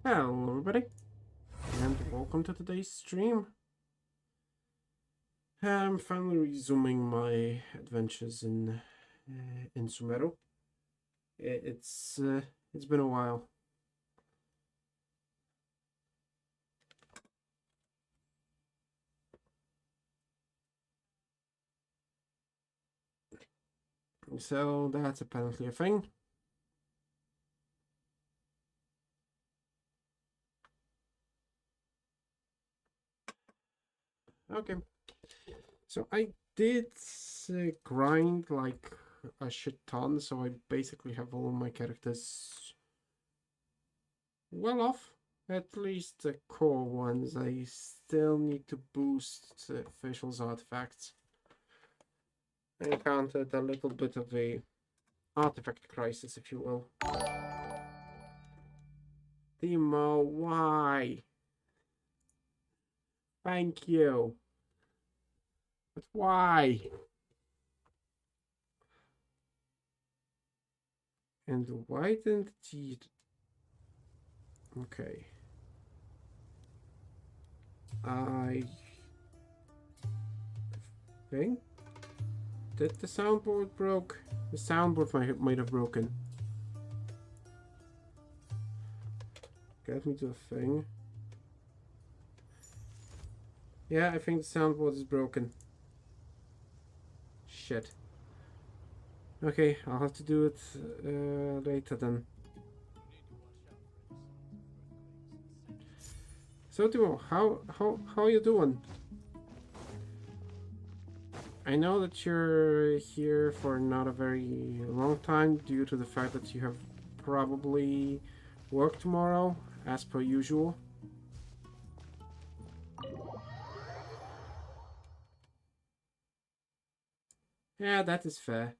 Hello everybody, and welcome to today's stream. I'm finally resuming my adventures in Sumeru. It's been a while. So that's apparently a thing. Okay, so I did grind like a shit ton, so I basically have all of my characters well off. At least the core ones. I still need to boost facials artifacts. I encountered a little bit of a artifact crisis, if you will. Timo, why? Thank you. But why? And why didn't he... Okay. I think that the soundboard broke. The soundboard might have broken. Get me to the thing. Yeah, I think the soundboard is broken. Shit. Okay, I'll have to do it later then. So Timo, how are you doing? I know that you're here for not a very long time due to the fact that you have probably work tomorrow, as per usual. Yeah, that is fair.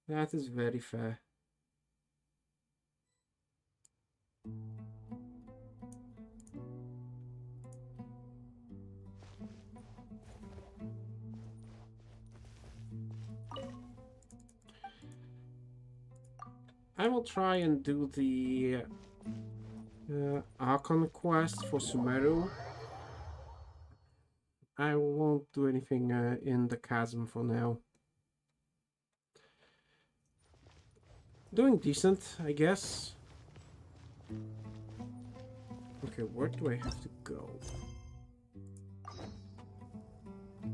That is very fair. I will try and do the Archon quest for Sumeru. I won't do anything in the chasm for now. Doing decent, I guess. Okay, where do I have to go?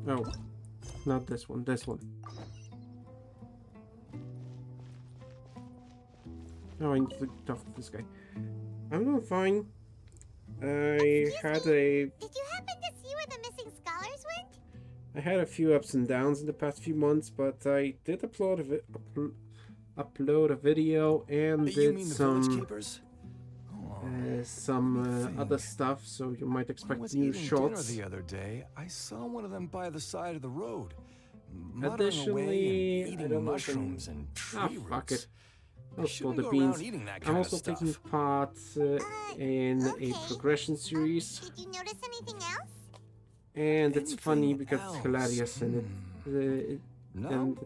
Oh, not this one, this one. Oh, I need to talk to this guy. I'm doing fine. I had a... Did you happen to see where the missing scholars went? I had a few ups and downs in the past few months, but I did upload a video and did some other stuff, so you might expect new shorts. The other day, I saw one of them by the side of the road. Additionally, I don't mushrooms and tree fuck roots. it. I'll spill the beans. I'm also taking part in a progression series. Did you notice anything else? And it's funny because it's hilarious and it's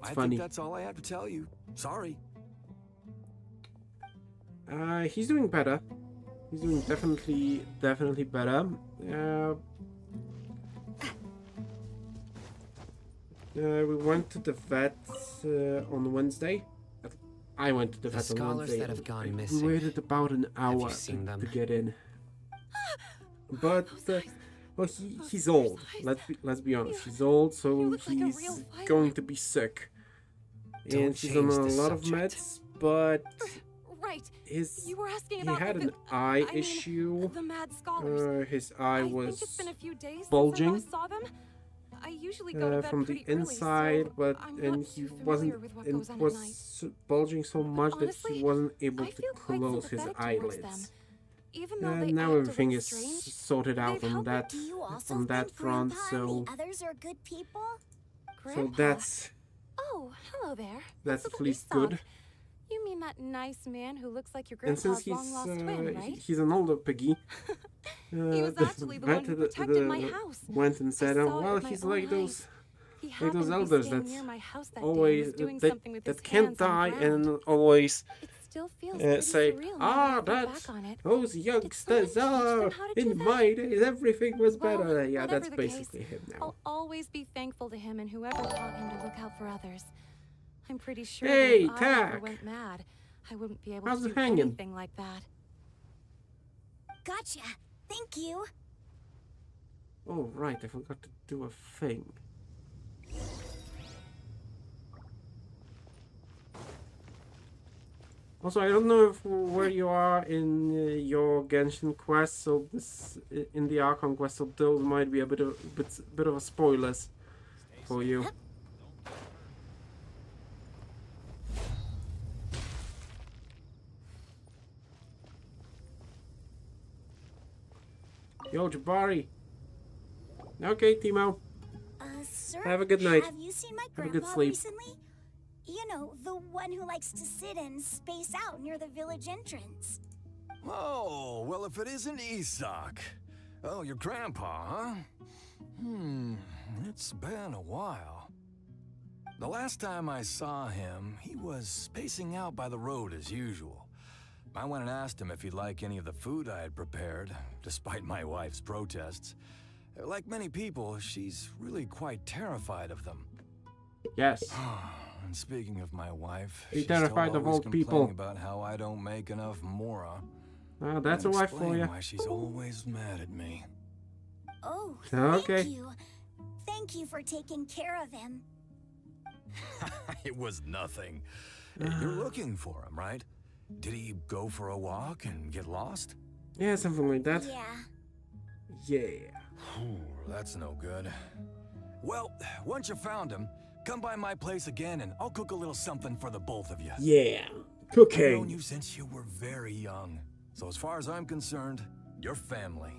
funny. Think that's all I have to tell you. Sorry. He's doing better. He's doing definitely better. We went to the vet on Wednesday. I went to the vet on Wednesday. That have gone missing. We waited about an hour to get in. But well, he's old. Let's be honest. He's old, so he's going to be sick. And he's on a lot of meds, but he had an eye issue. His eye was bulging from the inside, but he was bulging so much that he wasn't able to close his eyelids. Now everything is sorted out on that front, so that's hello there. That's at least good. You mean that nice man who looks like your And grandpa's since long-lost twin, right? he's an older piggy, He was actually the one who protected my house. Went and said, "Oh well, he's like those elders that always that can't die and always still feels pretty say, surreal now that I think that's back on it. those Did youngsters someone teach are them how to do in that? my days everything was Well, better. Yeah, whatever that's the basically case, him now. I'll always be thankful to him and whoever taught him to look out for others. I'm pretty sure Hey, that if I ever Tack. went mad, I wouldn't be able How's to it do hanging? anything like that. Gotcha. Thank you. Oh right, I forgot to do a thing. Also, I don't know where you are in your Genshin quest, so this in the Archon quest, so those might be a bit of a spoilers for you. Yo, Jabari. Okay, Timo. Sir? Have a good night. Have you seen my Have a grandpa good sleep. recently? You know, the one who likes to sit and space out near the village entrance. Oh, well, if it isn't Isak. Oh, your grandpa, huh? It's been a while. The last time I saw him, he was spacing out by the road as usual. I went and asked him if he'd like any of the food I had prepared, despite my wife's protests. Like many people, she's really quite terrified of them. Yes. And speaking of my wife, Be she's terrified of always old people. complaining about how I don't make enough mora. Ah, that's a And wife for explain you. why she's always mad at me. Oh, Okay. thank you. Thank you for taking care of him. It was nothing. You're looking for him, right? Did he go for a walk and get lost? Yeah, something like that. Yeah. Yeah. That's no good. Well, once you found him, come by my place again and I'll cook a little something for the both of you. Yeah. I've known Cooking. you since you were very young. So as far as I'm concerned, you're family.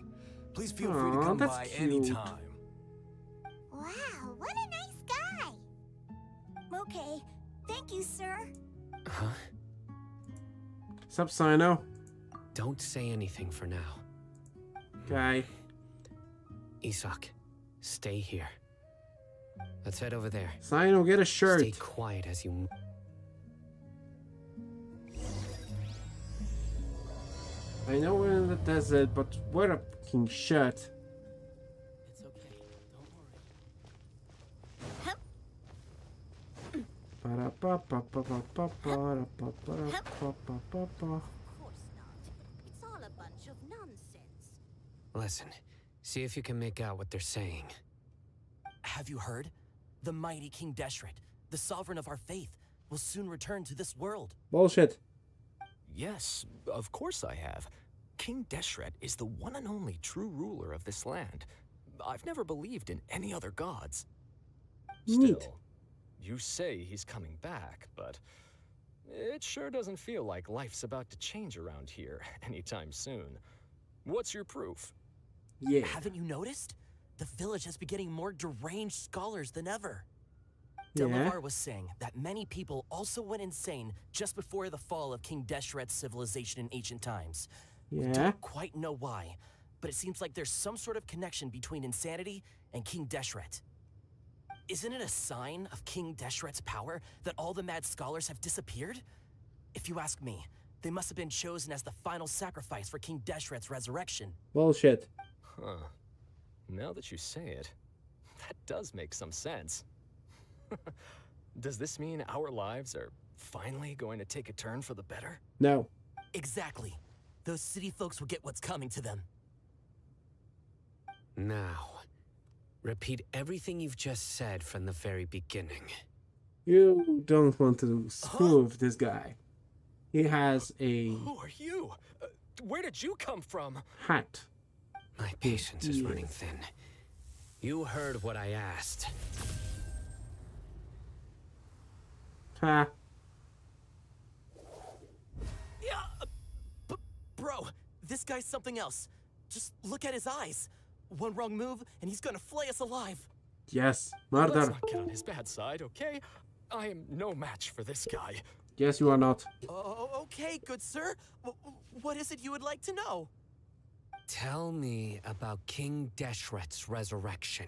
Please feel free to Aw, come that's by cute. anytime. Wow, what a nice guy. Okay, thank you, sir. Huh? Sup, Sino? Don't say anything for now. Okay. Isak, stay here. Let's head over there. Sino, get a shirt. Stay quiet as you... I know we're in the desert, but wear a fucking shirt. It's okay. Don't worry. Of course not. It's all a bunch of nonsense. Listen, see if you can make out what they're saying. Have you heard? The mighty King Deshret, the sovereign of our faith, will soon return to this world. Bullshit. Yes, of course I have. King Deshret is the one and only true ruler of this land. I've never believed in any other gods. Neat. Still, you say he's coming back, but it sure doesn't feel like life's about to change around here anytime soon. What's your proof? Yeah. Haven't you noticed? The village has been getting more deranged scholars than ever. Yeah. Delavar was saying that many people also went insane just before the fall of King Deshret's civilization in ancient times. We Yeah. don't quite know why, but it seems like there's some sort of connection between insanity and King Deshret. Isn't it a sign of King Deshret's power that all the mad scholars have disappeared? If you ask me, they must have been chosen as the final sacrifice for King Deshret's resurrection. Bullshit. Huh. Now that you say it, that does make some sense. Does this mean our lives are finally going to take a turn for the better? No. Exactly. Those city folks will get what's coming to them. Now, repeat everything you've just said from the very beginning. You don't want to screw with this guy. He has a Who are you? Where did you come from? hat. My patience is Yes. running thin. You heard what I asked. Ha. Yeah, bro, this guy's something else. Just look at his eyes. One wrong move, and he's gonna flay us alive. Yes. Let's Murder. not get on his bad side, okay? I am no match for this guy. Yes, you are not. Oh, okay, good sir. What is it you would like to know? Tell me about King Deshret's resurrection.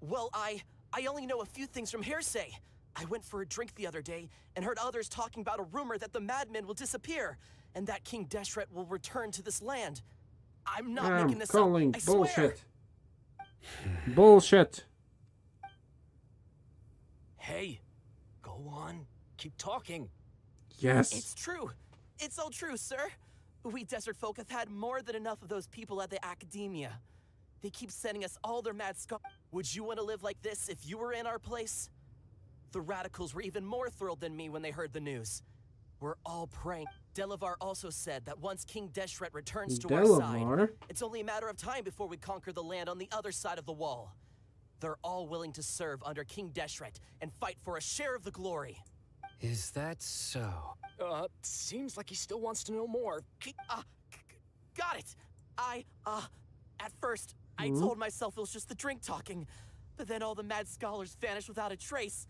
Well, I only know a few things from hearsay. I went for a drink the other day and heard others talking about a rumor that the madmen will disappear and that King Deshret will return to this land. I'm not making this up. I swear. Bullshit. Bullshit. Hey, go on. Keep talking. Yes. It's true. It's all true, sir. We desert folk have had more than enough of those people at the academia. They keep sending us all their mad scholars. Would you want to live like this if you were in our place? The radicals were even more thrilled than me when they heard the news. We're all praying. Delavar also said that once King Deshret returns to our side, it's only a matter of time before we conquer the land on the other side of the wall. They're all willing to serve under King Deshret and fight for a share of the glory. Is that so? Seems like he still wants to know more. Got it. At first, I told myself it was just the drink talking, but then all the mad scholars vanished without a trace.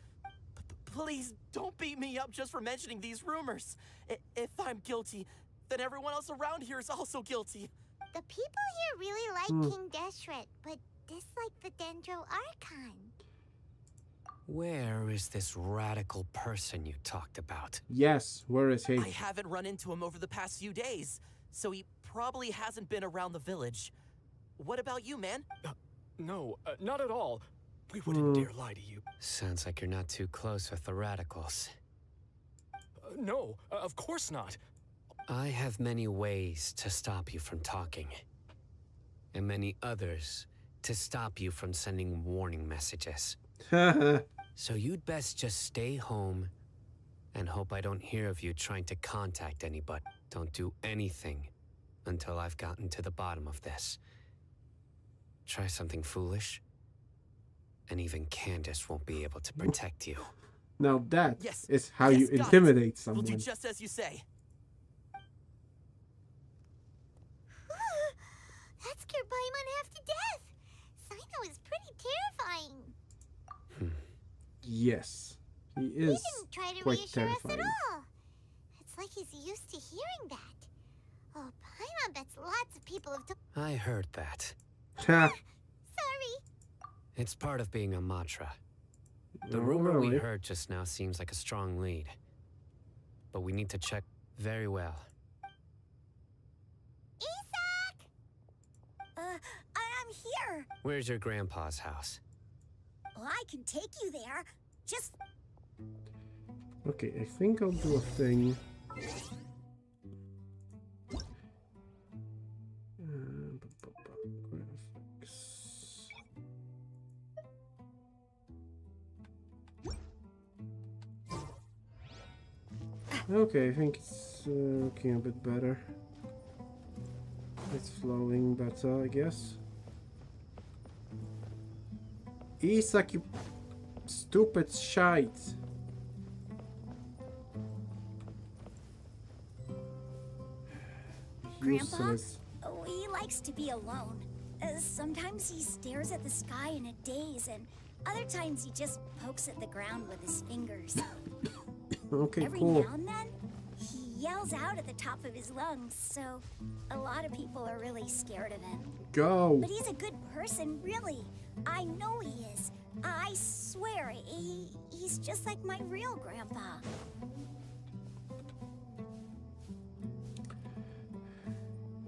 Please don't beat me up just for mentioning these rumors. If I'm guilty, then everyone else around here is also guilty. The people here really like King Deshret, but dislike the Dendro Archon. Where is this radical person you talked about? Yes, where is he? I haven't run into him over the past few days, so he probably hasn't been around the village. What about you, man? No, not at all. We wouldn't dare lie to you. Sounds like you're not too close with the radicals. No, of course not. I have many ways to stop you from talking. And many others to stop you from sending warning messages. So you'd best just stay home and hope I don't hear of you trying to contact anybody. Don't do anything until I've gotten to the bottom of this. Try something foolish, and even Candace won't be able to protect you. Now that Yes, is how yes, you got intimidate it. someone. We'll do just as you say. That scared Paimon half to death. Sino is pretty terrifying. Yes, he He is didn't try to quite reassure us at terrifying. all. It's like he's used to hearing that. Oh, Paimon bets lots of people have told. I heard that. Sorry. It's part of being a Matra. The No, rumor we really. heard just now seems like a strong lead. But we need to check very well. Isak! I'm here. Where's your grandpa's house? Well, I can take you there. Just Okay, I think I'll do a thing. Graphics. Okay, I think it's looking a bit better. It's flowing better, I guess. Isak, you stupid shite. Grandpa? Useless. Oh, he likes to be alone. Sometimes he stares at the sky in a daze, and other times he just pokes at the ground with his fingers. Okay, Every cool. now and then, he yells out at the top of his lungs, so a lot of people are really scared of him. Go. But he's a good person, really. I know he is. I swear, he's just like my real grandpa.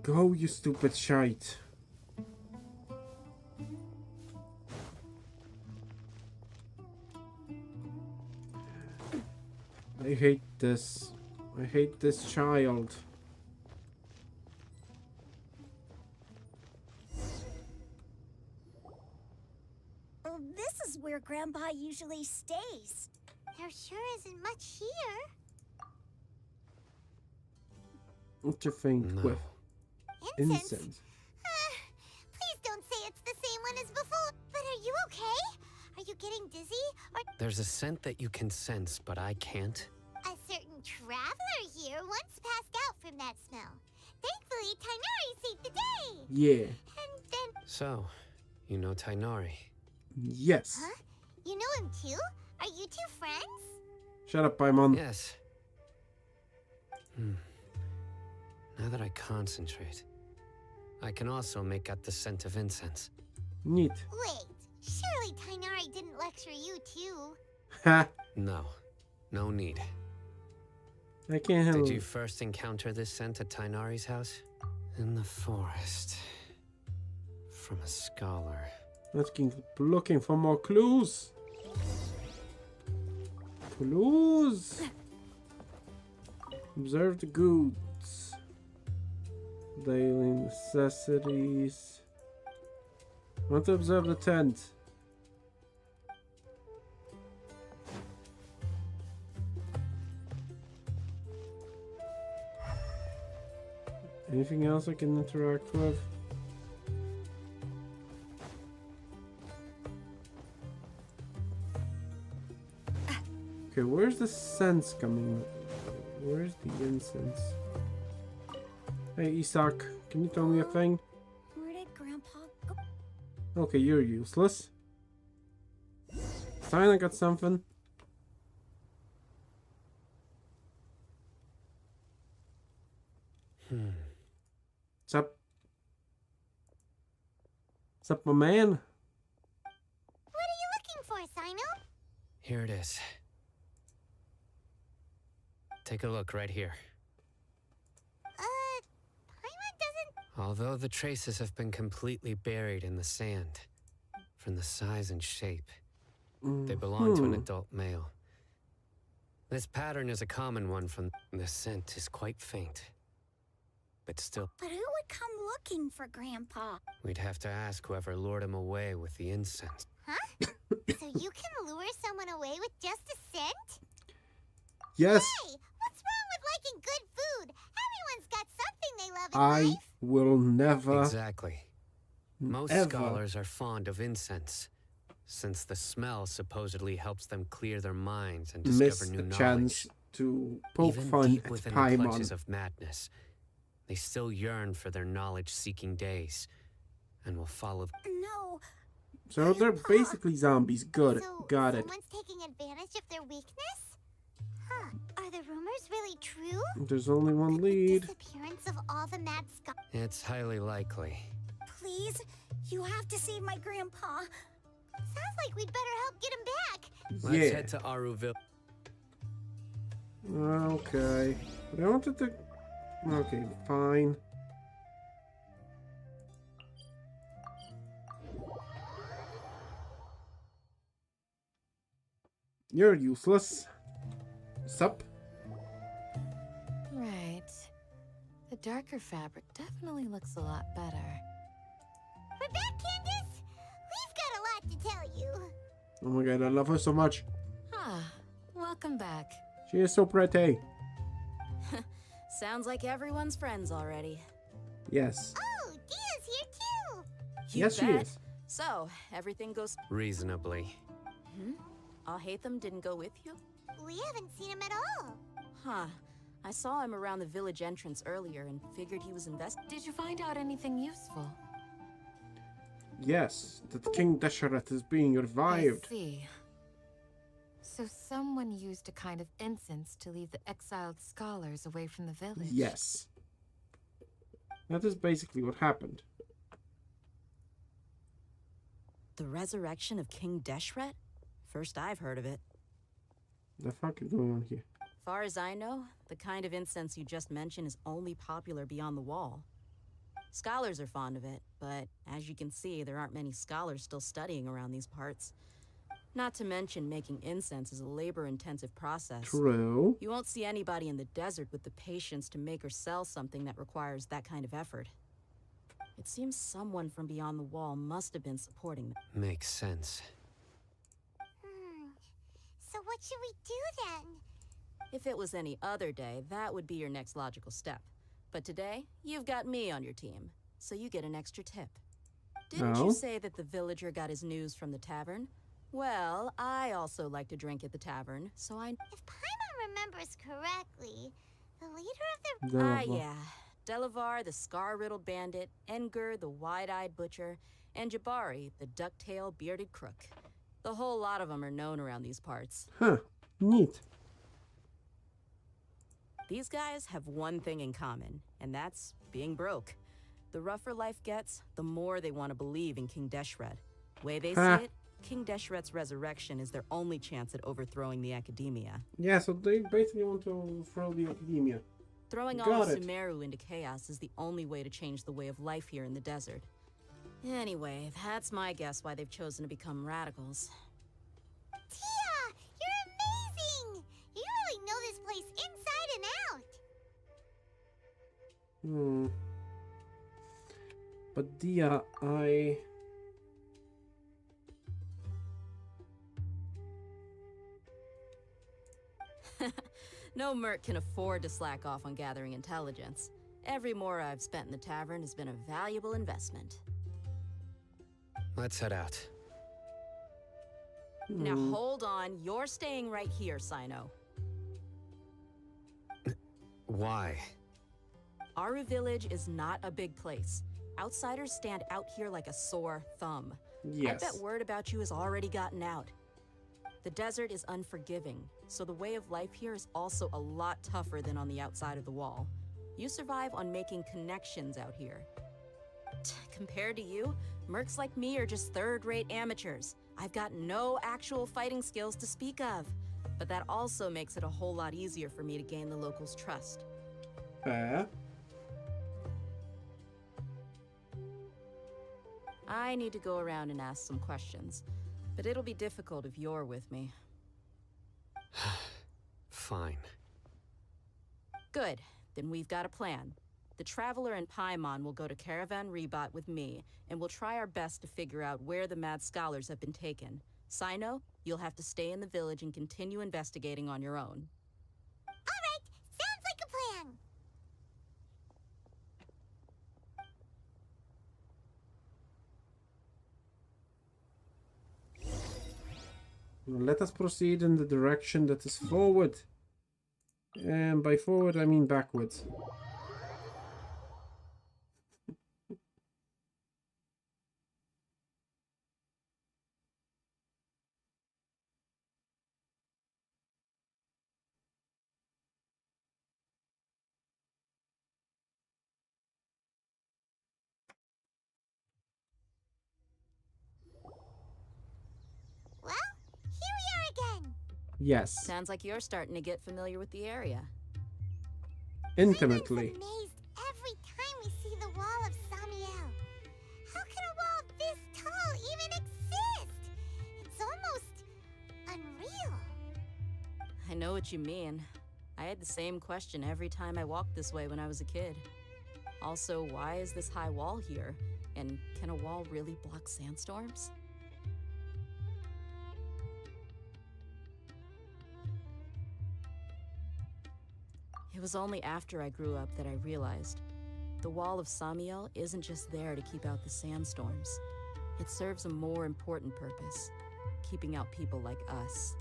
Go, you stupid shite. I hate this. I hate this child. Well, this is where Grandpa usually stays. There sure isn't much here. What you think No. with Incense? incense? Please don't say it's the same one as before. But are you okay? Are you getting dizzy? Or There's a scent that you can sense, but I can't. a certain traveler here once passed out from that smell. Thankfully, Tainari saved the day. Yeah. And then, So, you know Tainari. Yes. huh? You know him too? Are you two friends? Shut up, Paimon. Yes. Now that I concentrate, I can also make out the scent of incense. Neat. Wait, surely Tainari didn't lecture you too. Ha! No. No need. I can't handle Did you it. first encounter this scent at Tainari's house? In the forest. From a scholar. Let's keep looking for more clues. Clues. Observe the goods. Daily necessities. I want to observe the tent. Anything else I can interact with? Okay, where's the sense coming? Where's the incense? Hey, Isak, can you tell me a thing? Where did Grandpa go? Okay, you're useless. Fine, I got something. Sup? Sup, my man? What are you looking for, Sino? Here it is. Take a look right here. Paimon doesn't... Although the traces have been completely buried in the sand, from the size and shape, they belong to an adult male. This pattern is a common one from... The scent is quite faint. But still, But who would come looking for Grandpa? we'd have to ask whoever lured him away with the incense. Huh? So you can lure someone away with just a scent? Yes, Hey, what's wrong with liking good food? Everyone's got something they love in I life. will never, Exactly. Most ever scholars are fond of incense, since the smell supposedly helps them clear their minds and miss discover the new chance knowledge. to poke Even fun deep at within the clutches Paimon. of madness, they still yearn for their knowledge-seeking days, and will follow. No. So they're basically zombies. Good, So got it. someone's taking advantage of their weakness? Huh. Are the rumors really true? There's only one The lead. disappearance of all the mad scholars. It's highly likely. Please, you have to save my grandpa. Sounds like we'd better help get him back. Let's Yeah. head to Aruville. Okay. But I wanted to... Okay, fine. You're useless. Sup? Right. The darker fabric definitely looks a lot better. We're back, Candace. We've got a lot to tell you. Oh my god, I love her so much. Ah, welcome back. She is so pretty. Sounds like everyone's friends already. Yes. Oh, Dia's here too. You Yes, she bet. is. So, everything goes... Reasonably. I'll Hatham didn't go with you? We haven't seen him at all. Huh. I saw him around the village entrance earlier and figured he was Did you find out anything useful? Yes, that King Deshret is being revived. I see. So someone used a kind of incense to lead the exiled scholars away from the village. Yes. That is basically what happened. The resurrection of King Deshret? First I've heard of it. The fuck is going on here? Far as I know, the kind of incense you just mentioned is only popular beyond the wall. Scholars are fond of it, but as you can see, there aren't many scholars still studying around these parts. Not to mention, making incense is a labor-intensive process. True. You won't see anybody in the desert with the patience to make or sell something that requires that kind of effort. It seems someone from beyond the wall must have been supporting them. Makes sense. So what should we do then? If it was any other day, that would be your next logical step. But today, you've got me on your team, so you get an extra tip. Didn't Oh? you say that the villager got his news from the tavern? Well, I also like to drink at the tavern, so I... If Paimon remembers correctly, the leader of the... Ah, Delavar. yeah. Delavar, the scar-riddled bandit, Engur, the wide-eyed butcher, and Jabari, the duck-tailed bearded crook. The whole lot of them are known around these parts. Huh. Neat. These guys have one thing in common, and that's being broke. The rougher life gets, the more they want to believe in King Deshret. Way they Ha. see it, King Deshret's resurrection is their only chance at overthrowing the Academia. Yeah, so they basically want to overthrow the Academia. Throwing all of Sumeru into chaos is the only way to change the way of life here in the desert. Anyway, that's my guess why they've chosen to become radicals. Tia! You're amazing! You really know this place inside and out! But Dia, No merc can afford to slack off on gathering intelligence. Every more I've spent in the tavern has been a valuable investment. Let's head out. Now hold on, you're staying right here, Sino. Why? Aru Village is not a big place. Outsiders stand out here like a sore thumb. yes. I bet word about you has already gotten out. The desert is unforgiving, so the way of life here is also a lot tougher than on the outside of the wall. You survive on making connections out here. Compared to you, mercs like me are just third-rate amateurs. I've got no actual fighting skills to speak of, but that also makes it a whole lot easier for me to gain the locals' trust. Fair. I need to go around and ask some questions, but it'll be difficult if you're with me. Fine. Good. Then we've got a plan. The Traveler and Paimon will go to Caravan Rebot with me, and we'll try our best to figure out where the mad scholars have been taken. Sino, you'll have to stay in the village and continue investigating on your own. Alright, sounds like a plan! Let us proceed in the direction that is forward. And by forward, I mean backwards. Well, here we are again! Yes. Sounds like you're starting to get familiar with the area. Intimately. I'm amazed every time we see the wall of Samiel. How can a wall this tall even exist? It's almost unreal. I know what you mean. I had the same question every time I walked this way when I was a kid. Also, why is this high wall here? And can a wall really block sandstorms? It was only after I grew up that I realized the wall of Samiel isn't just there to keep out the sandstorms. It serves a more important purpose, keeping out people like us.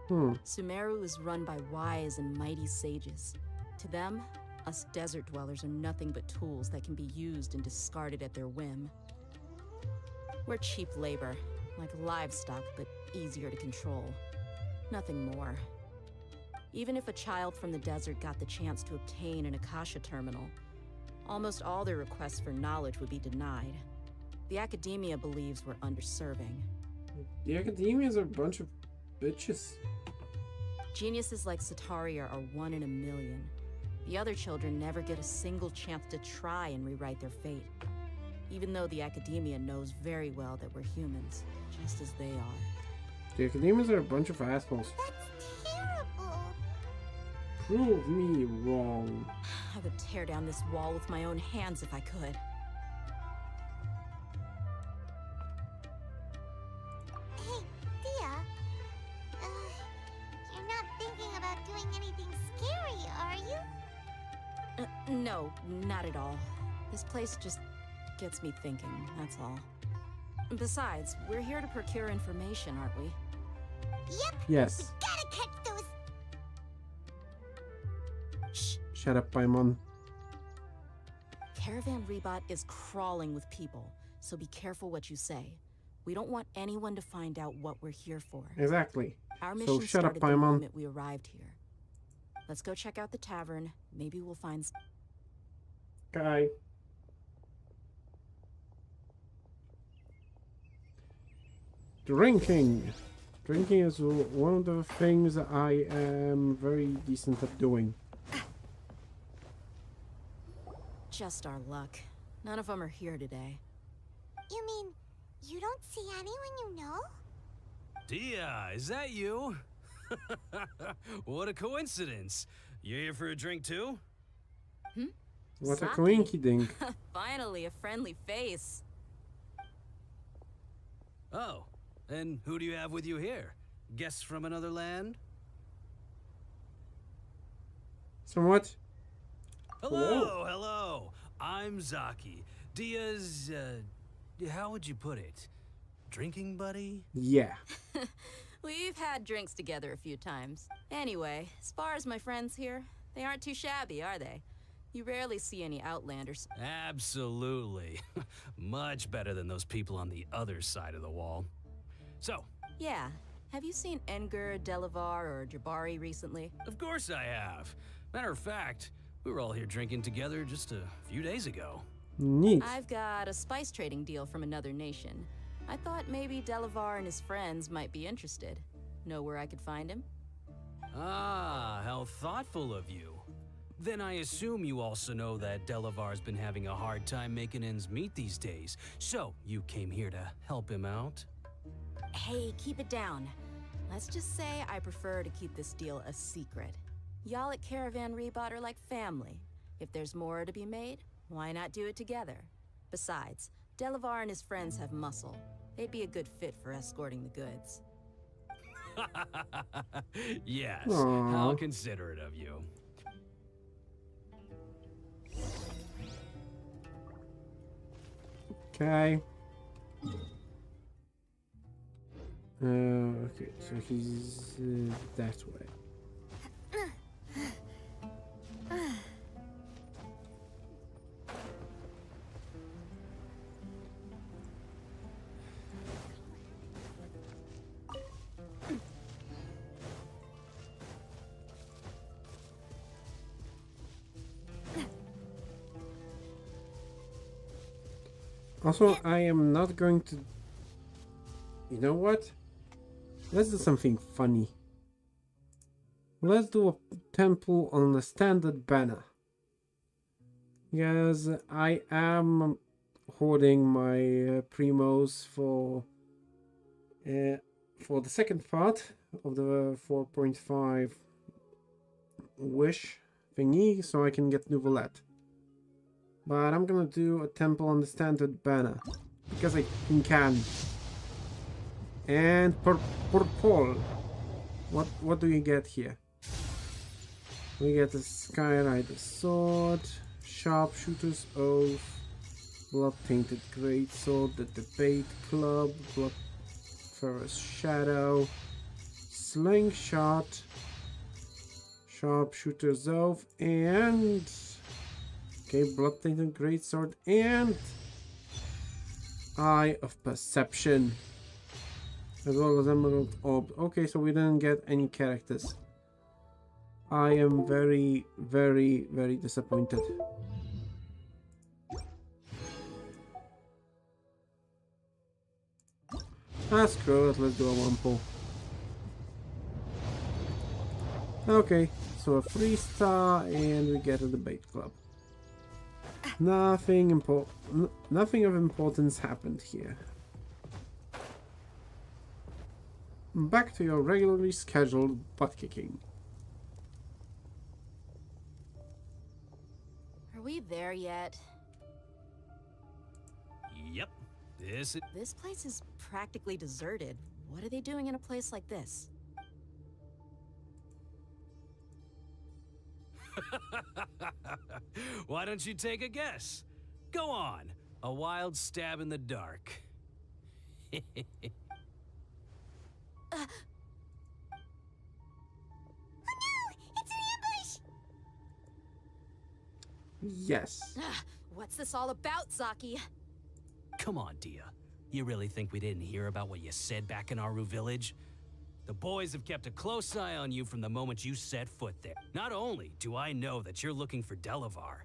Sumeru is run by wise and mighty sages. To them, us desert dwellers are nothing but tools that can be used and discarded at their whim. We're cheap labor, like livestock, but easier to control. Nothing more. Even if a child from the desert got the chance to obtain an Akasha terminal, almost all their requests for knowledge would be denied. The Academia believes we're underserving. The Academias are a bunch of bitches. Geniuses like Sataria are 1 in a million. The other children never get a single chance to try and rewrite their fate, even though the Academia knows very well that we're humans, just as they are. The Academias are a bunch of assholes. That's terrible. Prove me wrong. I would tear down this wall with my own hands if I could. Hey, Thea. You're not thinking about doing anything scary, are you? No, not at all. This place just gets me thinking, that's all. Besides, we're here to procure information, aren't we? Yep. Yes. We gotta catch those. Shh. Shut up, Paimon. Caravan Rebot is crawling with people, so be careful what you say. We don't want anyone to find out what we're here for. Exactly. Our So mission shut up, started the Paimon. moment we arrived here. Let's go check out the tavern. Maybe we'll find Guy. Drinking. Drinking is one of the things I am very decent at doing. Just our luck. None of them are here today. You mean you don't see anyone you know? Dia, is that you? What a coincidence. You here for a drink too? What a Saki. coinky dink. Finally, a friendly face. Oh, and who do you have with you here? Guests from another land? Somewhat. Hello, hello. I'm Zaki. Dia's, how would you put it? Drinking buddy? Yeah. We've had drinks together a few times. Anyway, as far as my friends here, they aren't too shabby, are they? You rarely see any outlanders. Absolutely. Much better than those people on the other side of the wall. So, Yeah. Have you seen Edgar, Delavar, or Jabari recently? of course I have. Matter of fact, we were all here drinking together just a few days ago. Neat. I've got a spice trading deal from another nation. I thought maybe Delavar and his friends might be interested. Know where I could find him? Ah, how thoughtful of you. Then I assume you also know that Delavar's been having a hard time making ends meet these days. So, you came here to help him out? Hey, keep it down. Let's just say I prefer to keep this deal a secret. Y'all at Caravan Rebot are like family. If there's more to be made, why not do it together? Besides, Delavar and his friends have muscle. They'd be a good fit for escorting the goods. Yes, Aw. how considerate of you. Okay. Okay, so he's that way. Also, I am not going to... You know what? Let's do something funny. Let's do a temple on the standard banner. Because I am hoarding my primos for the second part of the 4.5 wish thingy, so I can get Nouvelette. But I'm gonna do a temple on the standard banner because I can. And purple. What do you get here? We get a Skyrider sword, sharpshooter's oath, blood-tainted greatsword, the debate club, bloodferrous shadow, slingshot, sharpshooter's oath, and okay, blood-tainted greatsword and Eye of Perception. As well as Emerald Orb. Okay, so we didn't get any characters. I am very, very, very disappointed. Ah, screw it, let's do a one pull. Okay, so a 3-star and we get a debate club. Nothing of importance happened here. Back to your regularly scheduled butt kicking. Are we there yet? Yep, This place is practically deserted. What are they doing in a place like this? Why don't you take a guess? Go on, a wild stab in the dark. Yes. What's this all about, Zaki? Come on, Dia. You really think we didn't hear about what you said back in Aru village? The boys have kept a close eye on you from the moment you set foot there. Not only do I know that you're looking for Delavar,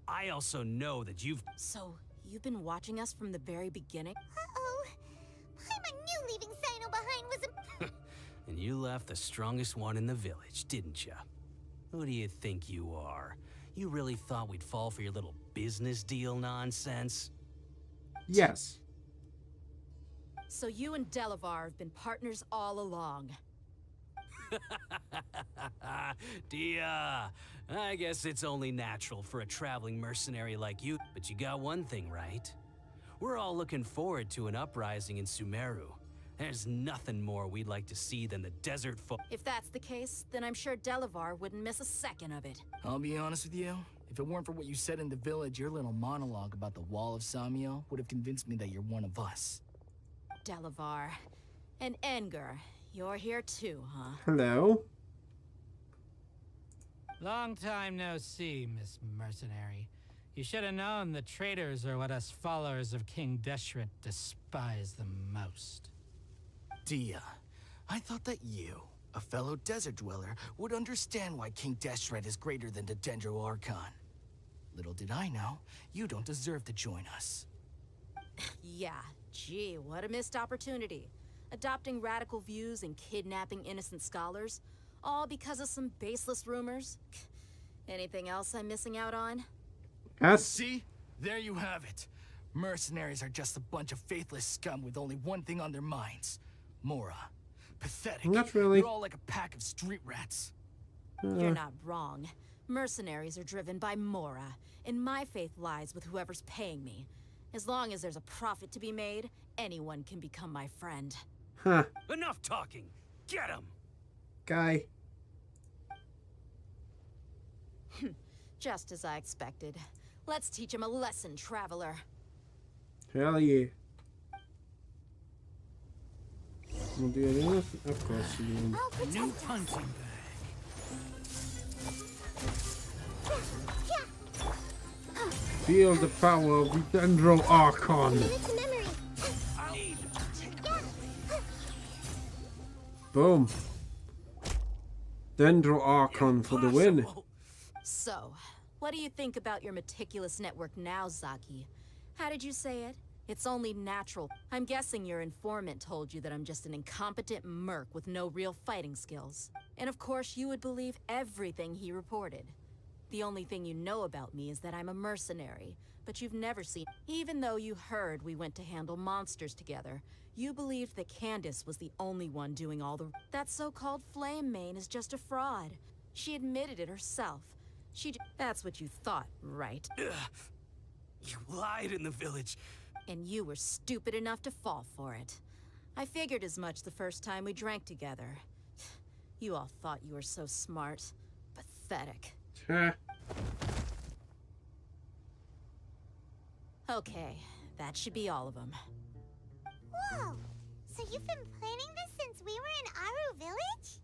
I also know that you've... So, you've been watching us from the very beginning? Uh-oh. I'm a newly leaving Sino behind was a... And you left the strongest one in the village, didn't ya? Who do you think you are? You really thought we'd fall for your little business deal nonsense? Yes. So you and Delavar have been partners all along. Dia, I guess it's only natural for a traveling mercenary like you. But you got one thing right. We're all looking forward to an uprising in Sumeru. There's nothing more we'd like to see than the desert folk. If that's the case, then I'm sure Delavar wouldn't miss a second of it. I'll be honest with you. If it weren't for what you said in the village, your little monologue about the Wall of Samiel would have convinced me that you're one of us. Delavar. And Edgar, you're here too, huh? Hello. Long time no see, Miss Mercenary. You should have known the traitors are what us followers of King Deshret despise the most. Dia, I thought that you, a fellow desert dweller, would understand why King Deshret is greater than the Dendro Archon. Little did I know, you don't deserve to join us. Yeah, gee, what a missed opportunity. Adopting radical views and kidnapping innocent scholars, all because of some baseless rumors. Anything else I'm missing out on? Yes. See? There you have it. Mercenaries are just a bunch of faithless scum with only one thing on their minds. Mora. Pathetic. Not really. You're all like a pack of street rats. You're not wrong. Mercenaries are driven by Mora, and my faith lies with whoever's paying me. As long as there's a profit to be made, anyone can become my friend. Huh. Enough talking! Get him! Guy. Just as I expected. Let's teach him a lesson, traveler. Hell yeah. We'll do this? Of course you do. I'll protect New us. punching bag. Feel the power of the Dendro Archon. Commit to memory. Boom. Dendro Archon for the win. So, what do you think about your meticulous network now, Zaki? How did you say it? It's only natural. I'm guessing your informant told you that I'm just an incompetent merc with no real fighting skills. And of course, you would believe everything he reported. The only thing you know about me is that I'm a mercenary, but you've never seen... Even though you heard we went to handle monsters together, you believed that Candace was the only one doing all the... That so-called Flame Mane is just a fraud. She admitted it herself. That's what you thought, right? Ugh. You lied in the village. And you were stupid enough to fall for it. I figured as much the first time we drank together. You all thought you were so smart. Pathetic. Huh. Okay, that should be all of them. Whoa! So you've been planning this since we were in Aru Village?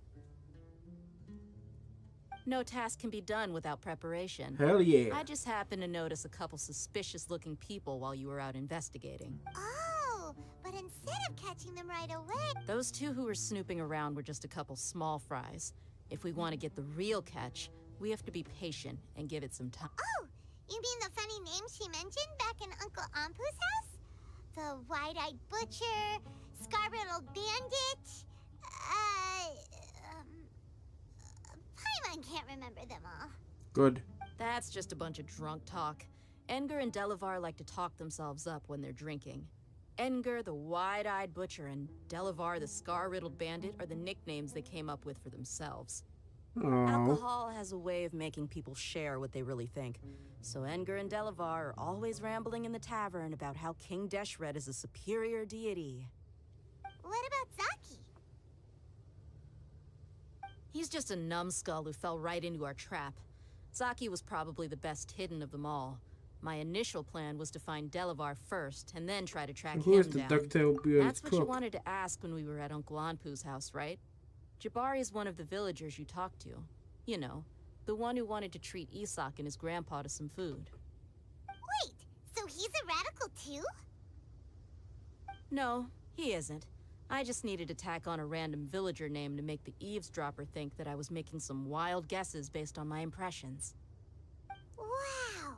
No task can be done without preparation. Hell yeah. I just happened to notice a couple suspicious-looking people while you were out investigating. Oh, but instead of catching them right away... Those two who were snooping around were just a couple small fries. If we want to get the real catch, we have to be patient and give it some time. Oh, you mean the funny name she mentioned back in Uncle Ampu's house? The wide-eyed butcher, scar-riddled bandit, Paimon can't remember them all. Good. That's just a bunch of drunk talk. Edgar and Delavar like to talk themselves up when they're drinking. Edgar, the wide-eyed butcher, and Delavar, the scar-riddled bandit, are the nicknames they came up with for themselves. Oh. Alcohol has a way of making people share what they really think. So Edgar and Delavar are always rambling in the tavern about how King Deshret is a superior deity. What about Zaki? He's just a numbskull who fell right into our trap. Zaki was probably the best hidden of them all. My initial plan was to find Delavar first, and then try to track Who him is the down. ducktail bearded That's what you cook? wanted to ask when we were at Uncle Anpu's house, right? Jabari is one of the villagers you talked to. You know, the one who wanted to treat Isak and his grandpa to some food. Wait, so he's a radical too? No, he isn't. I just needed to tack on a random villager name to make the eavesdropper think that I was making some wild guesses based on my impressions. Wow,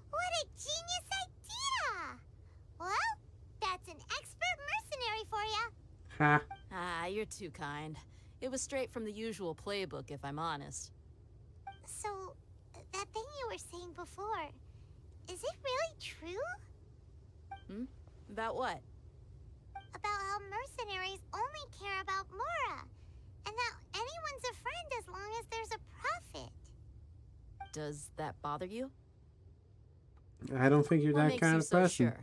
what a genius idea! Well, that's an expert mercenary for ya. Ha. Ah, you're too kind. It was straight from the usual playbook, if I'm honest. So, that thing you were saying before, is it really true? Hmm? About what? About how mercenaries only care about Mora, and that anyone's a friend as long as there's a profit. Does that bother you? I don't think you're What that makes kind you of so person. sure?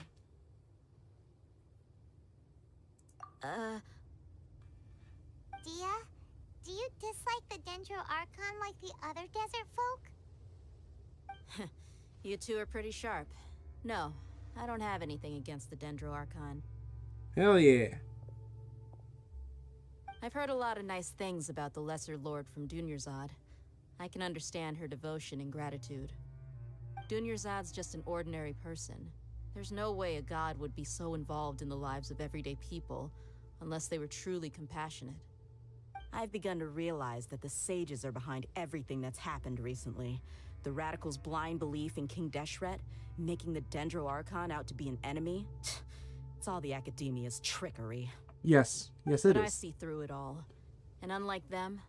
Dia, do you dislike the Dendro Archon like the other desert folk? You two are pretty sharp. No, I don't have anything against the Dendro Archon. Hell yeah. I've heard a lot of nice things about the Lesser Lord from Dunyarzad. I can understand her devotion and gratitude. Dunyarzad's just an ordinary person. There's no way a god would be so involved in the lives of everyday people unless they were truly compassionate. I've begun to realize that the sages are behind everything that's happened recently. The radicals' blind belief in King Deshret, making the Dendro Archon out to be an enemy. It's all the academia's trickery. Yes. Yes, it But I is. see through it all. And unlike them,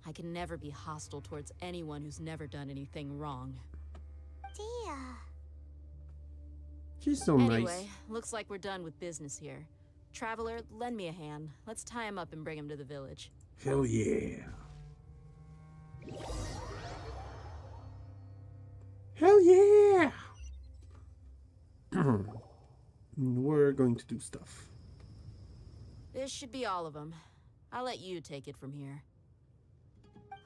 I can never be hostile towards anyone who's never done anything wrong. Dia. She's so Anyway, nice. looks like we're done with business here. Traveler, lend me a hand. Let's tie him up and bring him to the village. Hell yeah. Hell yeah. We're going to do stuff. This should be all of them. I'll let you take it from here.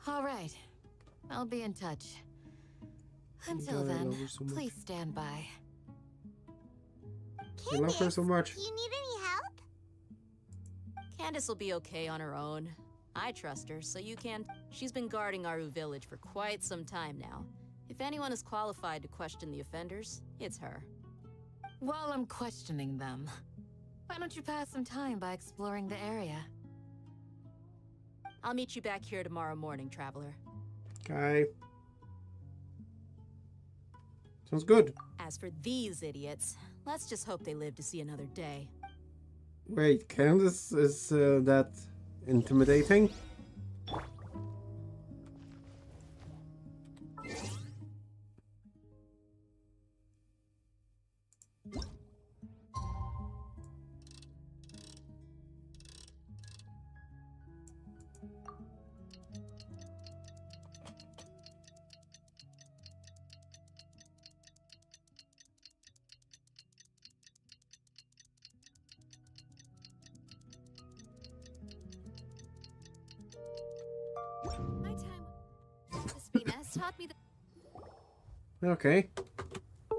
All right. I'll be in touch. Until God, I then, love her so much. please stand by. I love her so much. Do you need any help? Candace will be okay on her own. I trust her, so you can. She's been guarding Aru village for quite some time now. If anyone is qualified to question the offenders, it's her. While I'm questioning them, why don't you pass some time by exploring the area? I'll meet you back here tomorrow morning, Traveler. Okay. Sounds good. As for these idiots, let's just hope they live to see another day. Wait, Candace is that intimidating? My time. Despina has taught me that. Okay.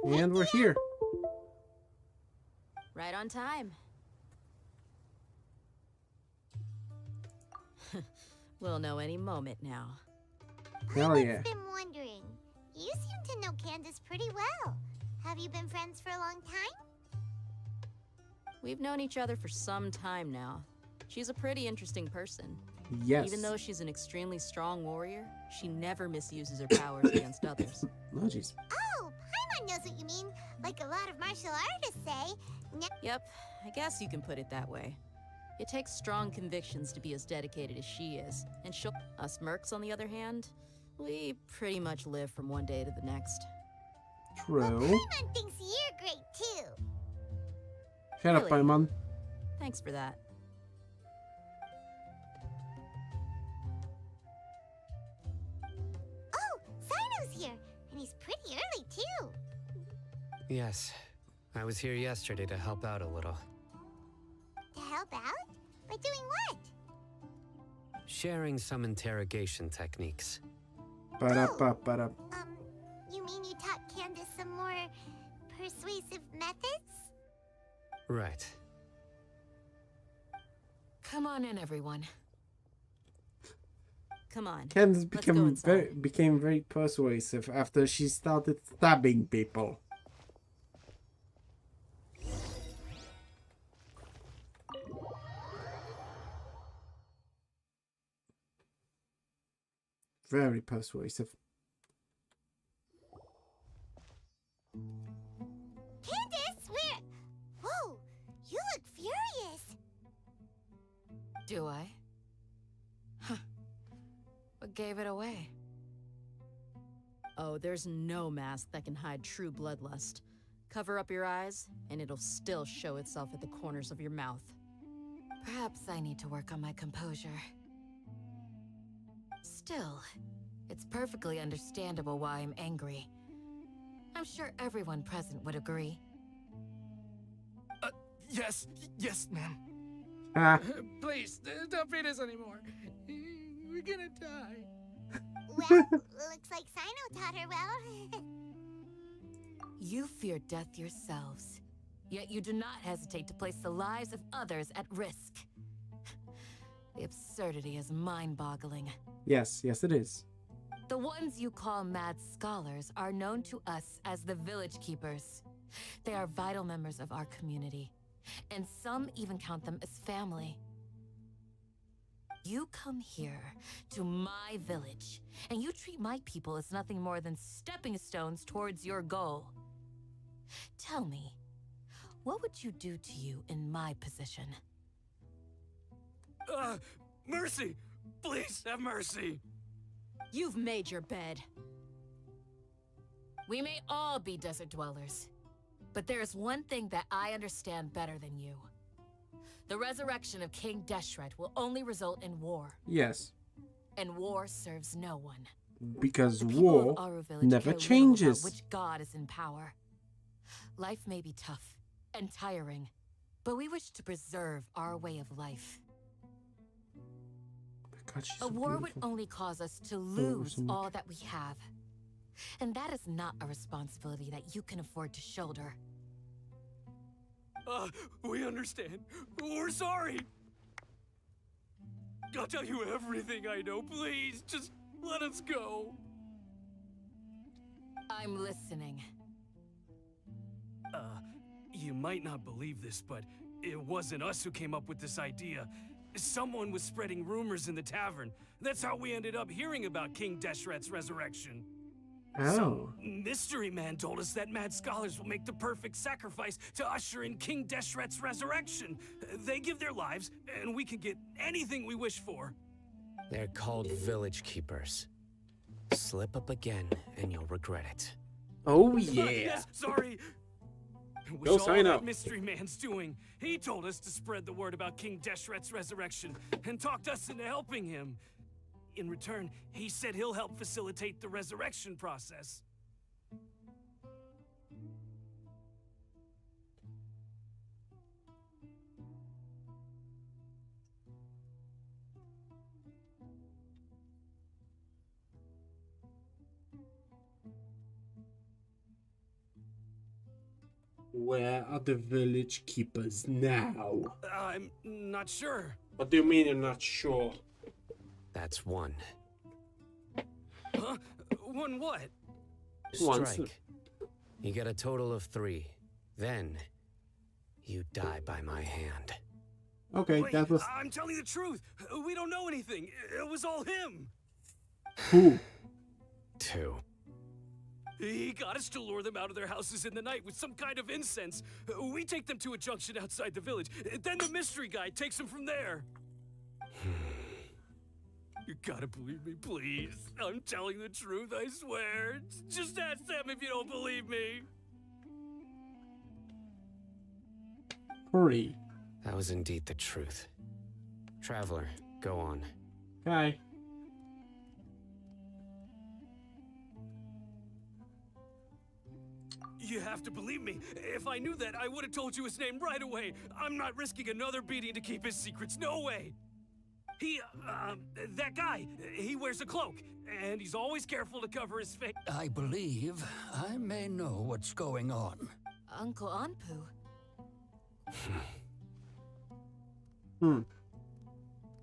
And we're here. Right on time. We'll know any moment now. Hell yeah. I've been wondering. You seem to know Candace pretty well. Have you been friends for a long time? We've known each other for some time now. She's a pretty interesting person. Yes. Even though she's an extremely strong warrior, she never misuses her powers against others. Oh, jeez. Oh, Paimon knows what you mean. Like a lot of martial artists say. Yep, I guess you can put it that way. It takes strong convictions to be as dedicated as she is, and us mercs, on the other hand, we pretty much live from one day to the next. True. Paimon thinks you're great too. Shut up, Really? Paimon. Thanks for that. Oh, Sino's here, and he's pretty early too. Yes. I was here yesterday to help out a little. To help out? By doing what? Sharing some interrogation techniques. Ba-da-ba-ba-da. You mean you taught Candace some more persuasive methods? Right. Come on in, everyone. Come on. Candace let's go inside. became very persuasive after she started stabbing people. Very persuasive. Candace, where? Whoa, you look furious. Do I? Huh. What gave it away? Oh, there's no mask that can hide true bloodlust. Cover up your eyes, and it'll still show itself at the corners of your mouth. Perhaps I need to work on my composure. Still, it's perfectly understandable why I'm angry. I'm sure everyone present would agree. Yes, ma'am. Ah. Please, don't beat us anymore. We're gonna die. Well, looks like Sino taught her well. You fear death yourselves, yet you do not hesitate to place the lives of others at risk. The absurdity is mind-boggling. Yes, it is. The ones you call mad scholars are known to us as the Village Keepers. They are vital members of our community, and some even count them as family. You come here to my village, and you treat my people as nothing more than stepping stones towards your goal. Tell me, what would you do to you in my position? Mercy! Please, have mercy! You've made your bed. We may all be desert dwellers, but there is one thing that I understand better than you. The resurrection of King Deshret will only result in war. Yes. And war serves no one. Because The people war of Aru Village never care little changes. about which god is in power. Life may be tough and tiring, but we wish to preserve our way of life. God, she's A so war would beautiful. only cause us to her lose so much. all that we have. And that is not a responsibility that you can afford to shoulder. We understand. We're sorry. I'll tell you everything I know. Please, just let us go. I'm listening. You might not believe this, but it wasn't us who came up with this idea. Someone was spreading rumors in the tavern. That's how we ended up hearing about King Deshret's resurrection. Oh. Some mystery man told us that mad scholars will make the perfect sacrifice to usher in King Deshret's resurrection. They give their lives, and we can get anything we wish for. They're called Village Keepers. Slip up again, and you'll regret it. Oh yeah. Yes, sorry. Go Wish all sign that up. mystery man's doing. He told us to spread the word about King Deshret's resurrection and talked us into helping him. In return, he said he'll help facilitate the resurrection process. Where are the village keepers now? I'm not sure. What do you mean you're not sure? That's one. Huh? One what? One Strike. You get a total of 3. Then, you die by my hand. Okay, Wait, that was I'm telling the truth. We don't know anything. It was all him. who? 2. He got us to lure them out of their houses in the night with some kind of incense. We take them to a junction outside the village. Then the mystery guy takes them from there. You gotta believe me, please. I'm telling the truth, I swear. Just ask them if you don't believe me. 3. That was indeed the truth. Traveler, go on. Okay. You have to believe me. If I knew that, I would have told you his name right away. I'm not risking another beating to keep his secrets. No way. That guy, he wears a cloak, and he's always careful to cover his face. I believe I may know what's going on. Uncle Anpu.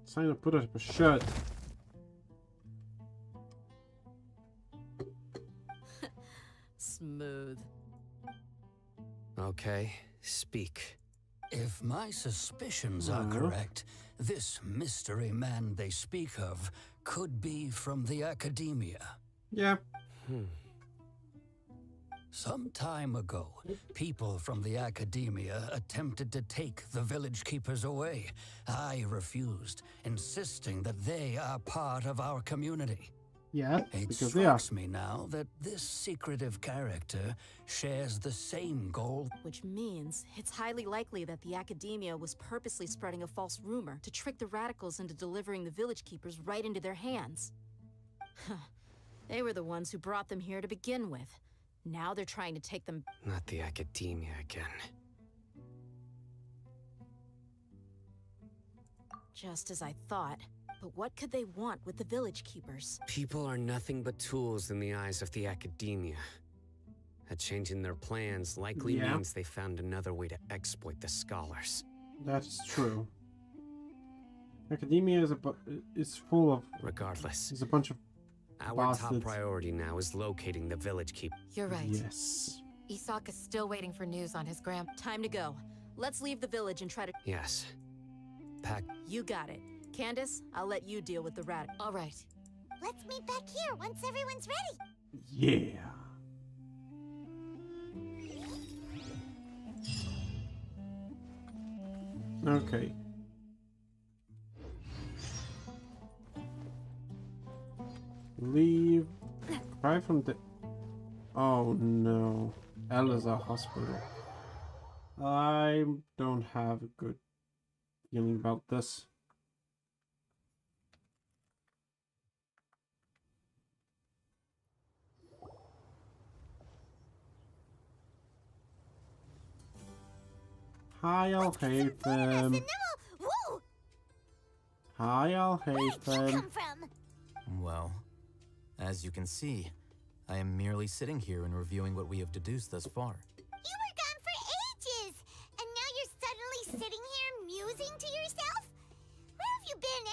Sign up, put up a shirt. Smooth. Okay, speak. If my suspicions are correct, this mystery man they speak of could be from the academia. Yeah. Some time ago, people from the academia attempted to take the village keepers away. I refused, insisting that they are part of our community. Yeah, it because they are. strikes me now that this secretive character shares the same goal. Which means it's highly likely that the academia was purposely spreading a false rumor to trick the radicals into delivering the village keepers right into their hands. They were the ones who brought them here to begin with. Now they're trying to take them. Not the academia again. Just as I thought. But what could they want with the village keepers? People are nothing but tools in the eyes of the academia. A change in their plans likely means they found another way to exploit the scholars. That's true. Academia is full of... Regardless. There's a bunch of Our bastards. top priority now is locating the village keep. You're right. Yes. Isak is still waiting for news on his Time to go. Let's leave the village and try to... Yes. Pack. You got it. Candace, I'll let you deal with the rat. All right. Let's meet back here once everyone's ready. Yeah. Okay. Leave. Right from the... Oh no. Elza Hospital. I don't have a good feeling about this. Hi, I'll hate them. Hi, I'll hate them. Well, as you can see, I am merely sitting here and reviewing what we have deduced thus far. You were gone for ages, and now you're suddenly sitting here musing to yourself? Where have you been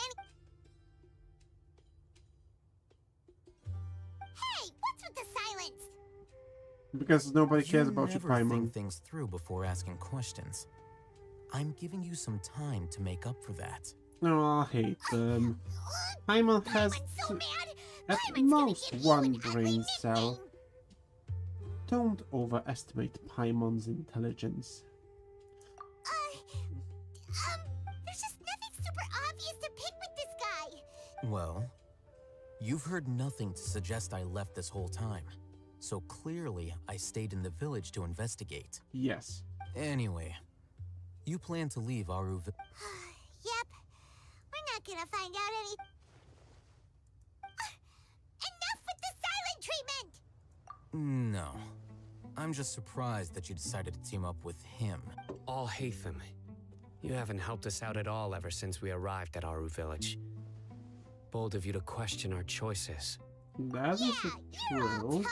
Hey, what's with the silence? Because nobody cares about your never Paimon. think things through before asking questions. I'm giving you some time to make up for that. No, I hate them. Paimon has at most one brain cell. Don't overestimate Paimon's intelligence. There's just nothing super obvious to pick with this guy. Well, you've heard nothing to suggest I left this whole time. So clearly, I stayed in the village to investigate. Yes. Anyway, you plan to leave Aru Village. Yep. We're not gonna find out any... Enough with the silent treatment! No. I'm just surprised that you decided to team up with him. All Hatham. You haven't helped us out at all ever since we arrived at Aru Village. Bold of you to question our choices. That is true.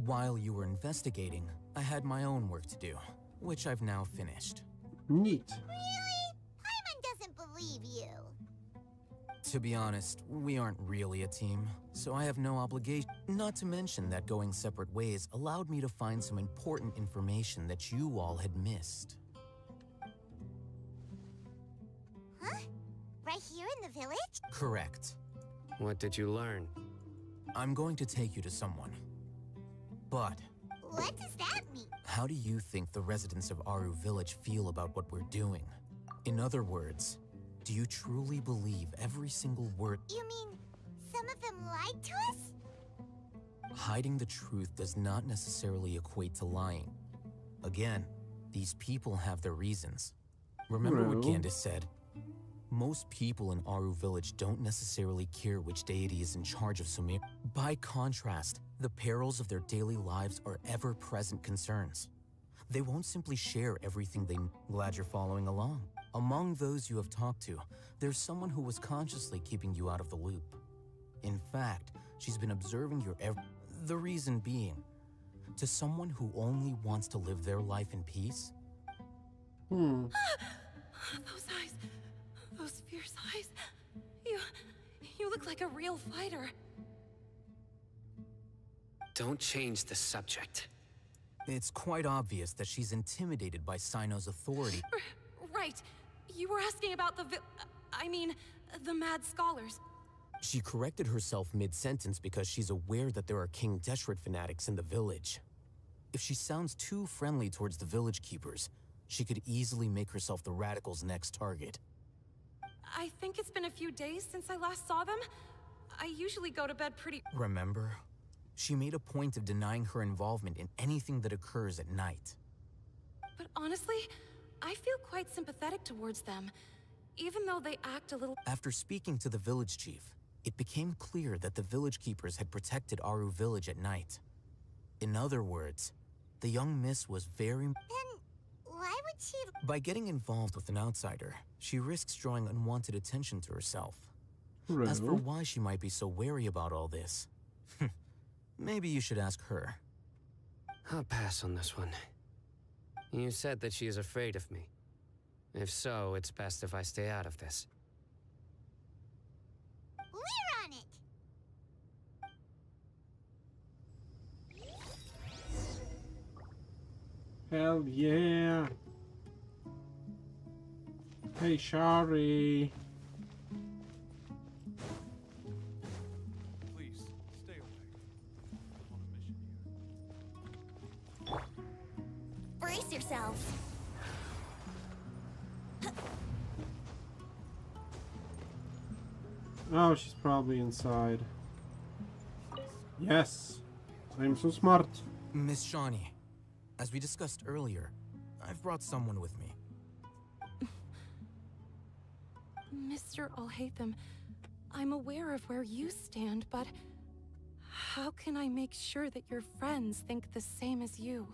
While you were investigating, I had my own work to do, which I've now finished. Neat. Really? Paimon doesn't believe you. To be honest, we aren't really a team, so I have no obligation. Not to mention that going separate ways allowed me to find some important information that you all had missed. Huh? Right here in the village? Correct. What did you learn? I'm going to take you to someone. But... What does that mean? How do you think the residents of Aru Village feel about what we're doing? In other words, do you truly believe every single word? You mean some of them lied to us? Hiding the truth does not necessarily equate to lying. Again, these people have their reasons. Remember what Candace said? Most people in Aru Village don't necessarily care which deity is in charge of Sumir. By contrast, the perils of their daily lives are ever-present concerns. They won't simply share everything they... Glad you're following along. Among those you have talked to, there's someone who was consciously keeping you out of the loop. In fact, she's been observing your The reason being, to someone who only wants to live their life in peace... Those eyes. Those fierce eyes. You look like a real fighter. Don't change the subject. It's quite obvious that she's intimidated by Sino's authority. Right. You were asking about the mad scholars. She corrected herself mid-sentence because she's aware that there are King Deshret fanatics in the village. If she sounds too friendly towards the village keepers, she could easily make herself the radicals' next target. I think it's been a few days since I last saw them. I usually go to bed pretty... Remember? She made a point of denying her involvement in anything that occurs at night. But honestly, I feel quite sympathetic towards them, even though they act a little... After speaking to the village chief, it became clear that the village keepers had protected Aru village at night. In other words, the young miss was very... Then why would she... By getting involved with an outsider, she risks drawing unwanted attention to herself. Right. As for why she might be so wary about all this, maybe you should ask her. I'll pass on this one. You said that she is afraid of me. If so, it's best if I stay out of this. We're on it! Hell yeah. Hey, Shari. Please, stay away. I'm on a mission here. Brace yourselves. Oh, she's probably inside. Yes. I'm so smart. Miss Shawnee, as we discussed earlier, I've brought someone with me. Mr. Alhaitham, I'm aware of where you stand, but how can I make sure that your friends think the same as you?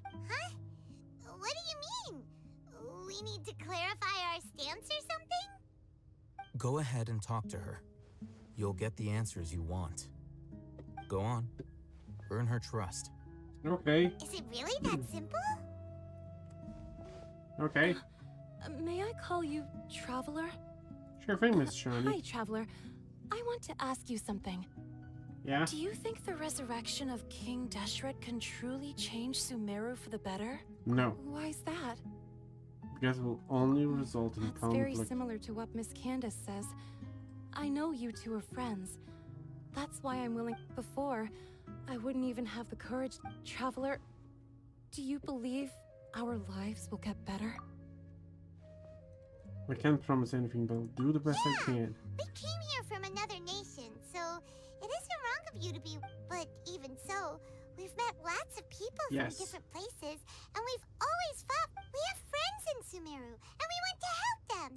Huh? What do you mean? We need to clarify our stance or something? Go ahead and talk to her. You'll get the answers you want. Go on. Earn her trust. Okay. Is it really that simple? Okay. May I call you Traveler? Sure thing, Miss Shawnee. Hi, Traveler. I want to ask you something. Yeah? Do you think the resurrection of King Deshret can truly change Sumeru for the better? No. Why's that? Because it will only result in That's very conflict. similar to what Miss Candace says. I know you two are friends. That's why I'm willing. Before, I wouldn't even have the courage. Traveler, do you believe our lives will get better? I can't promise anything, but I'll do the best I can. We came here from another nation, so it isn't wrong of you to be... But even so, we've met lots of people Yes. from different places, and we've always fought. We have friends in Sumeru, and we want to help them.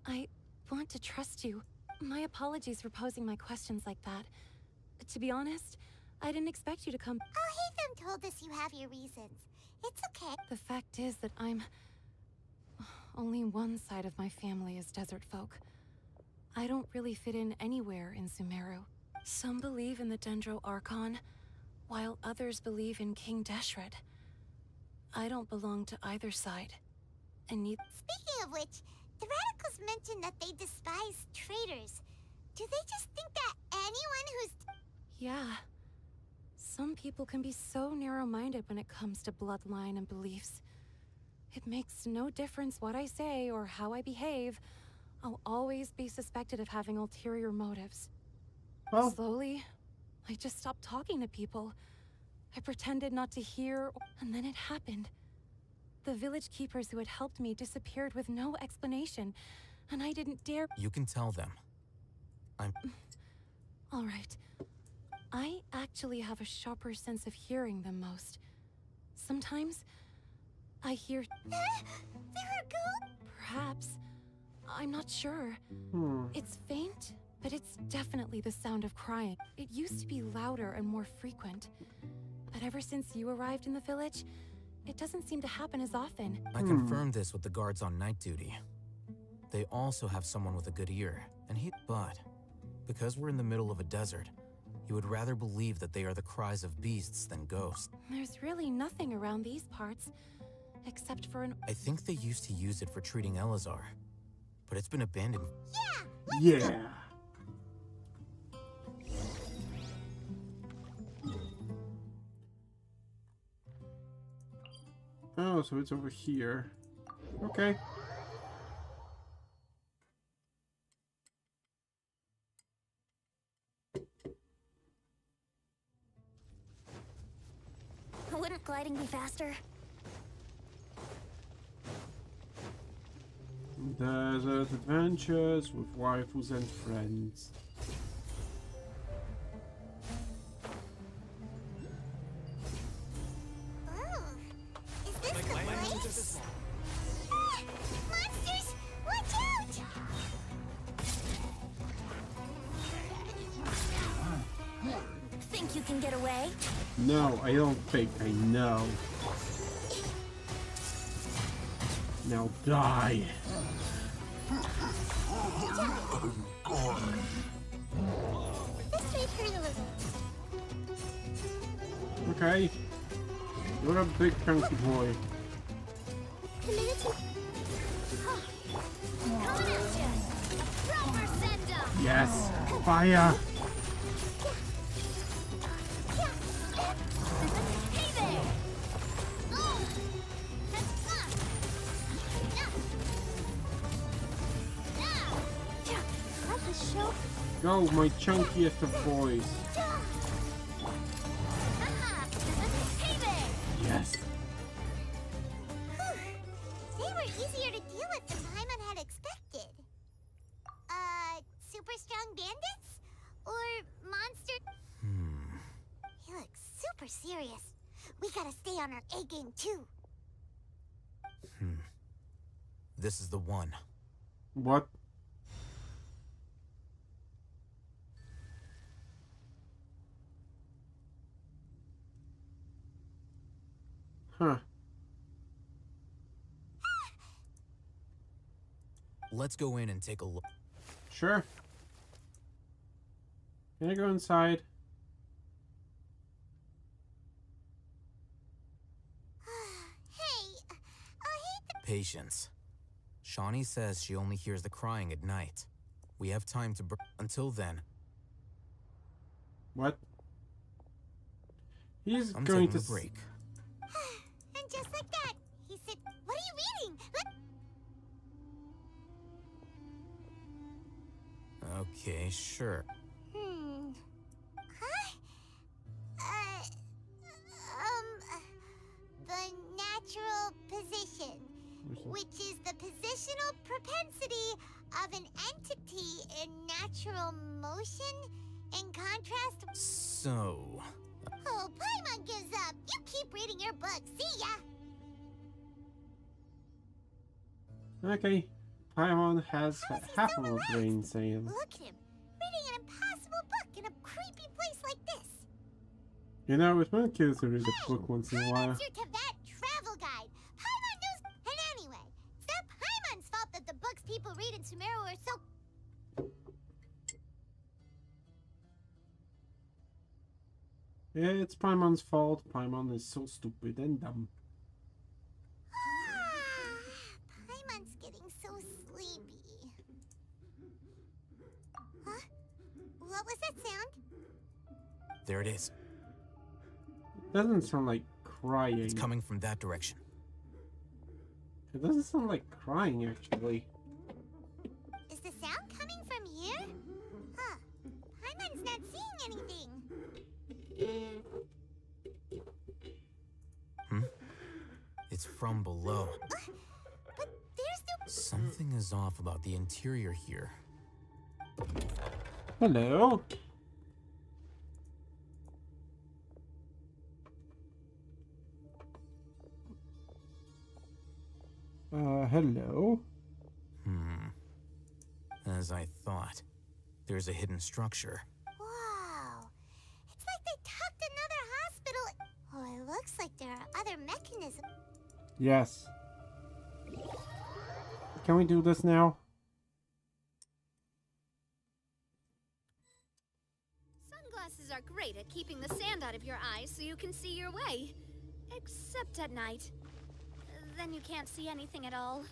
I want to trust you. My apologies for posing my questions like that. To be honest, I didn't expect you to come. Alhaitham told us you have your reasons. It's okay. The fact is that only one side of my family is desert folk. I don't really fit in anywhere in Sumeru. Some believe in the Dendro Archon, while others believe in King Deshret. I don't belong to either side. And Speaking of which, the radicals mentioned that they despise traitors. Do they just think that anyone who's... Yeah. Some people can be so narrow-minded when it comes to bloodline and beliefs. It makes no difference what I say or how I behave. I'll always be suspected of having ulterior motives. Well. Slowly, I just stopped talking to people. I pretended not to hear, and then it happened. The village keepers who had helped me disappeared with no explanation, and I didn't dare... You can tell them. All right. I actually have a sharper sense of hearing than most. Sometimes, I hear... There are ghosts? Perhaps. I'm not sure. It's faint, but it's definitely the sound of crying. It used to be louder and more frequent. But ever since you arrived in the village, it doesn't seem to happen as often. I confirmed this with the guards on night duty. They also have someone with a good ear, and But, because we're in the middle of a desert, you would rather believe that they are the cries of beasts than ghosts. There's really nothing around these parts, except for an... I think they used to use it for treating Elazar, but it's been abandoned. Yeah. Oh, so it's over here. Okay. gliding be faster? Desert adventures with waifus and friends. Oh, is this the place? Ah, monsters! Watch out! Think you can get away? No, I don't think I know. Now die. This may hurt a little. Okay. You're a big chunky boy. Committed to... Coming at ya! A proper send-up! Yes. Fire. Hey there! Oh! That's fun! Let the show... Go, my chunkiest of boys. Hey there! Yes. They were easier to deal with than Paimon had expected. Super strong bandits? Or monster? He looks super serious. We gotta stay on our A game too. This is the one. What? Huh. Let's go in and take a look. Sure. Can I go inside? Hey, Patience. Shawnee says she only hears the crying at night. We have time to until then. What? He's I'm going taking to a break. and just like that, he said, "What are you reading?" Okay, sure. Huh? The natural position, which is the positional propensity of an entity in natural motion, in contrast. So, Oh, Paimon gives up. You keep reading your book. See ya. Okay. Paimon has half of a brain saying. Look at him, reading an impossible book in a creepy place like this. You know, it's not cute to read a book once in a while. Answer to that travel guide. Paimon knows. And anyway, it's not Paimon's fault that the books people read in Sumeru are so. Yeah, it's Paimon's fault. Paimon is so stupid and dumb. Paimon's getting so sleepy. Huh? What was that sound? there it is. It doesn't sound like crying. It's coming from that direction. It doesn't sound like crying, actually. Is the sound coming from here? Huh. Paimon's not seeing anything. It's from below. But there's no... Something is off about the interior here. Hello. Hello. As I thought. There's a hidden structure. Wow. It's like they tucked another hospital... Oh, it looks like there are other mechanisms. Yes. Can we do this now? Sunglasses are great at keeping the sand out of your eyes so you can see your way. Except at night. Then you can't see anything at all.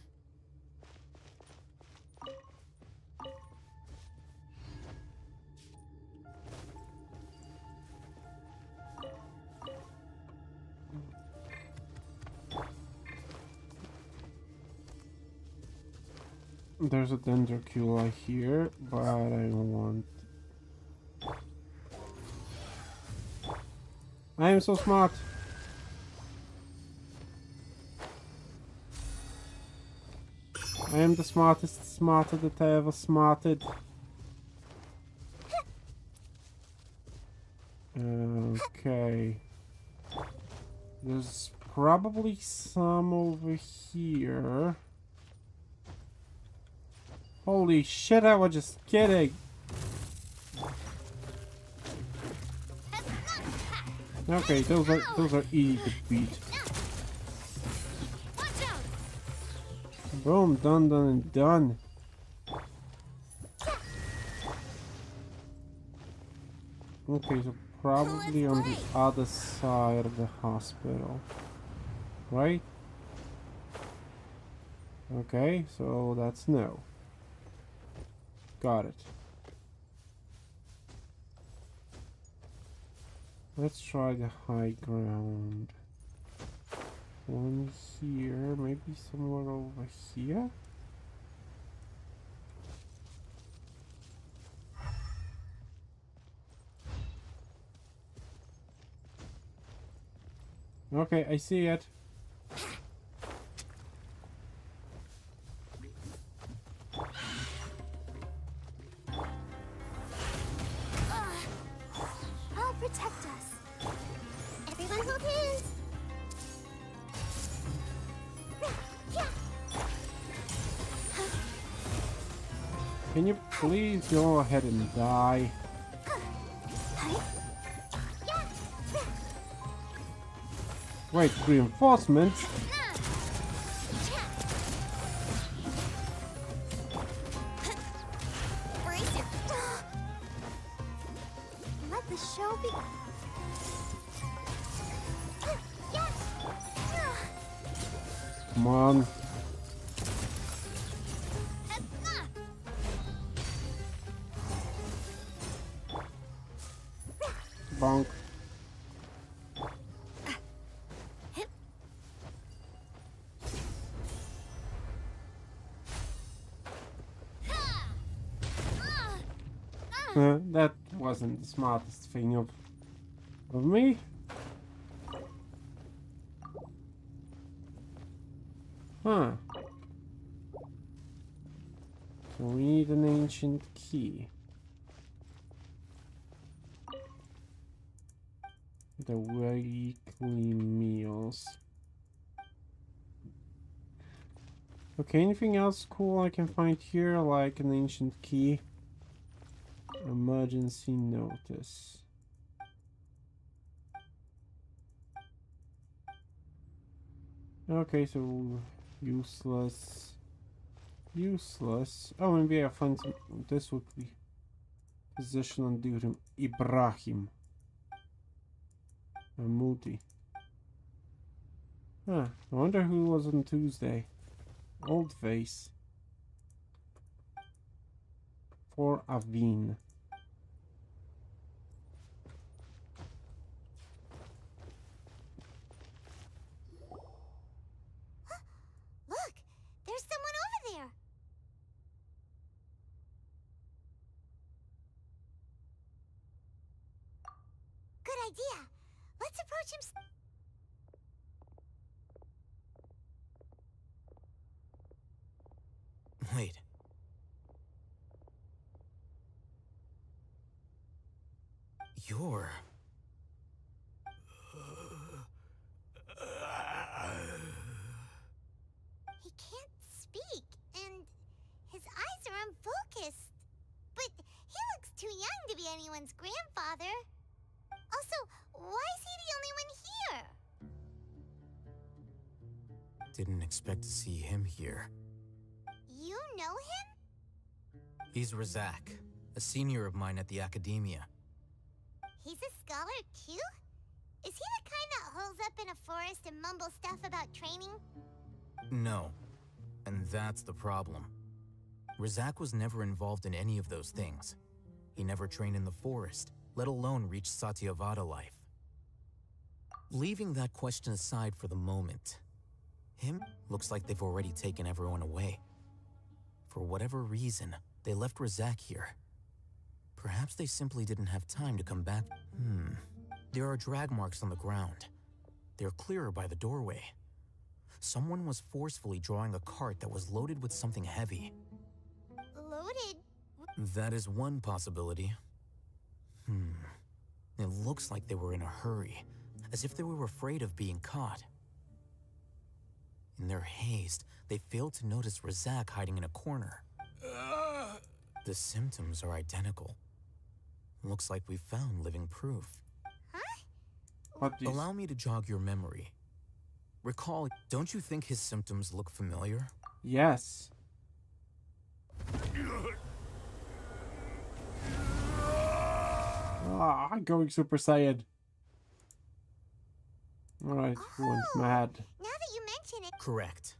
There's a dendrocula here, but I don't want... I am so smart! I am the smartest smarter that I ever smarted. Okay. There's probably some over here. Holy shit, I was just kidding. Okay, those are easy to beat. Boom, done and done. Okay, so probably on the other side of the hospital. Right? Okay, so that's no. Got it. Let's try the high ground. One here, maybe somewhere over here? Okay, I see it. I'll protect us. Everyone hold hands. Can you please go ahead and die? Wait, reinforcements? Let the show be. Come on. Bonk. That wasn't the smartest thing of me. Huh. So we need an ancient key. The weekly meals. Okay, anything else cool I can find here, like an ancient key? Emergency notice. Okay, so useless. Useless. Oh, maybe I find some. This would be position on duty. Ibrahim. Muti. Huh. I wonder who was on Tuesday. Old face. For Avin. Look, there's someone over there. Good idea. Let's approach him. Wait. You're... He can't speak, and his eyes are unfocused. But he looks too young to be anyone's grandfather. Also, why is he the only one here? Didn't expect to see him here. You know him? He's Razak, a senior of mine at the academia. He's a scholar too? Is he the kind that holes up in a forest and mumbles stuff about training? No, and that's the problem. Razak was never involved in any of those things. He never trained in the forest, let alone reach Satyavada life. Leaving that question aside for the moment, him looks like they've already taken everyone away. For whatever reason, they left Razak here. Perhaps they simply didn't have time to come back. There are drag marks on the ground. They're clearer by the doorway. someone was forcefully drawing a cart that was loaded with something heavy. Loaded? That is one possibility. It looks like they were in a hurry, as if they were afraid of being caught. In their haste, they failed to notice Razak hiding in a corner. The symptoms are identical. Looks like we found living proof. Allow me to jog your memory. Recall, don't you think his symptoms look familiar? Yes. Going Super Saiyan. Alright, who went mad? Now that you mention it... Correct.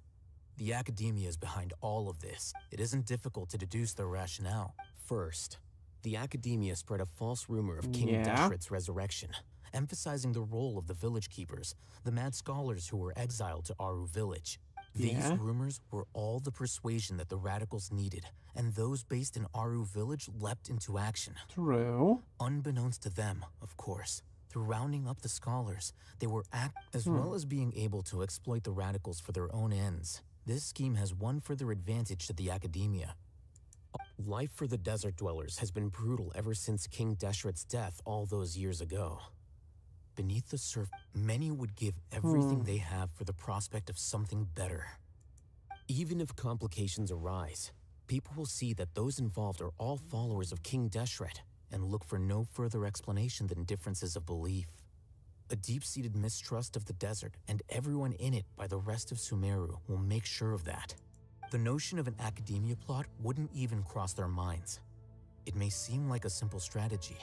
The academia is behind all of this. It isn't difficult to deduce their rationale. First, the academia spread a false rumor of King Deshret's resurrection, emphasizing the role of the village keepers, the mad scholars who were exiled to Aru village. These rumors were all the persuasion that the radicals needed, and those based in Aru village leapt into action. True. Unbeknownst to them, of course, through rounding up the scholars, they were as well as being able to exploit the radicals for their own ends. This scheme has one further advantage to the academia. Life for the desert dwellers has been brutal ever since King Deshret's death all those years ago. Beneath the surface, many would give everything they have for the prospect of something better. Even if complications arise, people will see that those involved are all followers of King Deshret and look for no further explanation than differences of belief. A deep-seated mistrust of the desert and everyone in it by the rest of Sumeru will make sure of that. The notion of an academia plot wouldn't even cross their minds. It may seem like a simple strategy,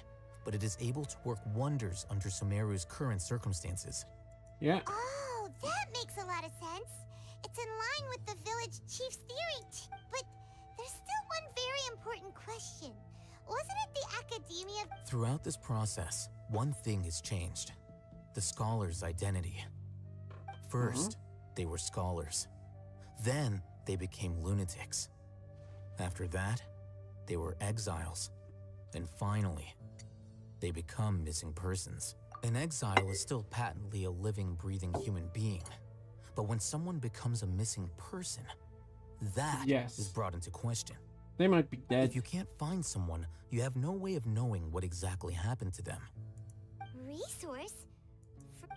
but it is able to work wonders under Sumeru's current circumstances. Yeah. Oh, that makes a lot of sense. It's in line with the village chief's theory. But there's still one very important question. Wasn't it the academia? Throughout this process, one thing has changed. The scholars' identity. First, they were scholars. Then, they became lunatics. After that, they were exiles. And finally, they become missing persons. An exile is still patently a living, breathing human being. But when someone becomes a missing person, that is brought into question. They might be dead. If you can't find someone, you have no way of knowing what exactly happened to them. Resource?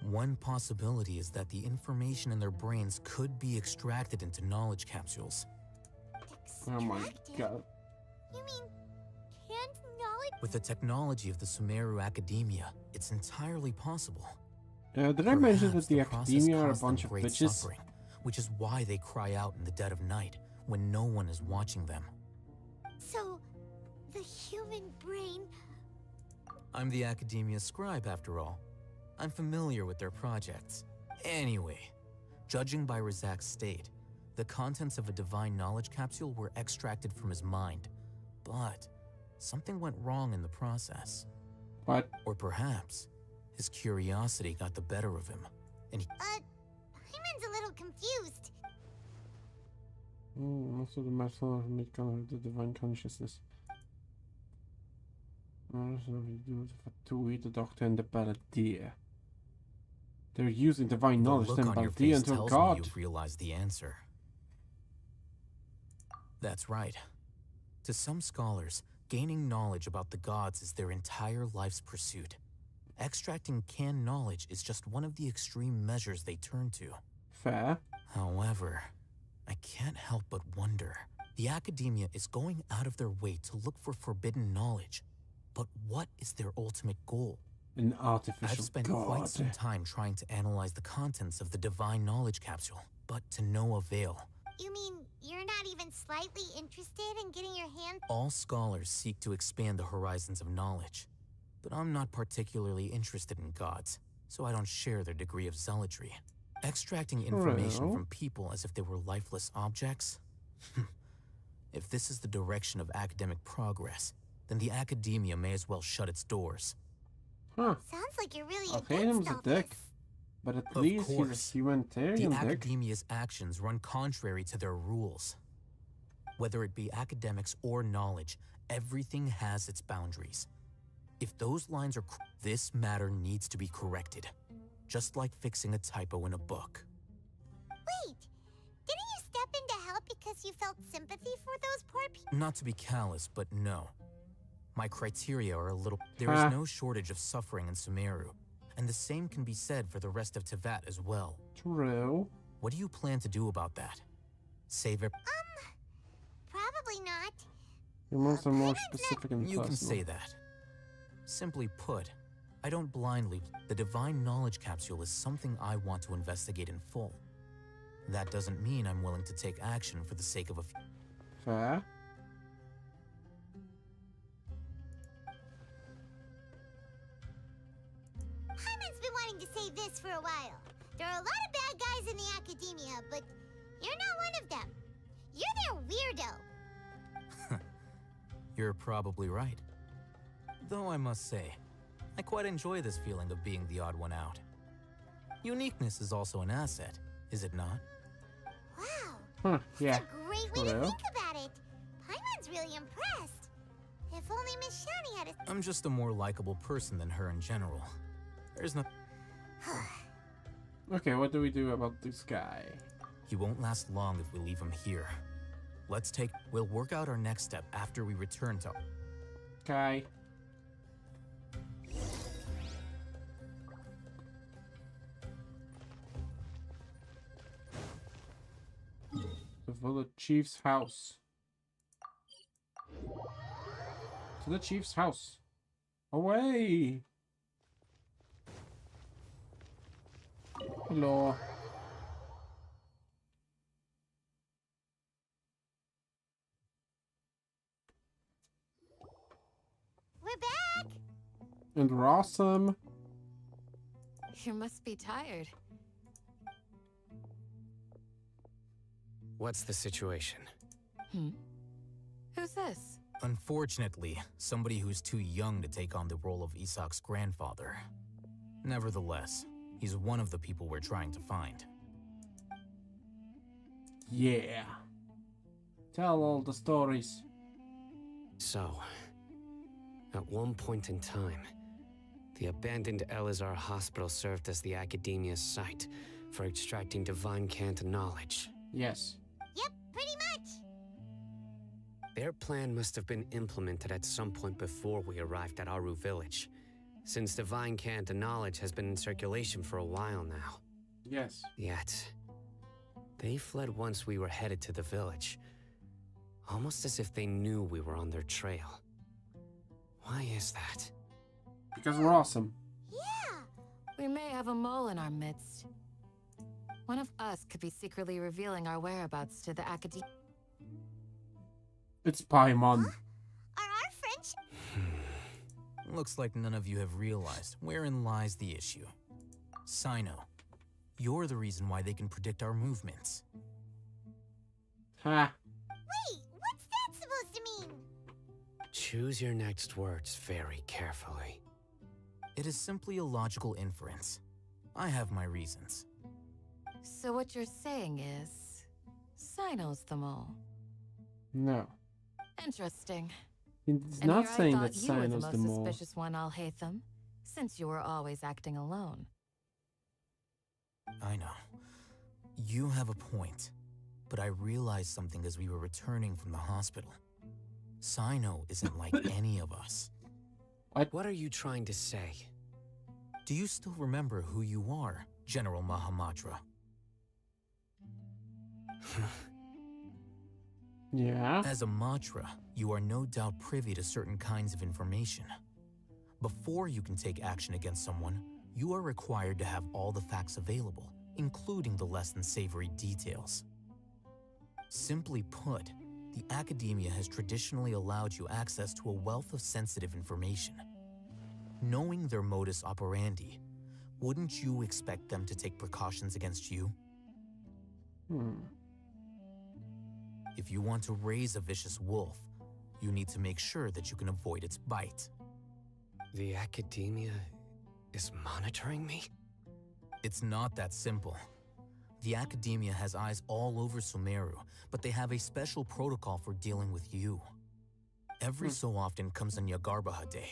One possibility is that the information in their brains could be extracted into knowledge capsules. Oh my god. You mean, can't knowledge? With the technology of the Sumeru Academia, it's entirely possible. Did I mention that the Academia are a bunch of bitches? Suffering, which is why they cry out in the dead of night, when no one is watching them. So, the human brain... I'm the Academia scribe, after all. I'm familiar with their projects. Anyway, judging by Razak's state, the contents of a divine knowledge capsule were extracted from his mind. But something went wrong in the process. What? Or perhaps his curiosity got the better of him, and he... Hyman's a little confused. Also the master of the divine consciousness. To eat the doctor and the balladeer. They're using divine knowledge the and look on your balladeer face until tells God. me you've realized the answer. That's right. To some scholars, gaining knowledge about the gods is their entire life's pursuit. Extracting canned knowledge is just one of the extreme measures they turn to. Fair. However, I can't help but wonder. The academia is going out of their way to look for forbidden knowledge. But what is their ultimate goal? An artificial I've spent god. quite some time trying to analyze the contents of the divine knowledge capsule, but to no avail. You mean you're not even slightly interested in getting your hand... All scholars seek to expand the horizons of knowledge, but I'm not particularly interested in gods, so I don't share their degree of zealotry. Extracting information from people as if they were lifeless objects? If this is the direction of academic progress, then the academia may as well shut its doors. Huh. Sounds like you're really Okay, him's a dick. But at least he's a humanitarian the dick. academia's actions run contrary to their rules. Whether it be academics or knowledge, everything has its boundaries. If those lines are this matter needs to be corrected. Just like fixing a typo in a book. Wait, didn't you step in to help because you felt sympathy for those poor people? Not to be callous, but no. My criteria are a little... There is no shortage of suffering in Sumeru, and the same can be said for the rest of Teyvat as well. True. What do you plan to do about that? Save it? Probably not. You're more specific and You personal. can say that. Simply put, I don't blindly... The Divine Knowledge Capsule is something I want to investigate in full. That doesn't mean I'm willing to take action for the sake of a few... Fair. Paimon's been wanting to say this for a while. There are a lot of bad guys in the academia, but you're not one of them. You're their weirdo. You're probably right. Though I must say, I quite enjoy this feeling of being the odd one out. Uniqueness is also an asset, is it not? Wow. Huh, yeah. That's a great way to think about it. Paimon's really impressed. If only Miss Shani had a... I'm just a more likable person than her in general. There's no... Okay, what do we do about this guy? He won't last long if we leave him here. We'll work out our next step after we return to... Okay. The village chief's house. To the chief's house. Away! Hello. We're back! And we're awesome. You must be tired. What's the situation? Who's this? Unfortunately, somebody who's too young to take on the role of Isak's grandfather. Nevertheless, he's one of the people we're trying to find. Yeah. Tell all the stories. So, at one point in time, the abandoned Elazar Hospital served as the Academia's site for extracting divine cant knowledge. Yes. Yep, pretty much. Their plan must have been implemented at some point before we arrived at Aru Village, since divine cant knowledge has been in circulation for a while now. Yes. Yet, they fled once we were headed to the village, almost as if they knew we were on their trail. Why is that? Because we're awesome. Yeah. We may have a mole in our midst. One of us could be secretly revealing our whereabouts to the Academia. It's Paimon. Are our friendship... Looks like none of you have realized wherein lies the issue. Sino, you're the reason why they can predict our movements. Ha. Wait, what's that supposed to mean? Choose your next words very carefully. It is simply a logical inference. I have my reasons. So what you're saying is... Sino's the mole. No. Interesting. He's And not here saying I that thought you were Sino's the the most mole. suspicious one, Alhaitham, since you were always acting alone. I know. You have a point, but I realized something as we were returning from the hospital. Sino isn't like any of us. What are you trying to say? Do you still remember who you are, General Mahamatra? Yeah? As a Matra, you are no doubt privy to certain kinds of information. Before you can take action against someone, you are required to have all the facts available, including the less than savory details. Simply put, the Academia has traditionally allowed you access to a wealth of sensitive information. Knowing their modus operandi, wouldn't you expect them to take precautions against you? If you want to raise a vicious wolf, you need to make sure that you can avoid its bite. The Academia is monitoring me? It's not that simple. The Academia has eyes all over Sumeru, but they have a special protocol for dealing with you. Every so often comes a Nyagarbaha Day.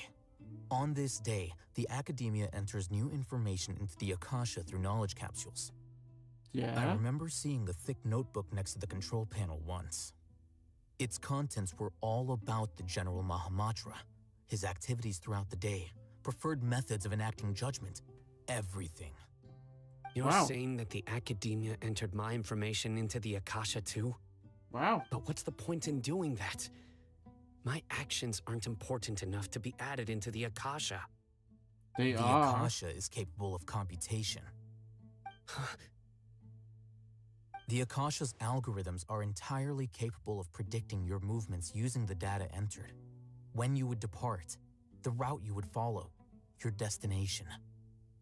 On this day, the Academia enters new information into the Akasha through knowledge capsules. Yeah? I remember seeing the thick notebook next to the control panel once. Its contents were all about the General Mahamatra, his activities throughout the day, preferred methods of enacting judgment, everything. You're saying that the Academia entered my information into the Akasha too? Wow. But what's the point in doing that? My actions aren't important enough to be added into the Akasha. The Akasha is capable of computation. The Akasha's algorithms are entirely capable of predicting your movements using the data entered. When you would depart, the route you would follow, your destination.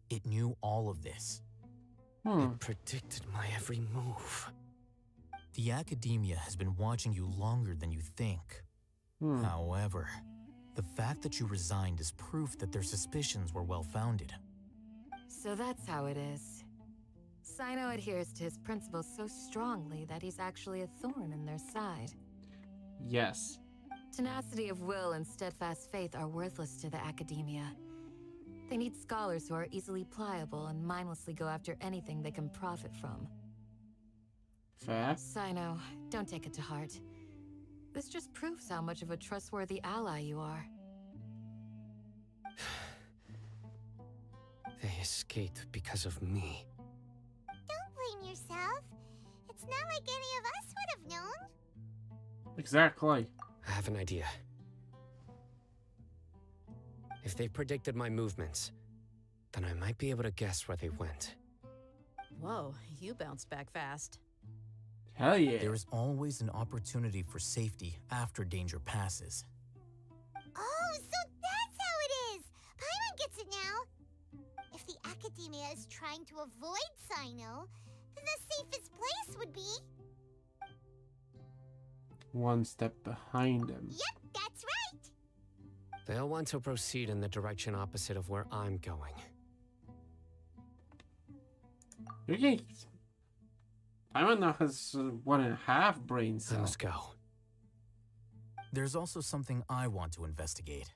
It knew all of this. It predicted my every move. The Academia has been watching you longer than you think. However, the fact that you resigned is proof that their suspicions were well-founded. So that's how it is. Sino adheres to his principles so strongly that he's actually a thorn in their side. Yes. Tenacity of will and steadfast faith are worthless to the Academia. They need scholars who are easily pliable and mindlessly go after anything they can profit from. Fair. Sino, don't take it to heart. This just proves how much of a trustworthy ally you are. They escaped because of me. Don't blame yourself. It's not like any of us would have known. Exactly. I have an idea. If they predicted my movements, then I might be able to guess where they went. Whoa, you bounced back fast. Hell yeah. There is always an opportunity for safety after danger passes. Oh, so that's how it is! Paimon gets it now! If the Academia is trying to avoid Sino, then the safest place would be... one step behind him. Yep, that's right! They'll want to proceed in the direction opposite of where I'm going. Okay. Paimon now has 1.5 brain cells. Let's go. There's also something I want to investigate.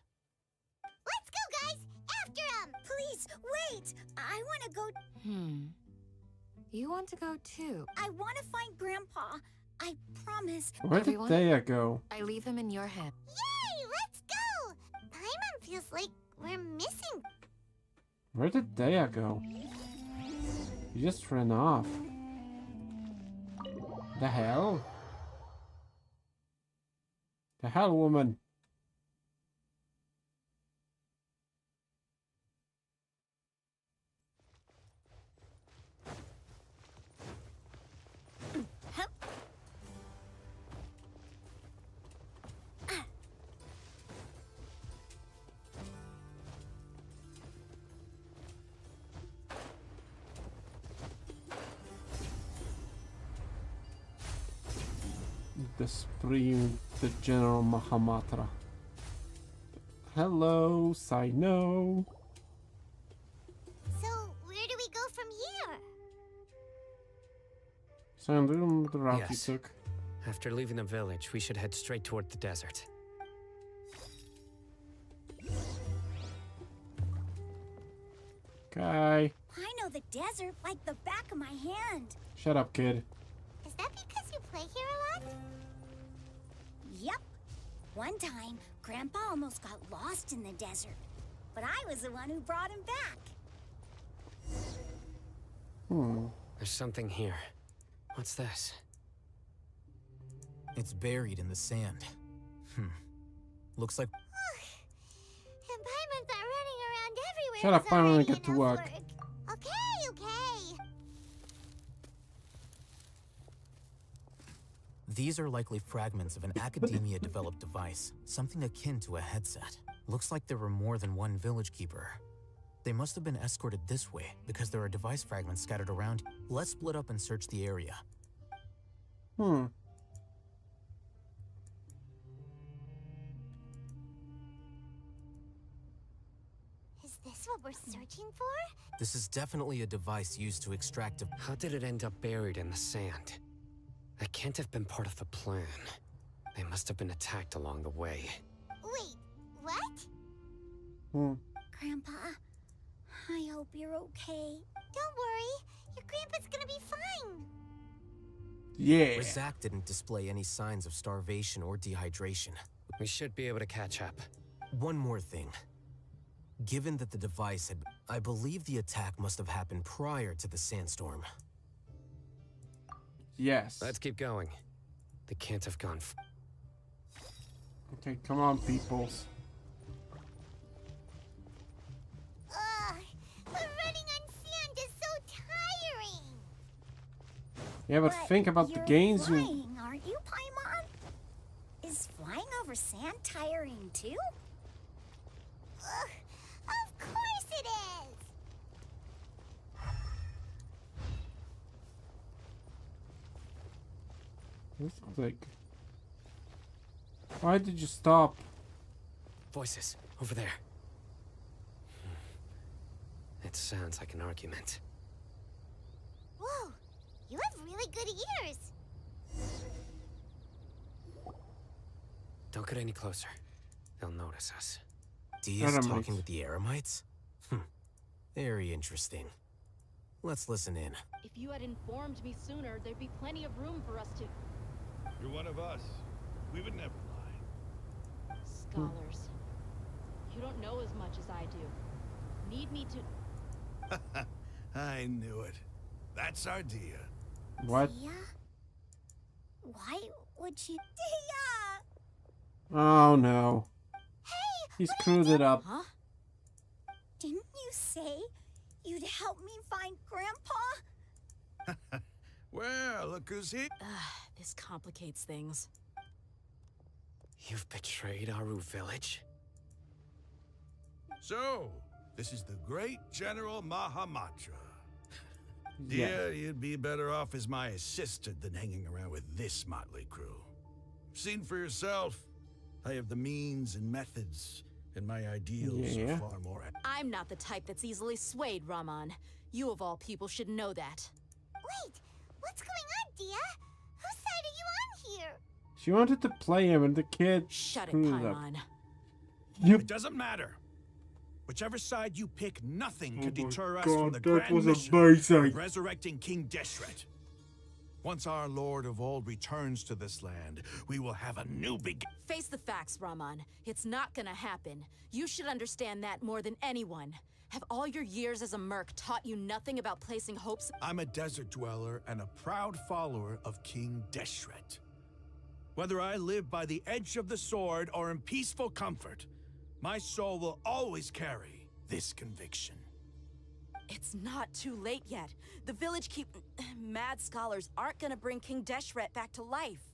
Let's go, guys! After him! Please, wait! I want to go... You want to go too? I want to find Grandpa. I promise. Where did Thea go? I leave him in your hands. Yay! Let's go! Paimon feels like we're missing... Where did Thea go? He just ran off. The hell? The hell, woman? The Supreme, the General Mahamatra. Hello, Sino. So, where do we go from here? So, the route you Yes. took. After leaving the village, we should head straight toward the desert. Okay. I know the desert like the back of my hand. Shut up, kid. Is that because you play here a lot? Yep. One time, Grandpa almost got lost in the desert, but I was the one who brought him back. There's something here. What's this? It's buried in the sand. Looks like... And Paimon's not running around everywhere. Shut up, is Paimon, and already get to enough work. Okay. These are likely fragments of an Academia-developed device, something akin to a headset. Looks like there were more than one village keeper. They must have been escorted this way, because there are device fragments scattered around. Let's split up and search the area. Is this what we're searching for? This is definitely a device used to extract a... How did it end up buried in the sand? That can't have been part of the plan. They must have been attacked along the way. Wait, what? Hmm. Grandpa, I hope you're okay. Don't worry. Your grandpa's gonna be fine. Yeah. Razak didn't display any signs of starvation or dehydration. We should be able to catch up. One more thing. Given that the device had... I believe the attack must have happened prior to the sandstorm. Yes. Let's keep going. They can't have gone. Okay, come on, peoples. Ugh, but running on sand is so tiring. Yeah, but think about the gains you... Flying, aren't you, Paimon? Is flying over sand tiring too? Ugh, of course it is. This is like... Why did you stop? Voices over there. It sounds like an argument. Whoa, you have really good ears. Don't get any closer. They'll notice us. Dia's talking with the Eremites? Very interesting. Let's listen in. If you had informed me sooner, there'd be plenty of room for us to... You're one of us. We would never lie. Scholars. You don't know as much as I do. Need me to... I knew it. That's our Dia. What? Dia? Why would you... Dia! Oh no. Hey! He screwed it up. Huh? Didn't you say you'd help me find Grandpa? Well, look who's here. This complicates things. You've betrayed Aru village? So, this is the great General Mahamatra. Dia, you'd be better off as my assistant than hanging around with this motley crew. Seen for yourself. I have the means and methods, and my ideals are far more... I'm not the type that's easily swayed, Raman. You of all people should know that. Wait, what's going on, Dia? Whose side are you on here? She wanted to play him and the kid Shut it, screwed up. Paimon. It doesn't matter. Whichever side you pick, nothing can deter us from the grand mission of resurrecting King Deshret. Once our Lord of Old returns to this land, we will have a new beginning. Face the facts, Raman. It's not gonna happen. You should understand that more than anyone. Have all your years as a merc taught you nothing about placing hopes? I'm a desert dweller and a proud follower of King Deshret. Whether I live by the edge of the sword or in peaceful comfort, my soul will always carry this conviction. It's not too late yet. The village mad scholars aren't gonna bring King Deshret back to life.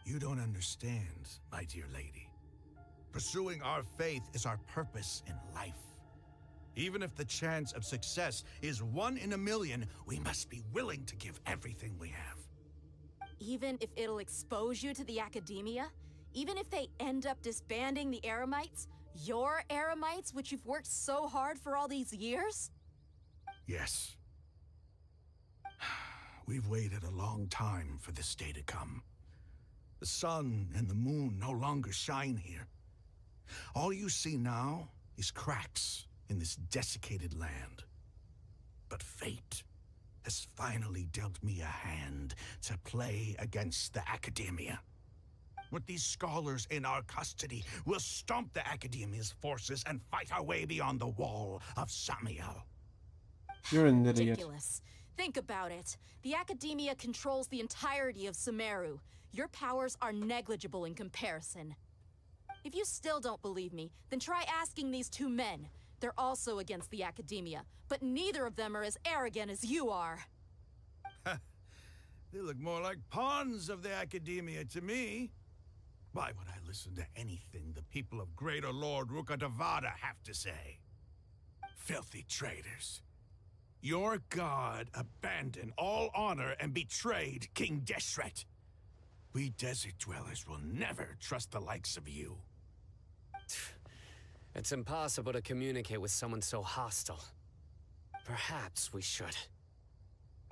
You don't understand, my dear lady. Pursuing our faith is our purpose in life. Even if the chance of success is 1 in a million, we must be willing to give everything we have. Even if it'll expose you to the academia? Even if they end up disbanding the Eremites? Your Eremites, which you've worked so hard for all these years? Yes. We've waited a long time for this day to come. The sun and the moon no longer shine here. All you see now is cracks in this desiccated land. But fate has finally dealt me a hand to play against the academia. With these scholars in our custody, we'll stomp the academia's forces and fight our way beyond the wall of Samiel. You're an idiot. Ridiculous. Think about it. The academia controls the entirety of Sumeru. Your powers are negligible in comparison. If you still don't believe me, then try asking these two men. They're also against the academia, but neither of them are as arrogant as you are. They look more like pawns of the academia to me. Why would I listen to anything the people of Greater Lord Rukkhadevada have to say? Filthy traitors. Your god abandoned all honor and betrayed King Deshret. We desert dwellers will never trust the likes of you. It's impossible to communicate with someone so hostile. Perhaps we should.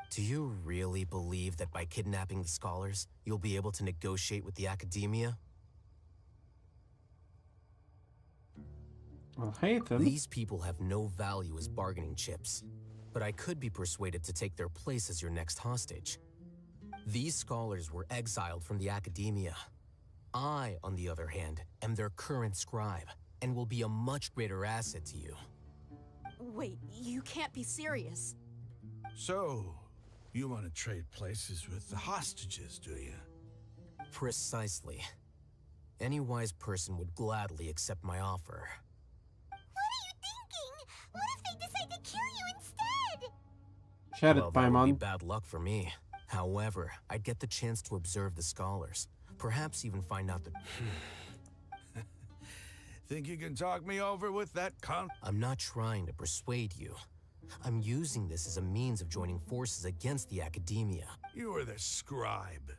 Do you really believe that by kidnapping the scholars, you'll be able to negotiate with the academia? I'll hate them. These people have no value as bargaining chips, but I could be persuaded to take their place as your next hostage. These scholars were exiled from the academia. I, on the other hand, am their current scribe, and will be a much greater asset to you. Wait, you can't be serious. So, you want to trade places with the hostages, do you? Precisely. Any wise person would gladly accept my offer. What are you thinking? What if they decide to kill you instead? Shut Well, it, that would be Paimon. bad luck for me. However, I'd get the chance to observe the scholars. Perhaps even find out the... Think you can talk me over with that I'm not trying to persuade you. I'm using this as a means of joining forces against the academia. You are the scribe.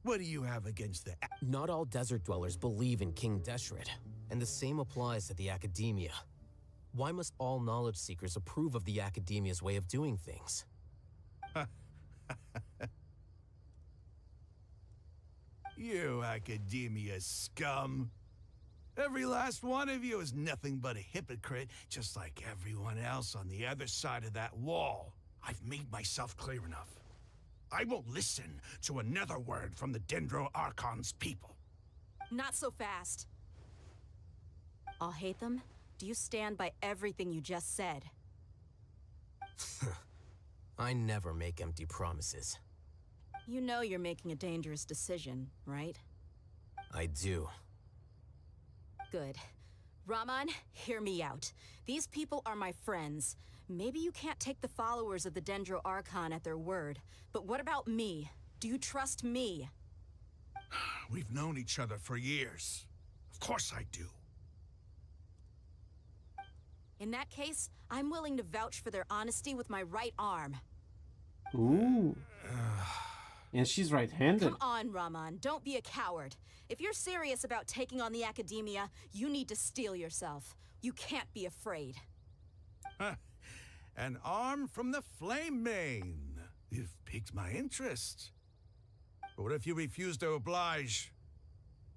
What do you have against the... Not all desert dwellers believe in King Deshret, and the same applies to the academia. Why must all knowledge seekers approve of the academia's way of doing things? You academia scum. Every last one of you is nothing but a hypocrite, just like everyone else on the other side of that wall. I've made myself clear enough. I won't listen to another word from the Dendro Archon's people. Not so fast. I'll hate them. Do you stand by everything you just said? I never make empty promises. You know you're making a dangerous decision, right? I do. Good. Raman, hear me out. These people are my friends. Maybe you can't take the followers of the Dendro Archon at their word, but what about me? Do you trust me? We've known each other for years. Of course I do. In that case, I'm willing to vouch for their honesty with my right arm. Ooh. And she's right-handed. Come on, Raman, don't be a coward. If you're serious about taking on the academia, you need to steel yourself. You can't be afraid. An arm from the Flame Mane. You've piqued my interest. But what if you refuse to oblige?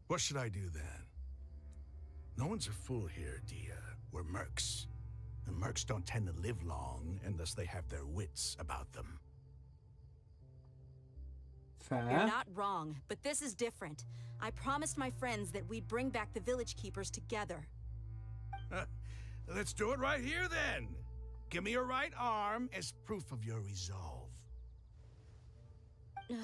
What should I do then? No one's a fool here, Dia. We're mercs. And mercs don't tend to live long unless they have their wits about them. Fair. You're not wrong, but this is different. I promised my friends that we'd bring back the village keepers together. Let's do it right here then. Give me your right arm as proof of your resolve. Don't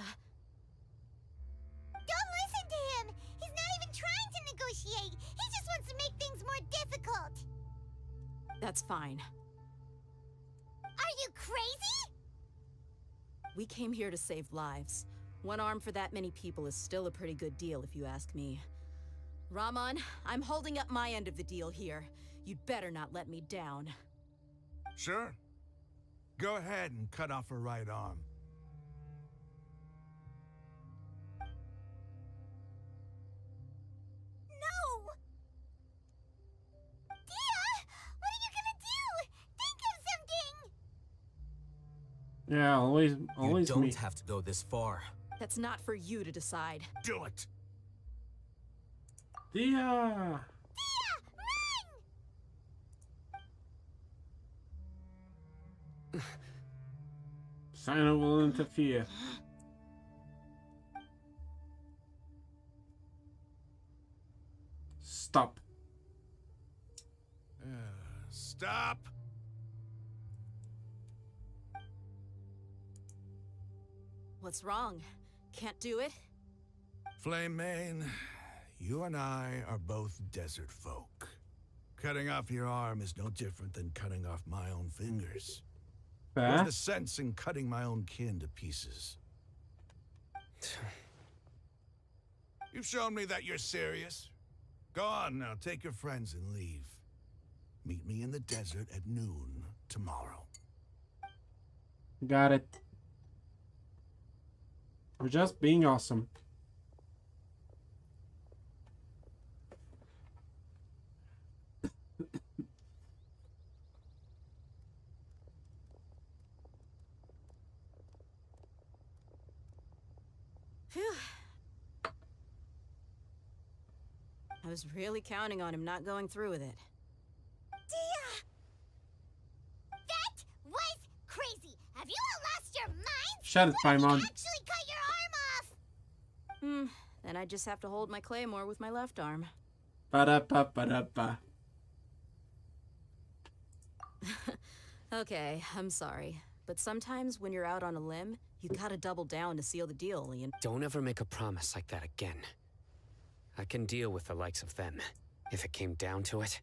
listen to him! He's not even trying to negotiate! He just wants to make things more difficult! That's fine. Are you crazy? We came here to save lives. One arm for that many people is still a pretty good deal, if you ask me. Raman, I'm holding up my end of the deal here. You'd better not let me down. Sure. Go ahead and cut off her right arm. No! Dia! What are you gonna do? Think of something! Yeah, always You don't me. have to go this far. That's not for you to decide. Do it! Dia! Sino will interfere. Stop. Stop! What's wrong? Can't do it? Flame Mane, you and I are both desert folk. Cutting off your arm is no different than cutting off my own fingers. Fair. Where's the sense in cutting my own kin to pieces? You've shown me that you're serious. Go on now, take your friends and leave. Meet me in the desert at noon tomorrow. Got it. We're just being awesome. Phew. I was really counting on him not going through with it. Have you all lost your minds? Shut it, Paimon. Actually cut your arm off. Then I just have to hold my claymore with my left arm. Ba-da-ba, ba-da-ba. Okay, I'm sorry. But sometimes when you're out on a limb, you gotta double down to seal the deal, you know? Don't ever make a promise like that again. I can deal with the likes of them. If it came down to it,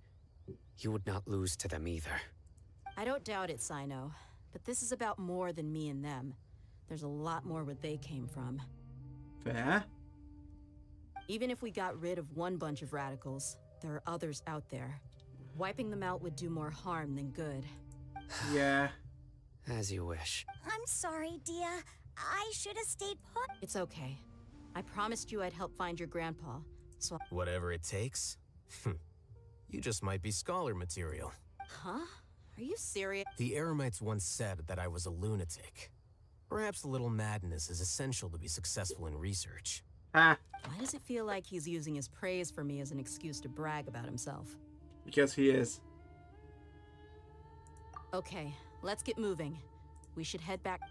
you would not lose to them either. I don't doubt it, Sino. But this is about more than me and them. There's a lot more where they came from. Fair. Even if we got rid of one bunch of radicals, there are others out there. Wiping them out would do more harm than good. Yeah. As you wish. I'm sorry, Dia. I should have stayed put. It's okay. I promised you I'd help find your grandpa, so... Whatever it takes? You just might be scholar material. Huh? Are you serious? The Eremites once said that I was a lunatic. Perhaps a little madness is essential to be successful in research. Ah. Why does it feel like he's using his praise for me as an excuse to brag about himself? Because he is. Okay, let's get moving. We should head back.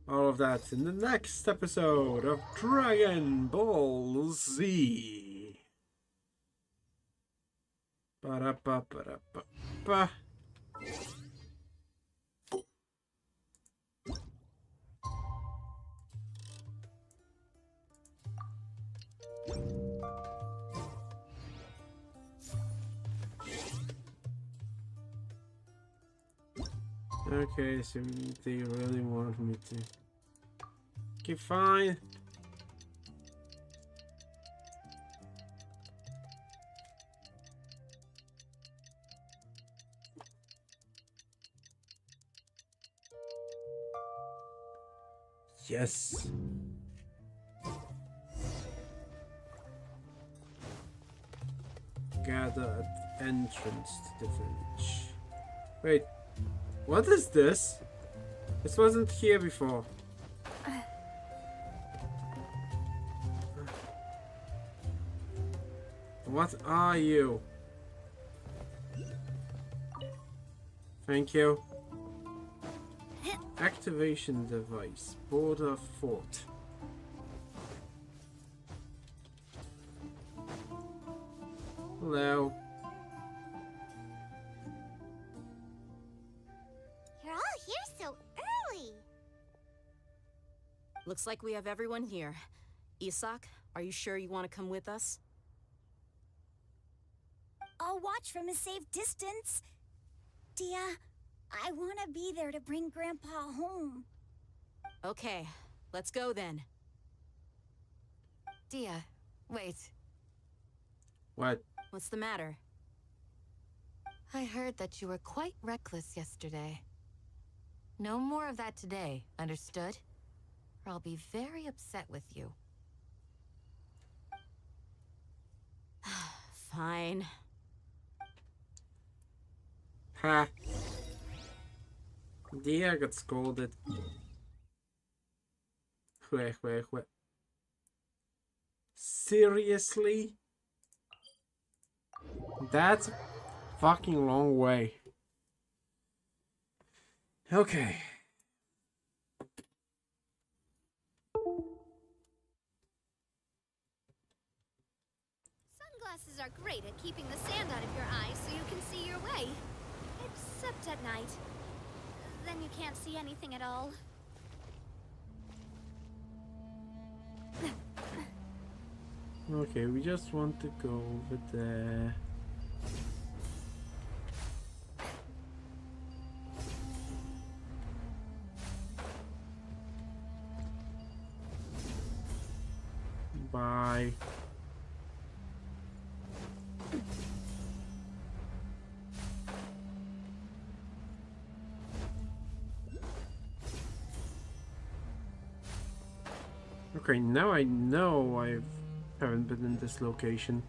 All of that in the next episode of Dragon Ball Z. Ba-da-ba-ba-da-ba-ba. Okay, so they really want me to. Okay, fine. Yes. Gather at entrance to the village. Wait. What is this? This wasn't here before. What are you? Thank you. Activation device. Border fort. Hello. You're all here so early. Looks like we have everyone here. Isak, are you sure you want to come with us? I'll watch from a safe distance. Dia, I want to be there to bring Grandpa home. Okay, let's go then. Dia, wait. What? What's the matter? I heard that you were quite reckless yesterday. No more of that today, understood? Or I'll be very upset with you. Fine. Ha. Dia got scolded. Wait. Seriously? That's a fucking long way. Okay. Sunglasses are great at keeping the sand out of your eyes so you can see your way. Except at night. Then you can't see anything at all. Okay, we just want to go over there. Bye. Okay, now I know I haven't been in this location.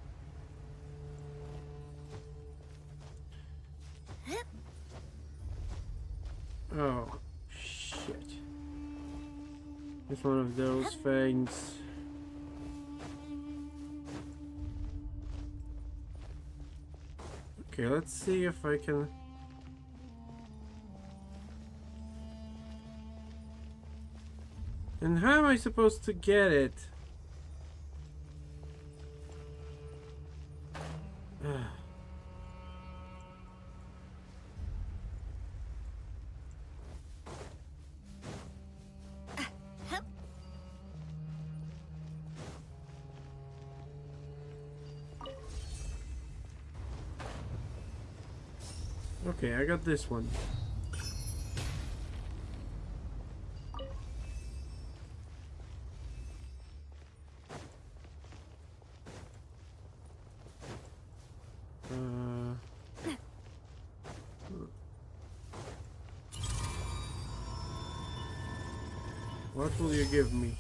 Oh, shit. It's one of those things. Okay, let's see if I can... And how am I supposed to get it? Okay, I got this one. What will you give me?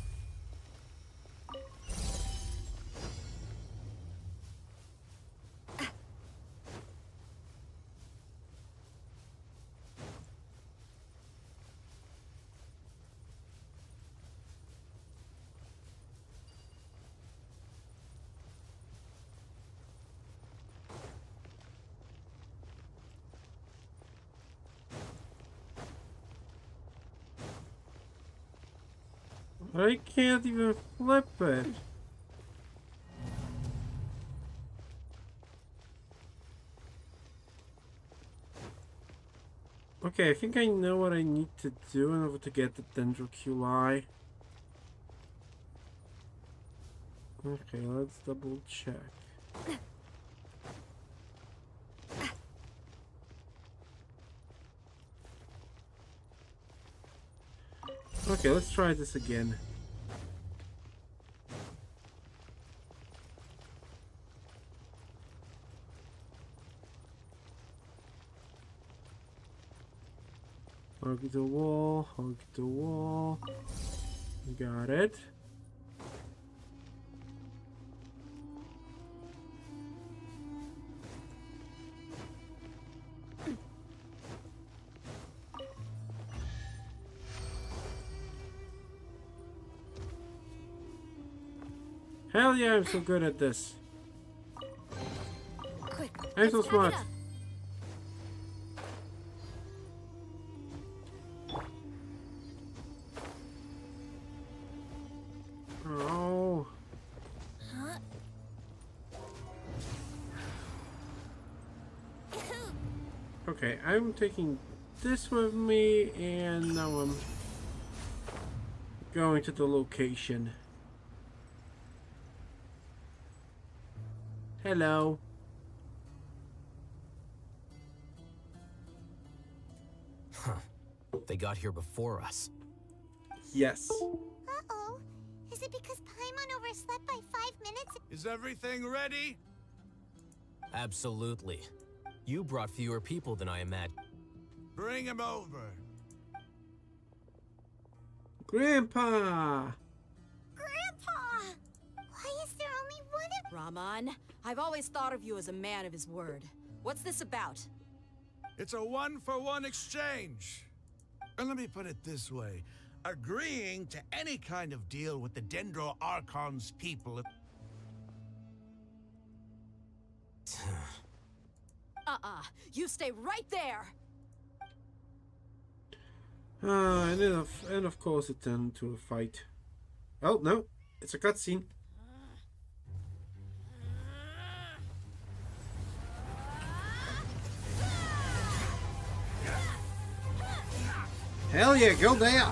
I can't even flip it. Okay, I think I know what I need to do in order to get the Dendroculi. Okay, let's double check. Okay, let's try this again. Hug the wall, hug the wall. Got it. Hell yeah, I'm so good at this. Quick, I'm so smart. Oh. Okay, I'm taking this with me, and now I'm going to the location. Hello. Huh. They got here before us. Yes. Uh-oh. Is it because Paimon overslept by 5 minutes? Is everything ready? Absolutely. You brought fewer people than I imagined. Bring him over. Grandpa! Grandpa! Why is there only one of... Raman, I've always thought of you as a man of his word. What's this about? It's a 1-for-1 exchange. And let me put it this way. Agreeing to any kind of deal with the Dendro Archon's people... You stay right there! And of course it turned into a fight. Oh, no. It's a cutscene. Hell yeah, go there!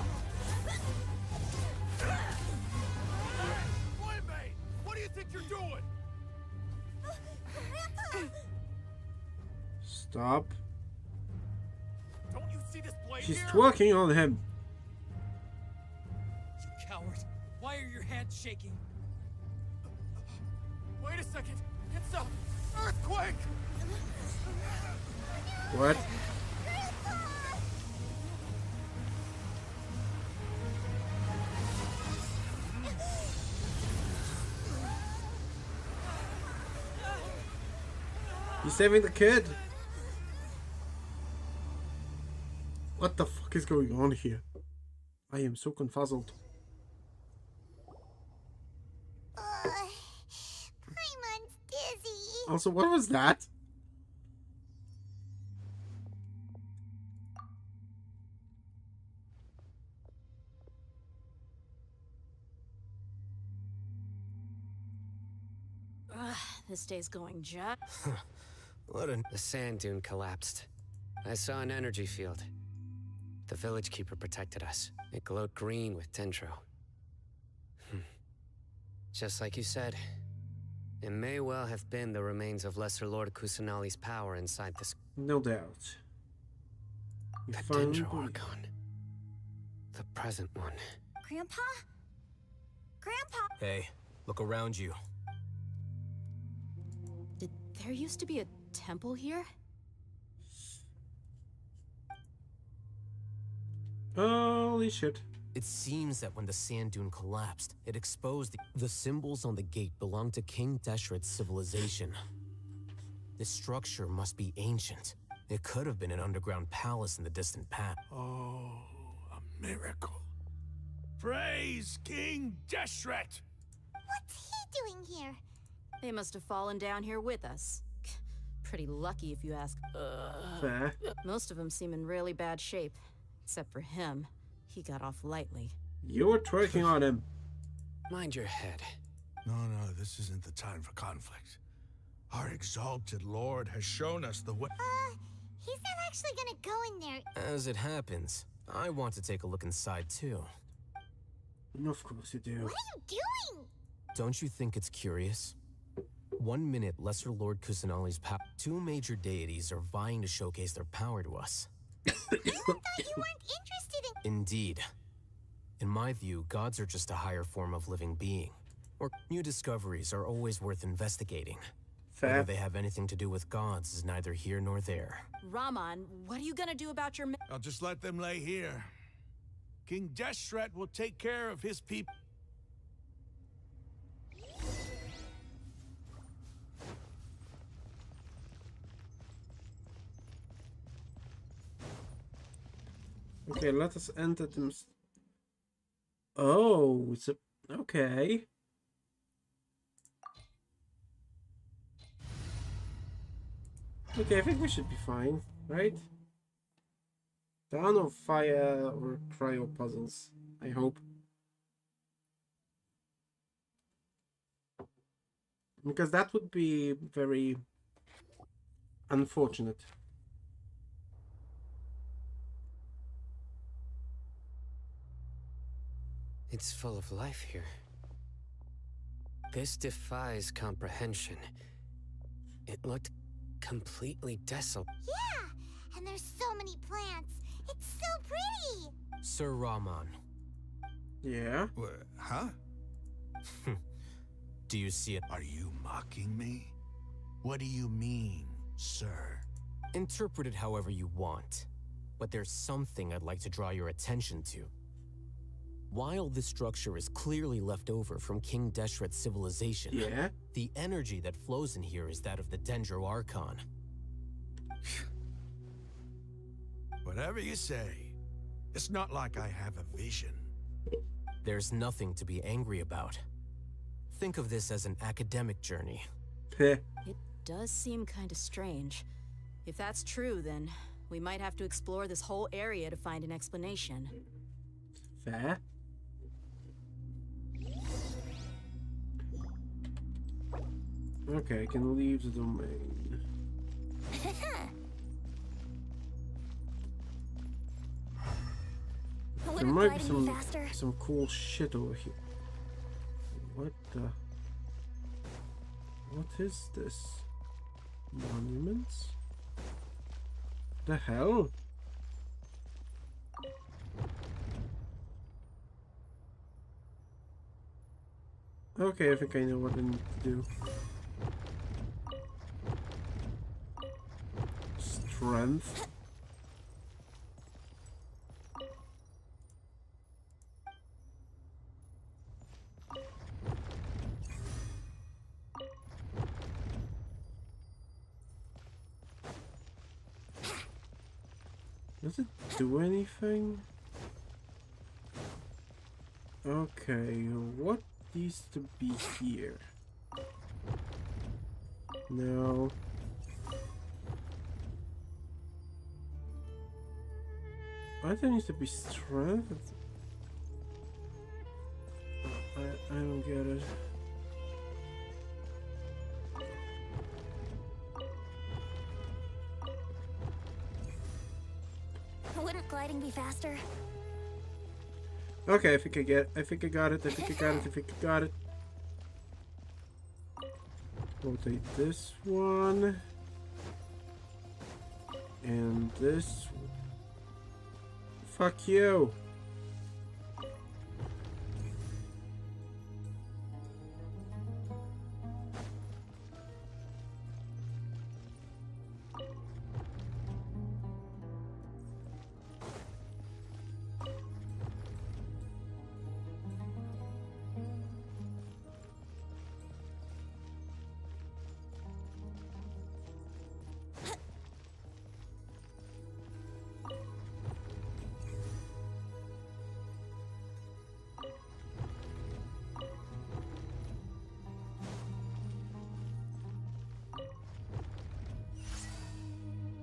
What do you think you're doing? Stop. Don't you see this blade She's here? twerking on him. You coward. Why are your hands shaking? Wait a second. It's a earthquake. What? He's saving the kid. What the fuck is going on here? I am so confuzzled. Paimon's dizzy. Also, what was that? This day's going just... The sand dune collapsed. I saw an energy field. The village keeper protected us. It glowed green with dendro. Just like you said, it may well have been the remains of Lesser Lord Kusanali's power inside this. No doubt. The Dendro Archon. The present one. Grandpa? Grandpa! Hey, look around you. Did there used to be a temple here? Holy shit. It seems that when the sand dune collapsed, it exposed the symbols on the gate belonged to King Deshret's civilization. This structure must be ancient. It could have been an underground palace in the distant past. Oh, a miracle. Praise King Deshret! What's he doing here? They must have fallen down here with us. Pretty lucky if you ask. Fair. Most of them seem in really bad shape. Except for him. He got off lightly. You're twerking on him. Mind your head. No, this isn't the time for conflict. Our exalted lord has shown us the way. He's not actually gonna go in there. As it happens, I want to take a look inside too. Of course you do. What are you doing? Don't you think it's curious? 1 minute, Lesser Lord Kusanali's power. 2 major deities are vying to showcase their power to us. I thought you weren't interested in... Indeed. In my view, gods are just a higher form of living being. Or new discoveries are always worth investigating. Fair. Whether they have anything to do with gods is neither here nor there. Raman, what are you gonna do about your... I'll just let them lay here. King Deshret will take care of his people. Okay, let us enter them. Oh, it's a... Okay. Okay, I think we should be fine, right? There are no fire or cryo puzzles, I hope. Because that would be very unfortunate. It's full of life here. This defies comprehension. It looked completely desolate. Yeah, and there's so many plants. It's so pretty. Sir Raman. Yeah? Huh? Do you see it? Are you mocking me? What do you mean, sir? Interpret it however you want. But there's something I'd like to draw your attention to. While this structure is clearly left over from King Deshret's civilization, the energy that flows in here is that of the Dendro Archon. Whatever you say. It's not like I have a vision. There's nothing to be angry about. Think of this as an academic journey. It does seem kind of strange. If that's true, then we might have to explore this whole area to find an explanation. Fair. Okay, I can leave the domain. There might be some cool shit over here. What the? What is this? Monuments? The hell? Okay, I think I know what I need to do. Strength. Does it do anything? Okay, what needs to be here? No. Why there needs to be strength? I don't get it. Wouldn't gliding be faster? Okay, I think I got it. I think I got it. Rotate this one. And this. Fuck you.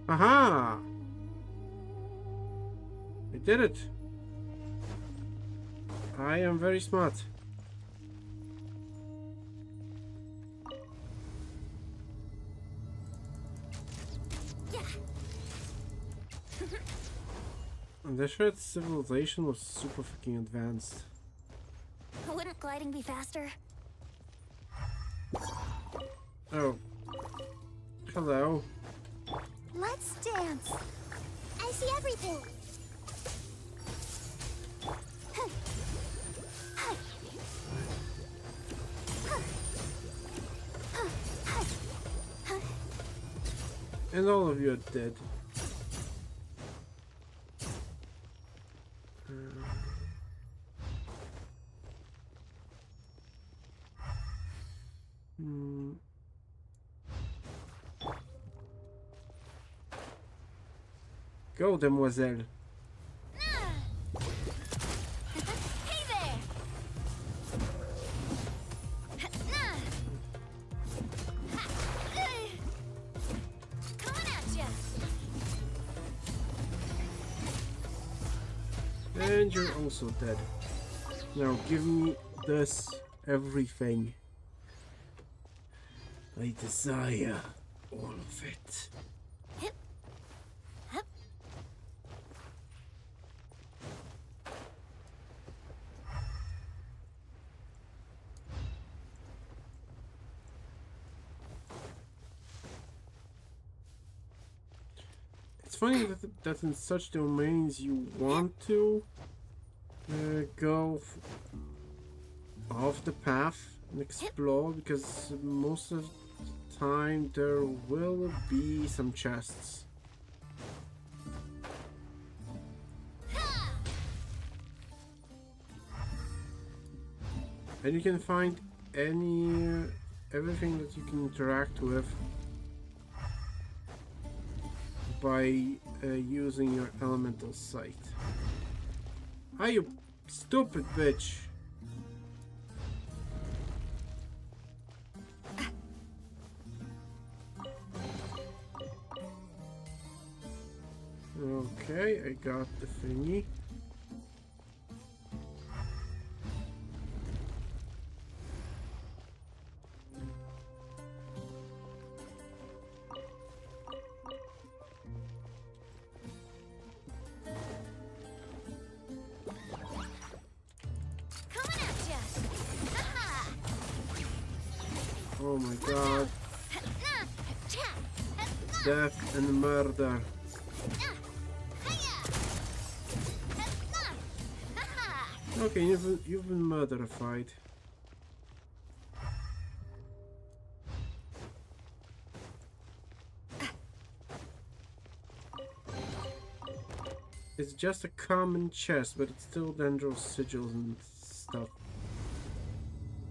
Aha! I did it. I am very smart. And the Shred's civilization was super fucking advanced. Wouldn't gliding be faster? Oh. Hello. Let's dance. I see everything. And all of you are dead. Go, demoiselle. Hey there. Coming at ya. And you're also dead. Now give me this everything. I desire all of it. It's funny that in such domains you want to go off the path and explore, because most of the time there will be some chests. And you can find everything that you can interact with by using your elemental sight. Ah, you stupid bitch! Okay, I got the thingy. Oh my god. Death and murder. Okay, you've been murderified. It's just a common chest, but it's still Dendro's sigils and stuff.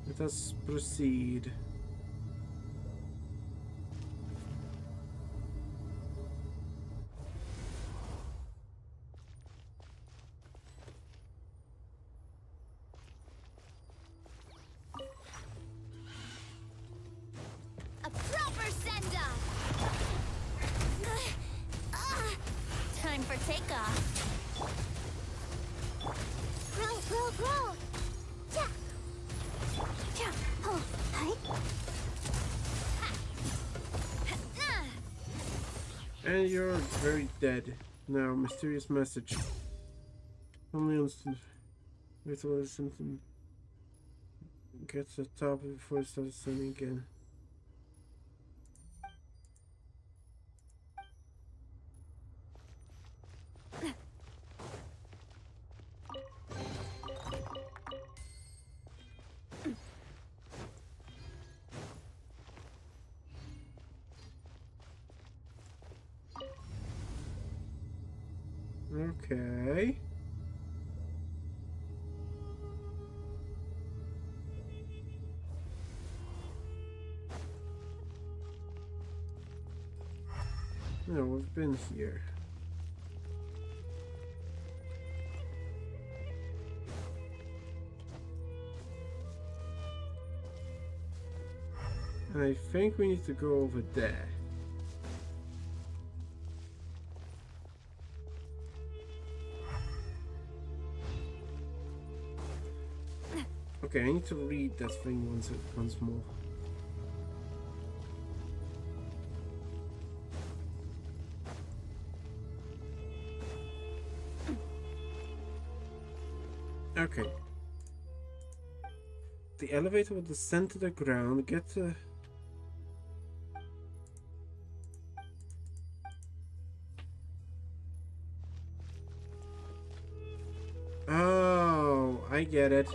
Let us proceed. A proper send-off. Time for takeoff. Grow, grow, grow. Yeah. Yeah. Oh, hi. And you're very dead. Now, mysterious message. Only on something gets the top before it starts sending again. Okay. No, we've been here. And I think we need to go over there. Okay, I need to read that thing once more. Okay. The elevator will descend to the ground, get to... Oh, I get it.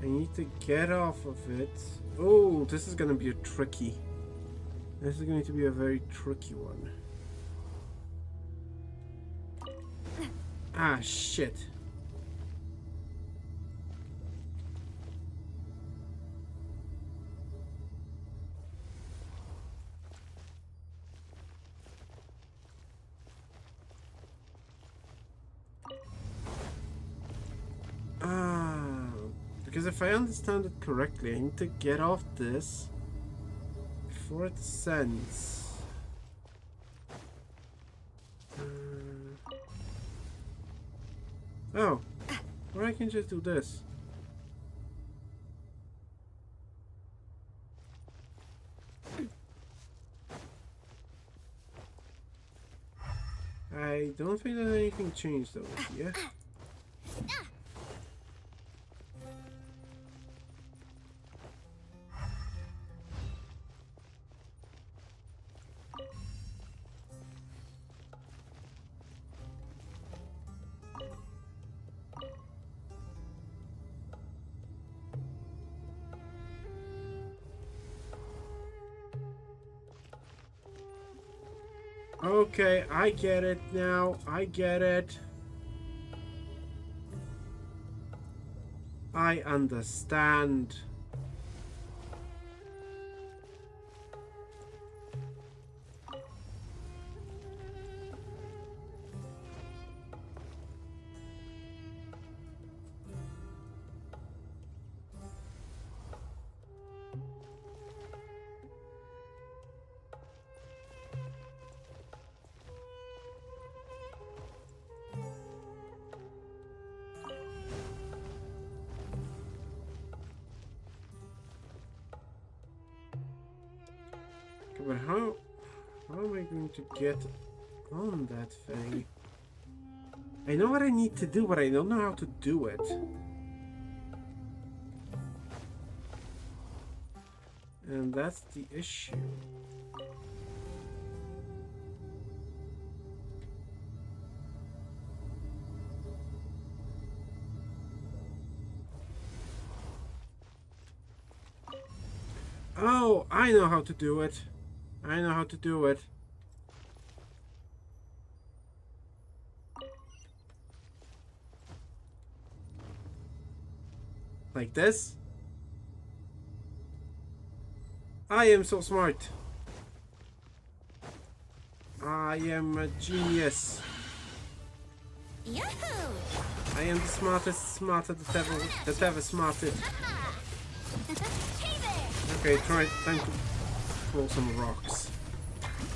I need to get off of it. Oh, this is gonna be a tricky. This is going to be a very tricky one. Ah, shit. Because if I understand it correctly, I need to get off this before it descends. Oh, or I can just do this. I don't think that anything changed over here. Okay, I get it now. I get it. I understand. But how am I going to get on that thing? I know what I need to do, but I don't know how to do it. And that's the issue. Oh, I know how to do it. I know how to do it. Like this? I am so smart. I am a genius. Yahoo! Uh-huh. Hey I am the smartest that ever smarted. Okay, time to throw some rocks.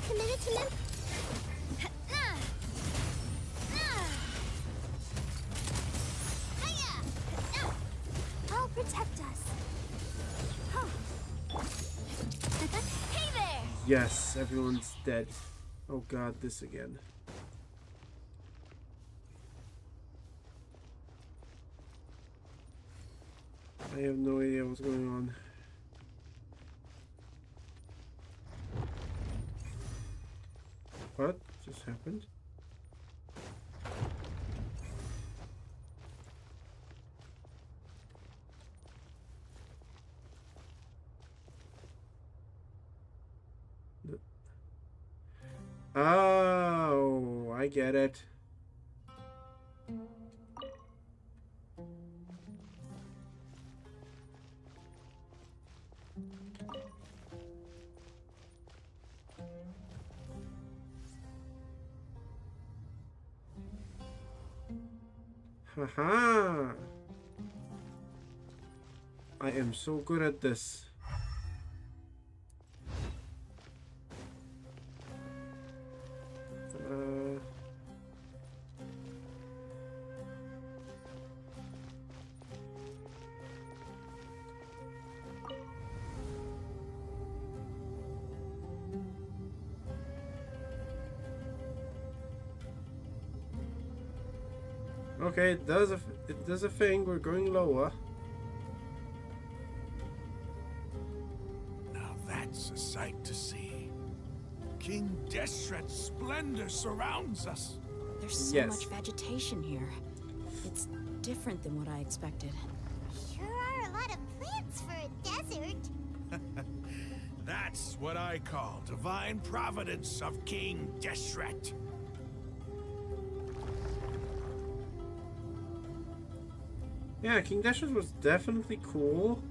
Committed to live. I'll protect us. Hey there! Yes, everyone's dead. Oh god, this again. I have no idea what's going on. What just happened? Oh, I get it. Haha! I am so good at this. Okay, it does a thing. We're going lower. Now that's a sight to see. King Deshret's splendor surrounds us. There's so much vegetation here. It's different than what I expected. Sure are a lot of plants for a desert. That's what I call divine providence of King Deshret. Yeah, King Deshret was definitely cool.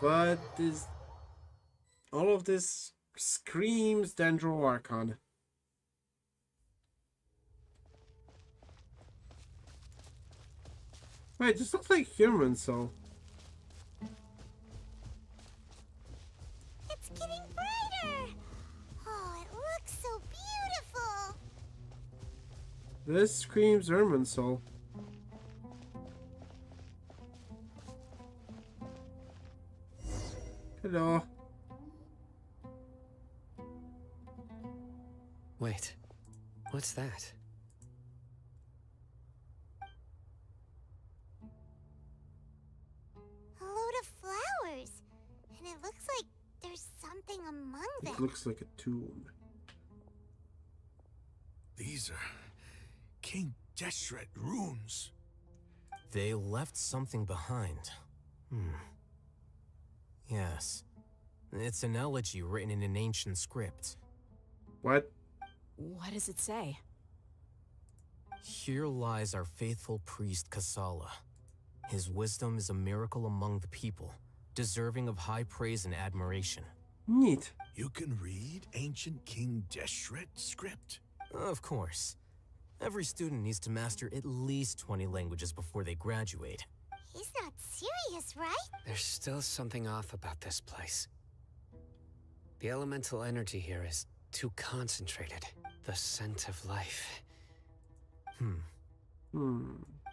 But all of this screams Dendro Archon. Wait, this looks like human, so. It's getting brighter. Oh, it looks so beautiful. This screams Irminsul. Hello. Wait, what's that? A load of flowers. And it looks like there's something among them. It looks like a tomb. These are King Deshret runes. They left something behind. Yes. It's an elegy written in an ancient script. What? What does it say? Here lies our faithful priest Kasala. His wisdom is a miracle among the people, deserving of high praise and admiration. Neat. You can read ancient King Deshret script? Of course. Every student needs to master at least 20 languages before they graduate. He's not serious, right? There's still something off about this place. The elemental energy here is too concentrated. The scent of life.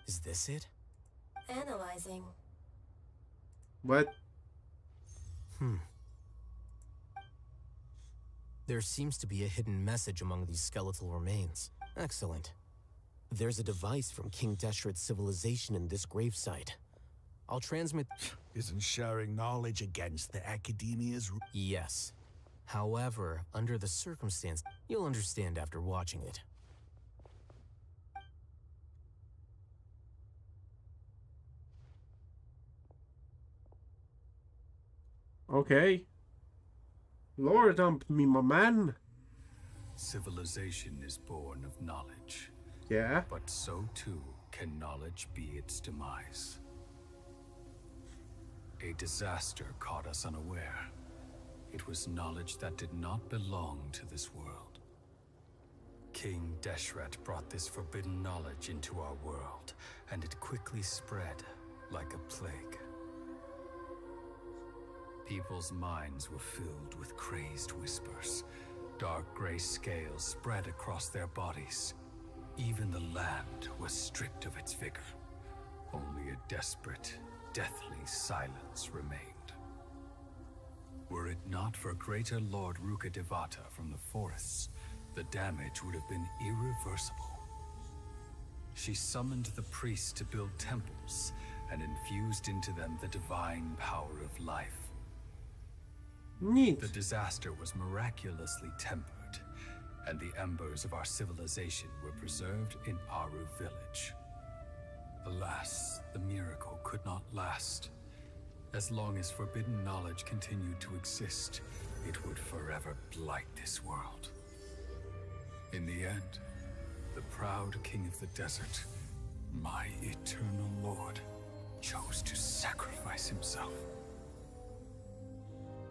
Is this it? Analyzing. What? There seems to be a hidden message among these skeletal remains. Excellent. There's a device from King Deshret's civilization in this gravesite. I'll transmit... Isn't sharing knowledge against the Academia's... Yes. However, under the circumstance, you'll understand after watching it. Okay. Lore dump me, my man. Civilization is born of knowledge. Yeah. But so too can knowledge be its demise. A disaster caught us unaware. It was knowledge that did not belong to this world. King Deshret brought this forbidden knowledge into our world, and it quickly spread like a plague. People's minds were filled with crazed whispers. Dark gray scales spread across their bodies. Even the land was stripped of its vigor. Only a desperate, deathly silence remained. Were it not for greater Lord Rukkhadevata from the forests, the damage would have been irreversible. She summoned the priests to build temples and infused into them the divine power of life. Neat. The disaster was miraculously tempered, and the embers of our civilization were preserved in Aru village. Alas, the miracle could not last. As long as forbidden knowledge continued to exist, it would forever blight this world. In the end, the proud king of the desert, my eternal lord, chose to sacrifice himself.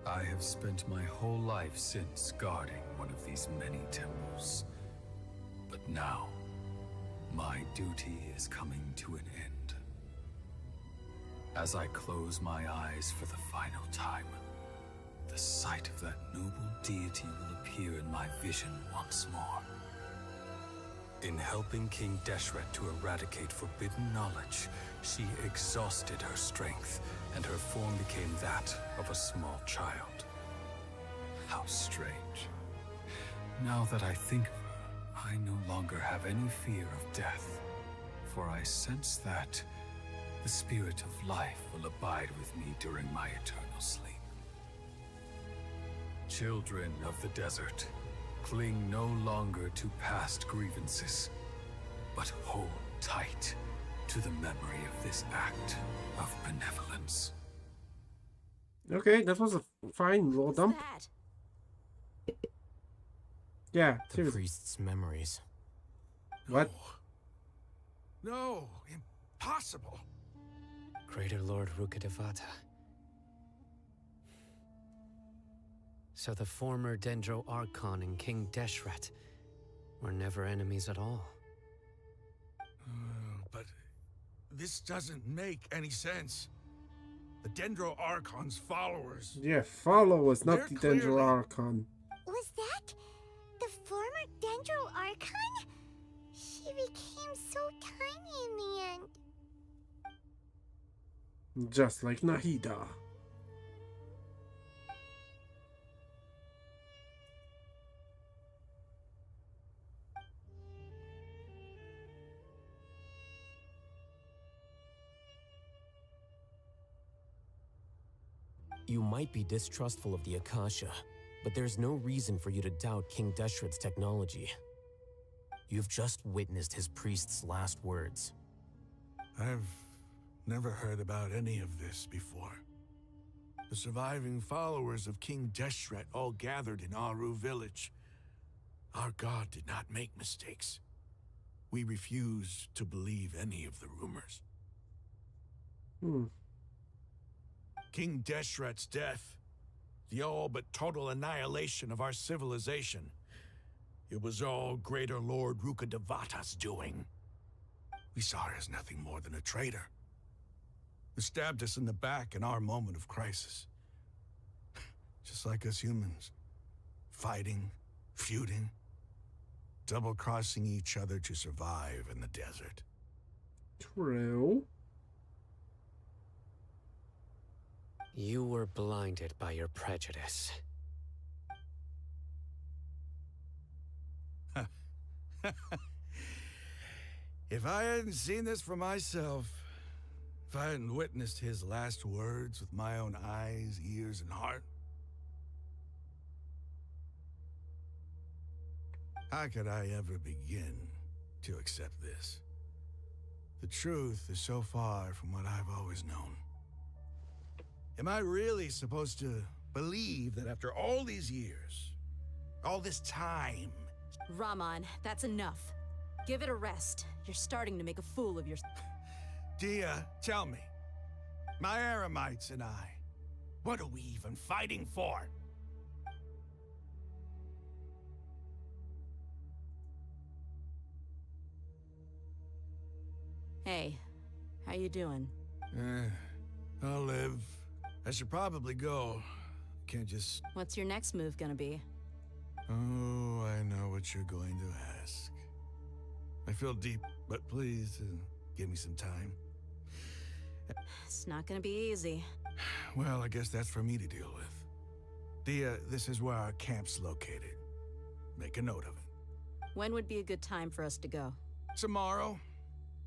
I have spent my whole life since guarding one of these many temples. But now, my duty is coming to an end. As I close my eyes for the final time, the sight of that noble deity will appear in my vision once more. In helping King Deshret to eradicate forbidden knowledge, she exhausted her strength, and her form became that of a small child. How strange. Now that I think of her, I no longer have any fear of death, for I sense that the spirit of life will abide with me during my eternal sleep. Children of the desert, cling no longer to past grievances, but hold tight to the memory of this act of benevolence. Okay, that was a fine roll dump. Yeah, The seriously. priest's memories. What? No, impossible. Greater Lord Rukkhadevata. So the former Dendro Archon and King Deshret were never enemies at all. But this doesn't make any sense. The Dendro Archon's followers. Yeah, followers, not They're the Dendro clearly- Archon. Was that the former Dendro Archon? She became so tiny in the end. Just like Nahida. You might be distrustful of the Akasha, but there's no reason for you to doubt King Deshret's technology. You've just witnessed his priest's last words. I've never heard about any of this before. The surviving followers of King Deshret all gathered in Aru village. Our god did not make mistakes. We refused to believe any of the rumors. King Deshret's death, the all but total annihilation of our civilization, it was all Greater Lord Rukkhadevata's doing. We saw her as nothing more than a traitor, who stabbed us in the back in our moment of crisis. Just like us humans, fighting, feuding, double-crossing each other to survive in the desert. True. You were blinded by your prejudice. If I hadn't seen this for myself, if I hadn't witnessed his last words with my own eyes, ears, and heart, how could I ever begin to accept this? The truth is so far from what I've always known. Am I really supposed to believe that after all these years, all this time... Rahman, that's enough. Give it a rest. You're starting to make a fool of yourself. Dia, tell me, my Eremites and I, what are we even fighting for? Hey, how you doing? I'll live. I should probably go. Can't just... What's your next move gonna be? Oh, I know what you're going to ask. I feel deep, but please, give me some time. It's not gonna be easy. Well, I guess that's for me to deal with. Dia, this is where our camp's located. Make a note of it. When would be a good time for us to go? Tomorrow,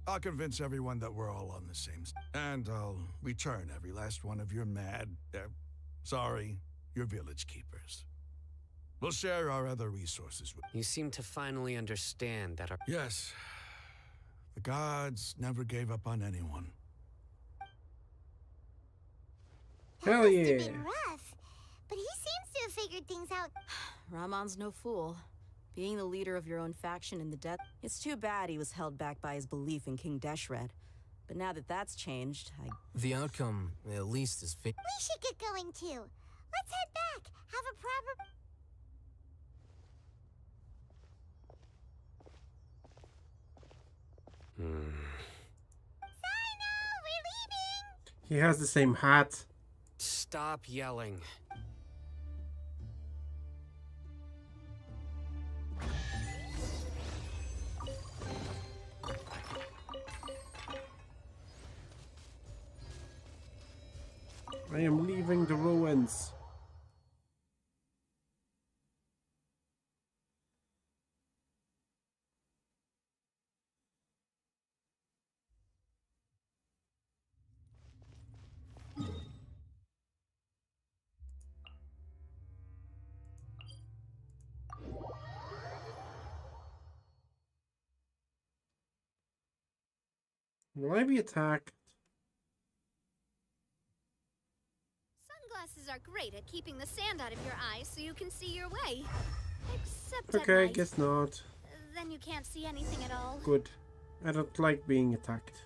I'll convince everyone that we're all on the same and I'll return every last one of your your village keepers. We'll share our other resources with You seem to finally understand that our... Yes. The gods never gave up on anyone. Hell yeah. Must have been rough, but he seems to have figured things out. Ramon's no fool. Being the leader of your own faction in the death... It's too bad he was held back by his belief in King Deshret. But now that that's changed, The outcome, at least, is fit. We should get going too. Let's head back. Have a proper... Sino, we're leaving! He has the same hat. Stop yelling. I am leaving the ruins. Will I be attacked? Sunglasses are great at keeping the sand out of your eyes so you can see your way. Except Okay, at I night. guess not. Then you can't see anything at all. Good. I don't like being attacked.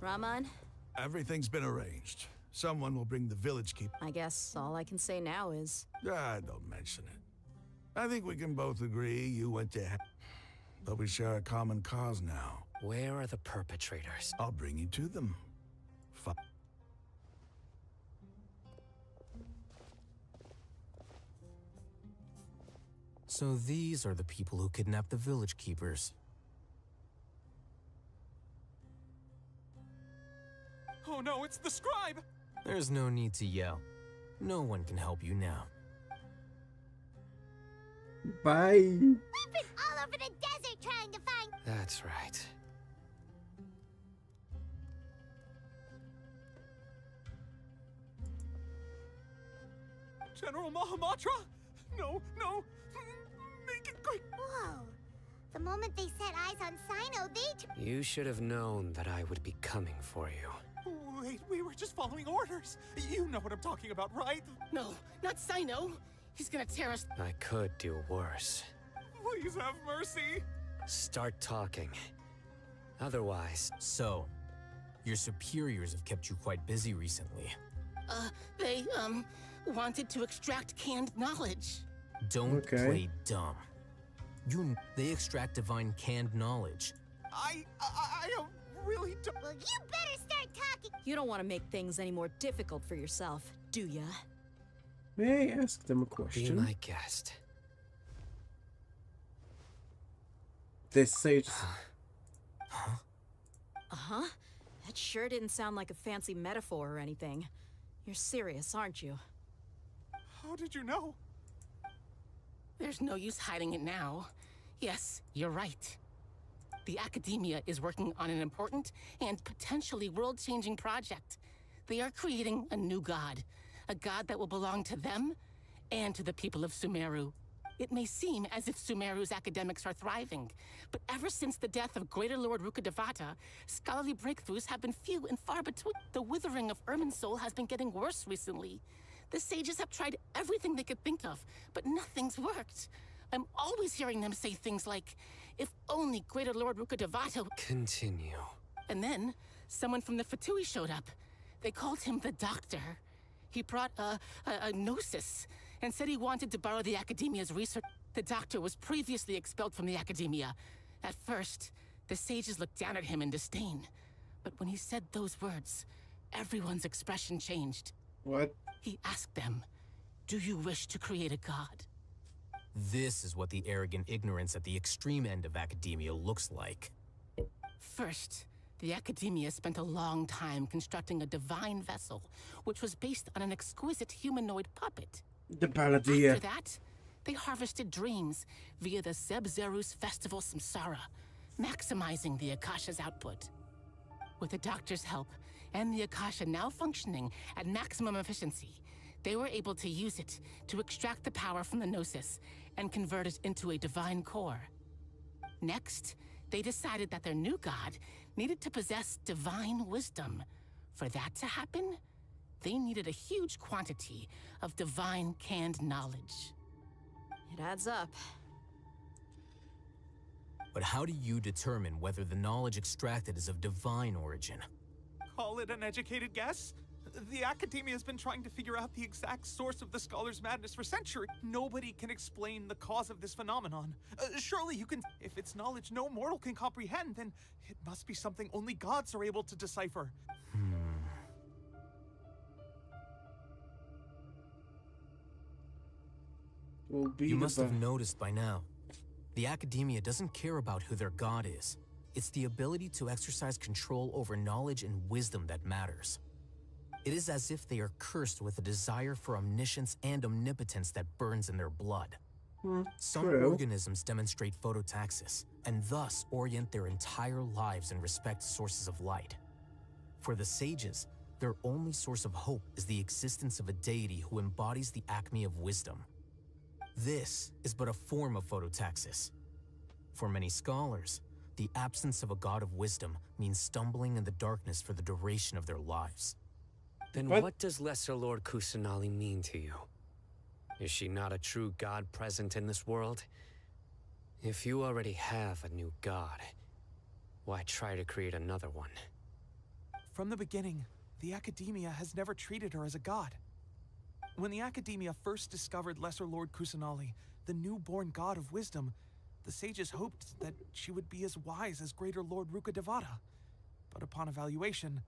Ramon? Everything's been arranged. Someone will bring the village keep. I guess all I can say now is... Don't mention it. I think we can both agree you went to hell. But we share a common cause now. Where are the perpetrators? I'll bring you to them. So these are the people who kidnapped the village keepers. Oh no, it's the scribe! There's no need to yell. No one can help you now. Bye. We've been all over the desert trying to find... That's right. General Mahamatra? No, no! Make it quick! Whoa. The moment they set eyes on Sino, they... You should have known that I would be coming for you. Wait, we were just following orders. You know what I'm talking about, right? No, not Sino. He's gonna tear us. I could do worse. Please have mercy. Start talking. Otherwise... So, your superiors have kept you quite busy recently. They, wanted to extract canned knowledge. Don't play dumb. They extract divine canned knowledge. I don't really don't... Well, you better start talking. You don't want to make things any more difficult for yourself, do ya? May I ask them a question? Be my guest. This sage... Uh-huh. That sure didn't sound like a fancy metaphor or anything. You're serious, aren't you? How did you know? There's no use hiding it now. Yes, you're right. The Academia is working on an important and potentially world-changing project. They are creating a new god. A god that will belong to them and to the people of Sumeru. It may seem as if Sumeru's academics are thriving, but ever since the death of Greater Lord Rukkhadevata, scholarly breakthroughs have been few and far between. The withering of Irminsul has been getting worse recently. The sages have tried everything they could think of, but nothing's worked. I'm always hearing them say things like, if only Greater Lord Rukkhadevata... Continue. And then, someone from the Fatui showed up. They called him the Doctor. He brought a gnosis, and said he wanted to borrow the Academia's research. The Doctor was previously expelled from the Academia. At first, the sages looked down at him in disdain. But when he said those words, everyone's expression changed. What? He asked them, do you wish to create a god? This is what the arrogant ignorance at the extreme end of academia looks like. First, The Academia spent a long time constructing a divine vessel, which was based on an exquisite humanoid puppet. The Palladia. After that, they harvested dreams via the Zeb-Zerus Festival Samsara, maximizing the Akasha's output. With the Doctor's help, and the Akasha now functioning at maximum efficiency, they were able to use it to extract the power from the Gnosis and convert it into a divine core. Next, they decided that their new god needed to possess divine wisdom. For that to happen, they needed a huge quantity of divine canned knowledge. It adds up. But how do you determine whether the knowledge extracted is of divine origin? Call it an educated guess? The Academia has been trying to figure out the exact source of the Scholar's madness for centuries. Nobody can explain the cause of this phenomenon. Surely you can... If it's knowledge no mortal can comprehend, then it must be something only gods are able to decipher. You must have noticed by now. The Academia doesn't care about who their god is. It's the ability to exercise control over knowledge and wisdom that matters. It is as if they are cursed with a desire for omniscience and omnipotence that burns in their blood. Some organisms demonstrate phototaxis, and thus orient their entire lives in respect to sources of light. For the sages, their only source of hope is the existence of a deity who embodies the acme of wisdom. This is but a form of phototaxis. For many scholars, the absence of a god of wisdom means stumbling in the darkness for the duration of their lives. Then what does Lesser Lord Kusanali mean to you? Is she not a true god present in this world? If you already have a new god, why try to create another one? From the beginning, the Academia has never treated her as a god. When the Academia first discovered Lesser Lord Kusanali, the newborn god of wisdom, the sages hoped that she would be as wise as Greater Lord Rukkhadevata. But upon evaluation,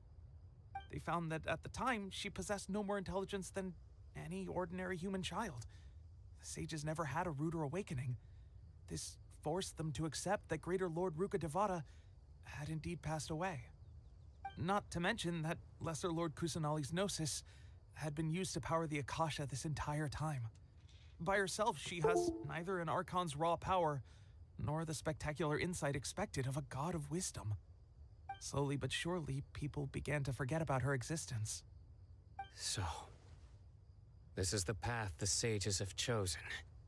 they found that at the time, she possessed no more intelligence than any ordinary human child. The sages never had a ruder awakening. This forced them to accept that Greater Lord Rukkhadevata had indeed passed away. Not to mention that Lesser Lord Kusanali's Gnosis had been used to power the Akasha this entire time. By herself, she has neither an Archon's raw power, nor the spectacular insight expected of a god of wisdom. Slowly but surely, people began to forget about her existence. So, this is the path the sages have chosen.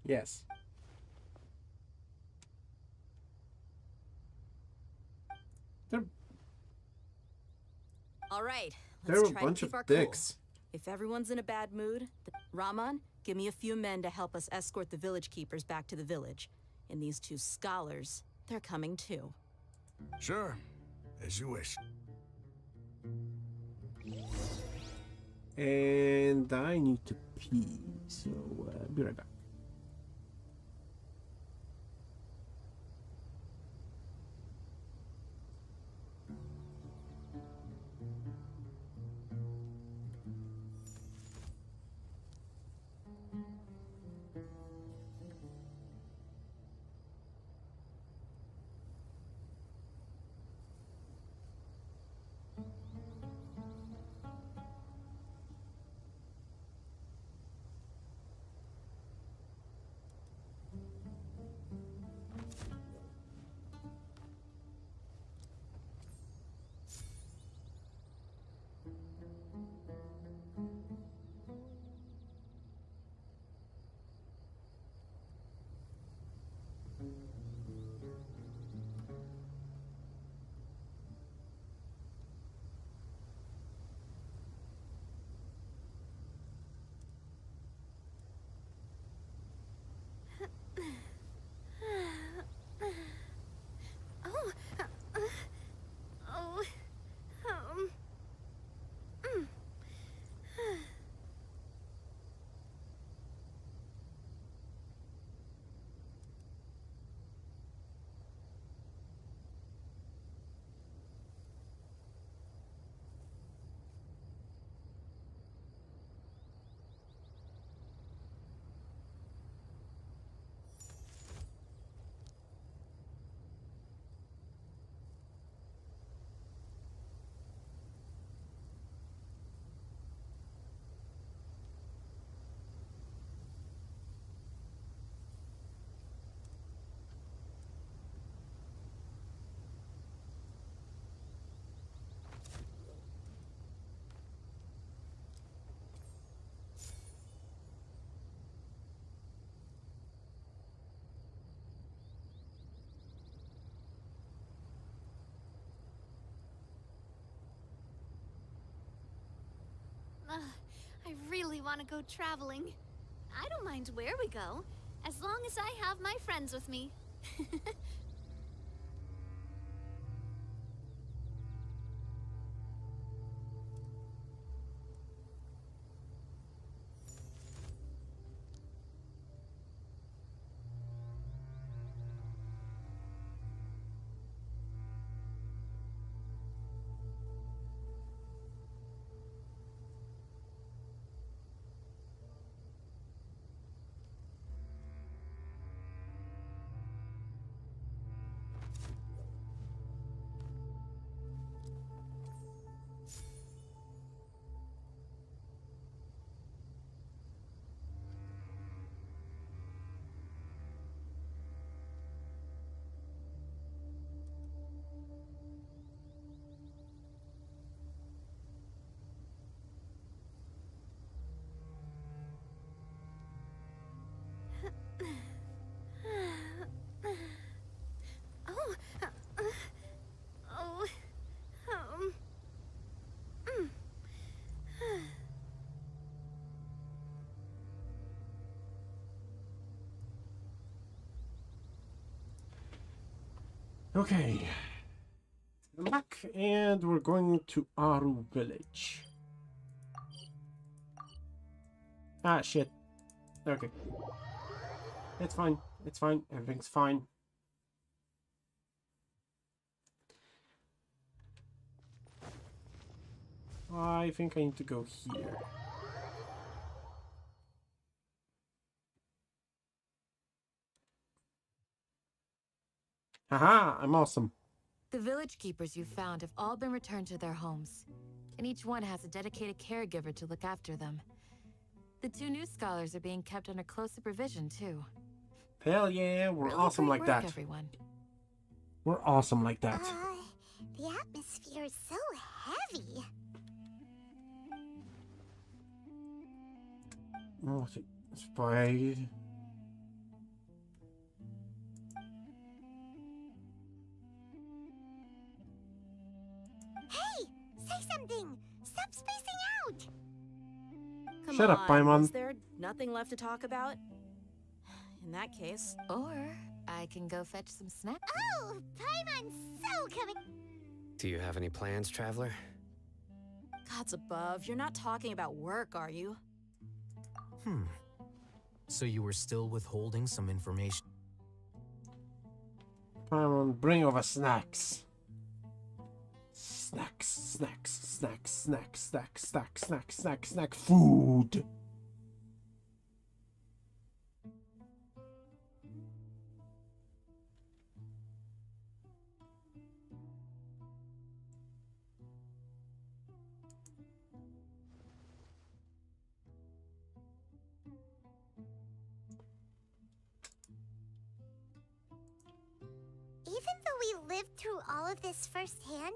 Yes. All right, They're let's a try bunch to keep of our cool. dicks. If everyone's in a bad mood, Raman, give me a few men to help us escort the village keepers back to the village. And these two scholars, they're coming too. Sure, as you wish. And I need to pee, so be right back. I really want to go traveling. I don't mind where we go, as long as I have my friends with me. Okay. I'm back, and we're going to Aru village. Ah, shit. Okay. It's fine. It's fine. Everything's fine. I think I need to go here. Haha, I'm awesome. The village keepers you found have all been returned to their homes, and each one has a dedicated caregiver to look after them. The 2 new scholars are being kept under close supervision, too. Hell yeah, we're Really awesome great like work, that. Everyone. We're awesome like that. The atmosphere is so heavy. Oh, Spide. Hey, say something. Stop spacing out. Come Shut up, on, Paimon. is there nothing left to talk about? In that case... Or I can go fetch some snacks. Oh, Paimon's so coming. Do you have any plans, traveler? Gods above, you're not talking about work, are you? So you were still withholding some information? Paimon, bring over snacks. Snacks, snacks, snacks, snacks, snacks, snacks, snacks, snacks, snack, food. Even though we lived through all of this firsthand,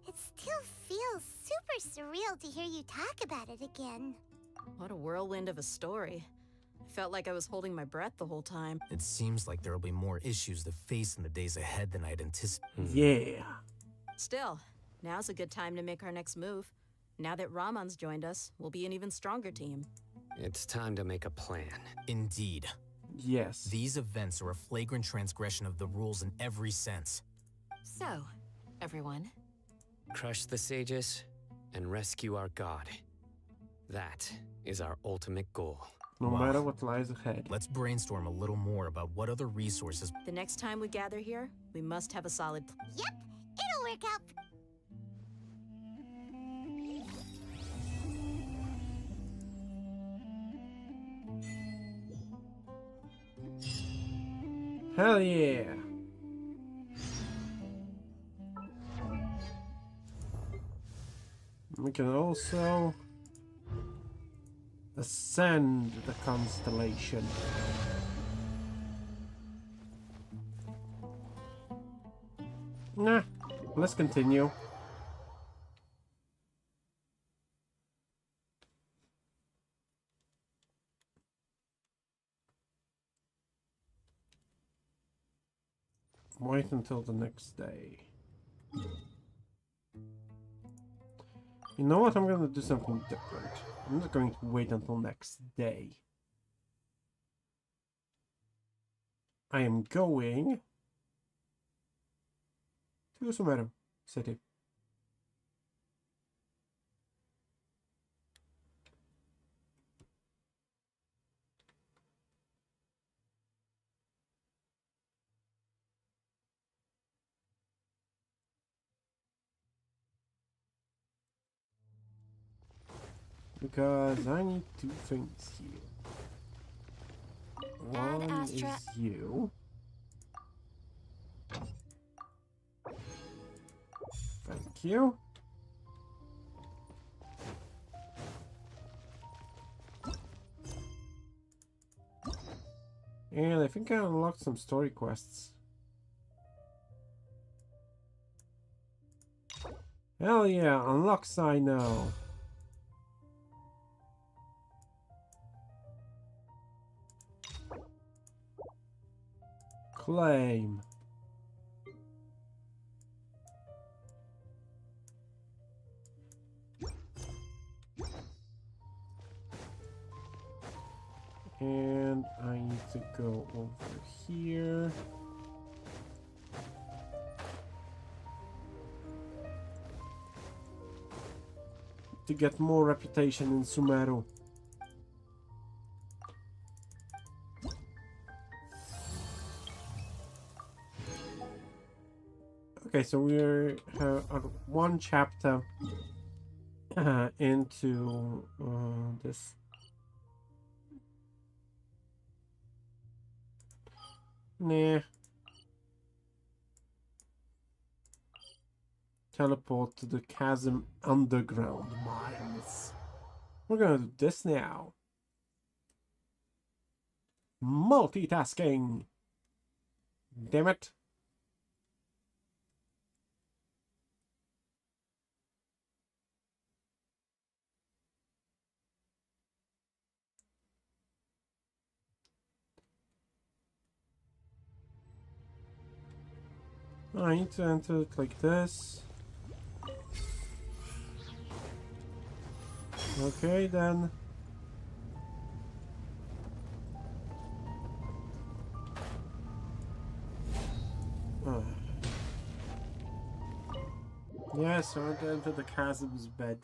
it still feels super surreal to hear you talk about it again. What a whirlwind of a story. I felt like I was holding my breath the whole time. It seems like there'll be more issues to face in the days ahead than I'd anticipated. Yeah. Still, now's a good time to make our next move. Now that Ramon's joined us, we'll be an even stronger team. It's time to make a plan. Indeed. Yes. These events are a flagrant transgression of the rules in every sense. So, everyone. Crush the sages and rescue our god. That is our ultimate goal. No matter what lies ahead. Let's brainstorm a little more about what other resources... The next time we gather here, we must have a solid plan. Yep, it'll work out. Hell yeah. We can also ascend the constellation. Nah, let's continue. Wait until the next day. You know what? I'm gonna do something different. I'm not going to wait until next day. I am going to Sumeru City. Because I need two things here. One is you. Thank you. And I think I unlocked some story quests. Hell yeah, unlock sign now. Claim. And I need to go over here. To get more reputation in Sumeru. Okay, so we're one chapter into this. Nah. Teleport to the chasm underground mines. We're gonna do this now. Multitasking. Damn it. I need to enter it like this. Okay, then. Yes, I want to enter the chasm's bed.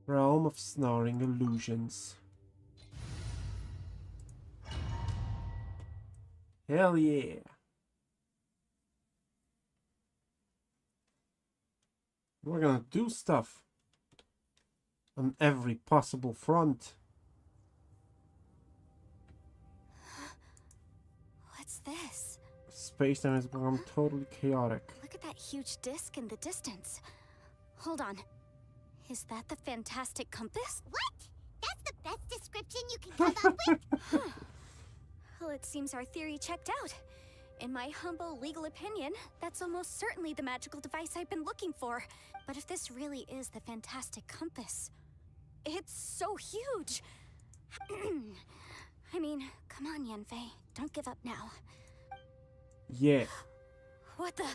Realm of Snarling Illusions. Hell yeah. We're gonna do stuff on every possible front. What's this? Space-time has become totally chaotic. Look at that huge disc in the distance. Hold on. Is that the fantastic compass? What? That's the best description you can come up with? Well, it seems our theory checked out. In my humble legal opinion, that's almost certainly the magical device I've been looking for. But if this really is the fantastic compass, it's so huge. I mean, come on, Yanfei. Don't give up now. Yeah. What the?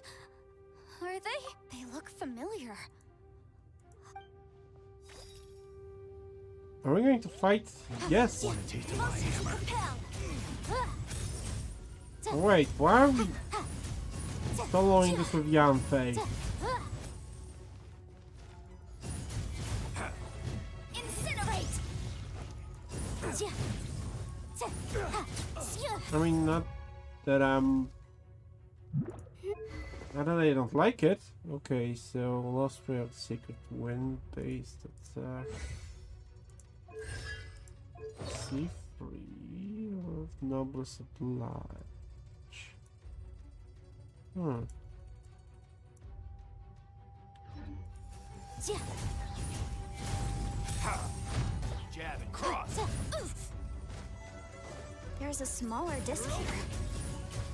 Are they? They look familiar. Are we going to fight? Yes. Oh, wait, why are we following this with Yanfei? Incinerate! I mean, not that not that I don't like it. Okay, so Lost Prayer of the Sacred Wind based. That's C3 of Noblest Oblige. Jab and cross. There's a smaller disc here.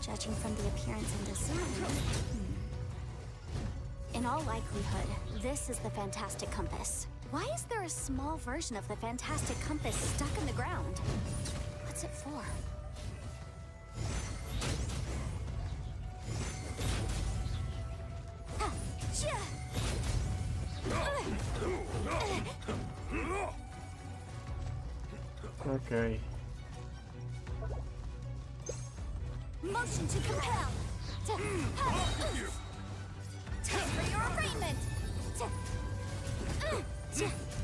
Judging from the appearance and design. In all likelihood, this is the Fantastic Compass. Why is there a small version of the Fantastic Compass stuck in the ground? What's it for? Okay. Motion to compel. Time for your arraignment.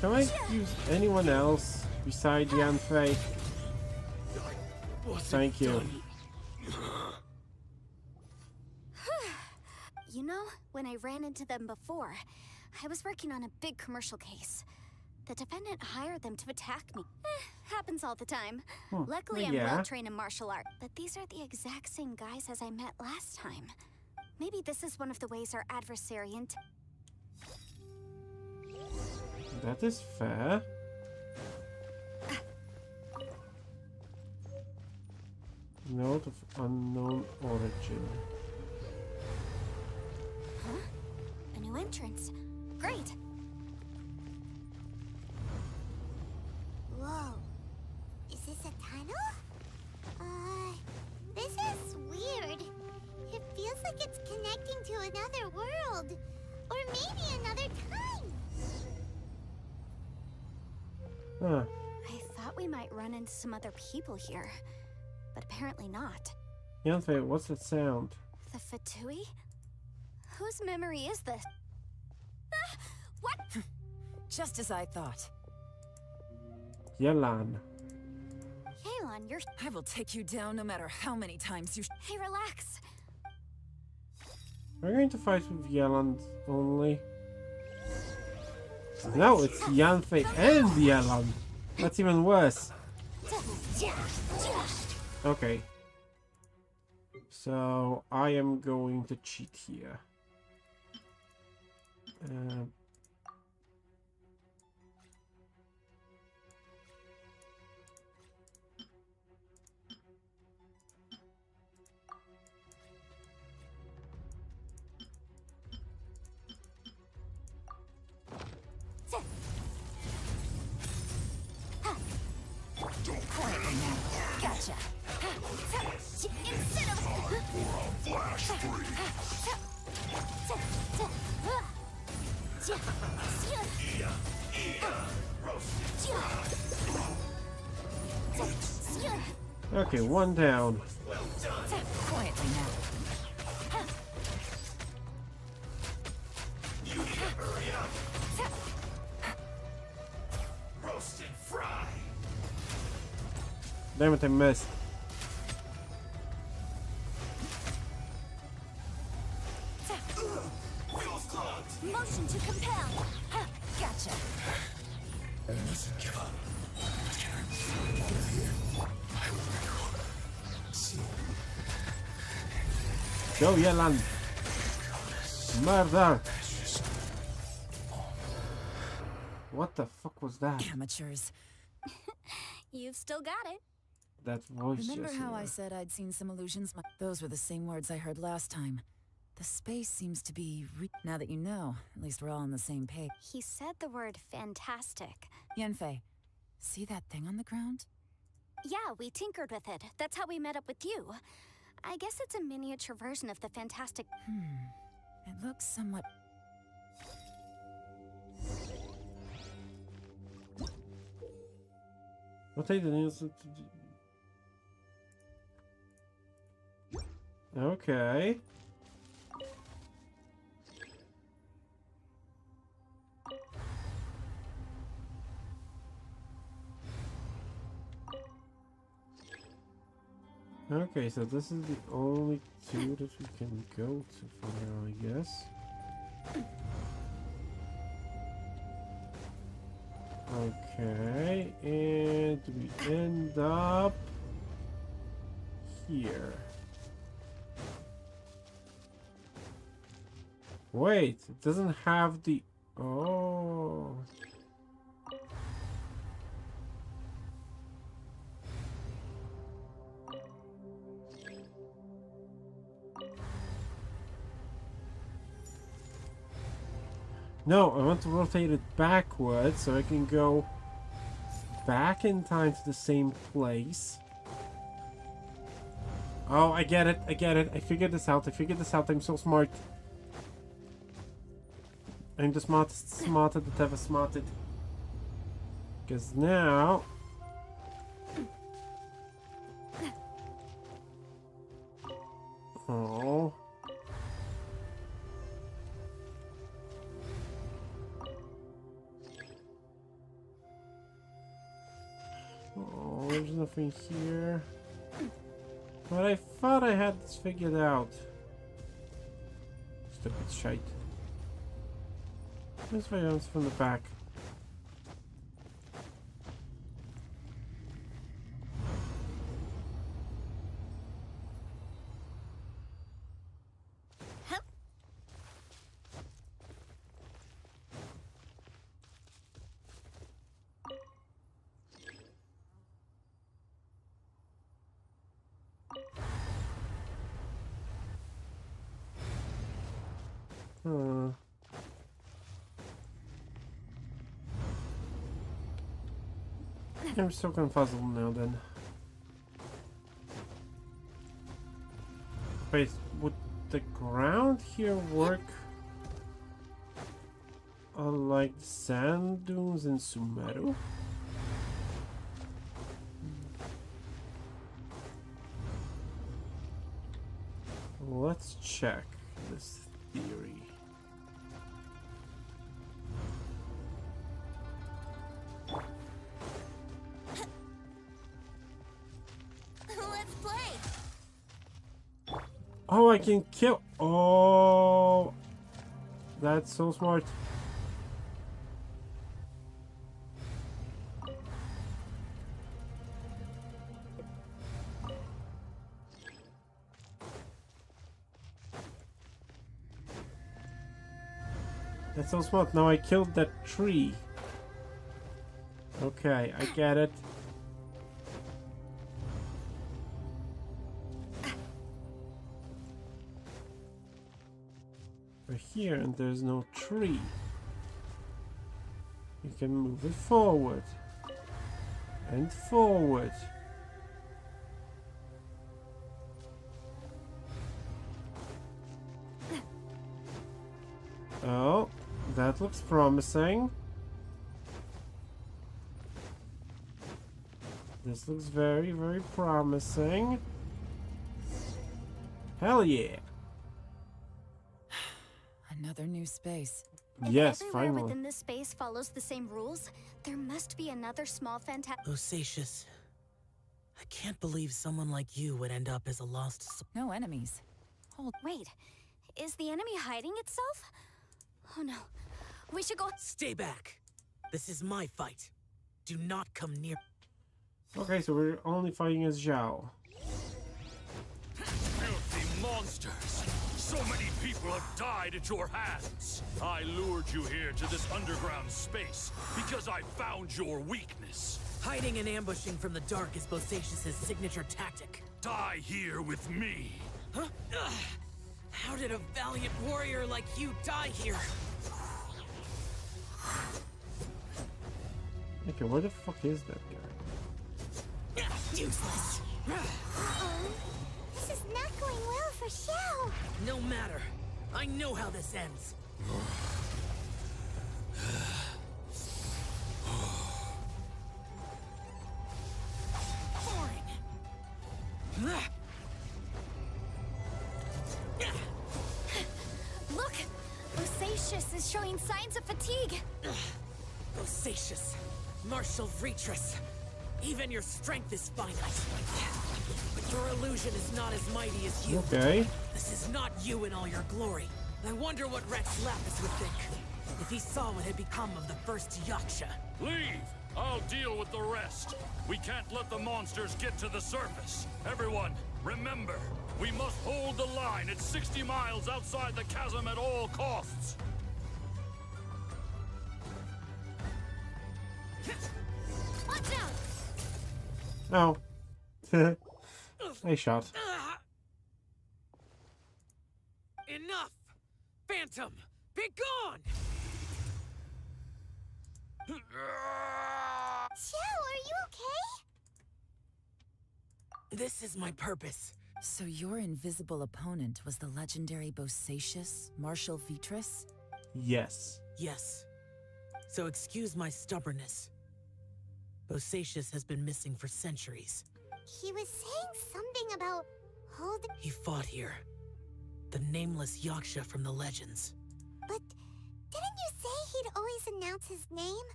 Can I use anyone else besides Yanfei? Thank you. You know, when I ran into them before, I was working on a big commercial case. The defendant hired them to attack me. Happens all the time. Luckily, I'm well trained in martial art. But these are the exact same guys as I met last time. Maybe this is one of the ways our adversary That is fair. Note of unknown origin. Huh? A new entrance. Great. Whoa. Is this a tunnel? This is weird. It feels like it's connecting to another world. Or maybe another time. Huh. I thought we might run into some other people here, but apparently not. Yanfei, what's that sound? The Fatui? Whose memory is this? What? Just as I thought. Yelan. Yelan, you're... I will take you down no matter how many times you... Hey, relax. We're going to fight with Yelan only. No, it's Yanfei and Yelan. That's even worse. Okay. So, I am going to cheat here. Gotcha. Instead of... Flash free. Okay, one down. Quietly now. You need to hurry up. Roast and fry. Damn it, I missed. Motion to compel. Gotcha. Go, Yelan. Murder. What the fuck was that? Amateurs. You've still got it. That voice Remember just how I said I'd seen some illusions? Those were the same words I heard last time. The space seems to be now that you know, at least we're all on the same page. He said the word fantastic. Yenfei, see that thing on the ground? Yeah, we tinkered with it. That's how we met up with you. I guess it's a miniature version of the fantastic... It looks somewhat... What I did is... Okay. Okay, so this is the only two that we can go to for now, I guess. Okay, and we end up here. Wait, it doesn't have the... Oh... No, I want to rotate it backwards so I can go back in time to the same place. Oh, I get it. I get it. I figured this out. I figured this out. I'm so smart. I'm the smartest smarter that ever smarted. Because now... Oh... Oh, there's nothing here. But I thought I had this figured out. Stupid shite. There's violence from the back. I'm so confuzzled now then. Wait, would the ground here work like sand dunes in Sumeru? Let's check this theory. Oh, I can kill. Oh, that's so smart. That's so smart. Now I killed that tree. Okay, I get it. Here, and there's no tree. You can move it forward and forward. Oh, that looks promising. This looks very, very promising. Hell yeah. Another new space. Yes, Everywhere finally. within this space follows the same rules, there must be another small Osatius, I can't believe someone like you would end up as a lost soul. No enemies. Hold. Wait, is the enemy hiding itself? Oh no, we should go. Stay back. This is my fight. Do not come near. Okay, so we're only fighting as Zhao. Filthy monsters! So many people have died at your hands. I lured you here to this underground space because I found your weakness. Hiding and ambushing from the dark is Bosatius' signature tactic. Die here with me. Huh? Ugh. How did a valiant warrior like you die here? Okay, where the fuck is that guy? Useless. This is not going well for Xiao. No matter. I know how this ends. Look! Bosatius is showing signs of fatigue. Bosatius, martial Retris. Even your strength is finite. But your illusion is not as mighty as you. Okay. This is not you in all your glory. I wonder what Rex Lapis would think if he saw what had become of the first Yaksha. Leave! I'll deal with the rest. We can't let the monsters get to the surface. Everyone, remember, we must hold the line at 60 miles outside the chasm at all costs. Watch out! Oh. I shot. Enough! Phantom, be gone! are you okay? This is my purpose. So your invisible opponent was the legendary Bosacius, Marshal Vitris? Yes. Yes. So excuse my stubbornness. Bosacius has been missing for centuries. He was saying something about holding... He fought here. The nameless Yaksha from the legends. But didn't you say he'd always announce his name?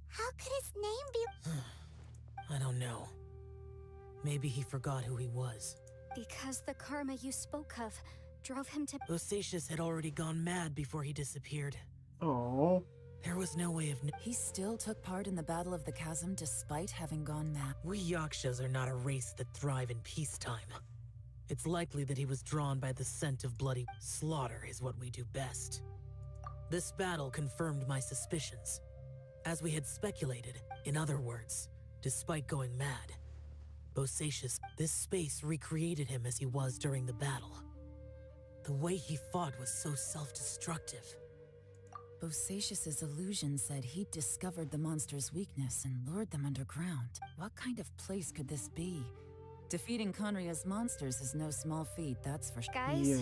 How could his name be... I don't know. Maybe he forgot who he was. Because the karma you spoke of drove him to... Bosacius had already gone mad before he disappeared. Oh. There was no way of... He still took part in the Battle of the Chasm despite having gone mad. We Yakshas are not a race that thrive in peacetime. It's likely that he was drawn by the scent of bloody slaughter is what we do best. This battle confirmed my suspicions. As we had speculated, in other words, despite going mad, Bosacius, this space recreated him as he was during the battle. The way he fought was so self-destructive. Bosacius's illusion said he'd discovered the monster's weakness and lured them underground. What kind of place could this be? Defeating Conria's monsters is no small feat, that's for sure. Guys? Yeah.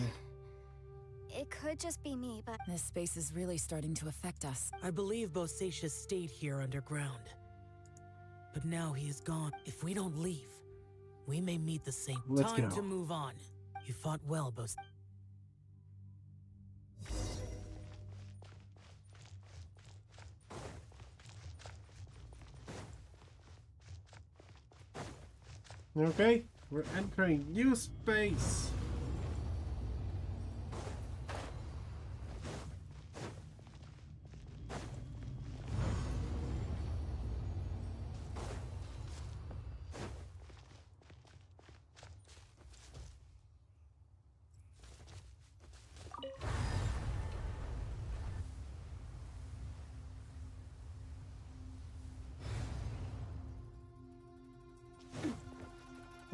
It could just be me, but... This space is really starting to affect us. I believe Bosacius stayed here underground. But now he is gone. If we don't leave, we may meet the same. Let's Time go. to move on. You fought well, Bos... Okay, we're entering new space.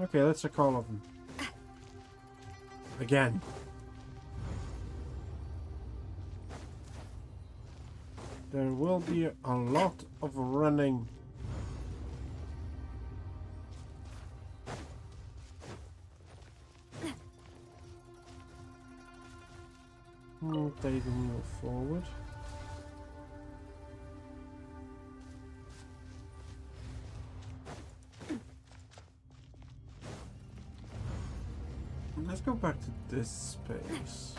Okay, let's check all of them. Again. There will be a lot of running. Take a move forward. Let's go back to this space.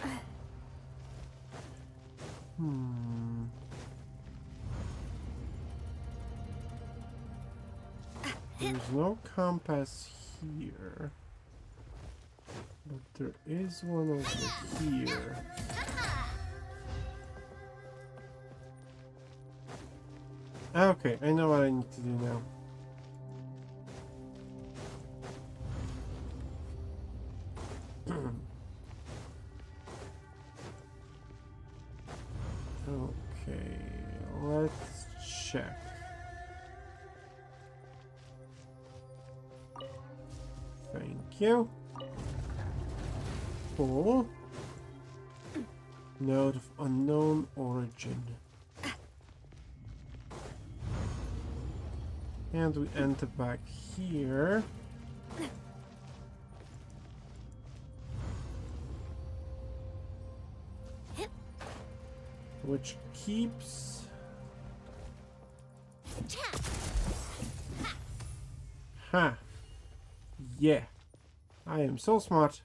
There's no compass here. But there is one over here. Okay, I know what I need to do now. Okay, let's check. Thank you. Full. Node of unknown origin. And we enter back here. Which keeps... Ha! Yeah. I am so smart.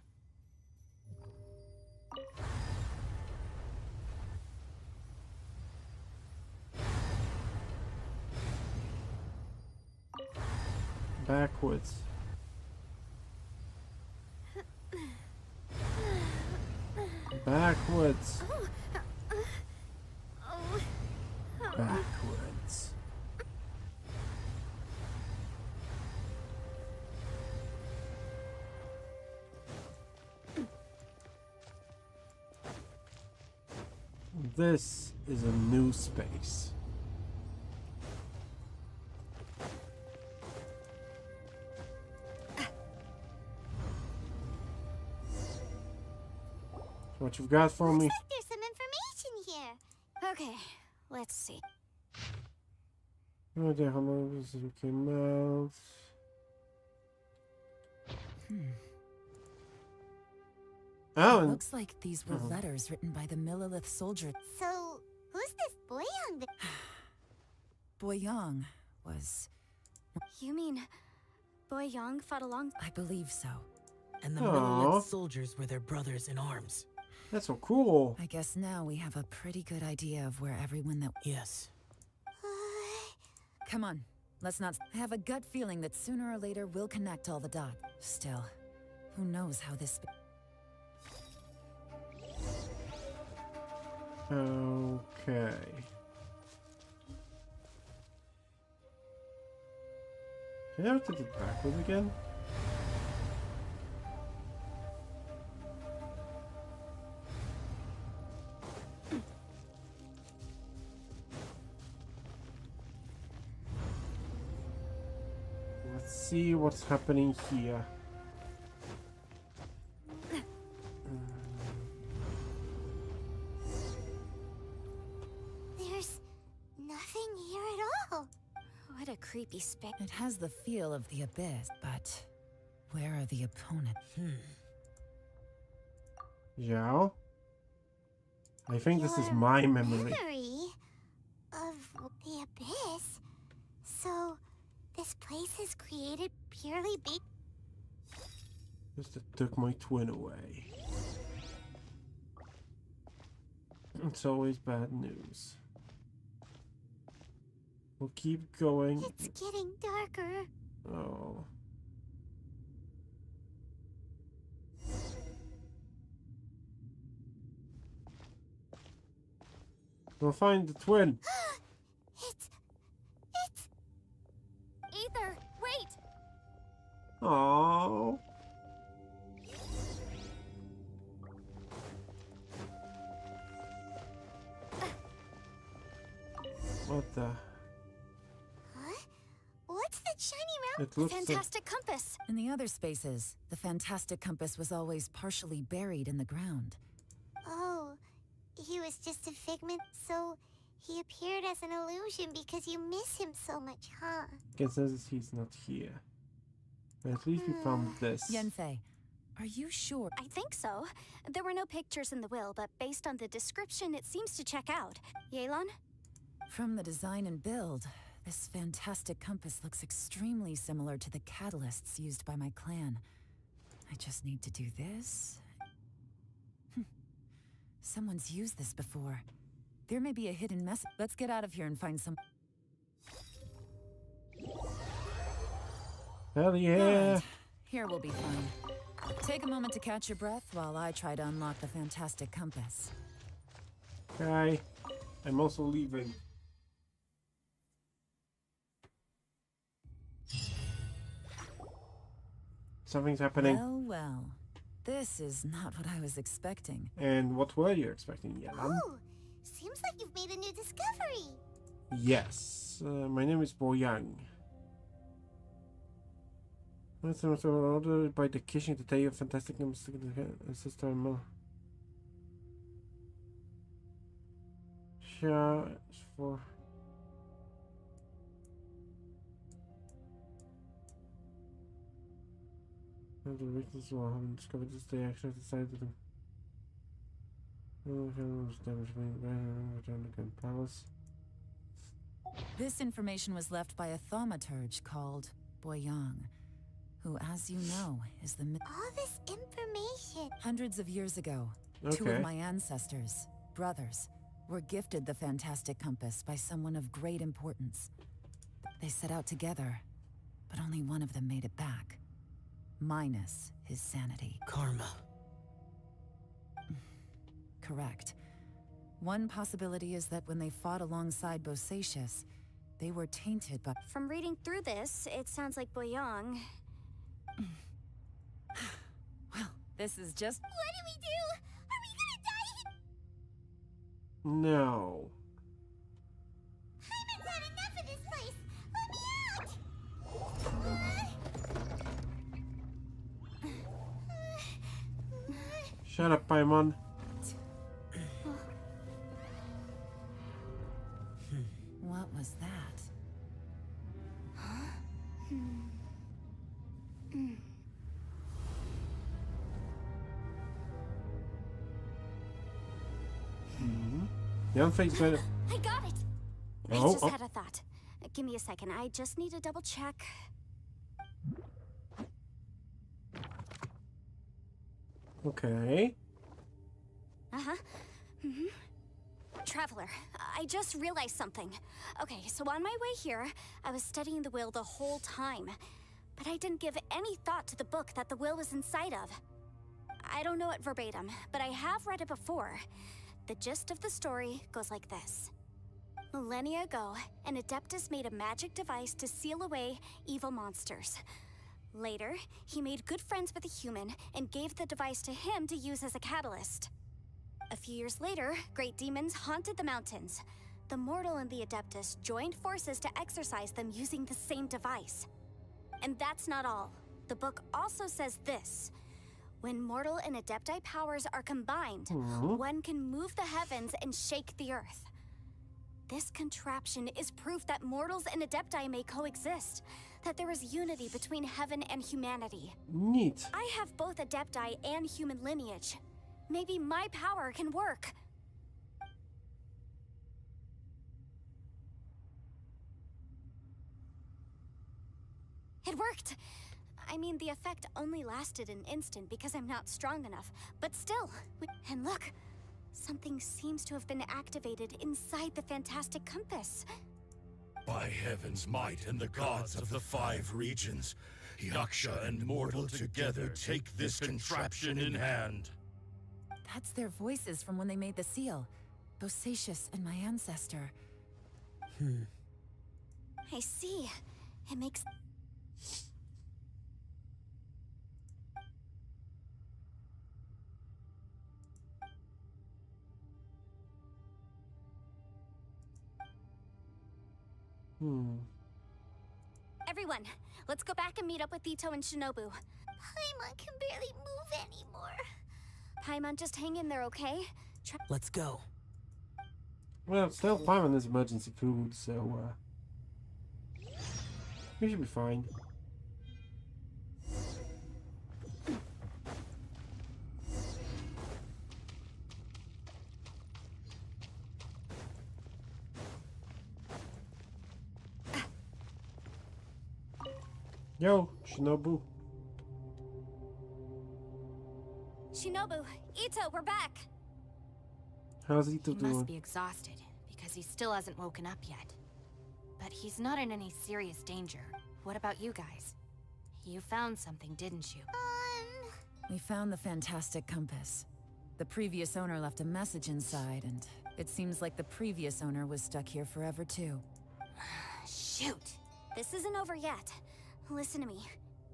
Backwards. Backwards. Backwards. This is a new space. What you've got for me? Looks like there's some information here. Okay, let's see. Oh, the hello came out. Oh, It looks like these were letters written by the Millilith soldier. So, who's this Boyang? Boyang was... You mean Boyang fought along? I believe so. And the Millilith soldiers were their brothers in arms. That's so cool. I guess now we have a pretty good idea of where everyone that... Yes. Come on, let's not... I have a gut feeling that sooner or later we'll connect all the dots. Still, who knows how this... Okay. Can I have to do it backwards again? Let's see what's happening here. There's nothing here at all. What a creepy spec. It has the feel of the abyss, but where are the opponents? Yeah. I think this is my memory. Memory of the abyss. So, this place is created purely based. Just took my twin away. It's always bad news. We'll keep going. It's getting darker. Oh. We'll find the twin. It's Ether, wait! Oh. What the? What's that shiny round? It looks Fantastic compass. In the other spaces, the fantastic compass was always partially buried in the ground. Oh, he was just a figment, so he appeared as an illusion because you miss him so much, huh? Consensus he's not here. But at least we found this. Yenfei, are you sure? I think so. There were no pictures in the will, but based on the description, it seems to check out. Yelan? From the design and build, this fantastic compass looks extremely similar to the catalysts used by my clan. I just need to do this. Someone's used this before. There may be a hidden message. Let's get out of here and find some... Hell yeah! Right. Here will be fine. Take a moment to catch your breath while I try to unlock the fantastic compass. Okay. I'm also leaving. Something's happening. Well, well. This is not what I was expecting. And what were you expecting, Yelan? Oh, seems like you've made a new discovery. Yes. My name is Boyang. That's ordered by the kitchen to tell you a fantastic system. Sure, for... The weaknesses will have discovered this day. Actually decided to palace. This information was left by a thaumaturge called Boyang, who, as you know, is the... All this information. Hundreds of years ago, two of my ancestors, brothers, were gifted the fantastic compass by someone of great importance. They set out together, but only one of them made it back. Minus his sanity. Karma. Correct. One possibility is that when they fought alongside Bosacius, they were tainted by... From reading through this, it sounds like Boyang... Well, this is just... What do we do? Are we gonna die? No. I've had enough of this place. Let me out. Shut up, Paimon. What was that? Yanfei's better. I got it! I just had a thought. Give me a second, I just need to double check. Okay. Uh-huh. Traveler, I just realized something. Okay, so on my way here, I was studying the will the whole time. But I didn't give any thought to the book that the will was inside of. I don't know it verbatim, but I have read it before. The gist of the story goes like this. Millennia ago, an Adeptus made a magic device to seal away evil monsters. Later, he made good friends with a human and gave the device to him to use as a catalyst. A few years later, great demons haunted the mountains. The mortal and the Adeptus joined forces to exorcise them using the same device. And that's not all. The book also says this. When mortal and Adepti powers are combined, one can move the heavens and shake the earth. This contraption is proof that mortals and Adepti may coexist, that there is unity between heaven and humanity. Neat. I have both Adepti and human lineage. Maybe my power can work. It worked! I mean, the effect only lasted an instant because I'm not strong enough, but still. And look, something seems to have been activated inside the fantastic compass. By heaven's might and the gods of the 5 regions, Yaksha and mortal together take this contraption in hand. That's their voices from when they made the seal. Bosacius and my ancestor. I see. It makes... Everyone, let's go back and meet up with Ito and Shinobu. Paimon can barely move anymore. Paimon, just hang in there, okay? Let's go. Well, still Paimon is emergency food, so we should be fine. Yo, Shinobu. Shinobu, Ito, we're back. How's Ito He doing? must be exhausted, because he still hasn't woken up yet. But he's not in any serious danger. What about you guys? You found something, didn't you? We found the fantastic compass. The previous owner left a message inside, and it seems like the previous owner was stuck here forever too. Shoot. This isn't over yet. Listen to me.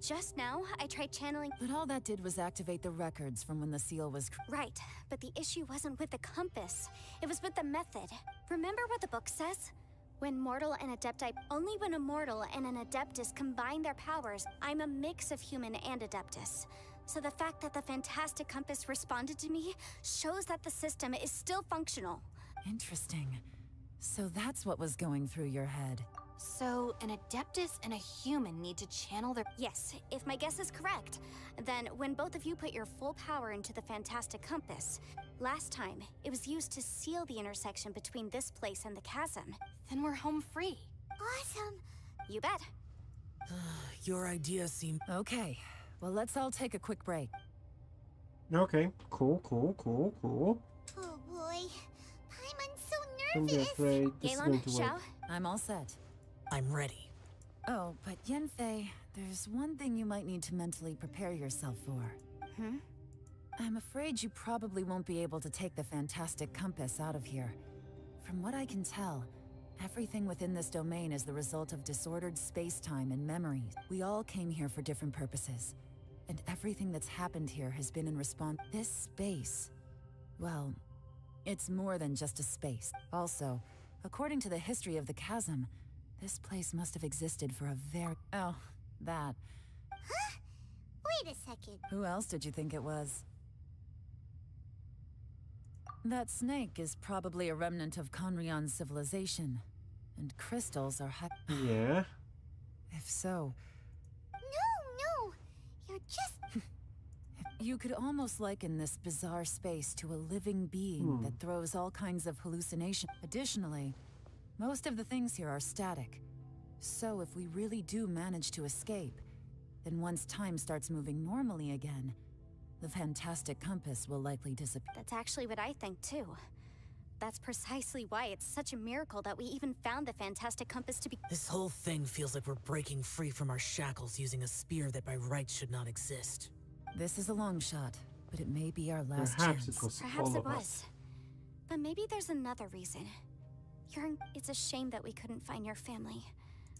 Just now, I tried channeling... But all that did was activate the records from when the seal was... Right, but the issue wasn't with the compass. It was with the method. Remember what the book says? When mortal and Adepti... Only when a mortal and an Adeptus combine their powers, I'm a mix of human and Adeptus. So the fact that the fantastic compass responded to me shows that the system is still functional. Interesting. So that's what was going through your head. So, an Adeptus and a human need to channel their... Yes, if my guess is correct. Then, when both of you put your full power into the fantastic compass, last time, it was used to seal the intersection between this place and the chasm. Then we're home free. Awesome! You bet. Your idea seemed... Okay, well let's all take a quick break. Okay, cool. Oh boy. Paimon's so I'm nervous. afraid this is going to work. I'm all set. I'm ready. Oh, but Yanfei, there's one thing you might need to mentally prepare yourself for. I'm afraid you probably won't be able to take the fantastic compass out of here. From what I can tell, everything within this domain is the result of disordered space-time and memories. We all came here for different purposes, and everything that's happened here has been in response. This space, well, it's more than just a space. Also, according to the history of the chasm, this place must have existed for a very... Oh, that. Huh? Wait a second. Who else did you think it was? That snake is probably a remnant of Conrion's civilization. And crystals are Yeah. If so, No, you're just... you could almost liken this bizarre space to a living being that throws all kinds of hallucination. Additionally, most of the things here are static. So if we really do manage to escape, then once time starts moving normally again, the fantastic compass will likely disappear. That's actually what I think too. That's precisely why it's such a miracle that we even found the fantastic compass to be— This whole thing feels like we're breaking free from our shackles using a spear that by rights should not exist. This is a long shot, but it may be our last Perhaps chance. it was Perhaps all it of was. us. But maybe there's another reason. It's a shame that we couldn't find your family.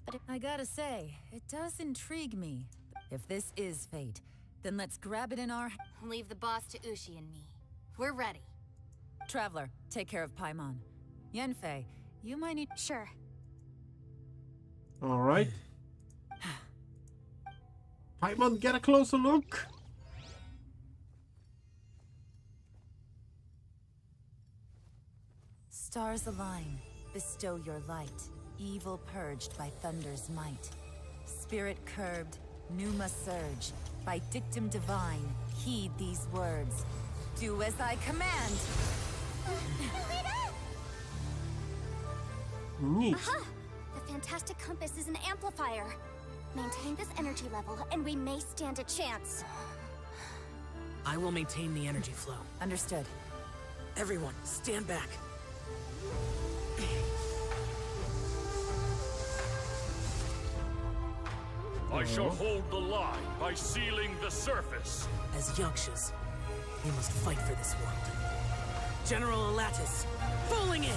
But I gotta say, it does intrigue me. If this is fate, then let's grab it in our... Leave the boss to Ushi and me. We're ready. Traveler, take care of Paimon. Yanfei, you might need... Sure. Alright. Paimon, get a closer look. Stars align, bestow your light. Evil purged by thunder's might. Spirit curbed, pneuma surge. By dictum divine, heed these words. Do as I command! Neat. Aha! The fantastic compass is an amplifier. Maintain this energy level, and we may stand a chance. I will maintain the energy flow. Understood. Everyone, stand back. I shall hold the line by sealing the surface. As Yakshas, we must fight for this world. General Alatus, falling in!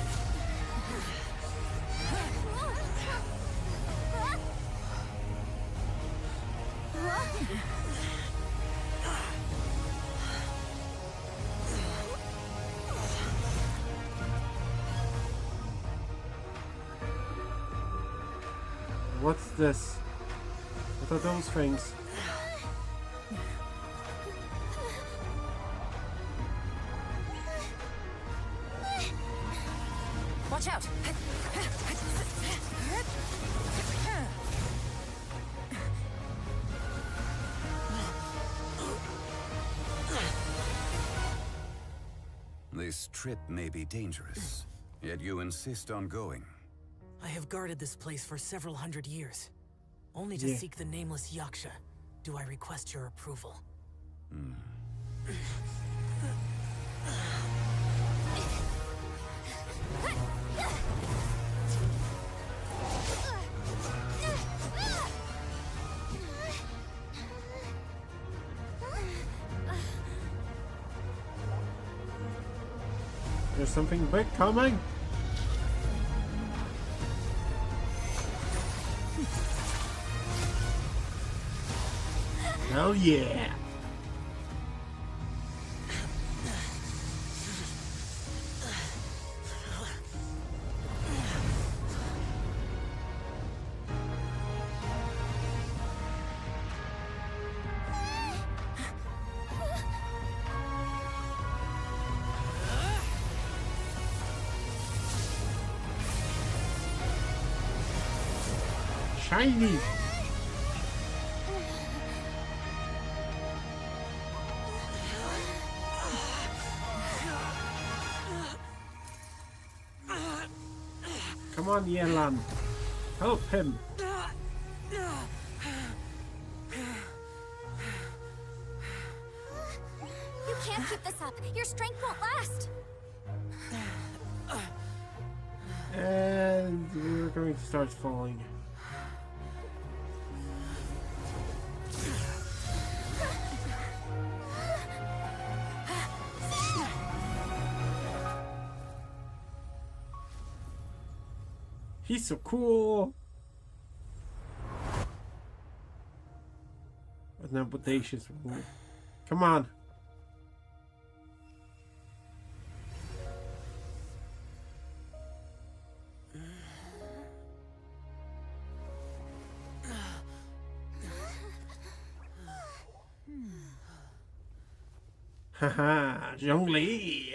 What's this? What are those things? Watch out! This trip may be dangerous, yet you insist on going. I have guarded this place for several hundred years, only to seek the nameless Yaksha. Do I request your approval? There's something big coming. Hell yeah. Shiny. Come on, Yelan. Help him. You can't keep this up. Your strength won't last. And we're going to start falling. He's so cool. An audacious one. Come on. Haha, Zhongli.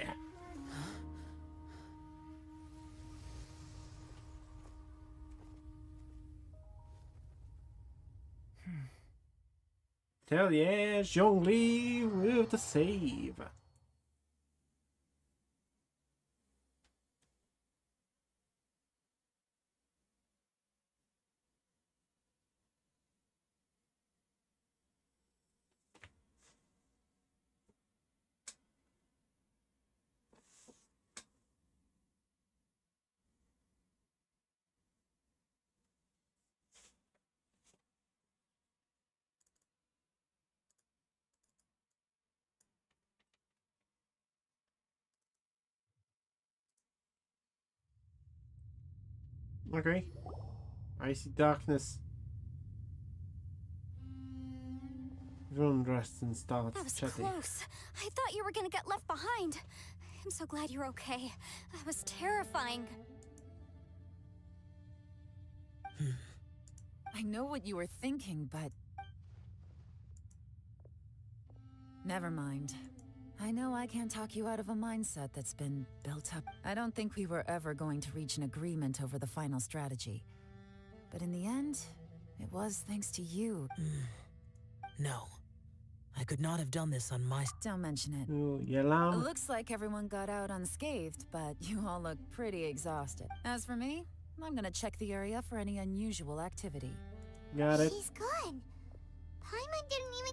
Hell yeah, Zhongli with the save. Okay. I see darkness. Everyone rests and starts That was chatting. close. I thought you were gonna get left behind. I'm so glad you're okay. That was terrifying. I know what you were thinking, but... Never mind. I know I can't talk you out of a mindset that's been built up. I don't think we were ever going to reach an agreement over the final strategy. But in the end, it was thanks to you. No. I could not have done this on my... Don't mention it. Oh, Yelam. It looks like everyone got out unscathed, but you all look pretty exhausted. As for me, I'm gonna check the area for any unusual activity. Got it. She's gone. Paimon didn't even...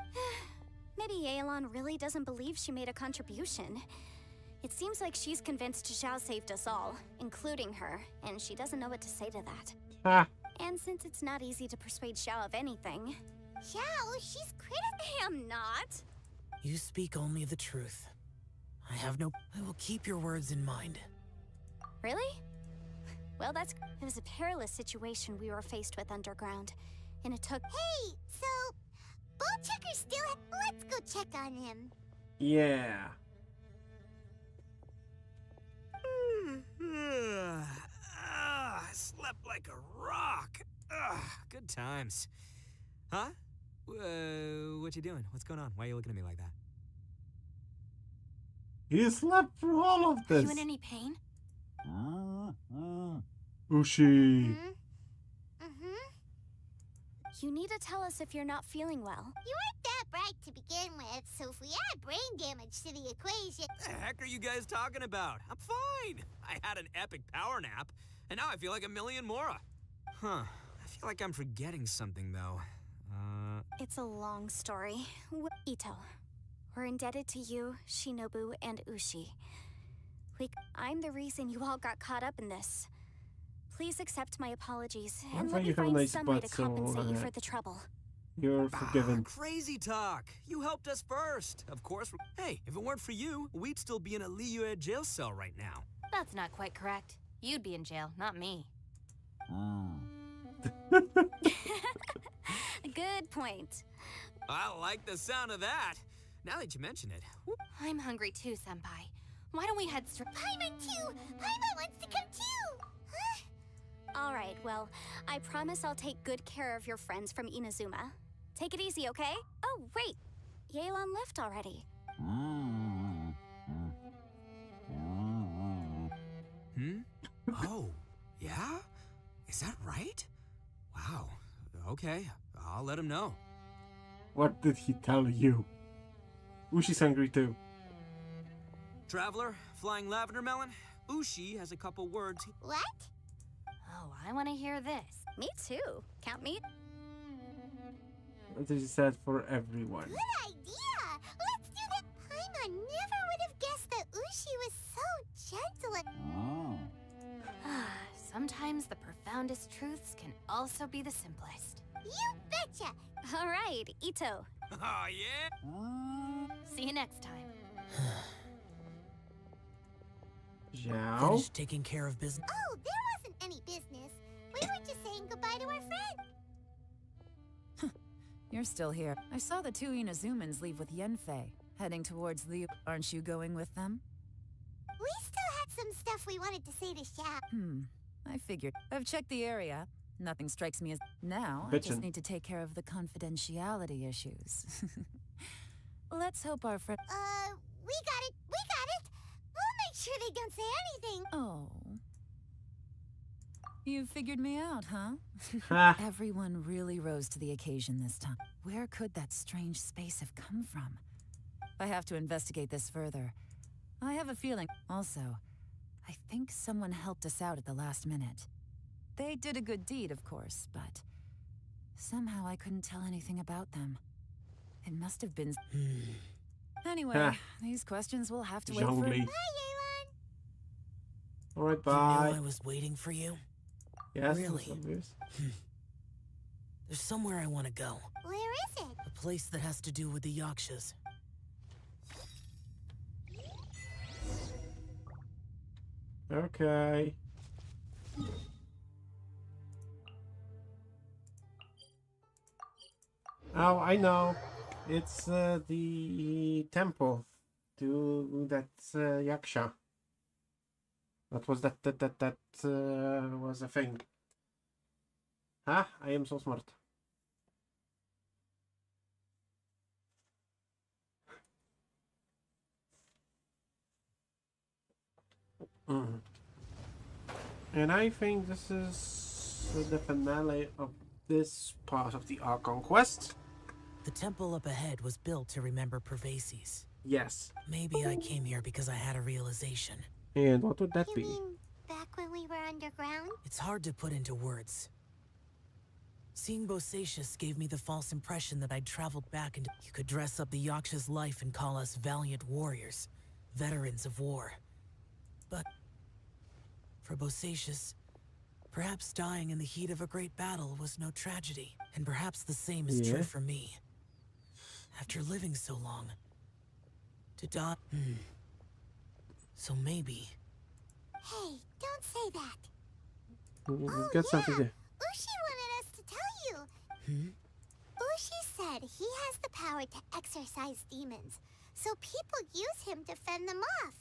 Maybe Yelan really doesn't believe she made a contribution. It seems like she's convinced Xiao saved us all, including her, and she doesn't know what to say to that. Ha! And since it's not easy to persuade Xiao of anything... Xiao, she's critical. I am not. You speak only the truth. I have no... I will keep your words in mind. Really? Well, that's... It was a perilous situation we were faced with underground, and it took... Hey, so... Ball Checker's still... Let's go check on him. Yeah. I slept like a rock. Good times. Huh? What you doing? What's going on? Why are you looking at me like that? He slept through all of Are this. you in any pain? Ushi. You need to tell us if you're not feeling well. You weren't that bright to begin with, so if we add brain damage to the equation... The heck are you guys talking about? I'm fine. I had an epic power nap, and now I feel like a million mora. Huh. I feel like I'm forgetting something, though. It's a long story. Ito, we're indebted to you, Shinobu, and Ushi. I'm the reason you all got caught up in this. Please accept my apologies, and let me find some way to compensate you for the trouble. You're forgiven. Crazy talk. You helped us first. Of course. Hey, if it weren't for you, we'd still be in a Liyue jail cell right now. That's not quite correct. You'd be in jail, not me. Good point. I like the sound of that. Now that you mention it. I'm hungry too, Senpai. Why don't we head straight? Paimon too! Paimon wants to come too! Huh? All right, well, I promise I'll take good care of your friends from Inazuma. Take it easy, okay? Oh, wait. Yelan left already. Oh, yeah? Is that right? Wow. Okay, I'll let him know. What did he tell you? Ushi's hungry too. Traveler, flying lavender melon, Ushi has a couple words. What? Oh, I want to hear this. Me too. Count me. This is sad for everyone. Good idea! Let's do that! Paimon never would have guessed that Ushi was so gentle and... Sometimes the profoundest truths can also be the simplest. You betcha! All right, Ito. Oh, yeah? See you next time. Zhao? Finished taking care of business. Oh, there wasn't any business. We were just saying goodbye to our friend. You're still here. I saw the two Inazumans leave with Yenfei, heading towards Liu. Aren't you going with them? We still had some stuff we wanted to say to Xiao. I figured. I've checked the area. Nothing strikes me as... Now, I just Bitchin'. need to take care of the confidentiality issues. Let's hope our friend... We got it! We got it! We'll make sure they don't say anything! Oh. You figured me out, huh? Everyone really rose to the occasion this time. Where could that strange space have come from? I have to investigate this further. I have a feeling. Also, I think someone helped us out at the last minute. They did a good deed, of course, but somehow I couldn't tell anything about them. It must have been... Anyway, these questions will have to wait for... Bye, Yelan! Alright, You bye. knew I was waiting for you? Yes, Really? that's obvious. There's somewhere I want to go. Where is it? A place that has to do with the Yakshas. Okay. Oh, I know. It's the temple to that Yaksha. That was that was a thing. Huh? I am so smart. And I think this is the finale of this part of the Archon quest. The temple up ahead was built to remember Pervases. Yes. Maybe I came here because I had a realization. And what would that You be? mean back when we were underground? It's hard to put into words. Seeing Bosacius gave me the false impression that I'd traveled back into... You could dress up the Yaksha's life and call us valiant warriors, veterans of war. But for Bosacius, perhaps dying in the heat of a great battle was no tragedy. And perhaps the same is true for me. After living so long, to die... So maybe... Hey, don't say that. We've got something there. Ushi wanted us to tell you. Ushi said he has the power to exorcise demons, so people use him to fend them off.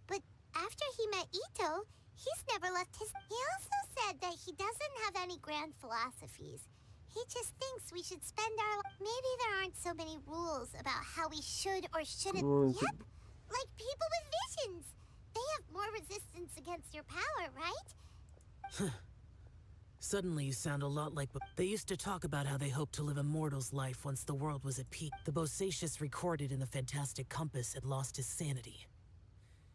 But after he met Ito, he's never left his... He also said that he doesn't have any grand philosophies. He just thinks we should spend our... Maybe there aren't so many rules about how we should or shouldn't... Yep, like people with visions. They have more resistance against your power, right? Suddenly you sound a lot like... They used to talk about how they hoped to live a mortal's life once the world was at peace. The Bosacius recorded in the Fantastic Compass had lost his sanity.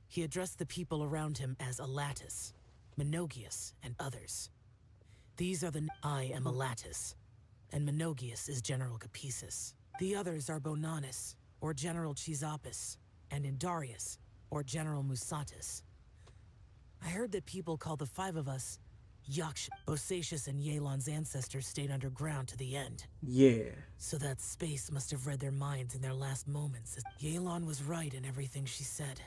He addressed the people around him as Alatus, Menogius, and others. These are the... I am Alatus, and Menogius is General Capisis. The others are Bonanis, or General Chisapis, and Indarius, or General Musatus. I heard that people call the five of us Yaksha. Bosacius and Yelan's ancestors stayed underground to the end. Yeah. So that space must have read their minds in their last moments. Yelan was right in everything she said.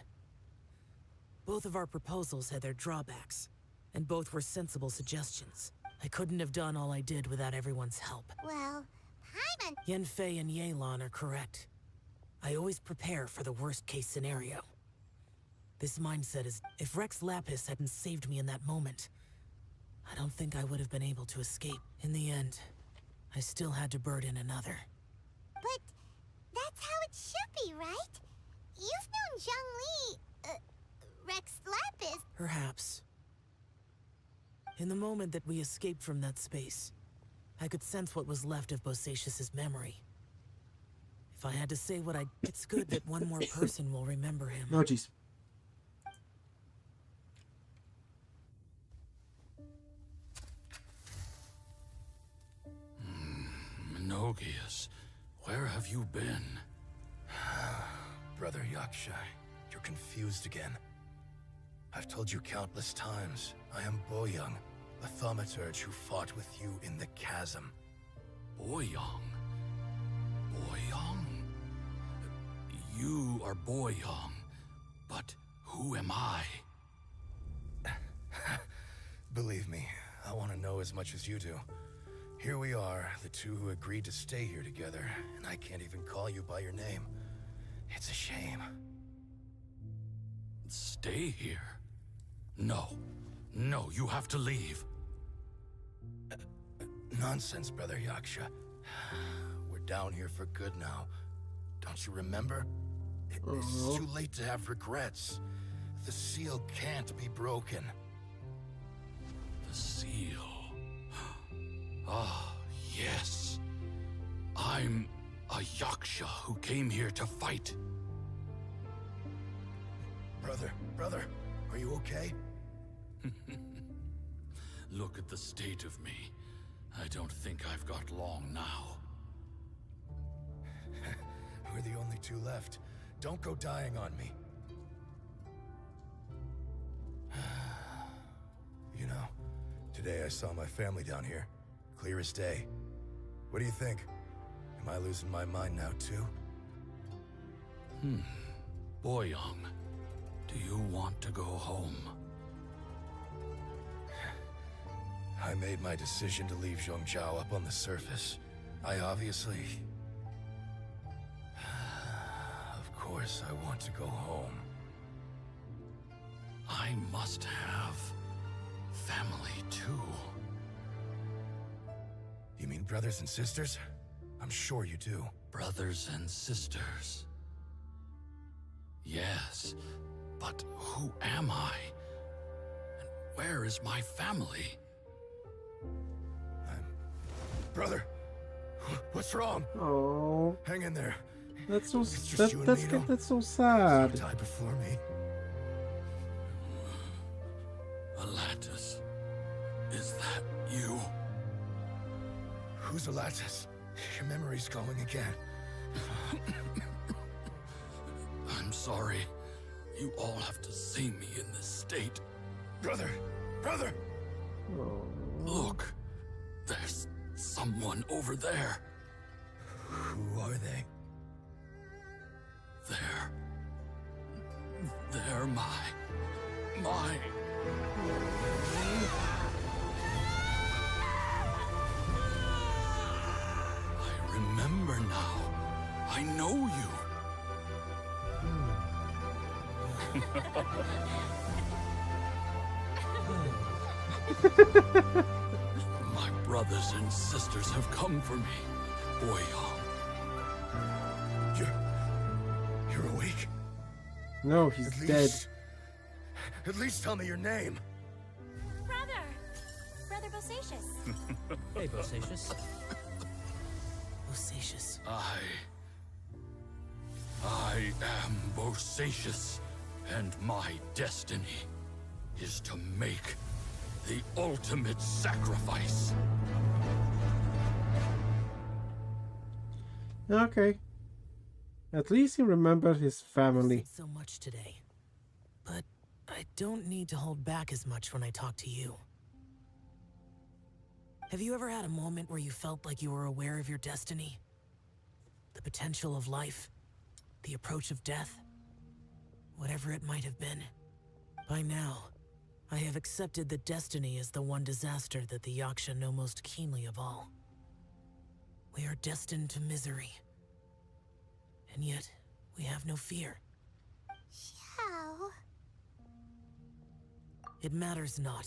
Both of our proposals had their drawbacks, and both were sensible suggestions. I couldn't have done all I did without everyone's help. Well, Paimon... Yenfei and Yelan are correct. I always prepare for the worst-case scenario. This mindset is... If Rex Lapis hadn't saved me in that moment, I don't think I would have been able to escape. In the end, I still had to burden another. But that's how it should be, right? You've known Zhongli, Rex Lapis... Perhaps. In the moment that we escaped from that space, I could sense what was left of Bosacius's memory. If I had to say what I... It's good that one more person will remember him. Oh, jeez. Menogius, where have you been? Brother Yaksha, you're confused again. I've told you countless times, I am Boyoung, a thaumaturge who fought with you in the chasm. Boyoung? Boyoung? You are Boyoung, but who am I? Believe me, I want to know as much as you do. Here we are, the two who agreed to stay here together, and I can't even call you by your name. It's a shame. Stay here? No. No, you have to leave. Nonsense, Brother Yaksha. We're down here for good now. Don't you remember? It's too late to have regrets. The seal can't be broken. The The seal. Ah, yes. I'm a Yaksha who came here to fight. Brother, are you okay? Look at the state of me. I don't think I've got long now. We're the only two left. Don't go dying on me. You know, today I saw my family down here. Clear as day. What do you think? Am I losing my mind now too? Boyang, do you want to go home? I made my decision to leave Zhongzhou up on the surface. I obviously... Of course I want to go home. I must have family too. You mean brothers and sisters? I'm sure you do. Brothers and sisters. Yes, but who am I? And where is my family? Brother, what's wrong? Oh, hang in there. That's so That's that's so sad. Die before me. Alatus, is that you? Who's Alatus? Your memory's going again. I'm sorry. You all have to see me in this state. Brother! Look, there's someone over there. Who are they? They're my... I remember now. I know you. My brothers and sisters have come for me, Boyang. You're awake? No, he's dead. At least tell me your name. Brother Bosacius. Hey, Bosacius. Bosacius. I am Bosacius, and my destiny is to make the ultimate sacrifice. Okay. At least he remembered his family. So much today, but I don't need to hold back as much when I talk to you. Have you ever had a moment where you felt like you were aware of your destiny? The potential of life? The approach of death? Whatever it might have been. By now, I have accepted that destiny is the one disaster that the Yaksha know most keenly of all. We are destined to misery. And yet, we have no fear. Xiao. It matters not.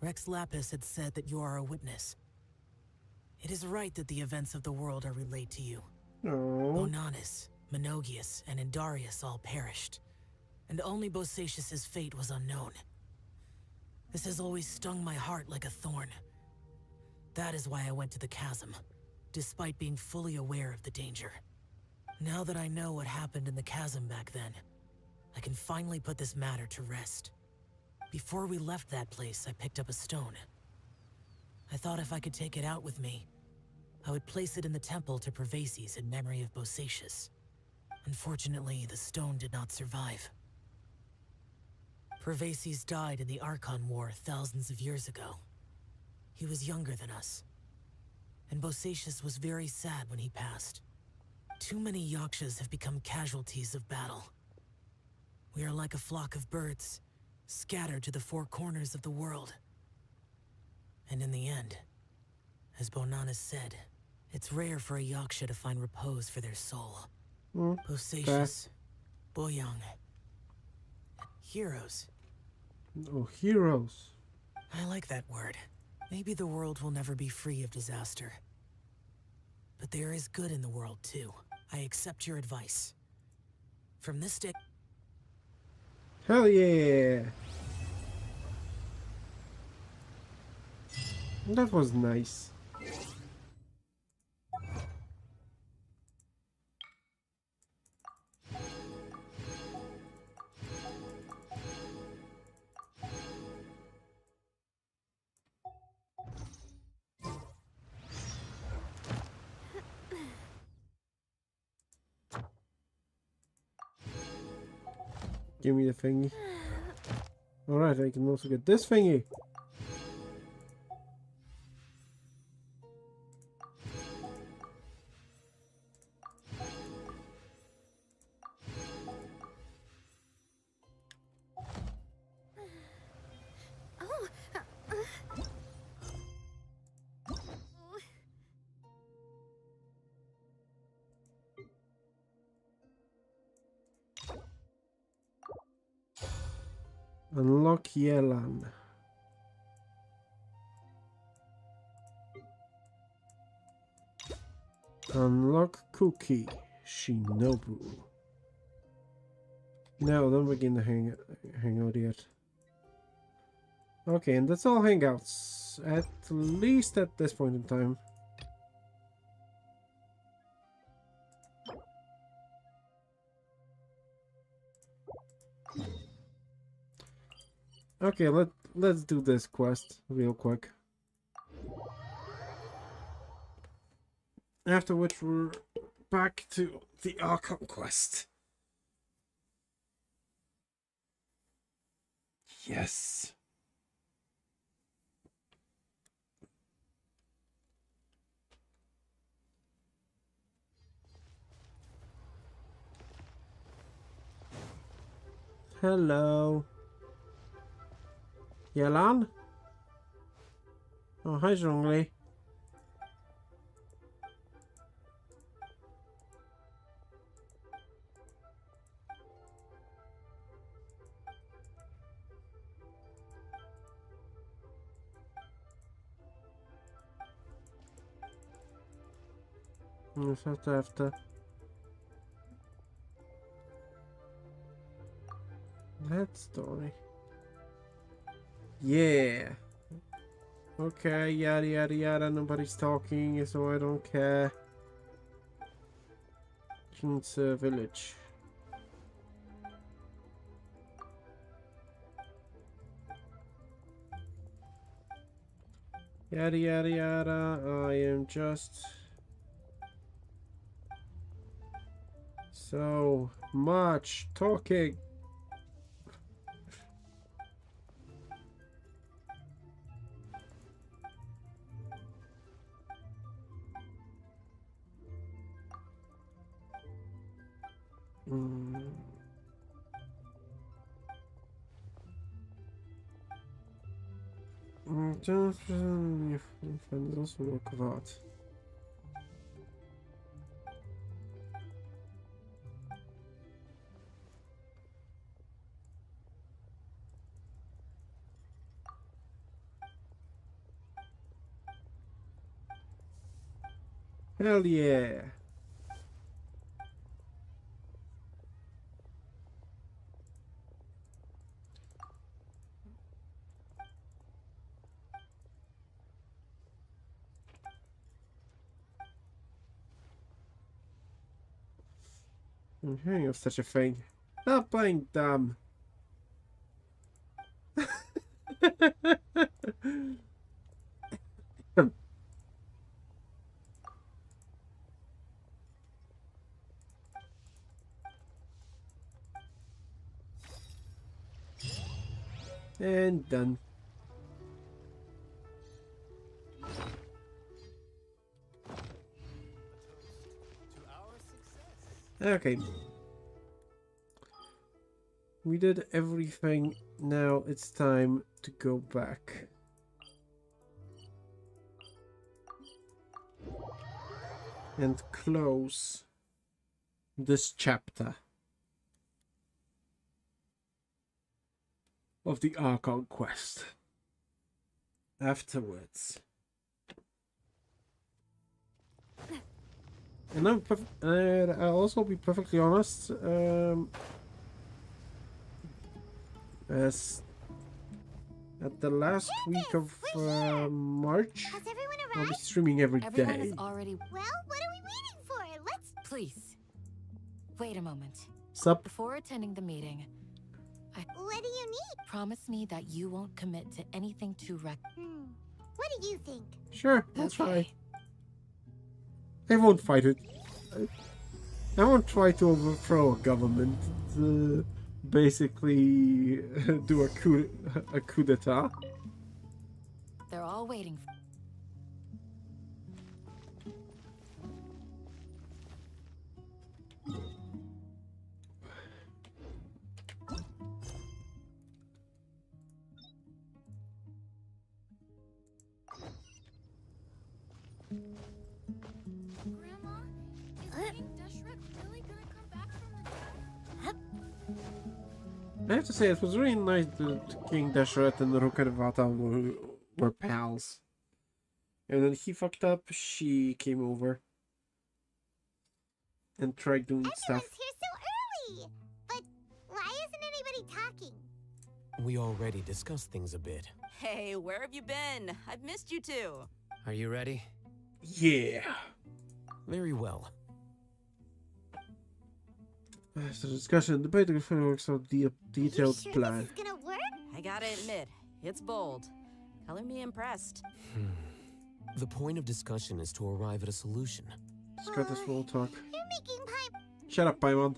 Rex Lapis had said that you are a witness. It is right that the events of the world are relayed to you. Oh. Bonanis, Menogius, and Indarius all perished, and only Bosacius's fate was unknown. This has always stung my heart like a thorn. That is why I went to the chasm, despite being fully aware of the danger. Now that I know what happened in the chasm back then, I can finally put this matter to rest. Before we left that place, I picked up a stone. I thought if I could take it out with me, I would place it in the temple to Pervases in memory of Bosacius. Unfortunately, the stone did not survive. Pervases died in the Archon War thousands of years ago. He was younger than us, and Bosacius was very sad when he passed. Too many Yakshas have become casualties of battle. We are like a flock of birds, scattered to the four corners of the world. And in the end, as Bonanis said, it's rare for a Yaksha to find repose for their soul. Bosacius, Boyang, heroes. Oh, heroes. I like that word. Maybe the world will never be free of disaster. But there is good in the world, too. I accept your advice. From this day... Hell yeah! That was nice. Give me the thingy. Alright, I can also get this thingy. Unlock Yelan. Unlock Cookie Shinobu. No, don't begin the hangout yet. Okay, and that's all hangouts. At least at this point in time. Okay, let's do this quest real quick. After which we're back to the Archon quest. Yes. Hello. Yelan? Oh, hi, Zhongli. After. That story. Yeah. Okay, yada yada yada, nobody's talking, so I don't care. King's village. Yada yada yada, I am just so much talking. Das work of art. Hell yeah. I'm hearing of such a thing. Stop playing dumb. And done. Okay. We did everything. Now it's time to go back. And close this chapter of the Archon quest. Afterwards. And I'll also be perfectly honest, as at the last week of March. Has everyone I'll be arrived? streaming every Everyone day. is already. Well, what are we waiting for? Let's. Please. Wait a moment. Sup? Before attending the meeting, What do you need? promise me that you won't commit to anything too What do you think? Sure, I'll try. I won't fight it. I won't try to overthrow a government. Basically, do a coup d'etat. They're all waiting for. Grandma, is King Deshret really gonna come back from the dead? I have to say, it was really nice that King Deshret and Rukadvata were pals. And then he fucked up, she came over. And tried doing stuff. Everyone's here so early! But why isn't anybody talking? We already discussed things a bit. Hey, where have you been? I've missed you too. Are you ready? Yeah. Very well. After discussion, debate the frameworks of the detailed plan. This is gonna work? I gotta admit, it's bold. Color me impressed. The point of discussion is to arrive at a solution. Let's cut this small talk. You're making pie. Shut up, Paimon.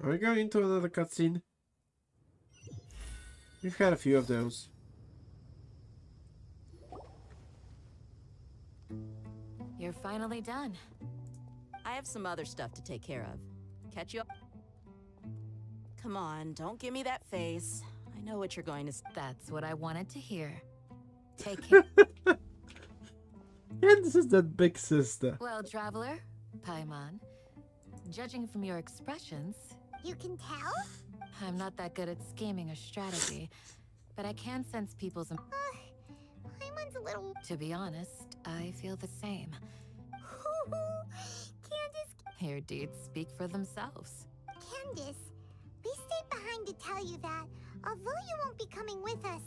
Are we going into another cutscene? We've had a few of those. You're finally done. I have some other stuff to take care of. Catch you up. Come on, don't give me that face. I know what you're going to say. That's what I wanted to hear. Take care. Yeah, this is that big sister. Well, traveler, Paimon, judging from your expressions, You can tell? I'm not that good at scheming or strategy, but I can sense people's. Paimon's a little. To be honest, I feel the same. Candace. Your deeds speak for themselves. Candace, we stayed behind to tell you that, although you won't be coming with us.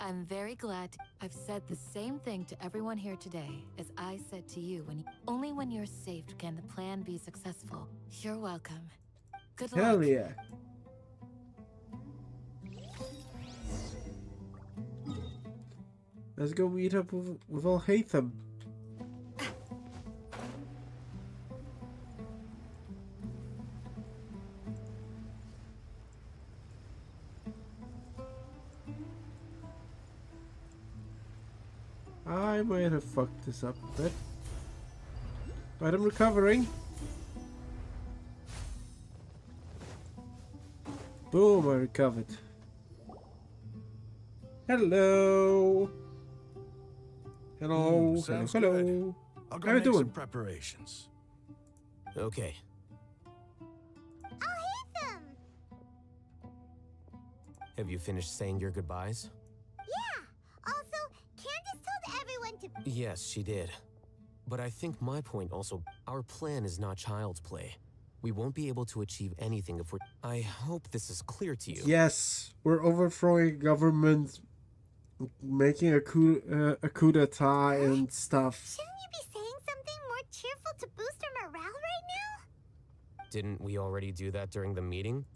I'm very glad I've said the same thing to everyone here today as I said to you only when you're safe can the plan be successful. You're welcome. Good luck. Hell yeah. Let's go meet up with Al Haytham. I might have fucked this up a bit, but I'm recovering. Boom, I recovered. Hello. Hello. Sounds hello. good. I'll go How you make some doing? preparations. Okay. Have you finished saying your goodbyes? Yeah. Also, Candace told everyone to. Yes, she did. But I think my point also, our plan is not child's play. We won't be able to achieve anything if we're... I hope this is clear to you. Yes, we're overthrowing government, making a coup d'etat and stuff. Shouldn't you be saying something more cheerful to boost our morale right now? Didn't we already do that during the meeting?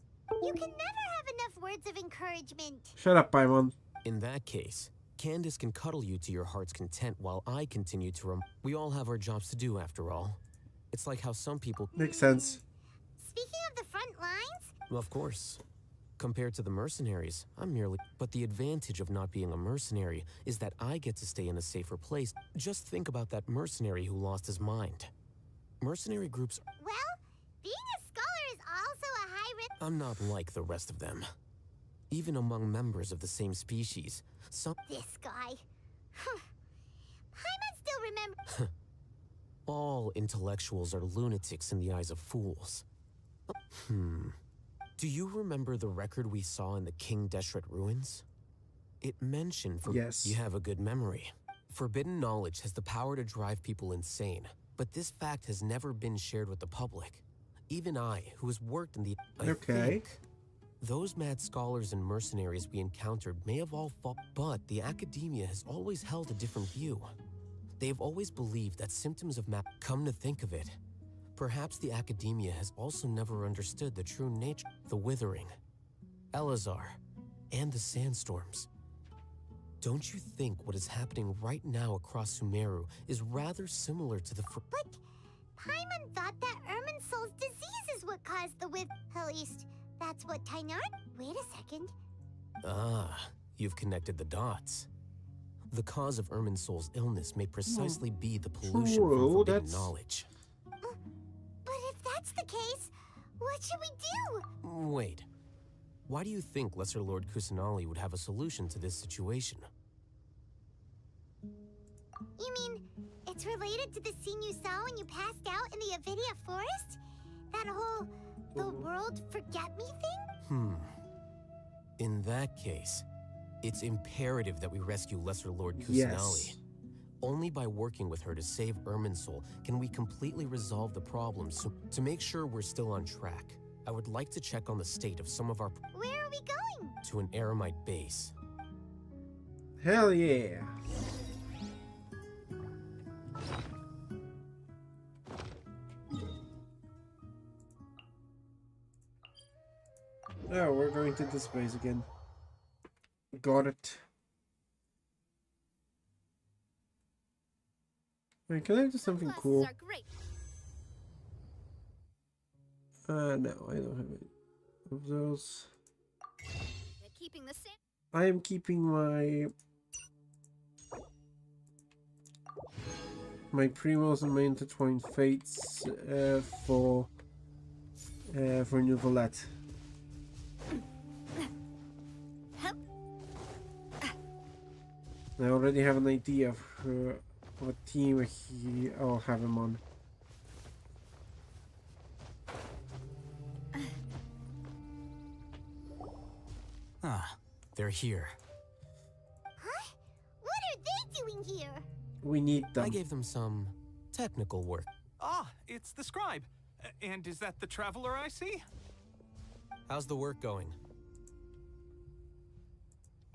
You can never have enough words of encouragement. Shut up, Paimon. In that case, Candace can cuddle you to your heart's content while I continue to We all have our jobs to do after all. It's like how some people... Makes sense. Speaking of the front lines, Of course. Compared to the mercenaries, I'm merely... But the advantage of not being a mercenary is that I get to stay in a safer place. Just think about that mercenary who lost his mind. Mercenary groups... well, being a scholar is also a high risk. I'm not like the rest of them. Even among members of the same species, some... This guy. Paimon still remember. All intellectuals are lunatics in the eyes of fools. Do you remember the record we saw in the King Deshret ruins? It mentioned... Yes. You have a good memory. Forbidden knowledge has the power to drive people insane, but this fact has never been shared with the public. Even I, who has worked in the... Okay. I think those mad scholars and mercenaries we encountered may have all fought, but the academia has always held a different view. They've always believed that symptoms of come to think of it, perhaps the academia has also never understood the true nature, the withering, Elazar, and the sandstorms. Don't you think what is happening right now across Sumeru is rather similar to the But Paimon thought that Irminsul's disease is what caused the At least, that's what Tainar... Wait a second. Ah, you've connected the dots. The cause of Irminsul's illness may precisely be the pollution from forbidden knowledge. But if that's the case, what should we do? Wait. Why do you think Lesser Lord Kusanali would have a solution to this situation? You mean, it's related to the scene you saw when you passed out in the Avidia forest? That whole... the world forget me thing? In that case, it's imperative that we rescue Lesser Lord Kusanali. Yes. Only by working with her to save Irminsul can we completely resolve the problem. So, to make sure we're still on track, I would like to check on the state of some of our... Where are we going? To an Eremite base. Hell yeah. Oh, we're going to this base again. Got it. Wait, can I do something cool? No, I don't have any of those. Keeping the same. I am keeping my Primos and my Intertwined Fates for New Valette. I already have an idea of what team I'll have him on. Ah, they're here. Huh? What are they doing here? We need them. I gave them some technical work. Ah, it's the scribe. And is that the traveler I see? How's the work going?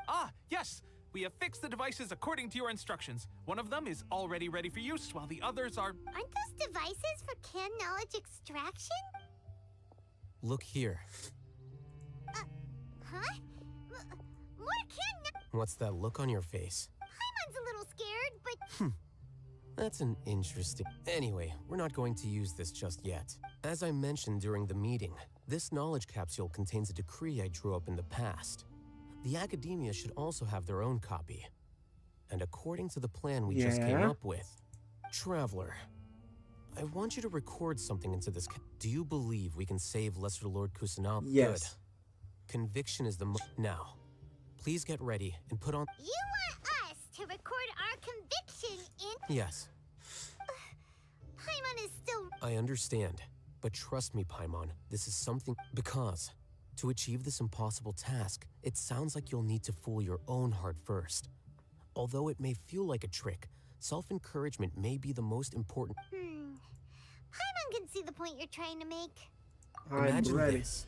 Ah, yes! We have fixed the devices according to your instructions. One of them is already ready for use, while the others are... Aren't those devices for can knowledge extraction? Look here. Huh? More can... What's that look on your face? Paimon's a little scared, but... That's an interesting... Anyway, we're not going to use this just yet. As I mentioned during the meeting, this knowledge capsule contains a decree I drew up in the past. The academia should also have their own copy. And according to the plan we just came up with, Traveler, I want you to record something into this. Do you believe we can save Lesser Lord Kusanali? Yes. Good. Conviction is the Now, please get ready and put on... You want us to record our conviction in... Yes. Paimon is still... I understand, but trust me, Paimon, this is something... Because... To achieve this impossible task, it sounds like you'll need to fool your own heart first. Although it may feel like a trick, self-encouragement may be the most important... Paimon can see the point you're trying to make. Imagine this.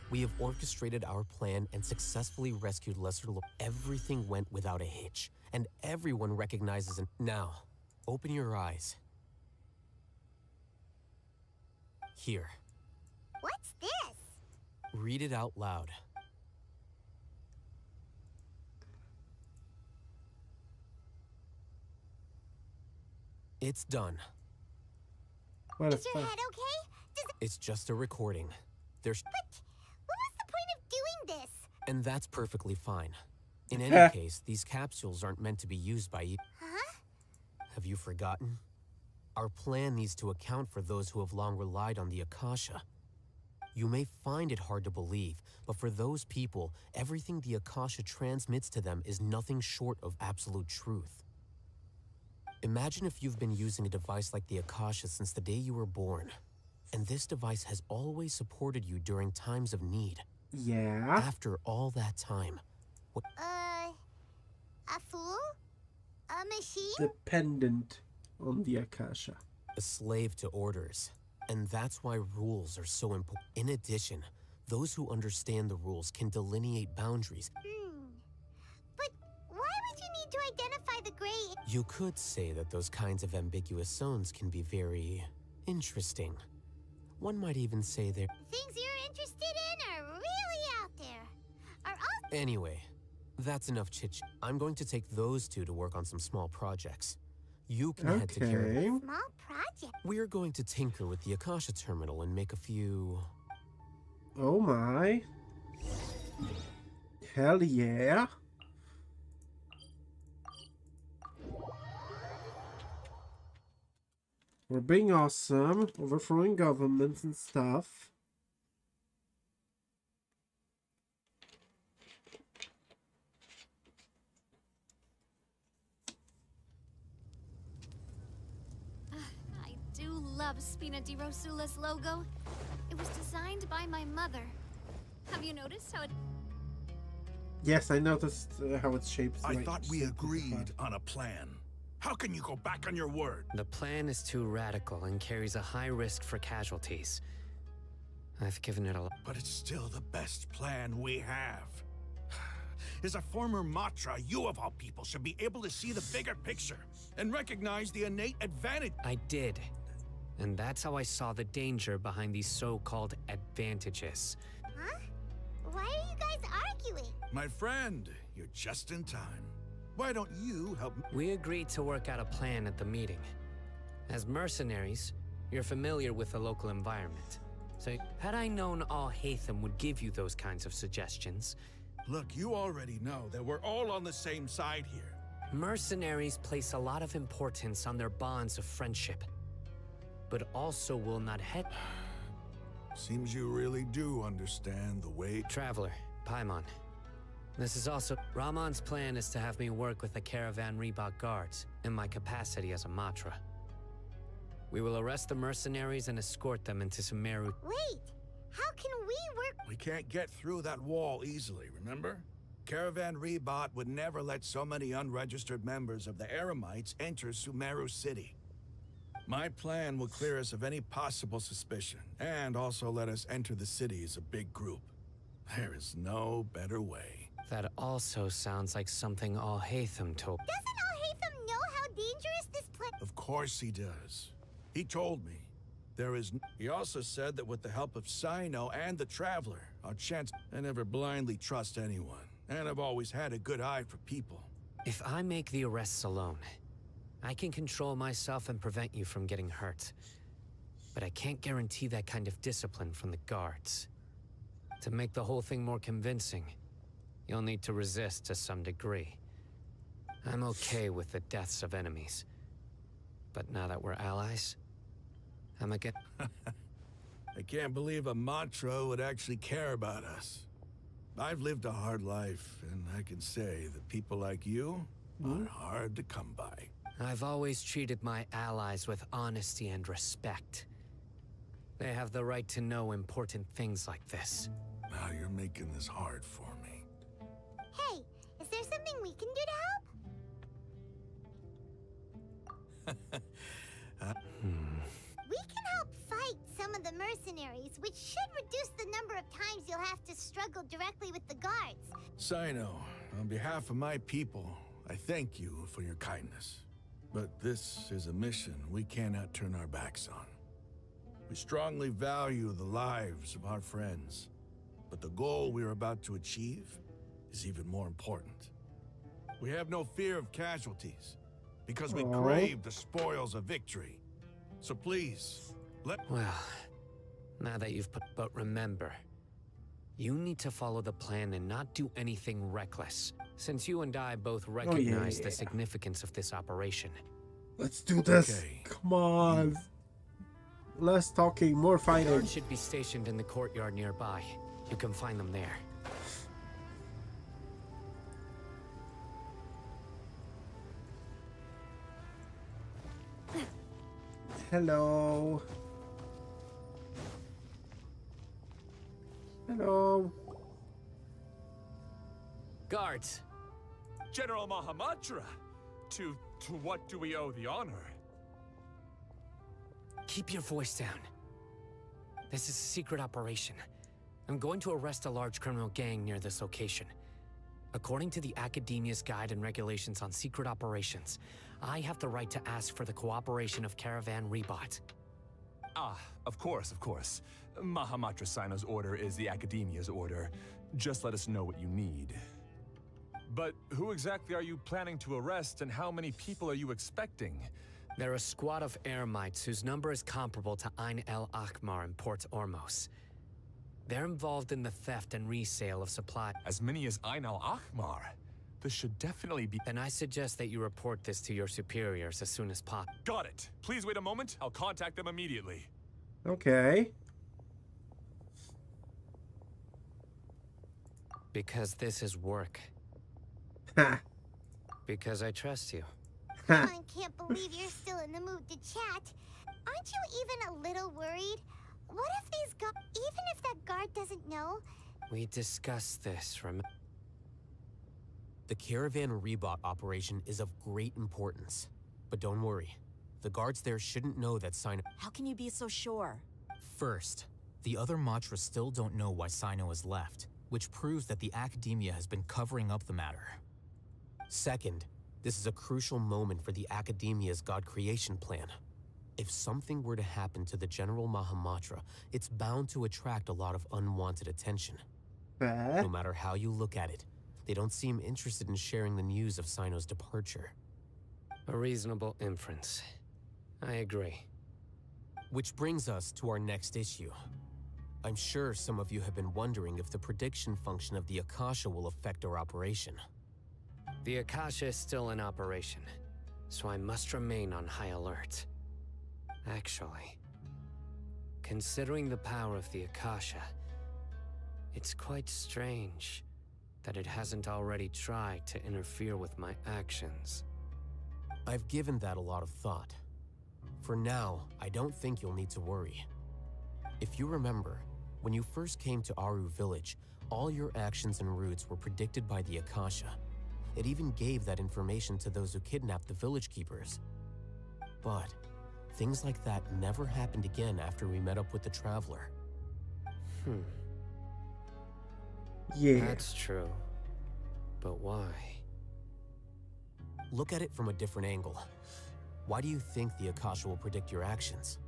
We have orchestrated our plan and successfully rescued Lesser Lord. Everything went without a hitch, and everyone recognizes it. Now, open your eyes. Here. What's this? Read it out loud. It's done. Is your head okay? It's just a recording. There's... But what was the point of doing this? And that's perfectly fine. In any case, these capsules aren't meant to be used by you. Huh? Have you forgotten? Our plan needs to account for those who have long relied on the Akasha. You may find it hard to believe, but for those people, everything the Akasha transmits to them is nothing short of absolute truth. Imagine if you've been using a device like the Akasha since the day you were born, and this device has always supported you during times of need. Yeah? After all that time, what... A fool? A machine? Dependent on the Akasha. A slave to orders. And that's why rules are so important. In addition, those who understand the rules can delineate boundaries. But why would you need to identify the gray? You could say that those kinds of ambiguous zones can be very interesting. One might even say they're... Things you're interested in are really out there. Are all... Anyway, that's enough chit-chat. I'm going to take those two to work on some small projects. You can head to Caravan. Small project? We're going to tinker with the Akasha terminal and make a few... Oh my. Hell yeah. We're being awesome, overthrowing governments and stuff. I do love Spina di Rosula's logo. It was designed by my mother. Have you noticed how it... Yes, I noticed how it's shaped. I thought we agreed on a plan. How can you go back on your word? The plan is too radical and carries a high risk for casualties. I've given it a... But it's still the best plan we have. As a former Matra, you of all people should be able to see the bigger picture and recognize the innate advantage. I did. And that's how I saw the danger behind these so-called advantages. Huh? Why are you guys arguing? My friend, you're just in time. Why don't you help me? We agreed to work out a plan at the meeting. As mercenaries, you're familiar with the local environment. So, had I known Al Haytham would give you those kinds of suggestions... Look, you already know that we're all on the same side here. Mercenaries place a lot of importance on their bonds of friendship, but also will not head... Seems you really do understand the way... Traveler, Paimon. This is also... Ramon's plan is to have me work with the Caravan Reebok guards in my capacity as a Matra. We will arrest the mercenaries and escort them into Sumeru. Wait! How can we work? We can't get through that wall easily, remember? Caravan Reebok would never let so many unregistered members of the Eremites enter Sumeru City. My plan will clear us of any possible suspicion, and also let us enter the city as a big group. There is no better way. That also sounds like something Al Haytham told. Doesn't Al Haytham know how dangerous this place? Of course he does. He told me. He also said that with the help of Sino and the Traveler, our chance... I never blindly trust anyone, and I've always had a good eye for people. If I make the arrests alone, I can control myself and prevent you from getting hurt. But I can't guarantee that kind of discipline from the guards. To make the whole thing more convincing, you'll need to resist to some degree. I'm okay with the deaths of enemies. But now that we're allies, I'm again... I can't believe a Matra would actually care about us. I've lived a hard life, and I can say that people like you are hard to come by. I've always treated my allies with honesty and respect. They have the right to know important things like this. Now you're making this hard for me. Hey, is there something we can do to help? We can help fight some of the mercenaries, which should reduce the number of times you'll have to struggle directly with the guards. Sino, on behalf of my people, I thank you for your kindness. But this is a mission we cannot turn our backs on. We strongly value the lives of our friends, but the goal we are about to achieve is even more important. We have no fear of casualties, because we crave the spoils of victory. So please, Well, now that you've put... But remember, you need to follow the plan and not do anything reckless, since you and I both recognize the significance of this operation. Let's do this. Okay. Come on. Less talking, more fighting. Guards should be stationed in the courtyard nearby. You can find them there. Hello. Hello. Guards. General Mahamatra, to what do we owe the honor? Keep your voice down. This is a secret operation. I'm going to arrest a large criminal gang near this location. According to the Academia's Guide and Regulations on Secret Operations, I have the right to ask for the cooperation of Caravan Rebot. Ah, of course, of course. Mahamatra Sino's order is the Academia's order. Just let us know what you need. But who exactly are you planning to arrest, and how many people are you expecting? They're a squad of Eremites whose number is comparable to Ain el Akmar in Port Ormos. They're involved in the theft and resale of supply. As many as Ain el Akmar? This should definitely be— Then I suggest that you report this to your superiors as soon as possible. Got it. Please wait a moment. I'll contact them immediately. Okay. Because this is work. Ha. Because I trust you. I can't believe you're still in the mood to chat. Aren't you even a little worried? What if these even if that guard doesn't know? We discussed this, remember? The Caravan Rebot operation is of great importance. But don't worry. The guards there shouldn't know that Sino— How can you be so sure? First, the other Matra still don't know why Sino has left, which proves that the Academia has been covering up the matter. Second, this is a crucial moment for the Academia's God creation plan. If something were to happen to the General Mahamatra, it's bound to attract a lot of unwanted attention. No matter how you look at it, they don't seem interested in sharing the news of Sino's departure. A reasonable inference. I agree. Which brings us to our next issue. I'm sure some of you have been wondering if the prediction function of the Akasha will affect our operation. The Akasha is still in operation, so I must remain on high alert. Actually, considering the power of the Akasha, it's quite strange that it hasn't already tried to interfere with my actions. I've given that a lot of thought. For now, I don't think you'll need to worry. If you remember, when you first came to Aru Village, all your actions and routes were predicted by the Akasha. It even gave that information to those who kidnapped the village keepers. But things like that never happened again after we met up with the Traveler. Yeah. That's true. But why? Look at it from a different angle. Why do you think the Akasha will predict your actions?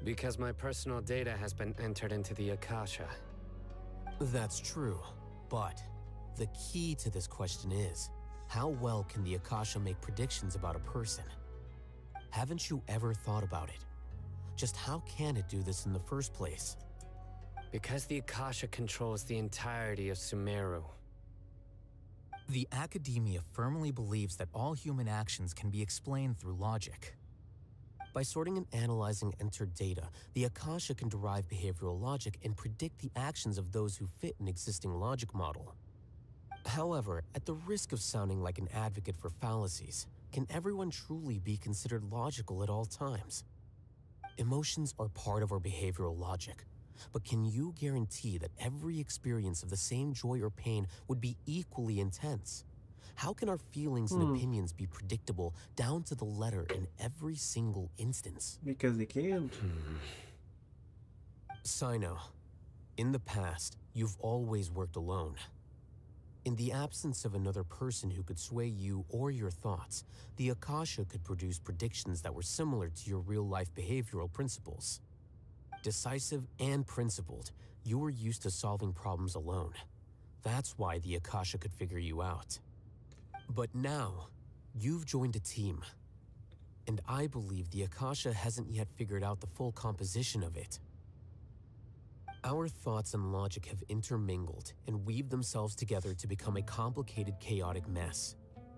Because my personal data has been entered into the Akasha. That's true, but the key to this question is, how well can the Akasha make predictions about a person? Haven't you ever thought about it? Just how can it do this in the first place? Because the Akasha controls the entirety of Sumeru. The Academia firmly believes that all human actions can be explained through logic. By sorting and analyzing entered data, the Akasha can derive behavioral logic and predict the actions of those who fit an existing logic model. However, at the risk of sounding like an advocate for fallacies, can everyone truly be considered logical at all times? Emotions are part of our behavioral logic, but can you guarantee that every experience of the same joy or pain would be equally intense? How can our feelings and opinions be predictable down to the letter in every single instance? Because they can't. Sino, in the past, you've always worked alone. In the absence of another person who could sway you or your thoughts, the Akasha could produce predictions that were similar to your real-life behavioral principles. Decisive and principled, you were used to solving problems alone. That's why the Akasha could figure you out. But now, you've joined a team. And I believe the Akasha hasn't yet figured out the full composition of it. Our thoughts and logic have intermingled and weaved themselves together to become a complicated, chaotic mess.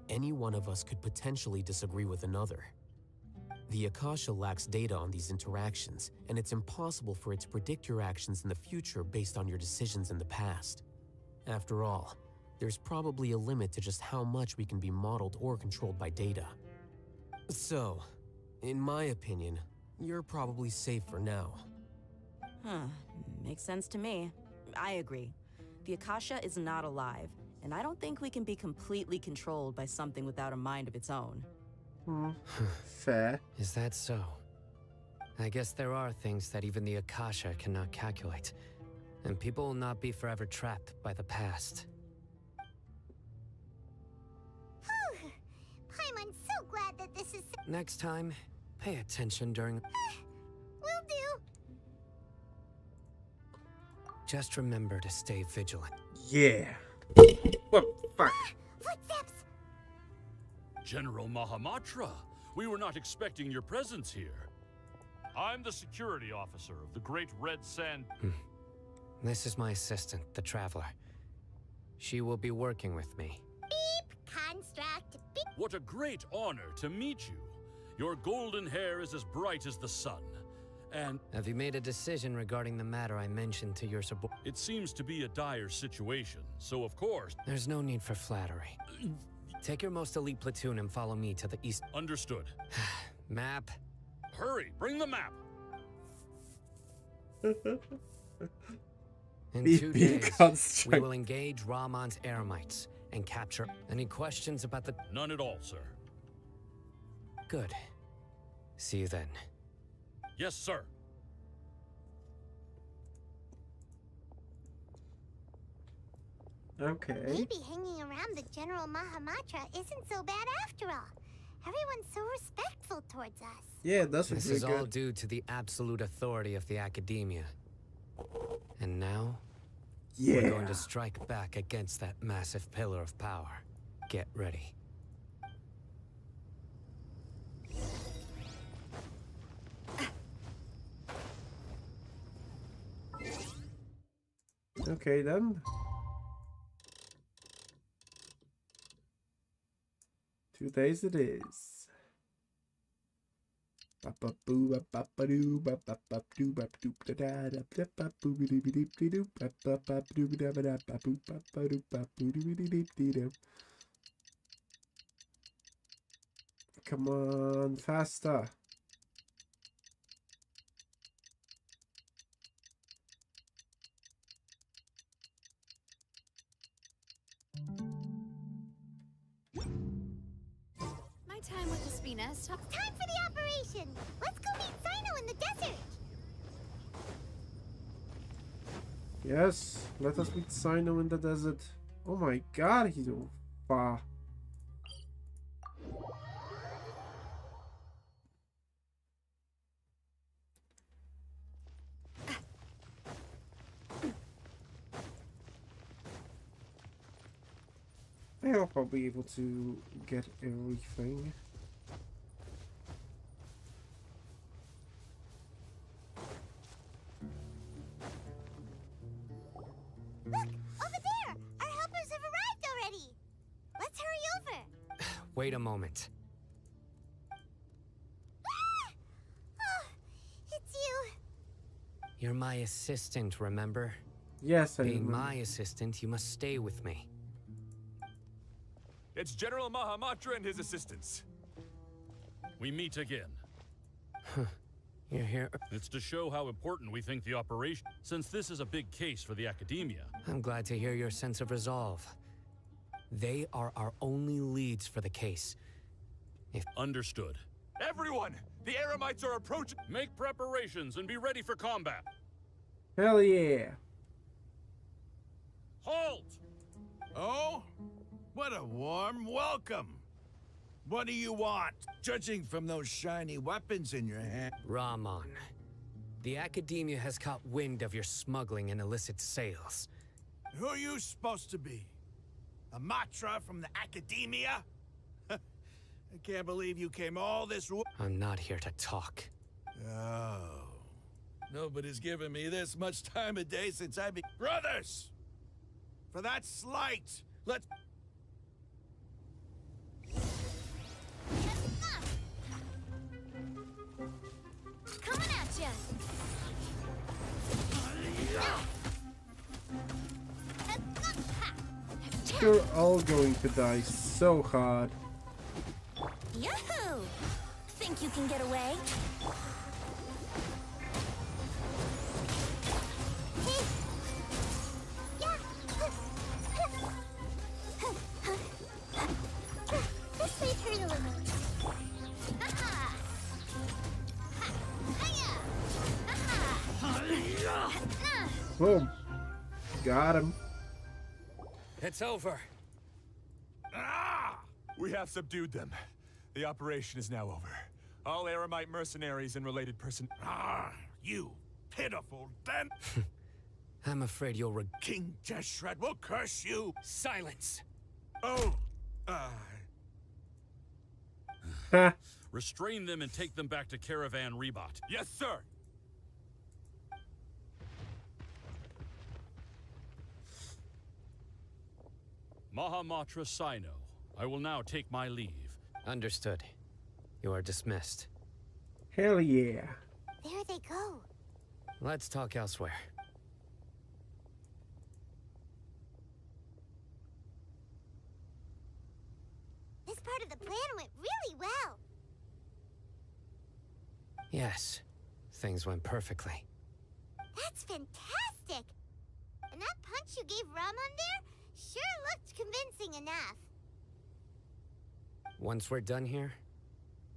Any one of us could potentially disagree with another. The Akasha lacks data on these interactions, and it's impossible for it to predict your actions in the future based on your decisions in the past. After all, there's probably a limit to just how much we can be modeled or controlled by data. So, in my opinion, you're probably safe for now. Makes sense to me. I agree. The Akasha is not alive, and I don't think we can be completely controlled by something without a mind of its own. Fair. Is that so? I guess there are things that even the Akasha cannot calculate. And people will not be forever trapped by the past. Whew. Paimon's so glad that this is... Next time, pay attention during... Will do. Just remember to stay vigilant. Yeah. What? Fuck. Footsteps! General Mahamatra, we were not expecting your presence here. I'm the security officer of the Great Red Sand... This is my assistant, the Traveler. She will be working with me. Beep! Construct! Beep! What a great honor to meet you. Your golden hair is as bright as the sun. And... Have you made a decision regarding the matter I mentioned to your subordinate? It seems to be a dire situation, so of course... There's no need for flattery. Take your most elite platoon and follow me to the east. Understood. Map. Hurry, bring the map. In 2 days, we will engage Rahman's Eremites and capture... Any questions about the... None at all, sir. Good. See you then. Yes, sir. Okay. Maybe hanging around the General Mahamatra isn't so bad after all. Everyone's so respectful towards us. Yeah, that's This is all due to the absolute authority of the Academia. And now, we're going to strike back against that massive pillar of power. Get ready. Okay then. 2 days it is. Come on, faster. My time with the Spina is time for the operation. Let's go meet Sino in the desert. Yes, let us meet Sino in the desert. Oh my god, he's so far. I hope I'll be able to get everything. Look, over there! Our helpers have arrived already! Let's hurry over! Wait a moment. Ah! Oh, it's you! You're my assistant, remember? Yes, I Being remember. my assistant, you must stay with me. It's General Mahamatra and his assistants. We meet again. You're here. It's to show how important we think the operation... Since this is a big case for the Academia... I'm glad to hear your sense of resolve. They are our only leads for the case. If... Understood. Everyone! The Eremites are approaching! Make preparations and be ready for combat. Hell yeah. Halt! Oh? What a warm welcome. What do you want? Judging from those shiny weapons in your hand. Rahman, the Academia has caught wind of your smuggling and illicit sales. Who are you supposed to be? A Matra from the Academia? I can't believe you came all this way. I'm not here to talk. Oh. Nobody's given me this much time of day since I be... Brothers! For that slight, let's... Coming at ya! You're all going to die so hard. Yahoo! Think you can get away? This may hurt a little. Ha-ha! Hiya! Boom. Got him. It's over. Ah! We have subdued them. The operation is now over. All Aramite mercenaries and related Ah, you pitiful den. I'm afraid you'll King Deshret will curse you. Silence. Oh, Restrain them and take them back to Caravan Rebot. Yes, sir. Mahamatra Sino, I will now take my leave. Understood. You are dismissed. Hell yeah. There they go. Let's talk elsewhere. This part of the plan went really well. Yes, things went perfectly. That's fantastic! And that punch you gave Ramon there sure looked convincing enough. Once we're done here,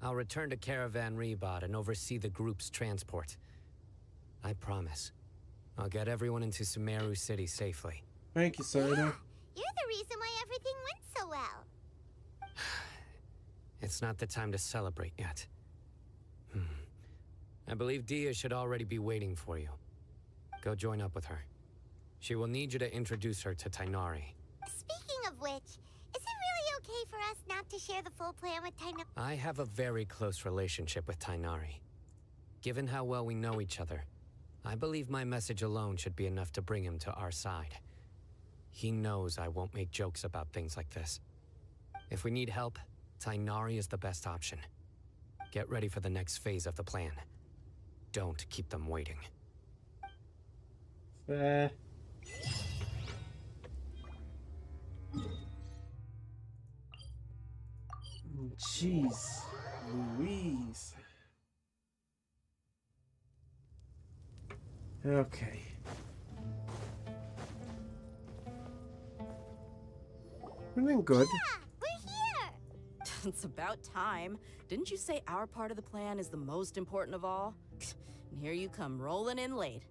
I'll return to Caravan Rebot and oversee the group's transport. I promise. I'll get everyone into Sumeru City safely. Thank you, Sino. You're the reason why everything went so well. It's not the time to celebrate yet. I believe Dia should already be waiting for you. Go join up with her. She will need you to introduce her to Tainari. Speaking of which, is it really okay for us not to share the full plan with Tainari? I have a very close relationship with Tainari. Given how well we know each other, I believe my message alone should be enough to bring him to our side. He knows I won't make jokes about things like this. If we need help, Tainari is the best option. Get ready for the next phase of the plan. Don't keep them waiting. Fair. Jeez Louise. Okay. We're doing good. Yeah, we're here! It's about time. Didn't you say our part of the plan is the most important of all? And here you come rolling in late.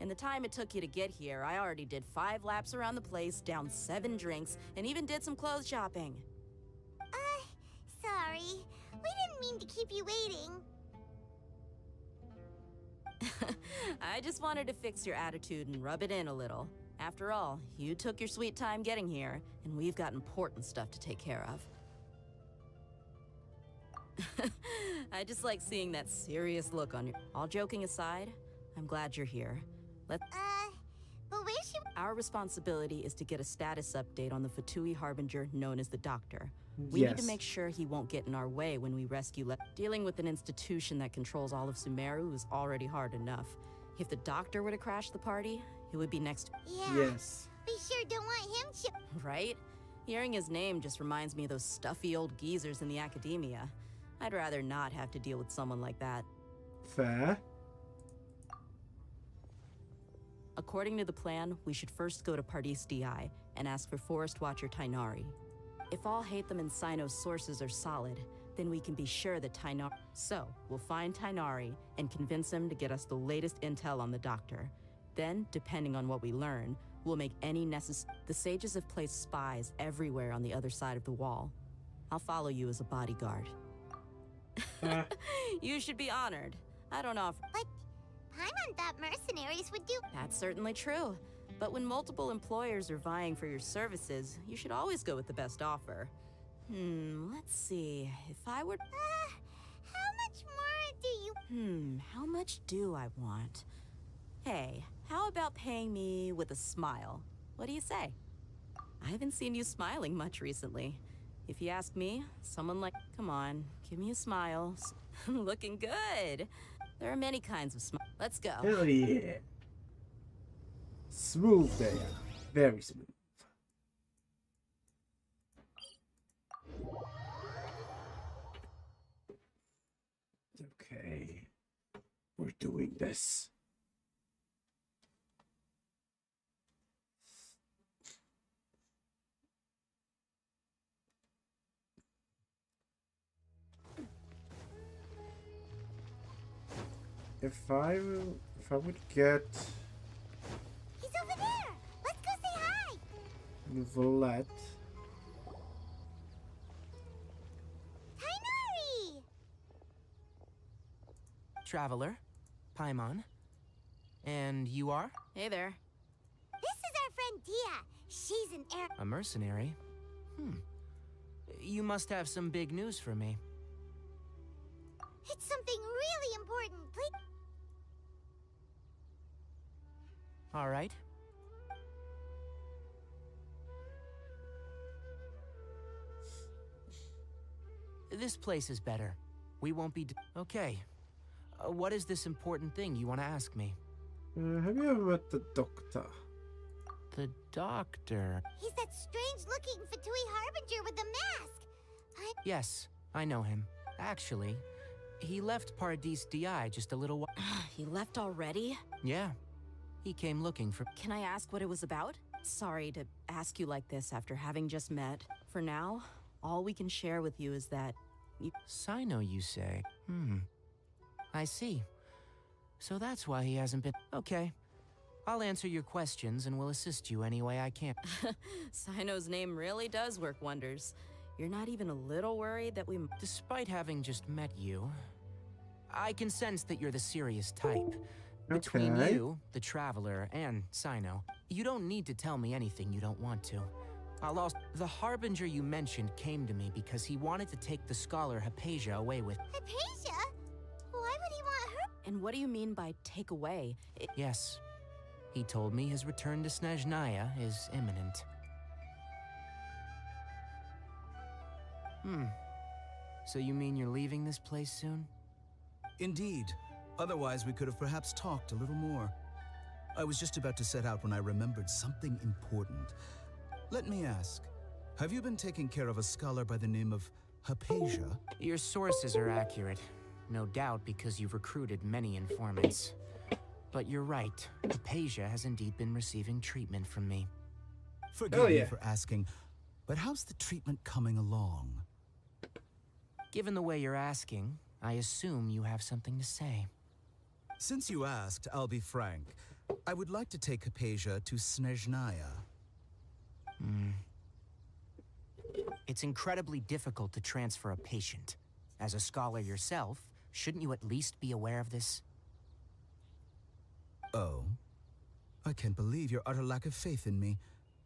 In the time it took you to get here, I already did 5 laps around the place, downed 7 drinks, and even did some clothes shopping. Sorry. We didn't mean to keep you waiting. I just wanted to fix your attitude and rub it in a little. After all, you took your sweet time getting here, and we've got important stuff to take care of. I just like seeing that serious look on your... All joking aside, I'm glad you're here. But where's she... Our responsibility is to get a status update on the Fatui Harbinger known as the Doctor. We need to make sure he won't get in our way when we rescue Dealing with an institution that controls all of Sumeru is already hard enough. If the Doctor were to crash the party, it would be next... Yeah. Yes. We sure don't want him Right? Hearing his name just reminds me of those stuffy old geezers in the academia. I'd rather not have to deal with someone like that. Fair. According to the plan, we should first go to Pardis DI and ask for Forest Watcher Tainari. If all Hatham and Sino's sources are solid, then we can be sure that Tainari... So, we'll find Tainari and convince him to get us the latest intel on the Doctor. Then, depending on what we learn, we'll make any necessary... The sages have placed spies everywhere on the other side of the wall. I'll follow you as a bodyguard. You should be honored. I don't offer... But Paimon thought mercenaries would do... That's certainly true. But when multiple employers are vying for your services, you should always go with the best offer. Let's see. If I were... how much more do you... how much do I want? Hey, how about paying me with a smile? What do you say? I haven't seen you smiling much recently. If you ask me, someone like... Come on, give me a smile. Looking good. There are many kinds of smiles. Let's go. Hell yeah. Smooth there. Very smooth. Okay. We're doing this. If I would get Novelette. Kainari! Traveler, Paimon. And you are? Hey there. This is our friend Dia. She's an air. A mercenary? You must have some big news for me. It's something really important. Please. All right. This place is better. We won't be... Okay. What is this important thing you want to ask me? Have you ever met the doctor? The doctor? He's that strange-looking Fatui Harbinger with the mask. Yes, I know him. Actually, he left Paradis DI just a little while... He left already? Yeah. He came looking for... Can I ask what it was about? Sorry to ask you like this after having just met. For now, all we can share with you is that... Sino, you say? I see. So that's why he hasn't been... Okay. I'll answer your questions and will assist you any way I can. Sino's name really does work wonders. You're not even a little worried that we... Despite having just met you, I can sense that you're the serious type. Between you, the Traveler, and Sino, you don't need to tell me anything you don't want to. I'll also... The Harbinger you mentioned came to me because he wanted to take the scholar Hypatia away with... Hypatia? Why would he want her? And what do you mean by take away? Yes. He told me his return to Snezhnaya is imminent. So you mean you're leaving this place soon? Indeed. Otherwise, we could have perhaps talked a little more. I was just about to set out when I remembered something important. Let me ask, have you been taking care of a scholar by the name of Hypatia? Your sources are accurate. No doubt because you've recruited many informants. But you're right. Hypatia has indeed been receiving treatment from me. Forgive me for asking, but how's the treatment coming along? Given the way you're asking, I assume you have something to say. Since you asked, I'll be frank. I would like to take Hypatia to Snezhnaya. It's incredibly difficult to transfer a patient. As a scholar yourself, shouldn't you at least be aware of this? Oh? I can't believe your utter lack of faith in me,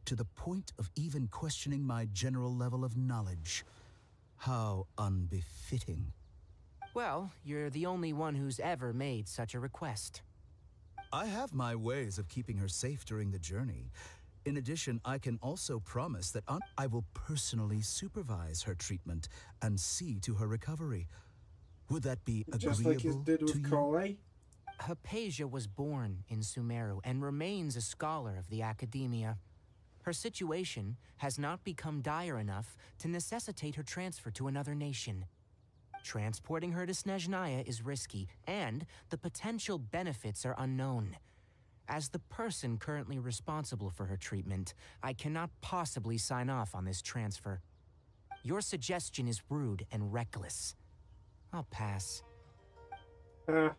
to the point of even questioning my general level of knowledge. How unbefitting. Well, you're the only one who's ever made such a request. I have my ways of keeping her safe during the journey. In addition, I can also promise that I will personally supervise her treatment and see to her recovery. Would that be agreeable Just like you did with Kale? Hypatia was born in Sumeru and remains a scholar of the Academia. Her situation has not become dire enough to necessitate her transfer to another nation. Transporting her to Snezhnaya is risky, and the potential benefits are unknown. As the person currently responsible for her treatment, I cannot possibly sign off on this transfer. Your suggestion is rude and reckless. I'll pass. Nice.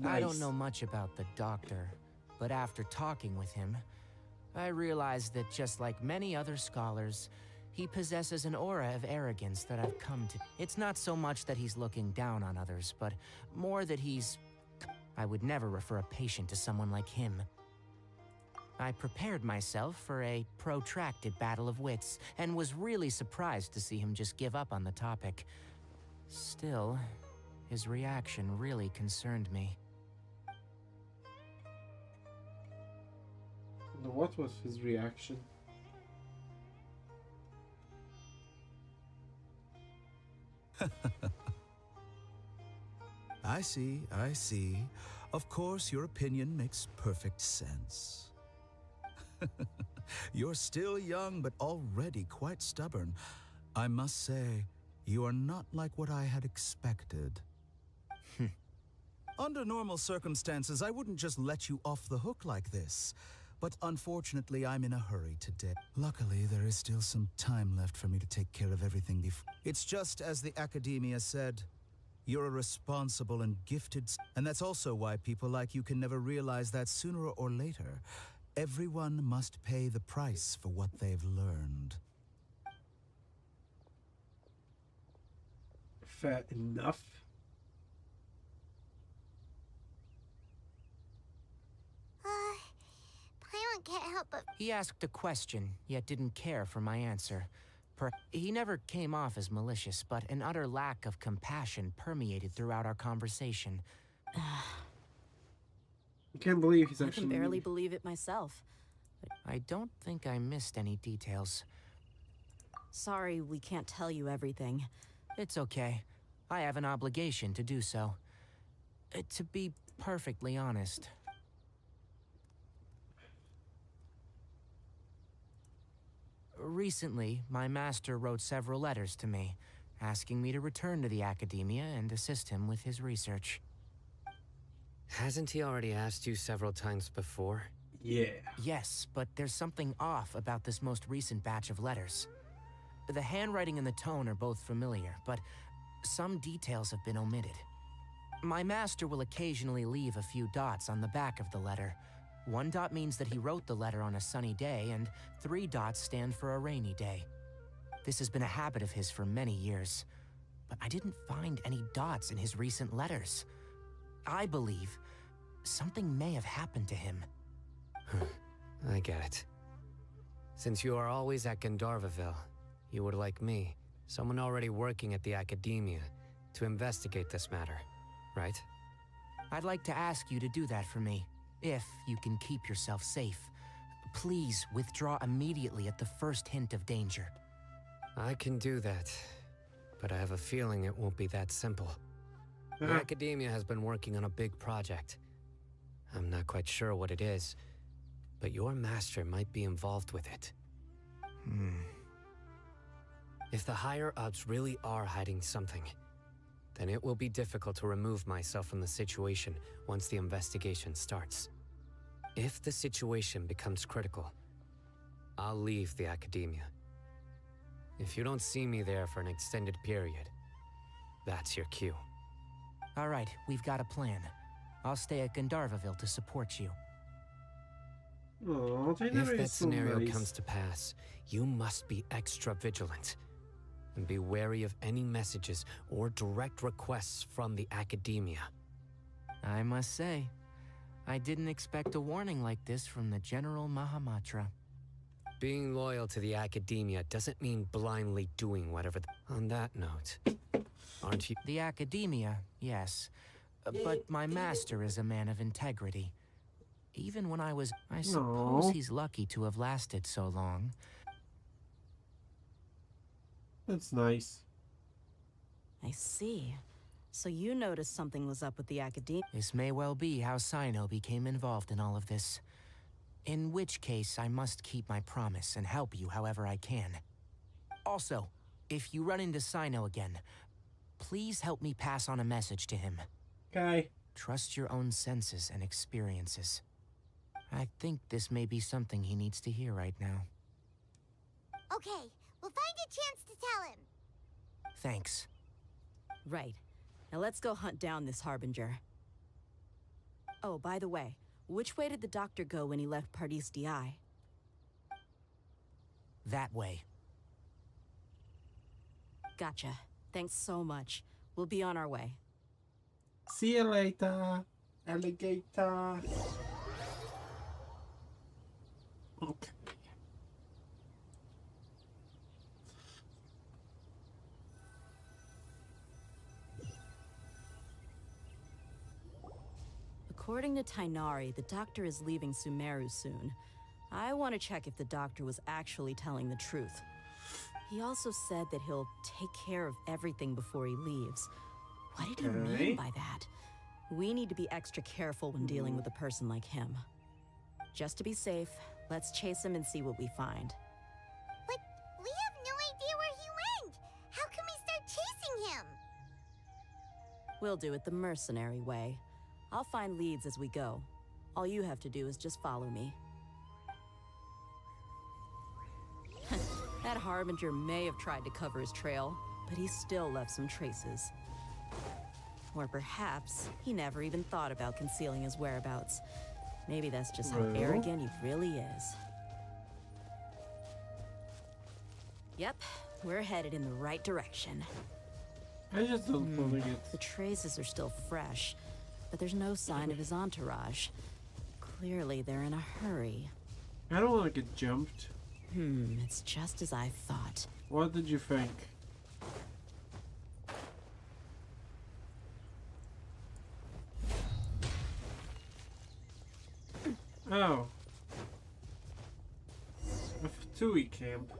I don't know much about the doctor, but after talking with him, I realized that just like many other scholars, he possesses an aura of arrogance that I've come to... It's not so much that he's looking down on others, but more that he's... I would never refer a patient to someone like him. I prepared myself for a protracted battle of wits, and was really surprised to see him just give up on the topic. Still, his reaction really concerned me. What was his reaction? I see, I see. Of course, your opinion makes perfect sense. You're still young, but already quite stubborn. I must say, you are not like what I had expected. Under normal circumstances, I wouldn't just let you off the hook like this. But unfortunately, I'm in a hurry today. Luckily, there is still some time left for me to take care of everything before. It's just as the Academia said. You're a responsible and gifted... And that's also why people like you can never realize that sooner or later, Everyone must pay the price for what they've learned. Fair enough. Paimon can't help but... He asked a question, yet didn't care for my answer. He never came off as malicious, but an utter lack of compassion permeated throughout our conversation. I can't believe he's actually... I can barely believe it myself. I don't think I missed any details. Sorry, we can't tell you everything. It's okay. I have an obligation to do so. To be perfectly honest. Recently, my master wrote several letters to me, asking me to return to the academia and assist him with his research. Hasn't he already asked you several times before? Yeah. Yes, but there's something off about this most recent batch of letters. The handwriting and the tone are both familiar, but some details have been omitted. My master will occasionally leave a few dots on the back of the letter. 1 dot means that he wrote the letter on a sunny day, and 3 dots stand for a rainy day. This has been a habit of his for many years, but I didn't find any dots in his recent letters. I believe something may have happened to him. I get it. Since you are always at Gandharvaville, you would like me, someone already working at the academia, to investigate this matter, right? I'd like to ask you to do that for me, if you can keep yourself safe. Please withdraw immediately at the first hint of danger. I can do that, but I have a feeling it won't be that simple. The academia has been working on a big project. I'm not quite sure what it is, but your master might be involved with it. If the higher-ups really are hiding something, then it will be difficult to remove myself from the situation once the investigation starts. If the situation becomes critical, I'll leave the academia. If you don't see me there for an extended period, that's your cue. All right, we've got a plan. I'll stay at Gandharvaville to support you. Oh, if that scenario comes to pass, you must be extra vigilant. And be wary of any messages or direct requests from the academia. I must say, I didn't expect a warning like this from the General Mahamatra. Being loyal to the academia doesn't mean blindly doing whatever. On that note, aren't you? The academia, yes. But my master is a man of integrity. Even when I suppose he's lucky to have lasted so long. That's nice. I see. So you noticed something was up with the academia? This may well be how Sino became involved in all of this. In which case, I must keep my promise and help you however I can. Also, if you run into Sino again, please help me pass on a message to him. Okay. Trust your own senses and experiences. I think this may be something he needs to hear right now. Okay, we'll find a chance to tell him. Thanks. Right. Now let's go hunt down this Harbinger. Oh, by the way, which way did the doctor go when he left Pardis Di? That way. Gotcha. Thanks so much. We'll be on our way. See you later, alligator. Okay. According to Tainari, the doctor is leaving Sumeru soon. I want to check if the doctor was actually telling the truth. He also said that he'll take care of everything before he leaves. What did he mean by that? We need to be extra careful when dealing with a person like him. Just to be safe, let's chase him and see what we find. But we have no idea where he went! How can we start chasing him? We'll do it the mercenary way. I'll find leads as we go. All you have to do is just follow me. That Harbinger may have tried to cover his trail, but he still left some traces. Or perhaps he never even thought about concealing his whereabouts. Maybe that's just how Well. arrogant he really is. Yep, we're headed in the right direction. I just don't want to get... The traces are still fresh, but there's no sign of his entourage. Clearly, they're in a hurry. I don't want to get jumped. It's just as I thought. What did you think? Oh. A Fatui camp.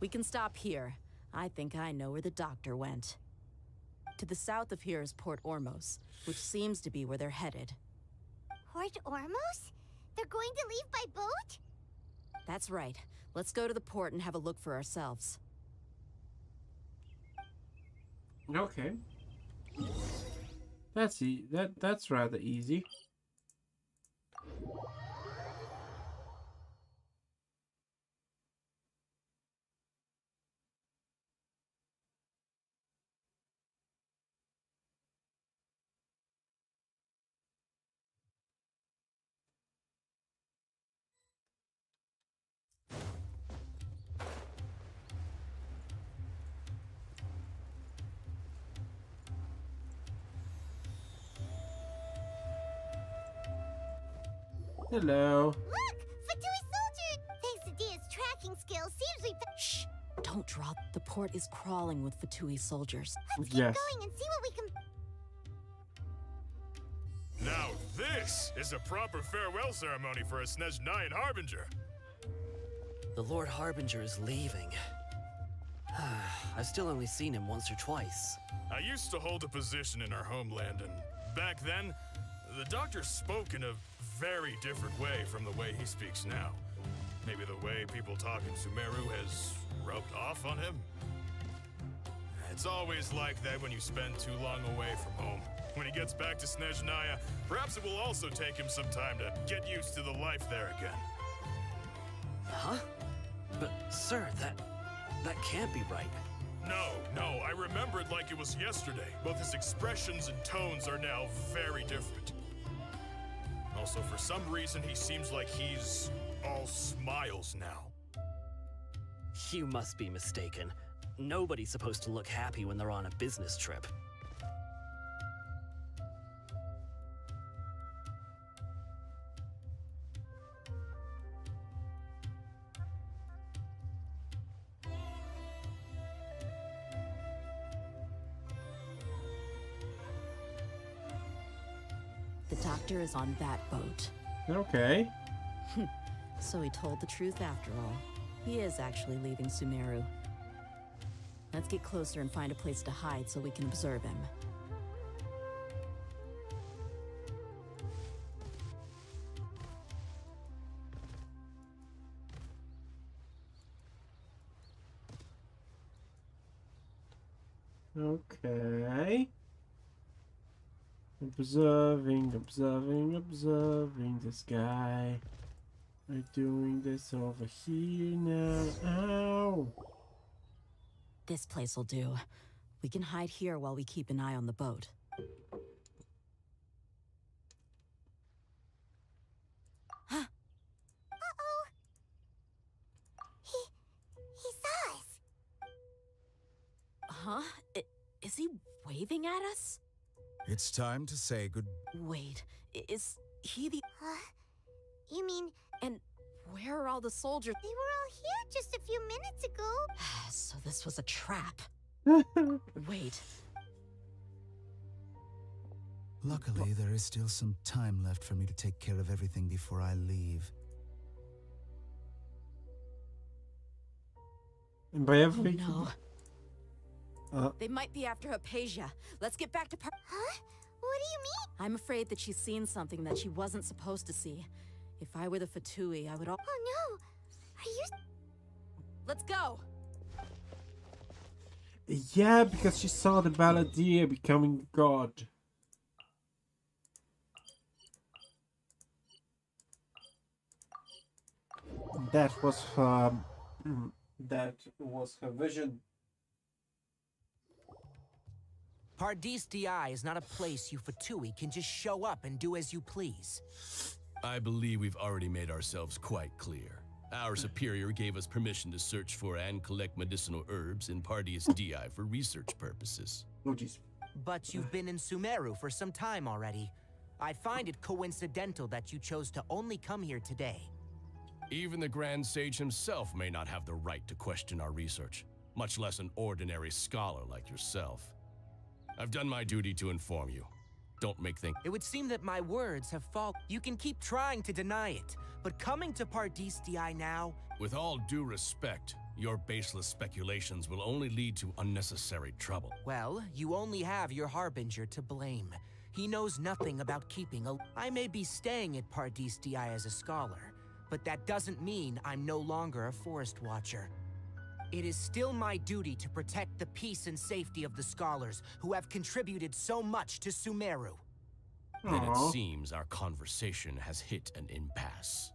We can stop here. I think I know where the doctor went. To the south of here is Port Ormos, which seems to be where they're headed. Port Ormos? They're going to leave by boat? That's right. Let's go to the port and have a look for ourselves. Okay. That's rather easy. Hello. Look! Fatui soldier! Thanks to Dia's tracking skills, seems we... Shh! Don't draw. The port is crawling with Fatui soldiers. Let's keep going and see what we can... Now this is a proper farewell ceremony for a Snezhnayan Harbinger. The Lord Harbinger is leaving. I've still only seen him once or twice. I used to hold a position in our homeland, and back then, the doctor spoke in a very different way from the way he speaks now. Maybe the way people talk in Sumeru has rubbed off on him? It's always like that when you spend too long away from home. When he gets back to Snezhnaya, perhaps it will also take him some time to get used to the life there again. Huh? But, sir, that can't be right. No, I remember it like it was yesterday. Both his expressions and tones are now very different. Also, for some reason, he seems like he's all smiles now. You must be mistaken. Nobody's supposed to look happy when they're on a business trip. The doctor is on that boat. Okay. So he told the truth after all. He is actually leaving Sumeru. Let's get closer and find a place to hide so we can observe him. Okay. Observing this guy. I'm doing this over here now. Ow! This place will do. We can hide here while we keep an eye on the boat. Uh-oh! He saw us! Huh? Is he waving at us? It's time to say good... Wait, is he the... You mean... And where are all the soldiers? They were all here just a few minutes ago. So this was a trap. Wait. Luckily, there is still some time left for me to take care of everything before I leave. And by everything... Oh, no. They might be after Hypatia. Let's get back to Huh? What do you mean? I'm afraid that she's seen something that she wasn't supposed to see. If I were the Fatui, I would all... Oh no! Are you... Let's go! Yeah, because she saw the Balladeer becoming god. That was her... that was her vision. Pardis Di is not a place you Fatui can just show up and do as you please. I believe we've already made ourselves quite clear. Our superior gave us permission to search for and collect medicinal herbs in Pardeus Dii for research purposes. Oh, jeez. But you've been in Sumeru for some time already. I find it coincidental that you chose to only come here today. Even the Grand Sage himself may not have the right to question our research, much less an ordinary scholar like yourself. I've done my duty to inform you. Don't make things— It would seem that my words have fallen. You can keep trying to deny it, but coming to Pardeus Dii now— With all due respect, your baseless speculations will only lead to unnecessary trouble. Well, you only have your Harbinger to blame. He knows nothing about keeping a— I may be staying at Pardeus Dii as a scholar, but that doesn't mean I'm no longer a Forest Watcher. It is still my duty to protect the peace and safety of the scholars who have contributed so much to Sumeru. Then it seems our conversation has hit an impasse.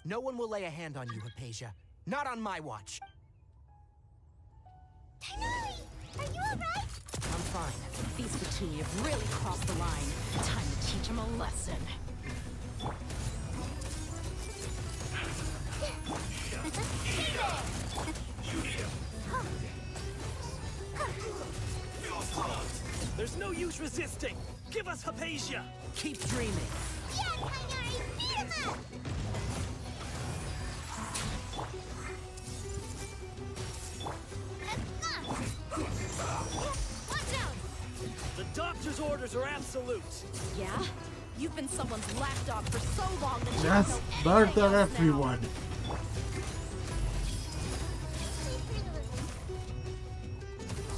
No one will lay a hand on you, Hypatia. Not on my watch. Tighnari! Are you alright? I'm fine. These Fatui have really crossed the line. Time to teach them a lesson. There's no use resisting! Give us Hypatia! Keep dreaming! Yeah, Tighnari! Beat him up! Watch out! The doctor's orders are absolute! Yeah? You've been someone's lapdog for so long that you Just don't know anything murder else now. everyone.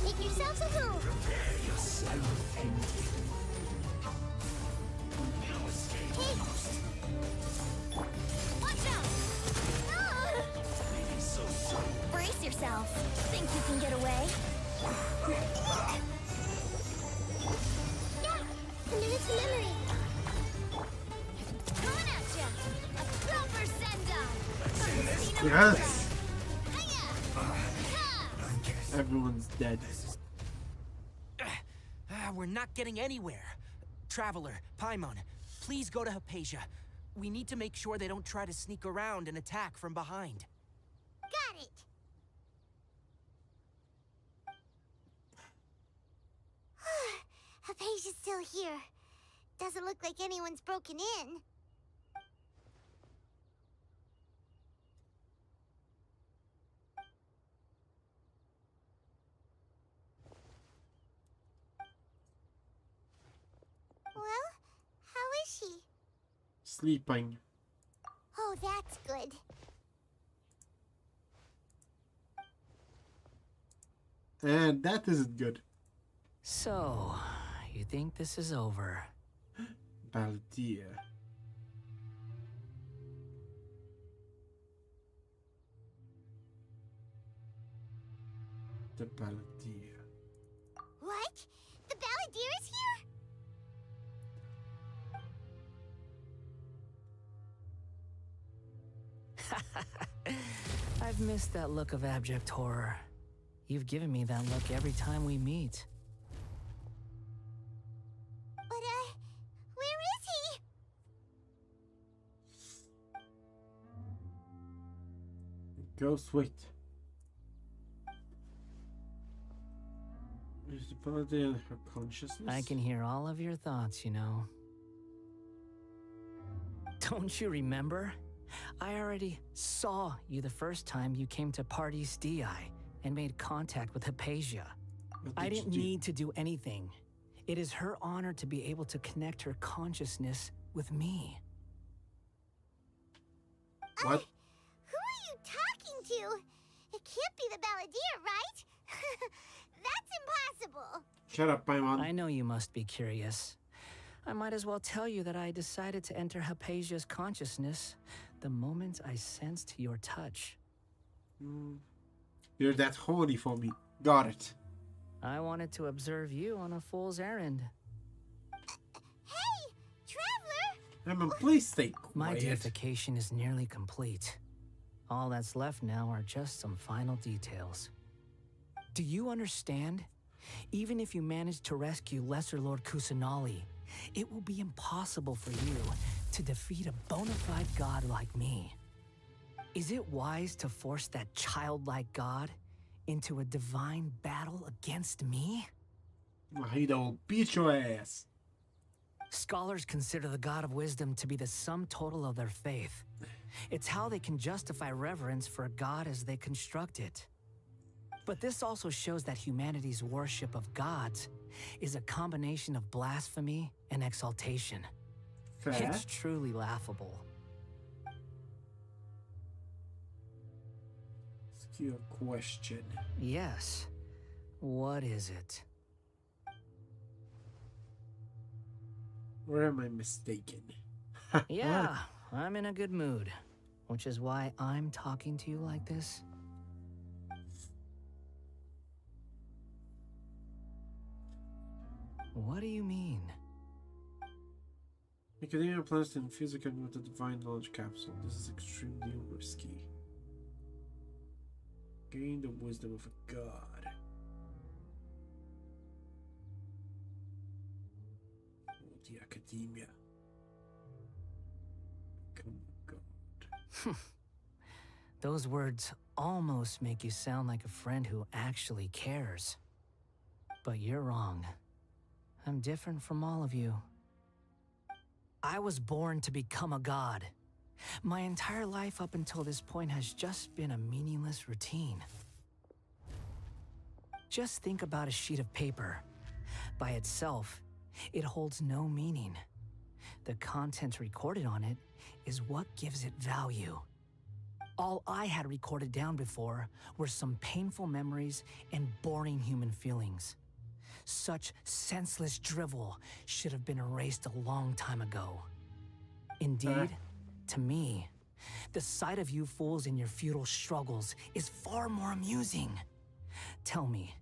Make yourselves a move! Hey! Watch out! Brace yourself. Think you can get away? Yeah! Under his memory! Coming at ya! A proper send-off! Yes! Everyone's dead. We're not getting anywhere. Traveler, Paimon, please go to Hypatia. We need to make sure they don't try to sneak around and attack from behind. Got it! Hypatia's still here. Doesn't look like anyone's broken in. Well, how is she? Sleeping. Oh, that's good. And that isn't good. So, you think this is over? Baldia. The Baldia. What? The Balladeer is here? I've missed that look of abject horror. You've given me that look every time we meet. But, where is he? Ghost, wait. Is the Baldia in her consciousness? I can hear all of your thoughts, you know. Don't you remember? I already saw you the first time you came to Pardeus Dii and made contact with Hypatia. I didn't need to do anything. It is her honor to be able to connect her consciousness with me. What? Who are you talking to? It can't be the Balladeer, right? That's impossible. Shut up, Paimon. I know you must be curious. I might as well tell you that I decided to enter Hypatia's consciousness the moment I sensed your touch. You're that holy for me. Got it. I wanted to observe you on a fool's errand. Hey, traveler! Emma, please stay quiet. My deification is nearly complete. All that's left now are just some final details. Do you understand? Even if you manage to rescue Lesser Lord Kusanali, it will be impossible for you to defeat a bona fide god like me. Is it wise to force that childlike god into a divine battle against me? He'll beat your ass. Scholars consider the god of wisdom to be the sum total of their faith. It's how they can justify reverence for a god as they construct it. But this also shows that humanity's worship of gods is a combination of blasphemy and exaltation. Fair. It's truly laughable. Ask you a question. Yes. What is it? Or am I mistaken? Yeah, I'm in a good mood, which is why I'm talking to you like this. What do you mean? Academia plans to infuse a with the divine knowledge capsule. This is extremely risky. Gain the wisdom of a god. The academia. Become a god. Those words almost make you sound like a friend who actually cares. But you're wrong. I'm different from all of you. I was born to become a god. My entire life up until this point has just been a meaningless routine. Just think about a sheet of paper. By itself, it holds no meaning. The content recorded on it is what gives it value. All I had recorded down before were some painful memories and boring human feelings. Such senseless drivel should have been erased a long time ago. Indeed, to me, the sight of you fools in your futile struggles is far more amusing. Tell me,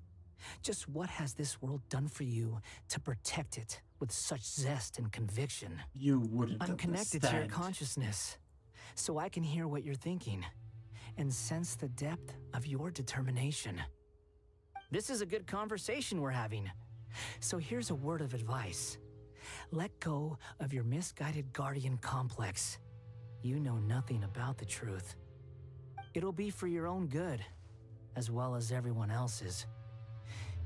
just what has this world done for you to protect it with such zest and conviction? You wouldn't I'm connected to your understand. consciousness, so I can hear what you're thinking and sense the depth of your determination. This is a good conversation we're having. So here's a word of advice. Let go of your misguided guardian complex. You know nothing about the truth. It'll be for your own good, as well as everyone else's.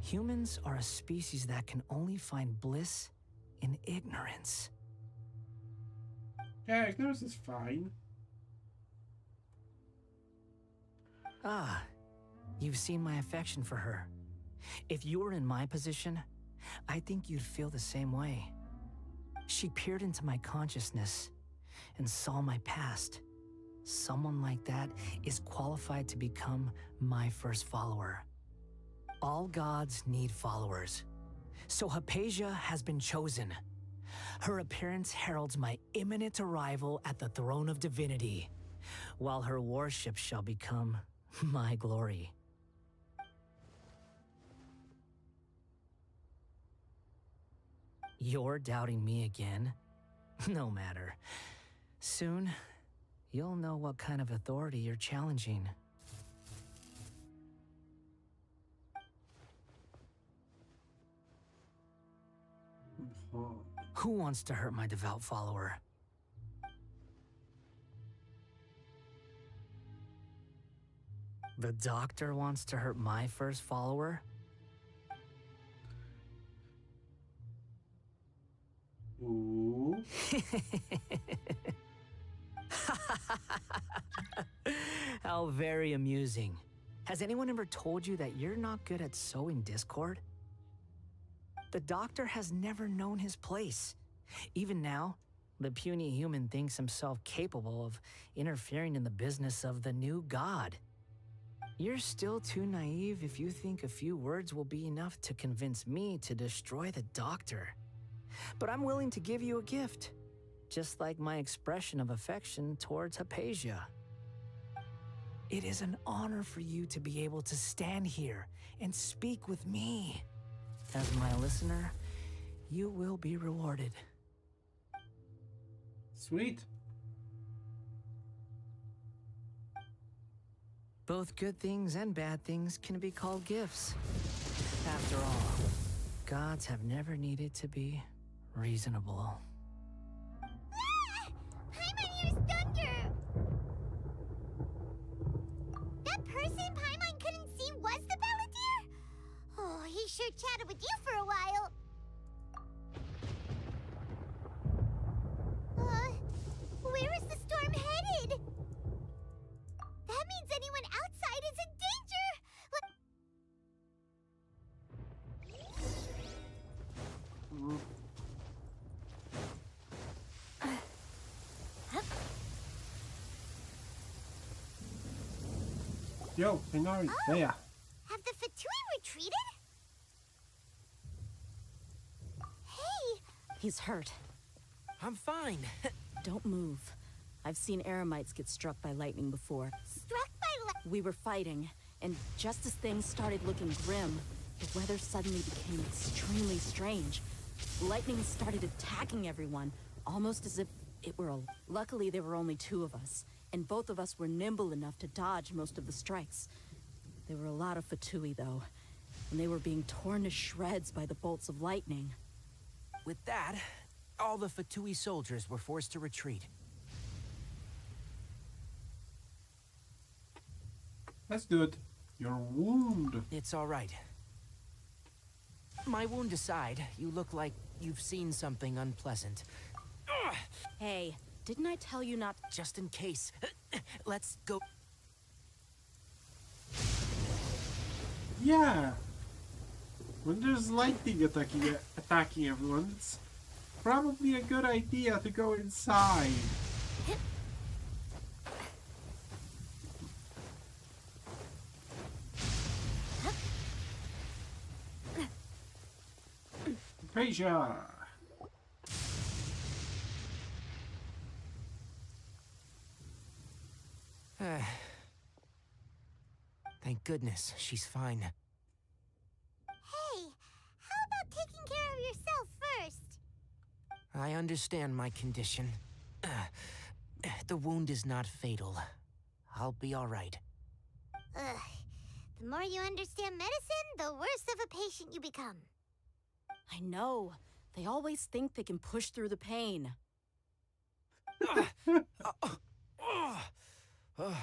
Humans are a species that can only find bliss in ignorance. Yeah, ignorance is fine. Ah, you've seen my affection for her. If you were in my position, I think you'd feel the same way. She peered into my consciousness and saw my past. Someone like that is qualified to become my first follower. All gods need followers. So Hypatia has been chosen. Her appearance heralds my imminent arrival at the throne of divinity, while her worship shall become my glory. You're doubting me again? No matter. Soon, you'll know what kind of authority you're challenging. Who wants to hurt my devout follower? The doctor wants to hurt my first follower? Ooh. How very amusing. Has anyone ever told you that you're not good at sowing discord? The doctor has never known his place. Even now, the puny human thinks himself capable of interfering in the business of the new god. You're still too naive if you think a few words will be enough to convince me to destroy the doctor. But I'm willing to give you a gift, just like my expression of affection towards Hypatia. It is an honor for you to be able to stand here and speak with me. As my listener, you will be rewarded. Sweet. Both good things and bad things can be called gifts. After all, gods have never needed to be reasonable. sure chatted with you for a while. Where is the storm headed? That means anyone outside is in danger! Yo, Inari, there. Have the Fatui retreated? Hey! He's hurt. I'm fine. Don't move. I've seen Eremites get struck by lightning before. Struck by We were fighting, and just as things started looking grim, the weather suddenly became extremely strange. Lightning started attacking everyone, almost as if it were a... Luckily, there were only two of us, and both of us were nimble enough to dodge most of the strikes. There were a lot of Fatui, though, and they were being torn to shreds by the bolts of lightning. With that, all the Fatui soldiers were forced to retreat. That's good. Your wound. It's all right. My wound aside, you look like you've seen something unpleasant. Hey, didn't I tell you not... Just in case. Let's go. Yeah. When there's lightning attacking everyone, it's probably a good idea to go inside. Pressure. Thank goodness she's fine. Hey, how about taking care of yourself first? I understand my condition. The wound is not fatal. I'll be all right. Ugh. The more you understand medicine, the worse of a patient you become. I know. They always think they can push through the pain. Oh,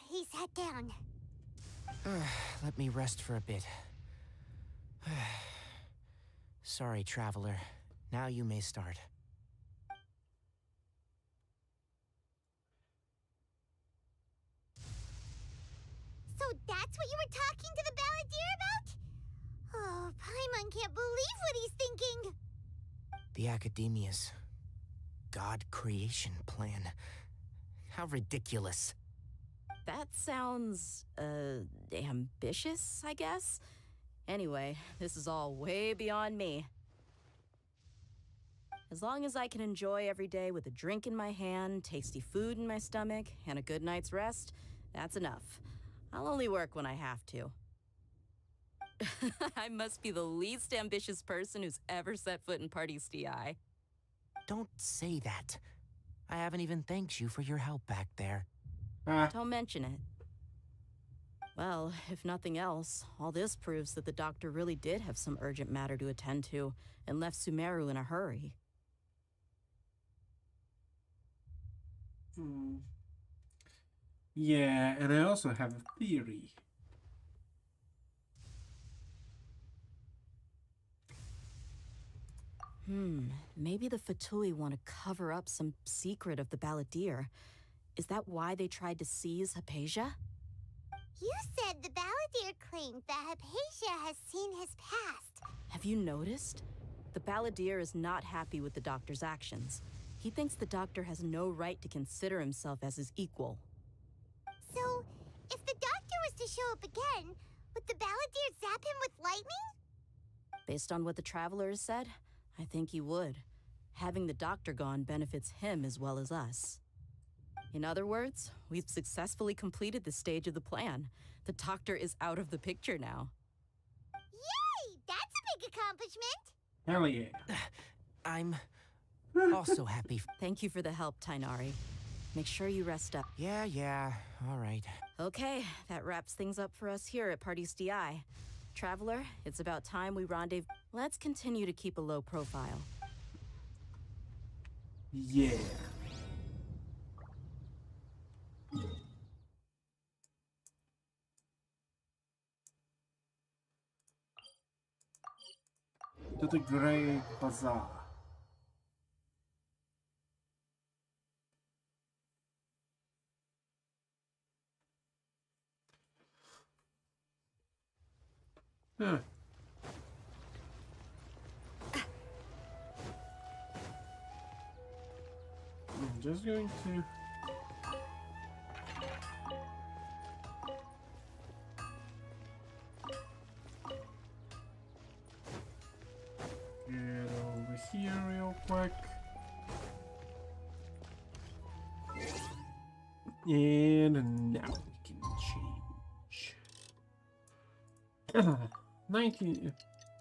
he sat down. Let me rest for a bit. Sorry, traveler. Now you may start. So that's what you were talking to the Balladeer about? Oh, Paimon can't believe what he's thinking. The Academia's God creation plan. How ridiculous. That sounds, ambitious, I guess? Anyway, this is all way beyond me. As long as I can enjoy every day with a drink in my hand, tasty food in my stomach, and a good night's rest, that's enough. I'll only work when I have to. I must be the least ambitious person who's ever set foot in Party's DI. Don't say that. I haven't even thanked you for your help back there. Don't mention it. Well, if nothing else, all this proves that the doctor really did have some urgent matter to attend to and left Sumeru in a hurry. Yeah, and I also have a theory. Maybe the Fatui want to cover up some secret of the Balladeer. Is that why they tried to seize Hypatia? You said the Balladeer claimed that Hypatia has seen his past. Have you noticed? The Balladeer is not happy with the doctor's actions. He thinks the doctor has no right to consider himself as his equal. So, if the doctor was to show up again, would the Balladeer zap him with lightning? Based on what the Traveler has said, I think he would. Having the doctor gone benefits him as well as us. In other words, we've successfully completed this stage of the plan. The doctor is out of the picture now. Yay! That's a big accomplishment! Hell yeah. I'm also happy. Thank you for the help, Tainari. Make sure you rest up. Yeah, all right. Okay, that wraps things up for us here at Party's DI. Traveler, it's about time we rendezvous. Let's continue to keep a low profile. Yeah. to the Great Bazaar. Huh. I'm just going to get over here real quick. And now we can change.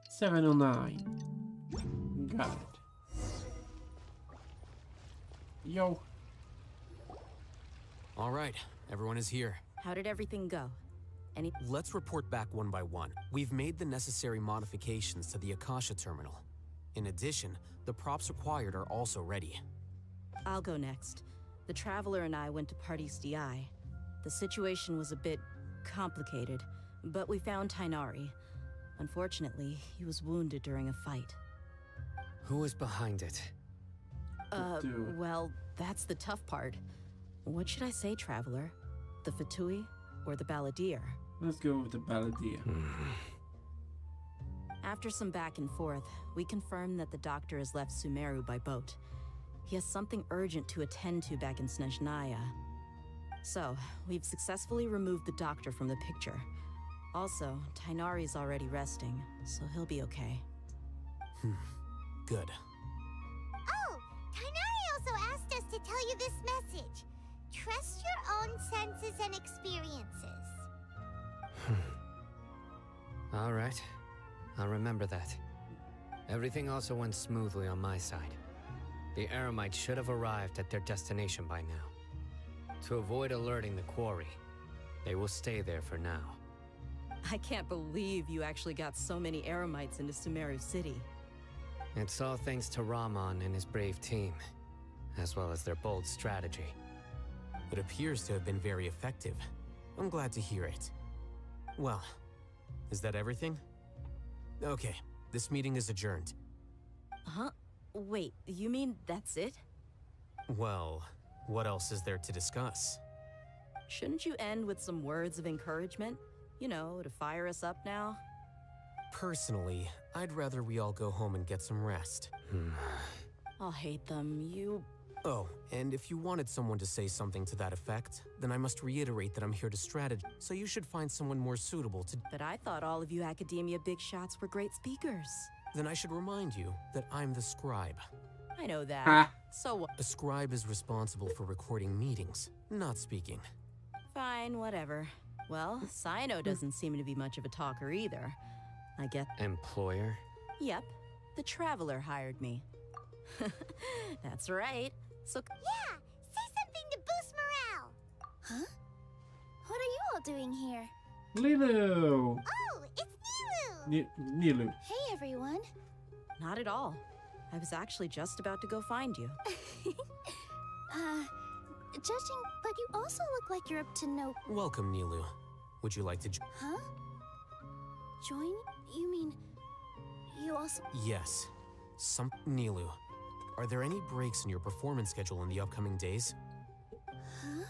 709. Got it. Yo. All right, everyone is here. How did everything go? Let's report back one by one. We've made the necessary modifications to the Akasha terminal. In addition, the props required are also ready. I'll go next. The Traveler and I went to Party's DI. The situation was a bit complicated, but we found Tainari. Unfortunately, he was wounded during a fight. Who was behind it? Well, that's the tough part. What should I say, Traveler? The Fatui or the Balladeer? Let's go with the Balladeer. After some back and forth, we confirmed that the doctor has left Sumeru by boat. He has something urgent to attend to back in Snezhnaya. So, we've successfully removed the doctor from the picture. Also, Tainari's already resting, so he'll be okay. Good. Oh, Tainari also asked us to tell you this message. Trust your own senses and experiences. All right. I'll remember that. Everything also went smoothly on my side. The Eremites should have arrived at their destination by now. To avoid alerting the quarry, they will stay there for now. I can't believe you actually got so many Eremites into Sumeru City. It's all thanks to Rahman and his brave team, as well as their bold strategy. It appears to have been very effective. I'm glad to hear it. Well, is that everything? Okay, this meeting is adjourned. Huh? Wait, you mean that's it? Well, what else is there to discuss? Shouldn't you end with some words of encouragement? You know, to fire us up now? Personally, I'd rather we all go home and get some rest. I'll hate them, Oh, and if you wanted someone to say something to that effect, then I must reiterate that I'm here to strategize, so you should find someone more suitable to— But I thought all of you academia big shots were great speakers. Then I should remind you that I'm the scribe. I know that. So what? A scribe is responsible for recording meetings, not speaking. Fine, whatever. Well, Sino doesn't seem to be much of a talker either. I get— Employer? Yep. The Traveler hired me. That's right. So— Yeah! Say something to boost morale! Huh? What are you all doing here? Lilu! Oh, it's Nilu! Nilu. Hey, everyone. Not at all. I was actually just about to go find you. Judging, but you also look like you're up to no— Welcome, Nilu. Would you like to Huh? Join? You mean... you also— Yes. Nilu, are there any breaks in your performance schedule in the upcoming days? Huh?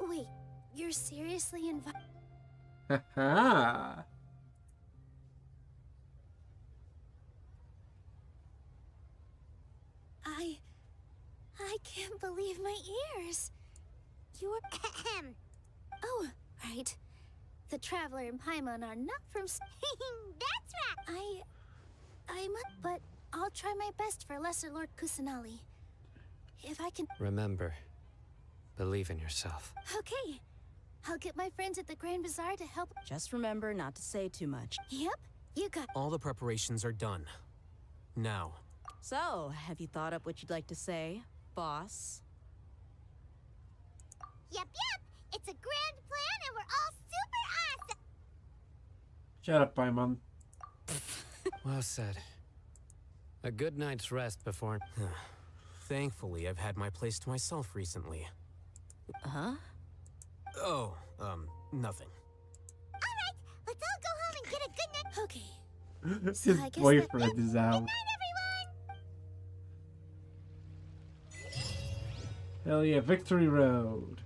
Wait, you're seriously invited? Haha! I can't believe my ears. You're— Oh, right. The Traveler and Paimon are not from— That's right! but I'll try my best for Lesser Lord Kusanali. If I can— Remember, believe in yourself. Okay. I'll get my friends at the Grand Bazaar to help— Just remember not to say too much. Yep, you got— All the preparations are done. Now. So, have you thought up what you'd like to say, boss? Yep. It's a grand plan and we're all super awesome! Shut up, Paimon. Well said. A good night's rest before— Thankfully, I've had my place to myself recently. Huh? Oh, nothing. Alright, let's all go home and get a good night. Okay, His boyfriend is out. Hell yeah, Victory Road.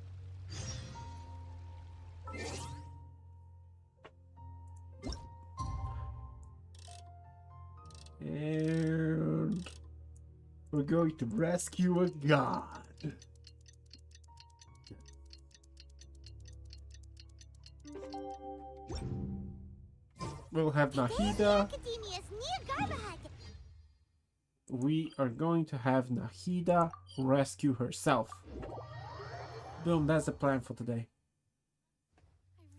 And we're going to rescue a god. We'll have Nahida. We are going to have Nahida rescue herself. Boom, that's the plan for today.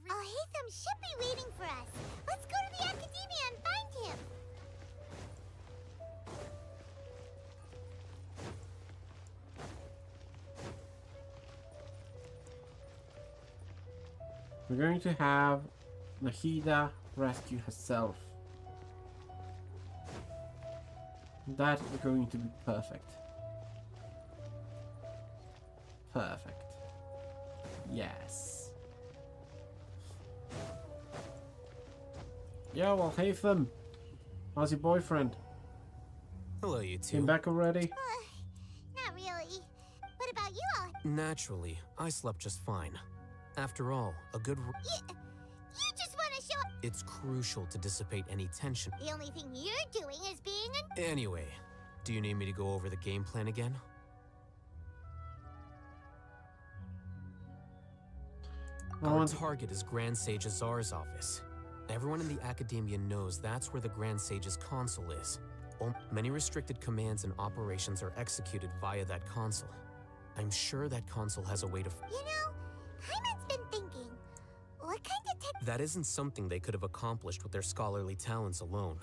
Alhaitham should be waiting for us. Let's go to the Academia and find him. We're going to have Nahida rescue herself. That is going to be perfect. Perfect. Yes. Yo, Alhaitham. How's your boyfriend? Hello, you two. Came back already? Not really. What about you all? Naturally, I slept just fine. After all, a good... You just want to show... It's crucial to dissipate any tension. The only thing you're doing is being an... Anyway, do you need me to go over the game plan again? Our target is Grand Sage Azar's office. Everyone in the Academia knows that's where the Grand Sage's console is. Many restricted commands and operations are executed via that console. I'm sure that console has a way to... You know, Hyman's been thinking, what kind of tech... That isn't something they could have accomplished with their scholarly talents alone.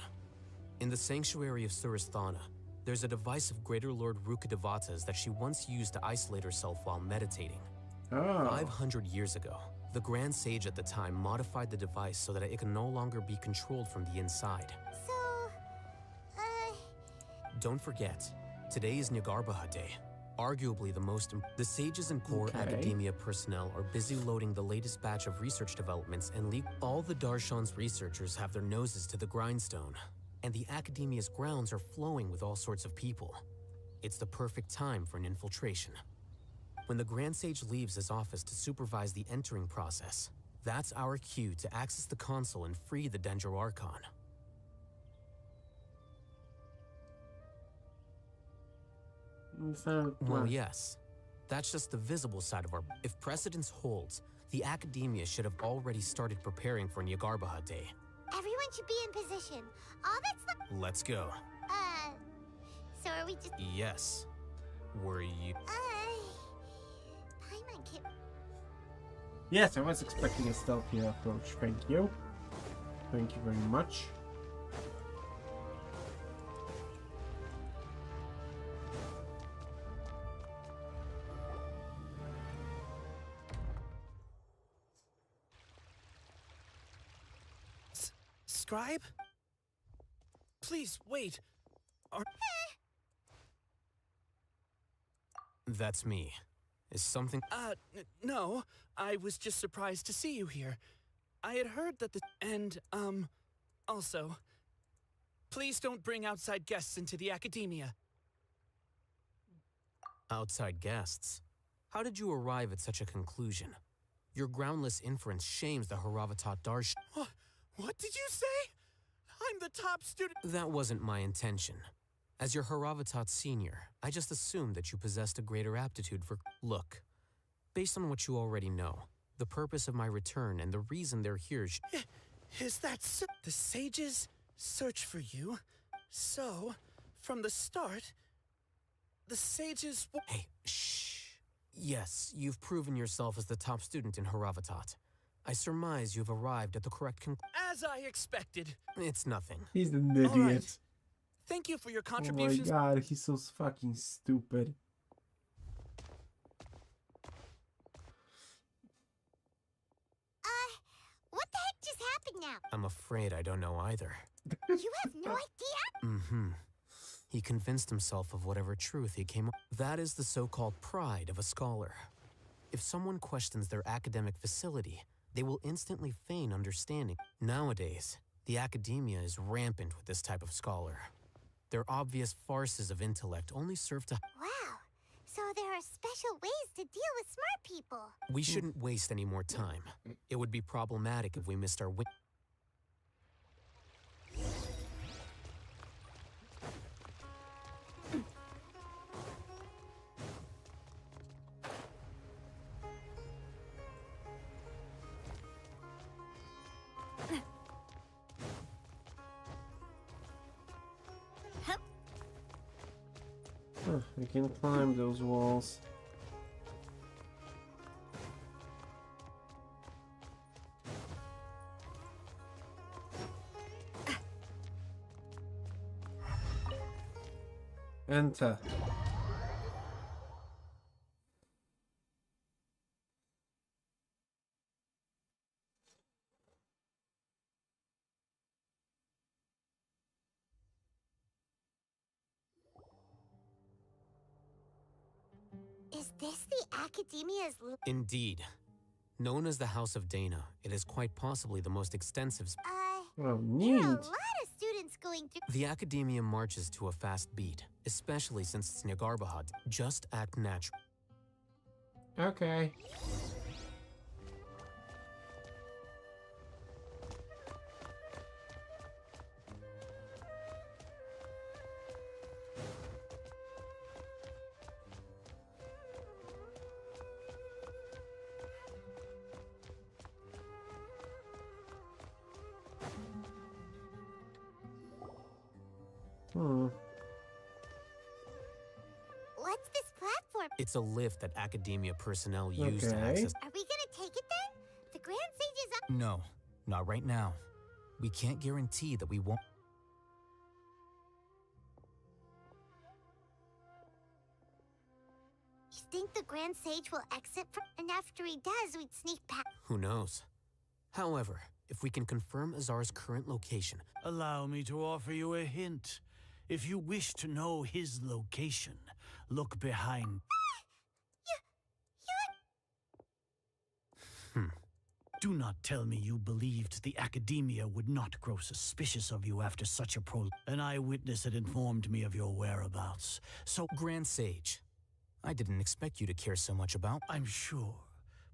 In the Sanctuary of Suristhana, there's a device of Greater Lord Rukkhadevata's that she once used to isolate herself while meditating. 500 years ago, the Grand Sage at the time modified the device so that it can no longer be controlled from the inside. So, Don't forget, today is Nyargarbaha Day, arguably the most The sages and core Academia personnel are busy loading the latest batch of research developments and all the Darshan's researchers have their noses to the grindstone, and the Academia's grounds are flowing with all sorts of people. It's the perfect time for an infiltration. When the Grand Sage leaves his office to supervise the entering process, that's our cue to access the console and free the Dendro Archon. Well, yes. That's just the visible side of our... If precedence holds, the Academia should have already started preparing for Nyargarbaha Day. everyone should be in position. All that's left... Let's go. So are we just... Yes. Were you... Paimon can... Yes, I was expecting a stealthier approach. Thank you. Thank you very much. Scribe? Please, wait. That's me. Is something... No. I was just surprised to see you here. I had heard that the... And, also... Please don't bring outside guests into the Academia. Outside guests? How did you arrive at such a conclusion? Your groundless inference shames the Haravatat Darsh... What did you say? I'm the top student... That wasn't my intention. As your Haravatat senior, I just assumed that you possessed a greater aptitude for... Look, based on what you already know, the purpose of my return and the reason they're here... Is that so? The sages search for you. So, from the start, the sages... Hey, shh. Yes, you've proven yourself as the top student in Haravatat. I surmise you've arrived at the correct conclusion. As I expected. It's nothing. He's an idiot. Right. Thank you for your contributions. Oh my god, he's so fucking stupid. What the heck just happened now? I'm afraid I don't know either. You have no idea? Mm-hmm. He convinced himself of whatever truth he came up. That is the so-called pride of a scholar. If someone questions their academic facility, they will instantly feign understanding. Nowadays, The academia is rampant with this type of scholar. Their obvious farces of intellect only serve to... Wow. So there are special ways to deal with smart people. We shouldn't waste any more time. It would be problematic if we missed our win... We can climb those walls. Enter. Is this the Academia's... Indeed. Known as the House of Dana, it is quite possibly the most extensive... Oh, There are neat. a lot of students going through... The Academia marches to a fast beat, especially since it's Nagarbahad. Just act natural. Okay. What's this platform? It's a lift that Academia personnel use to Okay. access... Are we gonna take it then? The Grand Sage is up... No, not right now. We can't guarantee that we won't. You think the Grand Sage will exit from... And after he does, we'd sneak past... Who knows? However, if we can confirm Azar's current location... Allow me to offer you a hint. If you wish to know his location, look behind... Do not tell me you believed the Academia would not grow suspicious of you after such a An eyewitness had informed me of your whereabouts. So... Grand Sage, I didn't expect you to care so much about... I'm sure.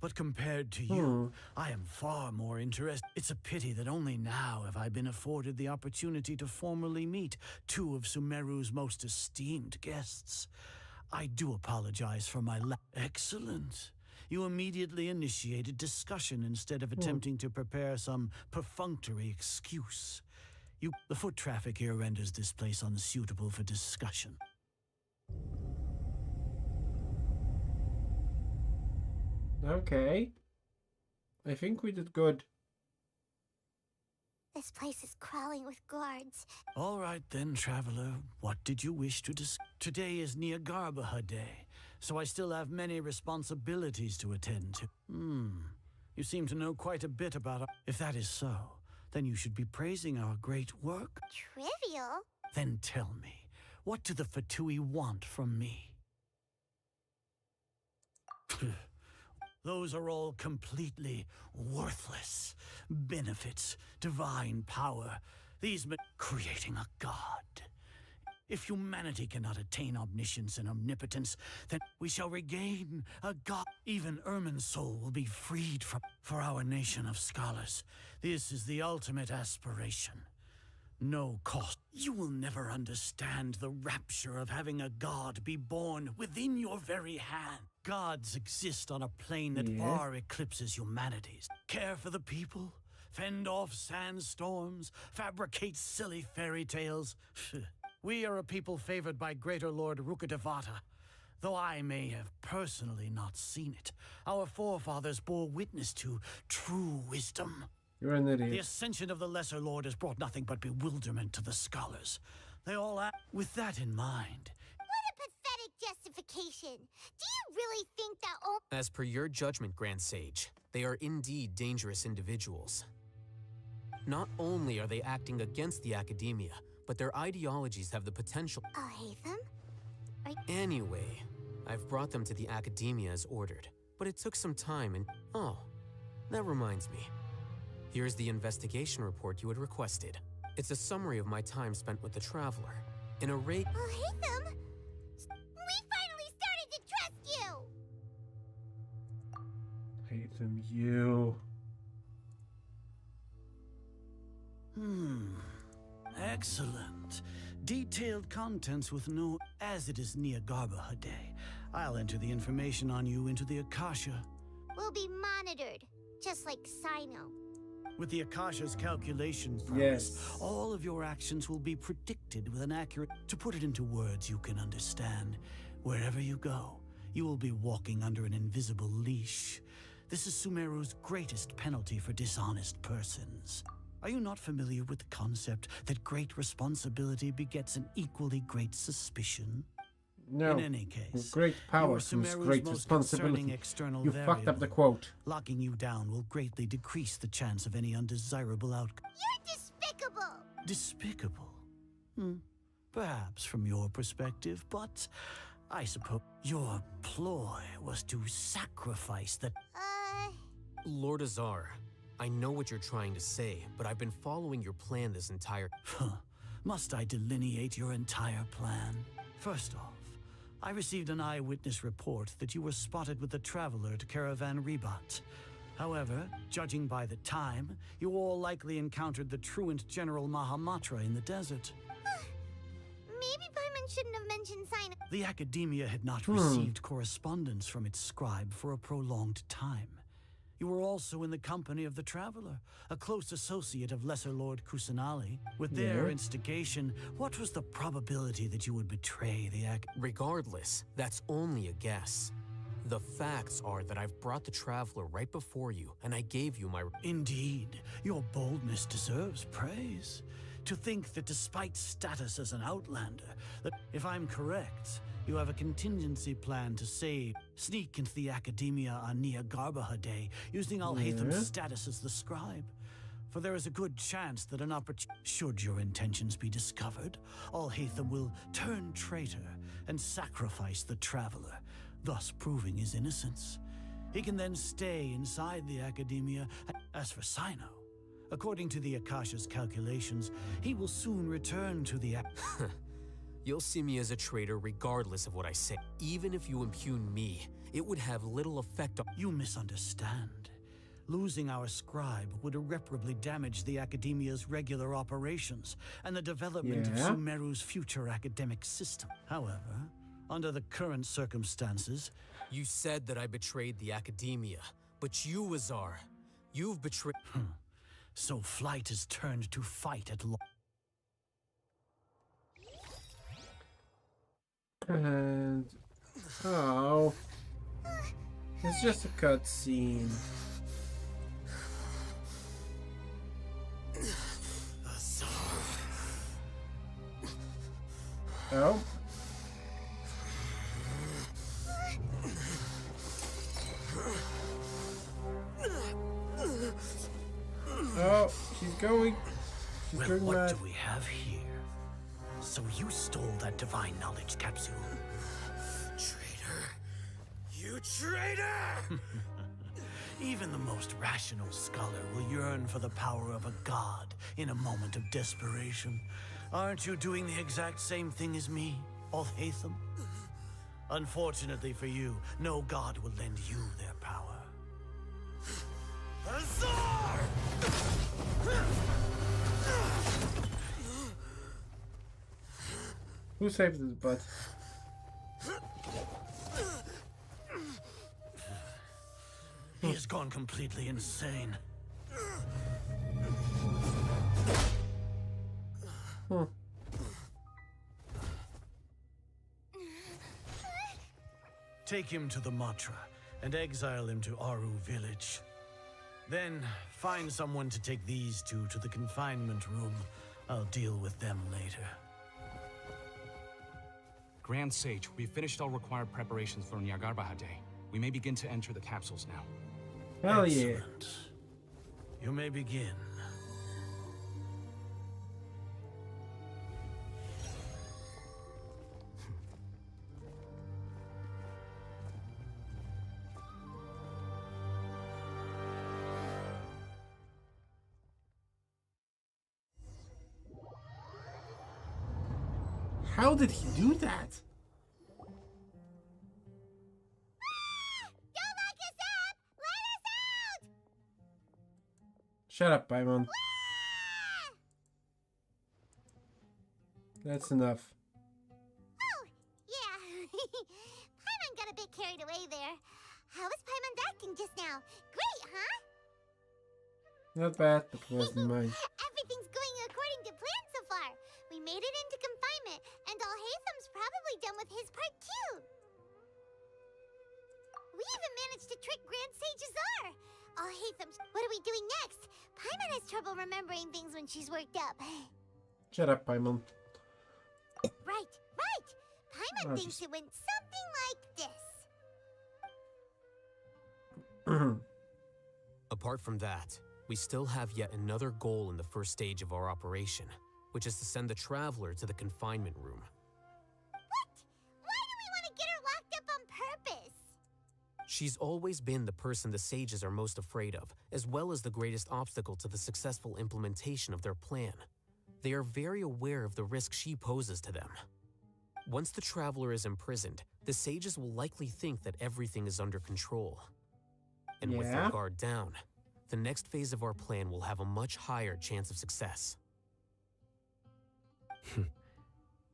But compared to you, I am far more interested. It's a pity that only now have I been afforded the opportunity to formally meet two of Sumeru's most esteemed guests. I do apologize for my Excellent. You immediately initiated discussion instead of attempting to prepare some perfunctory excuse. The foot traffic here renders this place unsuitable for discussion. Okay. I think we did good. This place is crawling with guards. All right then, traveler. What did you wish to discuss? Today is Nagarbahad Day, so I still have many responsibilities to attend to. You seem to know quite a bit about... If that is so, then you should be praising our great work. Trivial? Then tell me, what do the Fatui want from me? Those are all completely worthless. Benefits, divine power, these creating a god. If humanity cannot attain omniscience and omnipotence, then we shall regain a god. Even Ermin's soul will be freed from... For our nation of scholars, this is the ultimate aspiration. No cost. You will never understand the rapture of having a god be born within your very hand. Gods exist on a plane that far eclipses humanity's. Care for the people, fend off sandstorms, fabricate silly fairy tales. We are a people favored by Greater Lord Rukadevata. Though I may have personally not seen it, our forefathers bore witness to true wisdom. You're an idiot. The ascension of the Lesser Lord has brought nothing but bewilderment to the scholars. They all act with that in mind. What a pathetic justification. Do you really think that... As per your judgment, Grand Sage, they are indeed dangerous individuals. Not only are they acting against the Academia, but their ideologies have the potential... I'll hate them? Anyway, I've brought them to the Academia as ordered, but it took some time and... Oh, that reminds me. Here's the investigation report you had requested. It's a summary of my time spent with the Traveler. In a raid— Oh, Haytham! We finally started to trust you! Hate them, you. Excellent. Detailed contents with no... As it is near Garbaha Day, I'll enter the information on you into the Akasha. We'll be monitored, just like Sino. With the Akasha's calculation prowess, Yes. all of your actions will be predicted with an accurate... To put it into words you can understand, wherever you go, you will be walking under an invisible leash. This is Sumeru's greatest penalty for dishonest persons. Are you not familiar with the concept that great responsibility begets an equally great suspicion? No. In any case, With great power you are comes Sumeru's great most responsibility. concerning external You fucked up the variable. quote. Locking you down will greatly decrease the chance of any undesirable outcome. You're despicable! Despicable? Perhaps from your perspective, but I suppose your ploy was to sacrifice the... Lord Azar, I know what you're trying to say, but I've been following your plan this entire... Must I delineate your entire plan? First off, I received an eyewitness report that you were spotted with the Traveler to Caravan Rebat. However, judging by the time, you all likely encountered the truant General Mahamatra in the desert. Maybe Paimon shouldn't have mentioned Sino. The Academia had not received correspondence from its scribe for a prolonged time. You were also in the company of the Traveler, a close associate of Lesser Lord Kusanali. With their instigation, what was the probability that you would betray the Regardless, that's only a guess. The facts are that I've brought the Traveler right before you, and I gave you my... Indeed, your boldness deserves praise. To think that despite status as an outlander, that if I'm correct, you have a contingency plan to sneak into the Academia on Nia Garbaha Day, using Alhaitham's status as the scribe. For there is a good chance that an should your intentions be discovered, Alhaitham will turn traitor and sacrifice the Traveler, thus proving his innocence. He can then stay inside the Academia. As for Sino, according to the Akasha's calculations, he will soon return to the... You'll see me as a traitor regardless of what I say. Even if you impugn me, it would have little effect on... You misunderstand. Losing our scribe would irreparably damage the Academia's regular operations and the development of Sumeru's future academic system. However, under the current circumstances... You said that I betrayed the Academia, but you, Azar, you've betrayed... So flight has turned to fight at law. And... Oh... It's just a cutscene. Oh. Oh, she's going. She's going What mad. do we have here? So you stole that divine knowledge capsule. Traitor. You traitor! Even the most rational scholar will yearn for the power of a god in a moment of desperation. Aren't you doing the exact same thing as me, Alhaitham? Unfortunately for you, no god will lend you their power. Azar! Who saved his butt? He has gone completely insane. Take him to the Matra and exile him to Aru village. Then find someone to take these two to the confinement room. I'll deal with them later. Grand Sage, we've finished all required preparations for Nyagarbha Day. We may begin to enter the capsules now. Hell yeah. Excellent. You may begin. How did he do that? Don't lock us up! Let us out! Shut up, Paimon. That's enough. Oh, yeah. Paimon got a bit carried away there. How was Paimon acting just now? Great, huh? Not bad, but wasn't mine. Everything's going according to plan so far. We made it into confinement, and Alhaitham's probably done with his part too. We even managed to trick Grand Sage Azar. Alhaitham's. What are we doing next? Paimon has trouble remembering things when she's worked up. Shut up, Paimon. Right. Paimon thinks it went something like this. Apart from that, we still have yet another goal in the first stage of our operation, which is to send the Traveler to the confinement room. What? Why do we want to get her locked up on purpose? She's always been the person the sages are most afraid of, as well as the greatest obstacle to the successful implementation of their plan. They are very aware of the risk she poses to them. Once the Traveler is imprisoned, the sages will likely think that everything is under control. And with their guard down, the next phase of our plan will have a much higher chance of success.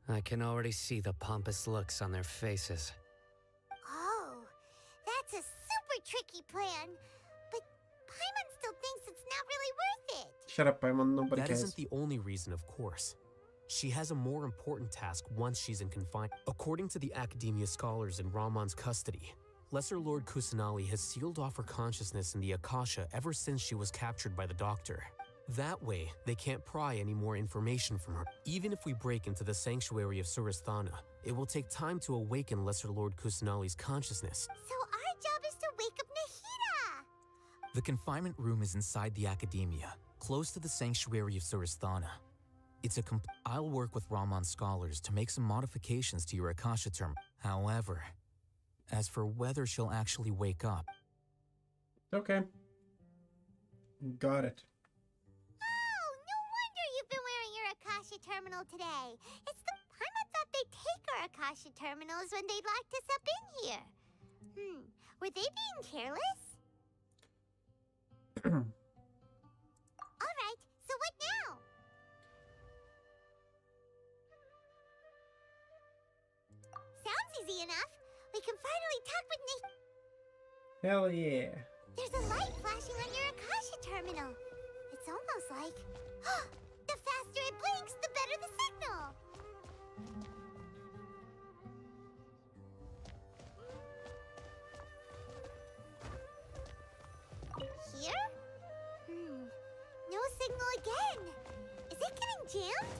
I can already see the pompous looks on their faces. Oh, that's a super tricky plan. But Paimon still thinks it's not really worth it. Shut up, Paimon. Nobody That cares. isn't the only reason, of course. She has a more important task once she's in confinement. According to the Academia scholars in Ramon's custody, Lesser Lord Kusanali has sealed off her consciousness in the Akasha ever since she was captured by the Doctor. That way, they can't pry any more information from her. Even if we break into the sanctuary of Surasthana, it will take time to awaken Lesser Lord Kusanali's consciousness. So our job is to wake up Nahida! The confinement room is inside the Academia, close to the sanctuary of Surasthana. It's a I'll work with Ramon's scholars to make some modifications to your Akasha term. However, as for whether she'll actually wake up... Okay. Got it. Oh, no wonder you've been wearing your Akasha terminal today. It's the... Paimon thought they'd take our Akasha terminals when they locked us up in here. Were they being careless? Alright, so what now? Sounds easy enough. We can finally talk with Hell yeah. There's a light flashing on your Akasha terminal. It's almost like... the faster it blinks, the better the signal. Here? No signal again. Is it getting jammed?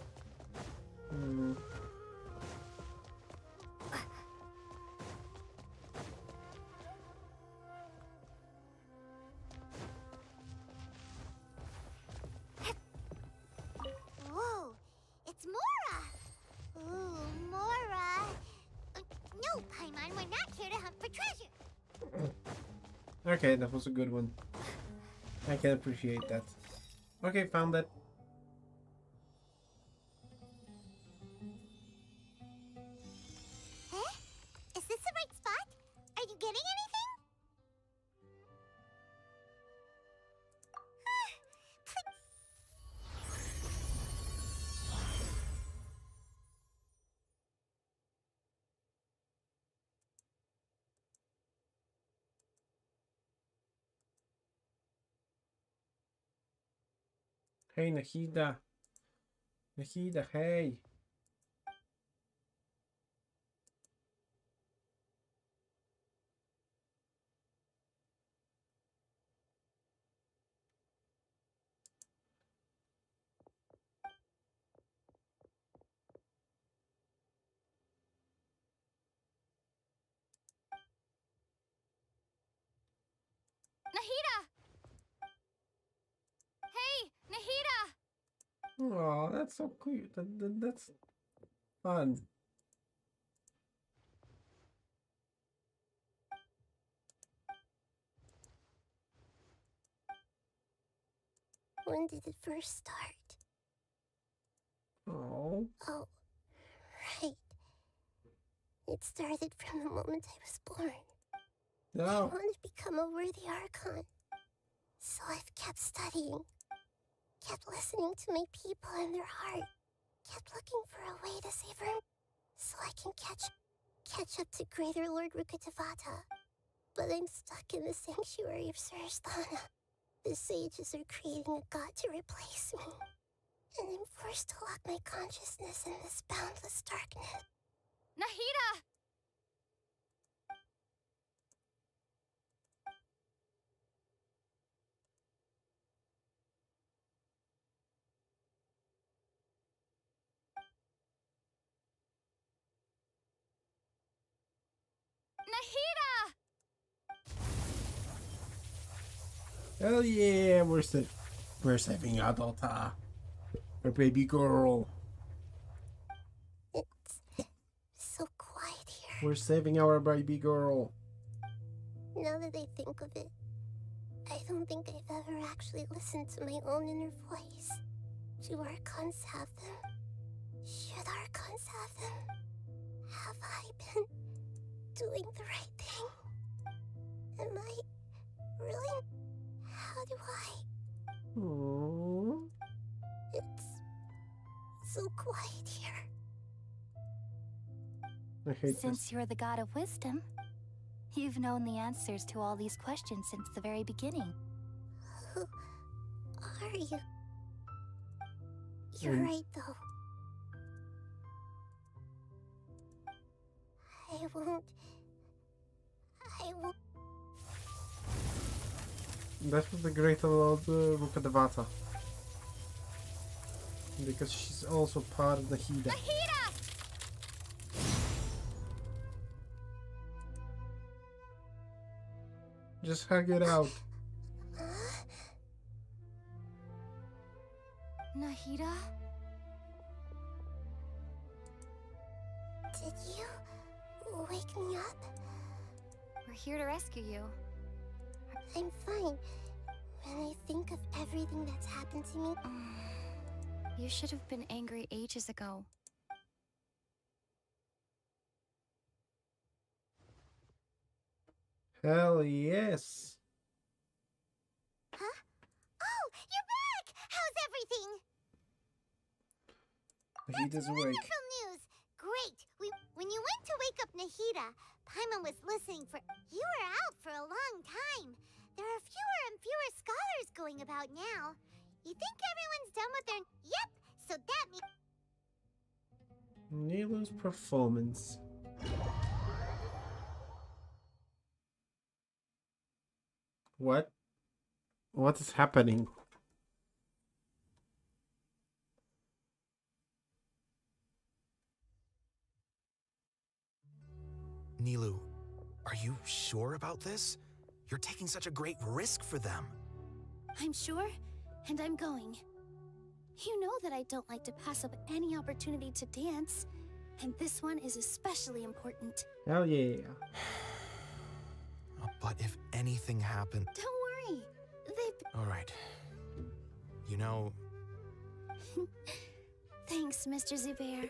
Whoa, it's Mora! Ooh, Mora! No, Paimon, we're not here to hunt for treasure! Okay, that was a good one. I can appreciate that. Okay, found it. Eh? Is this the right spot? Are you getting anything? Hey, Nahida. Nahida, hey. Nahida! Hey, Nahida! Oh, that's so cute. That's fun. When did it first start? Oh. Oh, right. It started from the moment I was born. I No. want to become a worthy Archon. So I've kept studying, kept listening to my people and their heart, kept looking for a way to save her, so I can catch up to Greater Lord Rukkhadevata. But I'm stuck in the sanctuary of Sarasthana. The sages are creating a god to replace me, and I'm forced to lock my consciousness in this boundless darkness. Nahida! Nahida! Hell yeah, we're saving Adalta, our baby girl. It's so quiet here. We're saving our baby girl. Now that I think of it, I don't think I've ever actually listened to my own inner voice. Do Archons have them? Should Archons have them? Have I been doing the right thing? Am I really? How do I? Aww. It's so quiet here. I hate Since this. you're the god of wisdom, you've known the answers to all these questions since the very beginning. Who are you? You're right, though. I won't. That was the greater Lord Rukkhadevata. Because she's also part of Nahida. Just hug it out. Nahida? Did you wake me up? We're here to rescue you. I'm fine. When I think of everything that's happened to me... You should have been angry ages ago. Hell yes. Huh? Oh, you're back! How's everything? Nahida's awake. Wonderful news! Great! When you went to wake up Nahida, Paimon was listening for... You were out for a long time. There are fewer and fewer scholars going about now. You think everyone's done with their... Yep! So that means... Nilu's performance. What? What is happening? Nilu, are you sure about this? You're taking such a great risk for them. I'm sure, and I'm going. You know that I don't like to pass up any opportunity to dance, and this one is especially important. Hell yeah. But if anything happened... Don't worry. All right. You know... Thanks, Mr. Zubair.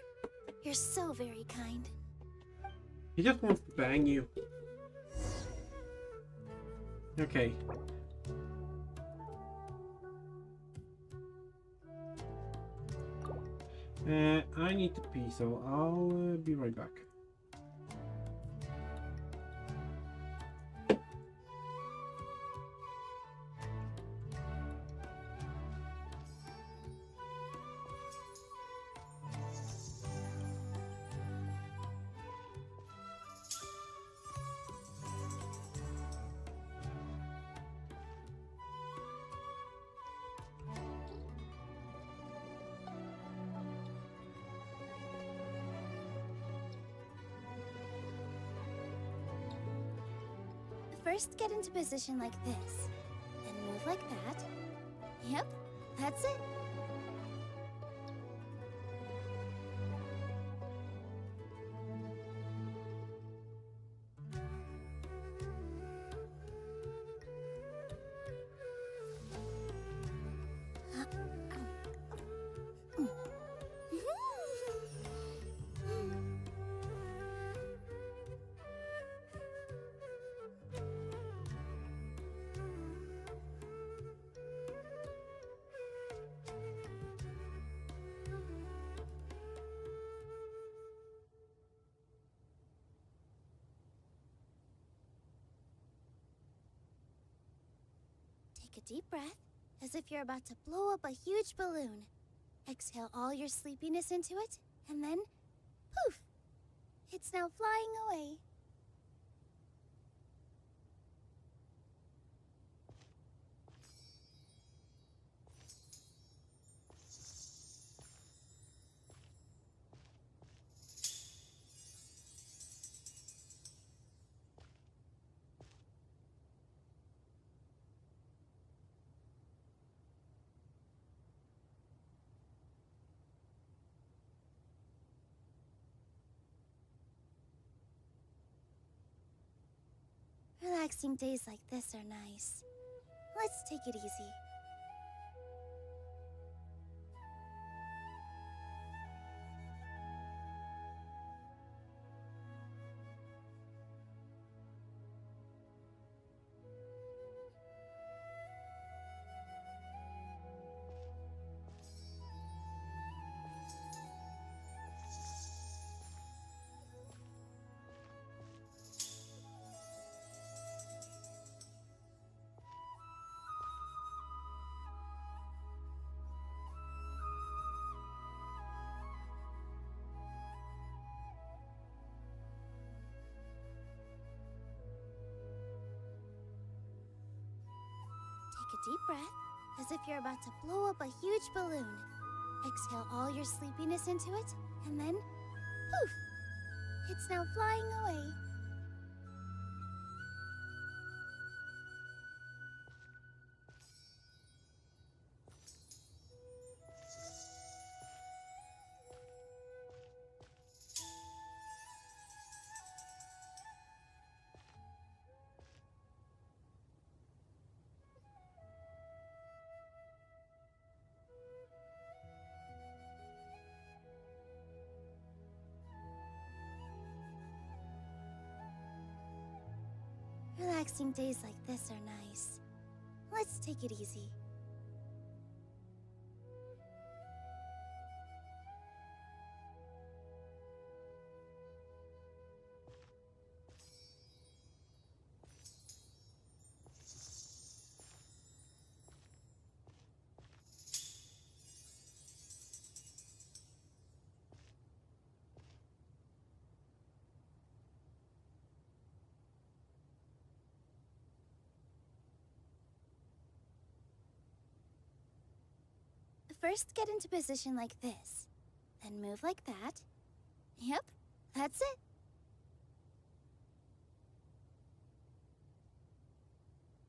You're so very kind. He just wants to bang you. Okay. I need to pee, so I'll be right back. First, get into position like this. Then move like that. Yep, that's it. Take a deep breath, as if you're about to blow up a huge balloon. Exhale all your sleepiness into it, and then, poof! It's now flying away. Relaxing days like this are nice. Let's take it easy. Take a deep breath, as if you're about to blow up a huge balloon. Exhale all your sleepiness into it, and then, poof! It's now flying away. Relaxing days like this are nice. Let's take it easy. First, get into position like this. Then move like that. Yep, that's it.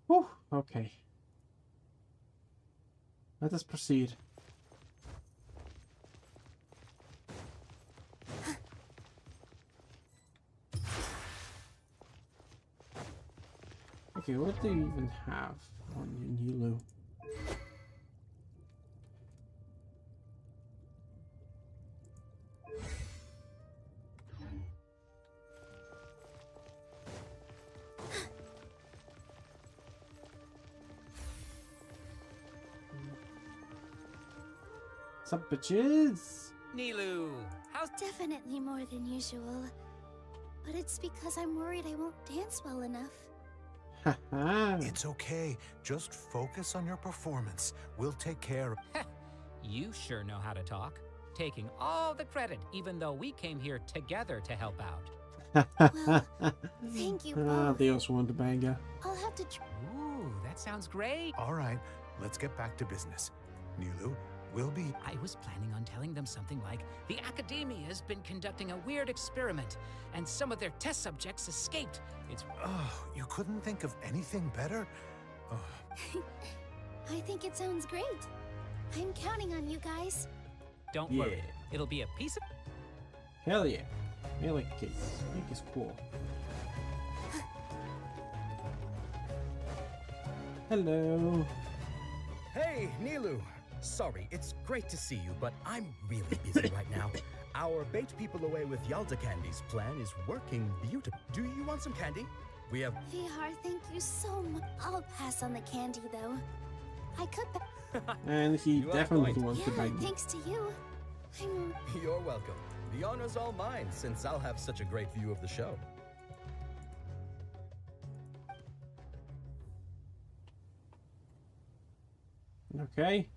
Whew, okay. Let us proceed. Okay, what do you even have on your Nilu? What's up, bitches? Nilu, how's... Definitely more than usual. But it's because I'm worried I won't dance well enough. It's okay. Just focus on your performance. We'll take care of... You sure know how to talk. Taking all the credit, even though we came here together to help out. Well, thank you both. They also want the banger. I'll have to Ooh, that sounds great. All right, let's get back to business. Nilu, we'll be... I was planning on telling them something like, the Academia has been conducting a weird experiment, and some of their test subjects escaped. It's... Oh, you couldn't think of anything better? Oh. I think it sounds great. I'm counting on you guys. Don't worry. It'll be a piece of... Hell yeah. I like cake. Cake is cool. Hello. Hey, Nilu. Sorry, it's great to see you, but I'm really busy right now. Our Bait People Away with Yalda Candies plan is working beautifully. Do you want some candy? We have... Vihar, thank you so much. I'll pass on the candy, though. I could... And he definitely wants to buy Yeah, me. thanks to you. You're welcome. The honor's all mine, since I'll have such a great view of the show. Okay.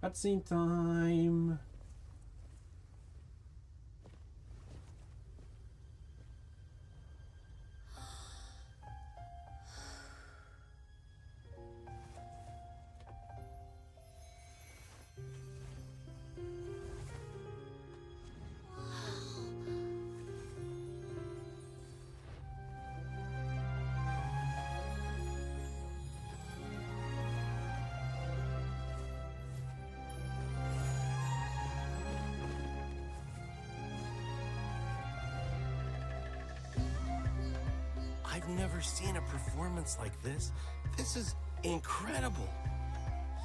Cutscene time. I've never seen a performance like this. This is incredible.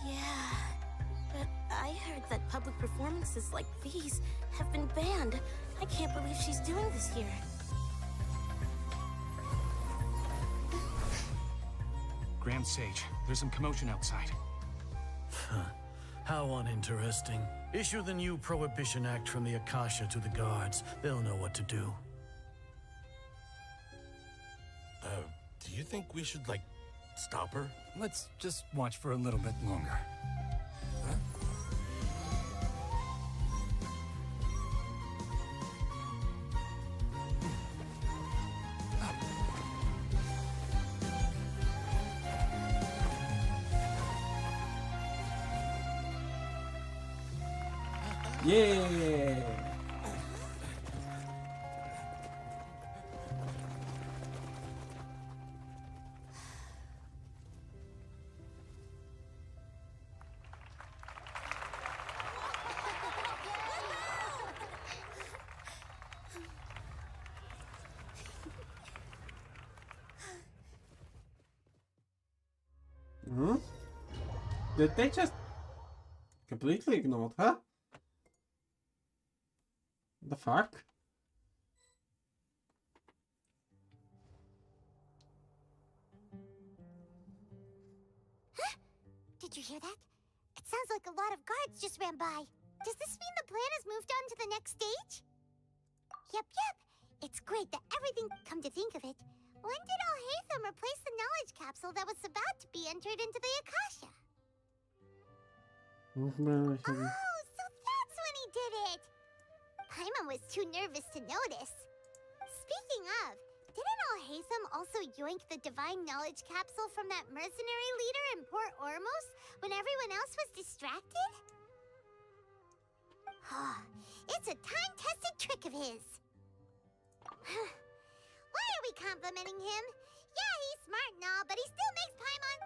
Yeah, but I heard that public performances like these have been banned. I can't believe she's doing this here. Grand Sage, there's some commotion outside. How uninteresting. Issue the new Prohibition Act from the Akasha to the guards. They'll know what to do. Do you think we should, like, stop her? Let's just watch for a little bit longer. Yeah. Hmm? Did they just completely ignored her? The fuck? Huh? Did you hear that? It sounds like a lot of guards just ran by. Does this mean the plan has moved on to the next stage? Yep. It's great that everything, come to think of it, when did Alhaitham replace the knowledge capsule that was about to be entered into the Akasha? Oh, so that's when he did it! Paimon was too nervous to notice. Speaking of, didn't Alhaitham also yoink the divine knowledge capsule from that mercenary leader in Port Ormos when everyone else was distracted? It's a time-tested trick of his. Why are we complimenting him? Yeah, he's smart and all, but he still makes Paimon...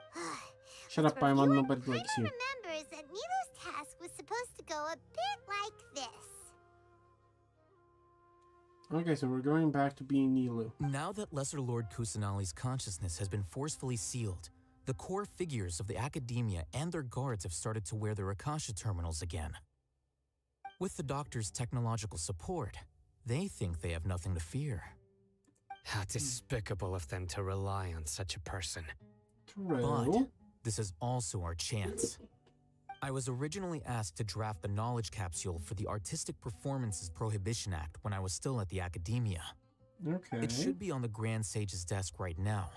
Shut up, Paimon. Nobody likes you. remembers that Nilu's task was supposed to go a bit like this. Okay, so we're going back to being Nilu. Now that Lesser Lord Kusanali's consciousness has been forcefully sealed, the core figures of the Academia and their guards have started to wear their Akasha terminals again. With the Doctor's technological support, they think they have nothing to fear. How despicable of them to rely on such a person. But this is also our chance. I was originally asked to draft the knowledge capsule for the Artistic Performances Prohibition Act when I was still at the Academia. Okay. It should be on the Grand Sage's desk right now,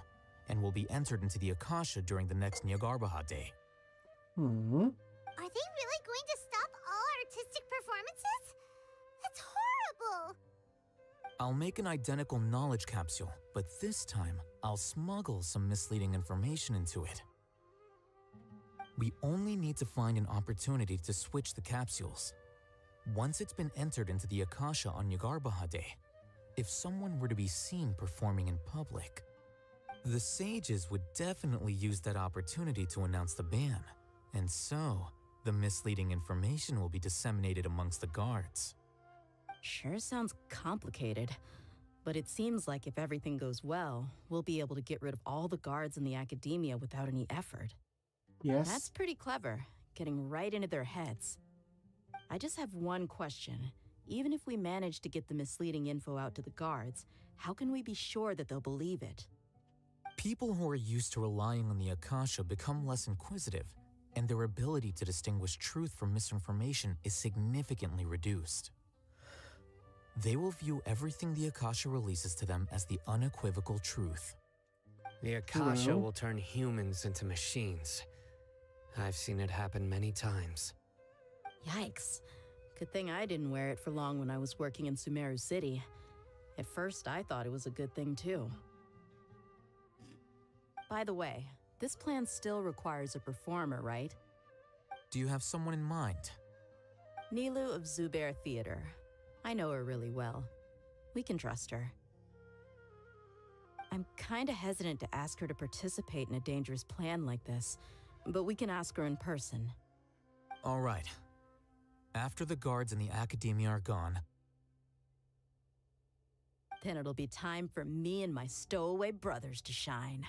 and will be entered into the Akasha during the next Nyargarbaha Day. Are they really going to stop all artistic performances? That's horrible! I'll make an identical knowledge capsule, but this time, I'll smuggle some misleading information into it. We only need to find an opportunity to switch the capsules. Once it's been entered into the Akasha on Nyargarbaha Day, if someone were to be seen performing in public, the sages would definitely use that opportunity to announce the ban, and so the misleading information will be disseminated amongst the guards. Sure sounds complicated, but it seems like if everything goes well, we'll be able to get rid of all the guards in the Academia without any effort. Yes. That's pretty clever, getting right into their heads. I just have one question. Even if we manage to get the misleading info out to the guards, how can we be sure that they'll believe it? People who are used to relying on the Akasha become less inquisitive, and their ability to distinguish truth from misinformation is significantly reduced. They will view everything the Akasha releases to them as the unequivocal truth. The Akasha will turn humans into machines. I've seen it happen many times. Yikes. Good thing I didn't wear it for long when I was working in Sumeru City. At first, I thought it was a good thing too. By the way, this plan still requires a performer, right? Do you have someone in mind? Nilu of Zubair Theater. I know her really well. We can trust her. I'm kinda hesitant to ask her to participate in a dangerous plan like this, but we can ask her in person. All right. After the guards and the Academia are gone, then it'll be time for me and my stowaway brothers to shine.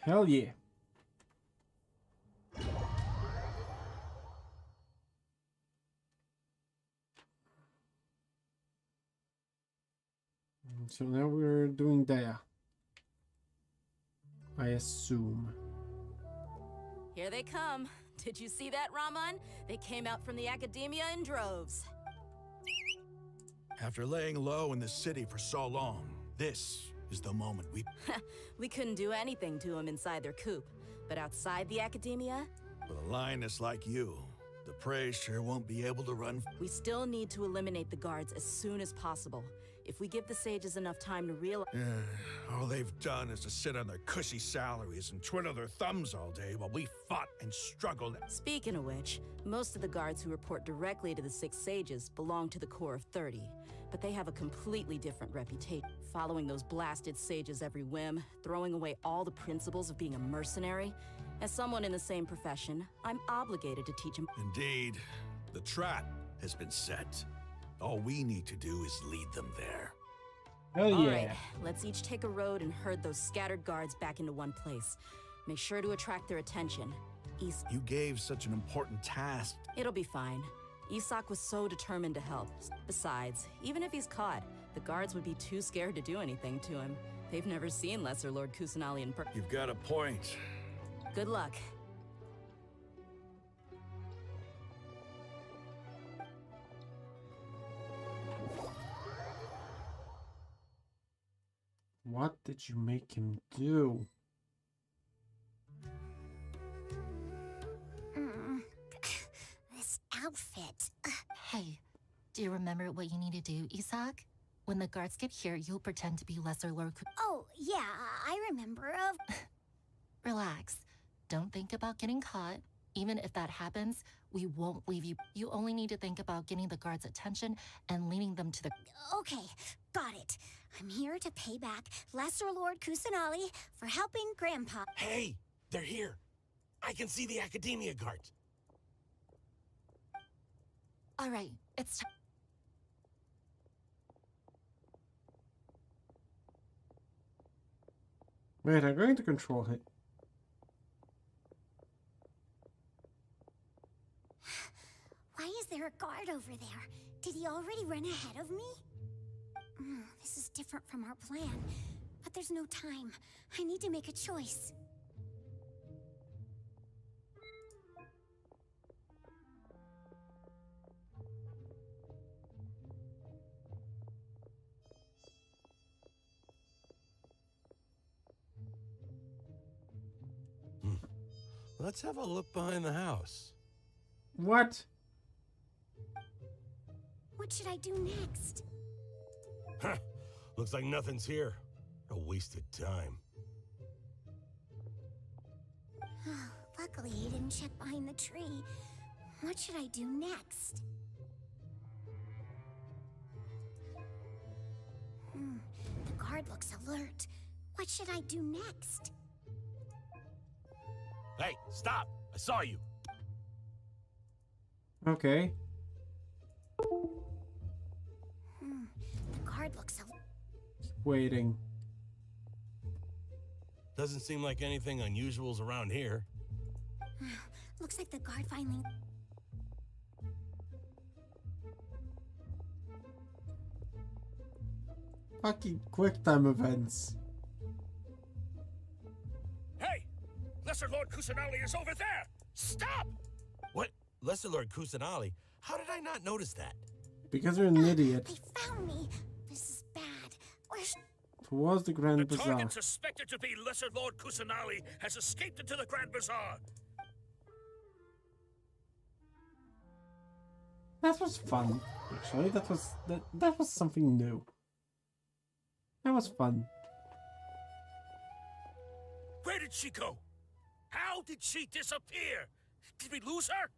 Hell yeah. So now we're doing there. I assume. Here they come. Did you see that, Raman? They came out from the Academia in droves. After laying low in the city for so long, this is the moment we... We couldn't do anything to them inside their coop. But outside the Academia... With a lioness like you, the prey sure won't be able to run... We still need to eliminate the guards as soon as possible. If we give the sages enough time to realize... all they've done is to sit on their cushy salaries and twiddle their thumbs all day while we fought and struggled. Speaking of which, most of the guards who report directly to the 6 sages belong to the Corps of 30. But they have a completely different reputation. Following those blasted sages every whim, throwing away all the principles of being a mercenary. As someone in the same profession, I'm obligated to teach them. Indeed. The trap has been set. All we need to do is lead them there. Hell yeah. All right, let's each take a road and herd those scattered guards back into one place. Make sure to attract their attention. You gave such an important task. It'll be fine. Isak was so determined to help. Besides, even if he's caught, the guards would be too scared to do anything to him. They've never seen Lesser Lord Kusanali in person. You've got a point. Good luck. What did you make him do? This outfit. Hey, do you remember what you need to do, Isak? When the guards get here, you'll pretend to be Lesser Lord Oh, yeah, I remember. Relax. Don't think about getting caught. Even if that happens, we won't leave you. You only need to think about getting the guards' attention and leading them to the... Okay, got it. I'm here to pay back Lesser Lord Kusanali for helping Grandpa. Hey, they're here. I can see the Academia guards. All right, it's time. Wait, I'm going to control it. Why is there a guard over there? Did he already run ahead of me? This is different from our plan, but there's no time. I need to make a choice. Let's have a look behind the house. What? What should I do next? Huh. Looks like nothing's here. A wasted time. Luckily, he didn't check behind the tree. What should I do next? The guard looks alert. What should I do next? Hey, stop! I saw you! Okay. The guard looks alert. Waiting. Doesn't seem like anything unusual's around here. Looks like the guard finally... Fucking quick time events. Hey! Lesser Lord Kusanali is over there! Stop! What? Lesser Lord Kusanali? How did I not notice that? Because you're an idiot. They found me. This is bad. Where's... towards the Grand The Bazaar. target suspected to be Lesser Lord Kusanali has escaped into the Grand Bazaar. That was fun, actually. That was something new. That was fun. Where did she go? How did she disappear? Did we lose her?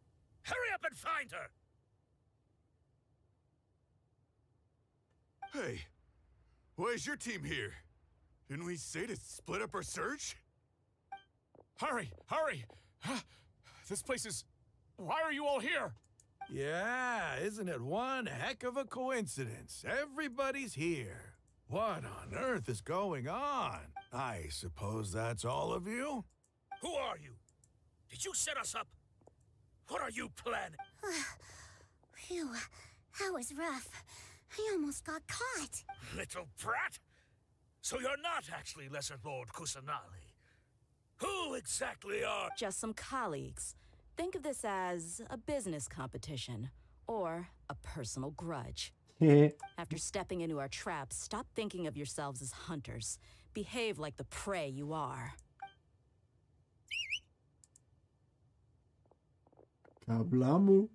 Hurry up and find her! Hey, why is your team here? Didn't we say to split up our search? Hurry! Hurry! This place is... Why are you all here? Yeah, isn't it one heck of a coincidence? Everybody's here. What on earth is going on? I suppose that's all of you? Who are you? Did you set us up? What are you planning? Phew, that was rough. I almost got caught. Little brat! So you're not actually Lesser Lord Kusanali. Who exactly are... Just some colleagues. Think of this as a business competition, or a personal grudge. After stepping into our traps, stop thinking of yourselves as hunters. Behave like the prey you are. Kablamu.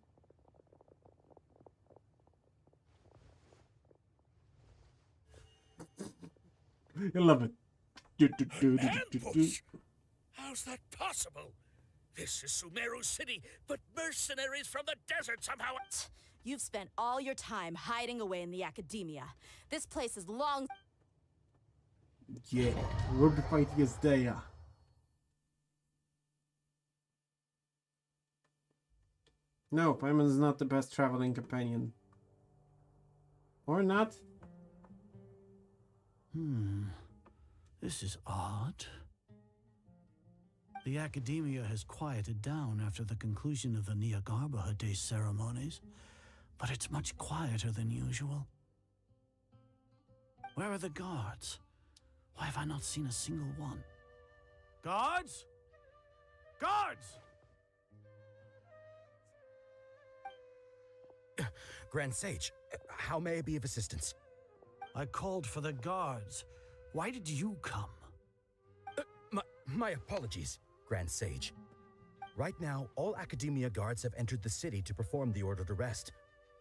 I love it. Ambush? How's that possible? This is Sumeru City, but mercenaries from the desert somehow... You've spent all your time hiding away in the academia. This place is long... Yeah, we'll be fighting as they are. No, Paimon is not the best traveling companion. Or not? This is odd. The academia has quieted down after the conclusion of the Nyagarbha Day ceremonies, but it's much quieter than usual. Where are the guards? Why have I not seen a single one? Guards? Guards! Grand Sage, how may I be of assistance? I called for the guards. Why did you come? My apologies, Grand Sage. Right now, all Academia guards have entered the city to perform the ordered arrest.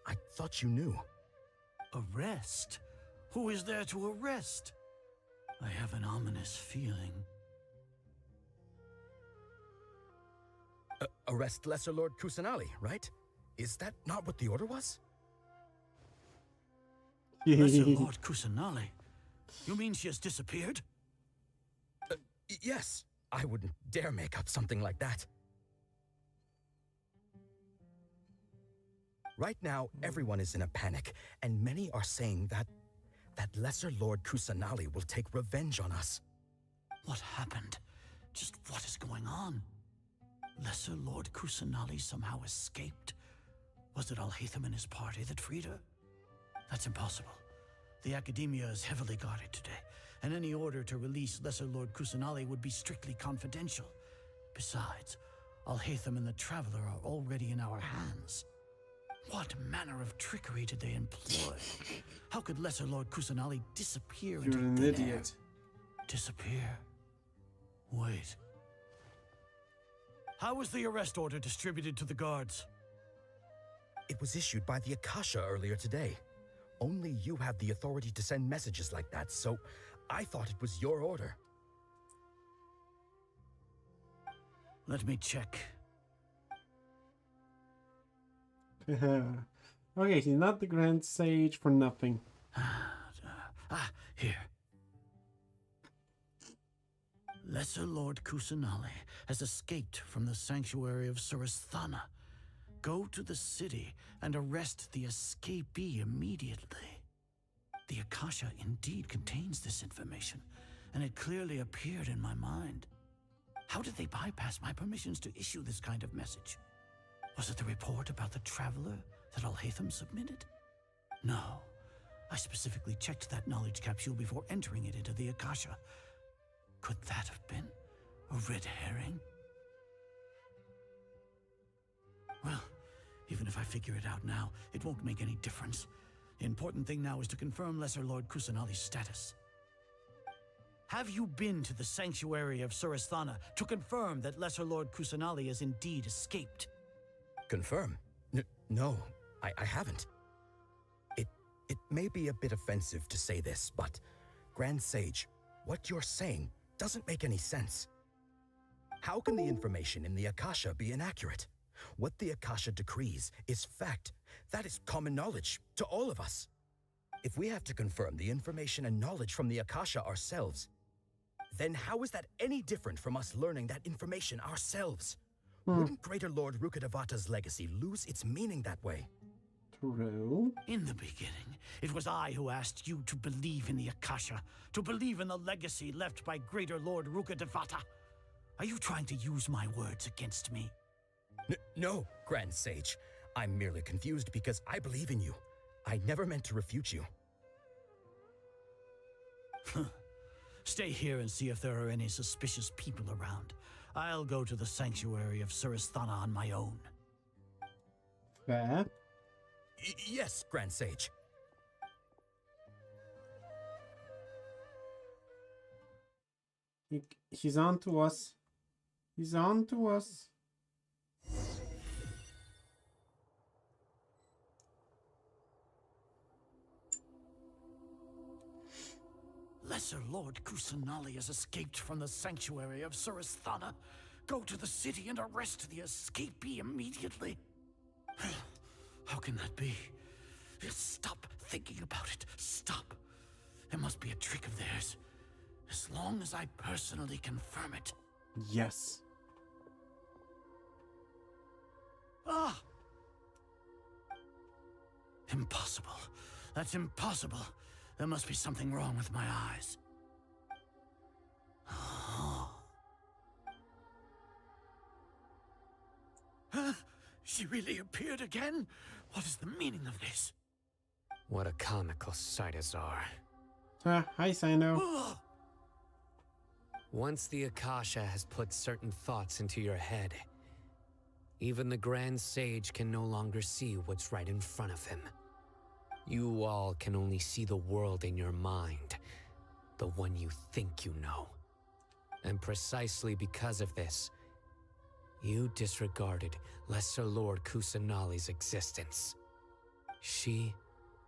I thought you knew. Arrest? Who is there to arrest? I have an ominous feeling. Arrest Lesser Lord Kusanali, right? Is that not what the order was? Lesser Lord Kusanali? You mean she has disappeared? Yes. I wouldn't dare make up something like that. Right now, everyone is in a panic, and many are saying that Lesser Lord Kusanali will take revenge on us. What happened? Just what is going on? Lesser Lord Kusanali somehow escaped? Was it Alhaitham and his party that freed her? That's impossible. The Academia is heavily guarded today, and any order to release Lesser Lord Kusanali would be strictly confidential. Besides, Alhaitham and the Traveler are already in our hands. What manner of trickery did they employ? How could Lesser Lord Kusanali disappear into You're an thin idiot. air? Disappear? Wait. How was the arrest order distributed to the guards? It was issued by the Akasha earlier today. Only you have the authority to send messages like that, so I thought it was your order. Let me check. Okay, he's not the Grand Sage for nothing. Here. Lesser Lord Kusanali has escaped from the sanctuary of Surasthana. Go to the city and arrest the escapee immediately. The Akasha indeed contains this information, and it clearly appeared in my mind. How did they bypass my permissions to issue this kind of message? Was it the report about the Traveler that Alhaitham submitted? No. I specifically checked that knowledge capsule before entering it into the Akasha. Could that have been a red herring? Well, even if I figure it out now, it won't make any difference. The important thing now is to confirm Lesser Lord Kusanali's status. have you been to the sanctuary of Surasthana to confirm that Lesser Lord Kusanali has indeed escaped? Confirm? No, I haven't. It may be a bit offensive to say this, but Grand Sage, what you're saying doesn't make any sense. How can the information in the Akasha be inaccurate? What the Akasha decrees is fact. That is common knowledge to all of us. If we have to confirm the information and knowledge from the Akasha ourselves, then how is that any different from us learning that information ourselves? Wouldn't Greater Lord Rukkhadevata's legacy lose its meaning that way? True. In the beginning, it was I who asked you to believe in the Akasha, to believe in the legacy left by Greater Lord Rukkhadevata. Are you trying to use my words against me? No, Grand Sage. I'm merely confused because I believe in you. I never meant to refute you. Stay here and see if there are any suspicious people around. I'll go to the sanctuary of Surasthana on my own. Fair. Yes, Grand Sage. He's on to us. He's on to us. Lesser Lord Kusanali has escaped from the sanctuary of Surasthana. Go to the city and arrest the escapee immediately. How can that be? Stop thinking about it. Stop. It must be a trick of theirs. As long as I personally confirm it. Yes. Ah! Impossible. That's impossible. There must be something wrong with my eyes. She really appeared again? What is the meaning of this? What a comical sight, Azar. Hi, Sino. Once the Akasha has put certain thoughts into your head, even the Grand Sage can no longer see what's right in front of him. You all can only see the world in your mind, the one you think you know. And precisely because of this, you disregarded Lesser Lord Kusanali's existence. She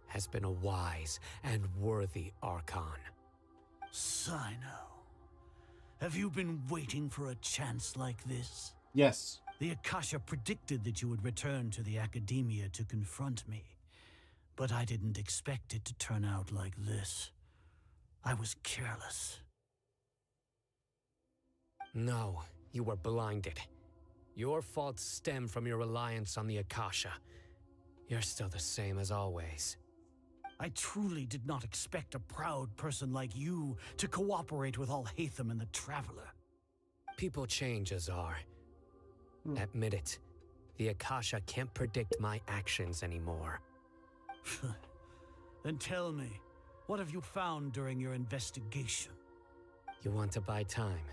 has been a wise and worthy Archon. Sino, have you been waiting for a chance like this? Yes. The Akasha predicted that you would return to the Academia to confront me. But I didn't expect it to turn out like this. I was careless. No, you were blinded. Your faults stem from your reliance on the Akasha. You're still the same as always. I truly did not expect a proud person like you to cooperate with Alhaitham and the Traveler. People change, Azar. Admit it. The Akasha can't predict my actions anymore. Then tell me, what have you found during your investigation? You want to buy time?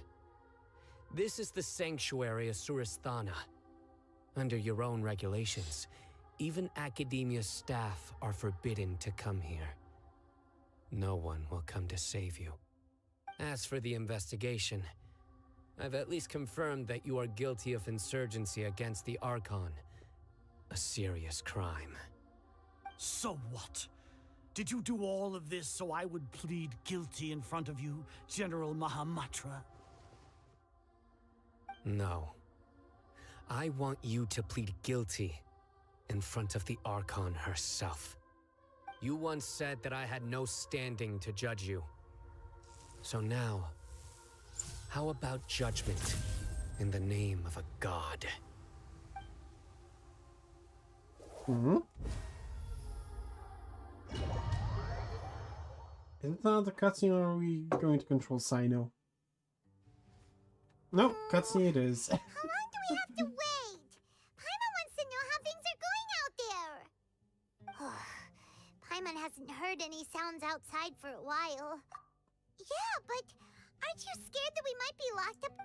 This is the sanctuary of Surasthana. Under your own regulations, even Academia staff are forbidden to come here. No one will come to save you. As for the investigation, I've at least confirmed that you are guilty of insurgency against the Archon. A serious crime. So what? Did you do all of this so I would plead guilty in front of you, General Mahamatra? No. I want you to plead guilty in front of the Archon herself. You once said that I had no standing to judge you. So now, how about judgment in the name of a god? Isn't that the cutscene, or are we going to control Sino? No, cutscene it is. How long do we have to wait? Paimon wants to know how things are going out there. Paimon hasn't heard any sounds outside for a while. Yeah, but aren't you scared that we might be locked up?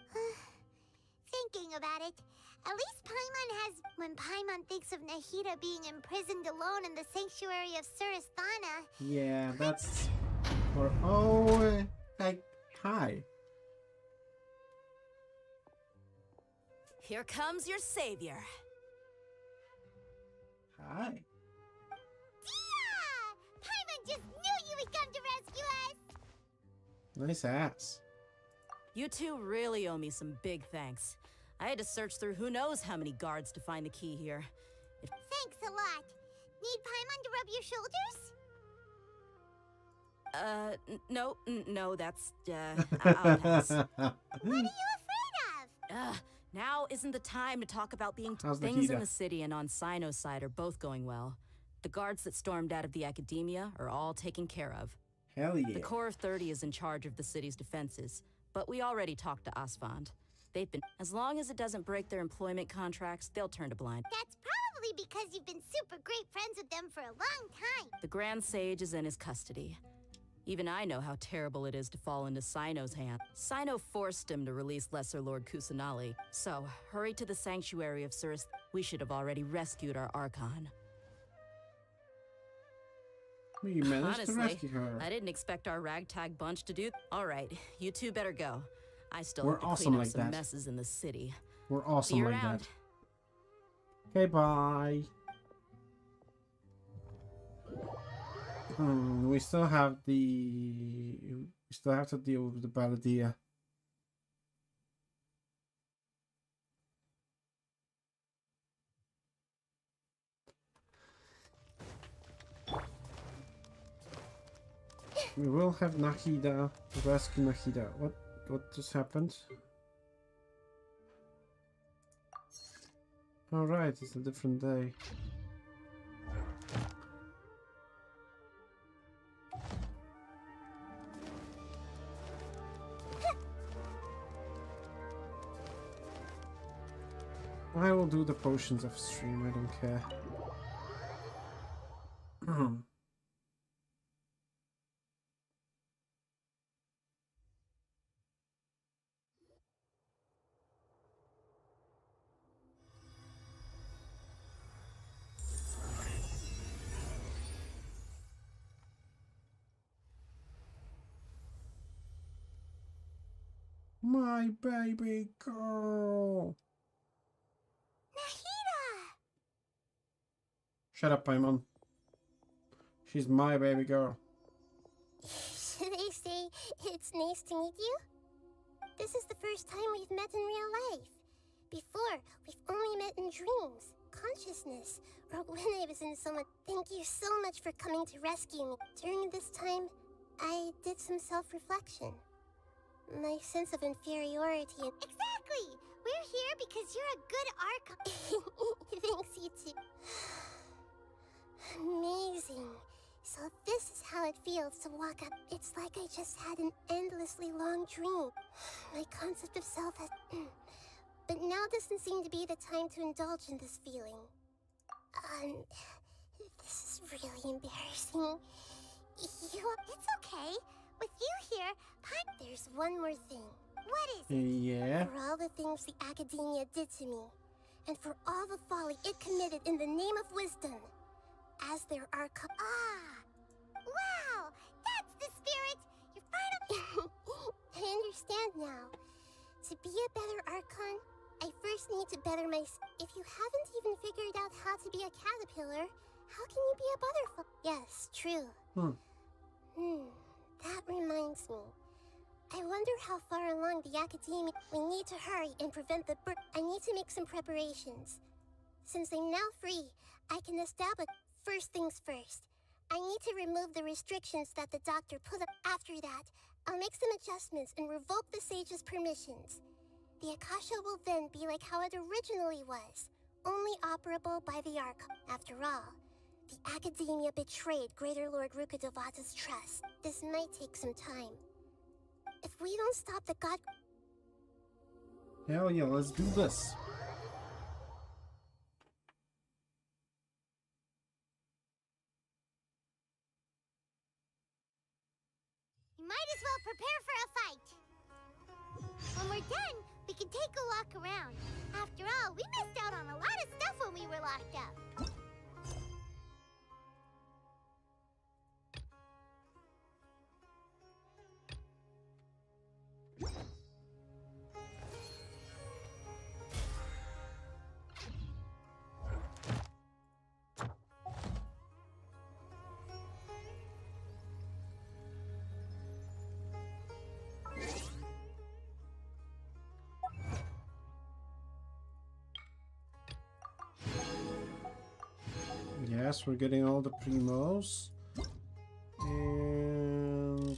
Thinking about it, at least Paimon has... When Paimon thinks of Nahida being imprisoned alone in the sanctuary of Surasthana... Yeah, that's... Or, oh, Hi. Here comes your savior. Hi. Tia! Paimon just knew you would come to rescue us! Nice ass. You two really owe me some big thanks. I had to search through who knows how many guards to find the key here. Thanks a lot. Need Paimon to rub your shoulders? No, that's, I'll pass. What are you afraid of? Now isn't the time to talk about being How's things Nikita? in the city and on Sino's side are both going well. The guards that stormed out of the academia are all taken care of. Hell yeah. The Corps of 30 is in charge of the city's defenses, but we already talked to Asfand. They've been, as long as it doesn't break their employment contracts, they'll turn a blind. That's probably because you've been super great friends with them for a long time. The Grand Sage is in his custody. Even I know how terrible it is to fall into Sino's hand. Sino forced him to release Lesser Lord Kusanali. So, hurry to the sanctuary of Cirrus. We should have already rescued our Archon. We managed Honestly, to rescue her. I didn't expect our ragtag bunch to do. All right, you two better go. I still We're have to awesome clean up like some that. messes in the city. We're See awesome you like around. that. Okay, bye. We still have to deal with the Balladeer. We will have Nahida rescue Nahida. What just happened? Alright, it's a different day. I will do the potions off stream, I don't care. My baby girl! Nahida! Shut up, Paimon. She's my baby girl. Should I say it's nice to meet you? This is the first time we've met in real life. Before, we've only met in dreams, consciousness, or when I was in someone. Thank you so much for coming to rescue me. During this time, I did some self-reflection. My sense of inferiority and... Exactly! We're here because you're a good Archon. Thanks, you too. Amazing. So this is how it feels to walk up. It's like I just had an endlessly long dream. My concept of self has... But now doesn't seem to be the time to indulge in this feeling. This is really embarrassing. It's okay. With you here, there's one more thing. What is it? Yeah? For all the things the Academia did to me, and for all the folly it committed in the name of wisdom, as there are Wow! That's the spirit! You're finally... I understand now. To be a better Archon, I first need to better myself. If you haven't even figured out how to be a caterpillar, how can you be a butterfly? Yes, true. That reminds me. I wonder how far along the Academia... We need to hurry and prevent the birth. I need to make some preparations. Since I'm now free, I can establish... First things first. I need to remove the restrictions that the doctor put up. After that, I'll make some adjustments and revoke the Sage's permissions. The Akasha will then be like how it originally was, only operable by the Archon. After all, the Academia betrayed Greater Lord Rukkhadevata's trust. This might take some time. If we don't stop the god... Hell yeah, let's do this. You might as well prepare for a fight. When we're done, we can take a walk around. After all, we missed out on a lot of stuff when we were locked up. Yes, we're getting all the primos. And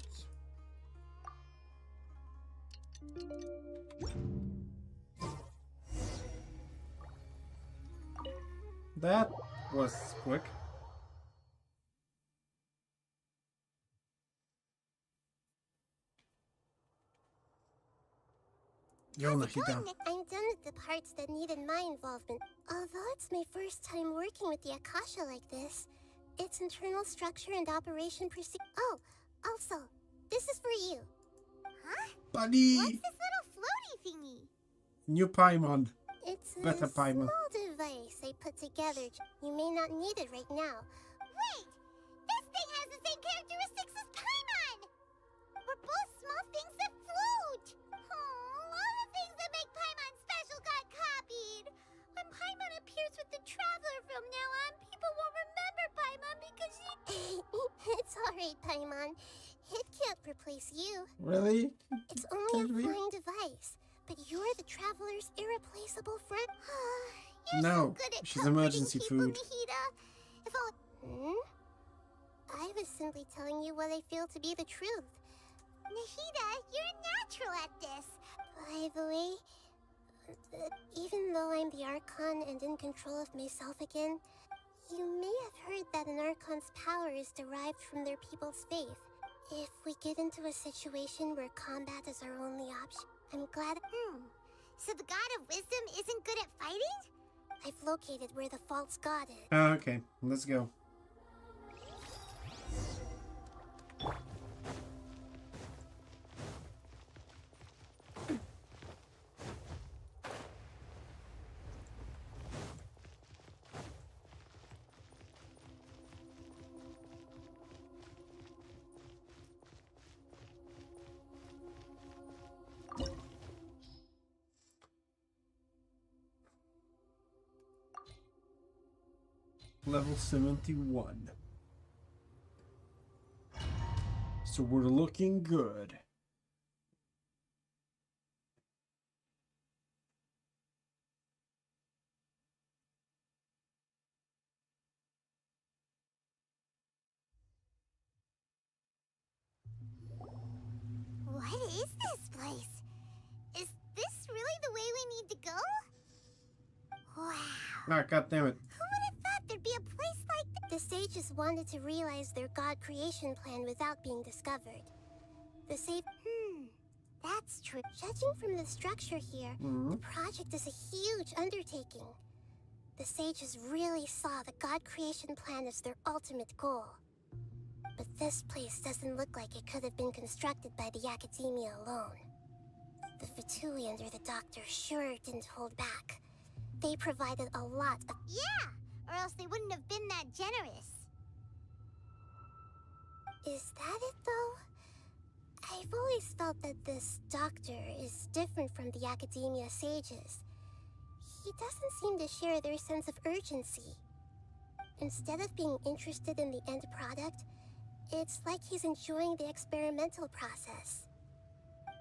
that was quick. How's it going? I'm done with the parts that needed my involvement. Although it's my first time working with the Akasha like this, its internal structure and operation Oh, also, this is for you. Huh? Buddy! What's this little floaty thingy? New Paimon. It's a Better Paimon. small device I put together. You may not need it right now. Wait! This thing has the same characteristics as Paimon! We're both small things that float! Oh, all the things that make Paimon special got copied! When Paimon appears with the Traveler from now on, people won't remember Paimon because he... It's alright, Paimon. It can't replace you. Really? It's only a flying device. But you're the Traveler's irreplaceable friend. You're No, so good at she's comforting emergency people, food. Nahida. If I was simply telling you what I feel to be the truth. Nahida, you're natural at this. By the way, even though I'm the Archon and in control of myself again, you may have heard that an Archon's power is derived from their people's faith. If we get into a situation where combat is our only option, I'm glad. So the God of Wisdom isn't good at fighting? I've located where the false god is. Okay, let's go. Level 71. So we're looking good. What is this place? Is this really the way we need to go? Wow. Ah, god damn it. Who would have thought there'd be a place like that? The sages wanted to realize their god creation plan without being discovered. The sage... That's true. Judging from the structure here, the project is a huge undertaking. The sages really saw the god creation plan as their ultimate goal. But this place doesn't look like it could have been constructed by the Academia alone. The Fatui under the Doctor sure didn't hold back. They provided a lot of... Yeah! Or else they wouldn't have been that generous. Is that it, though? I've always felt that this Doctor is different from the Academia sages. He doesn't seem to share their sense of urgency. Instead of being interested in the end product, it's like he's enjoying the experimental process.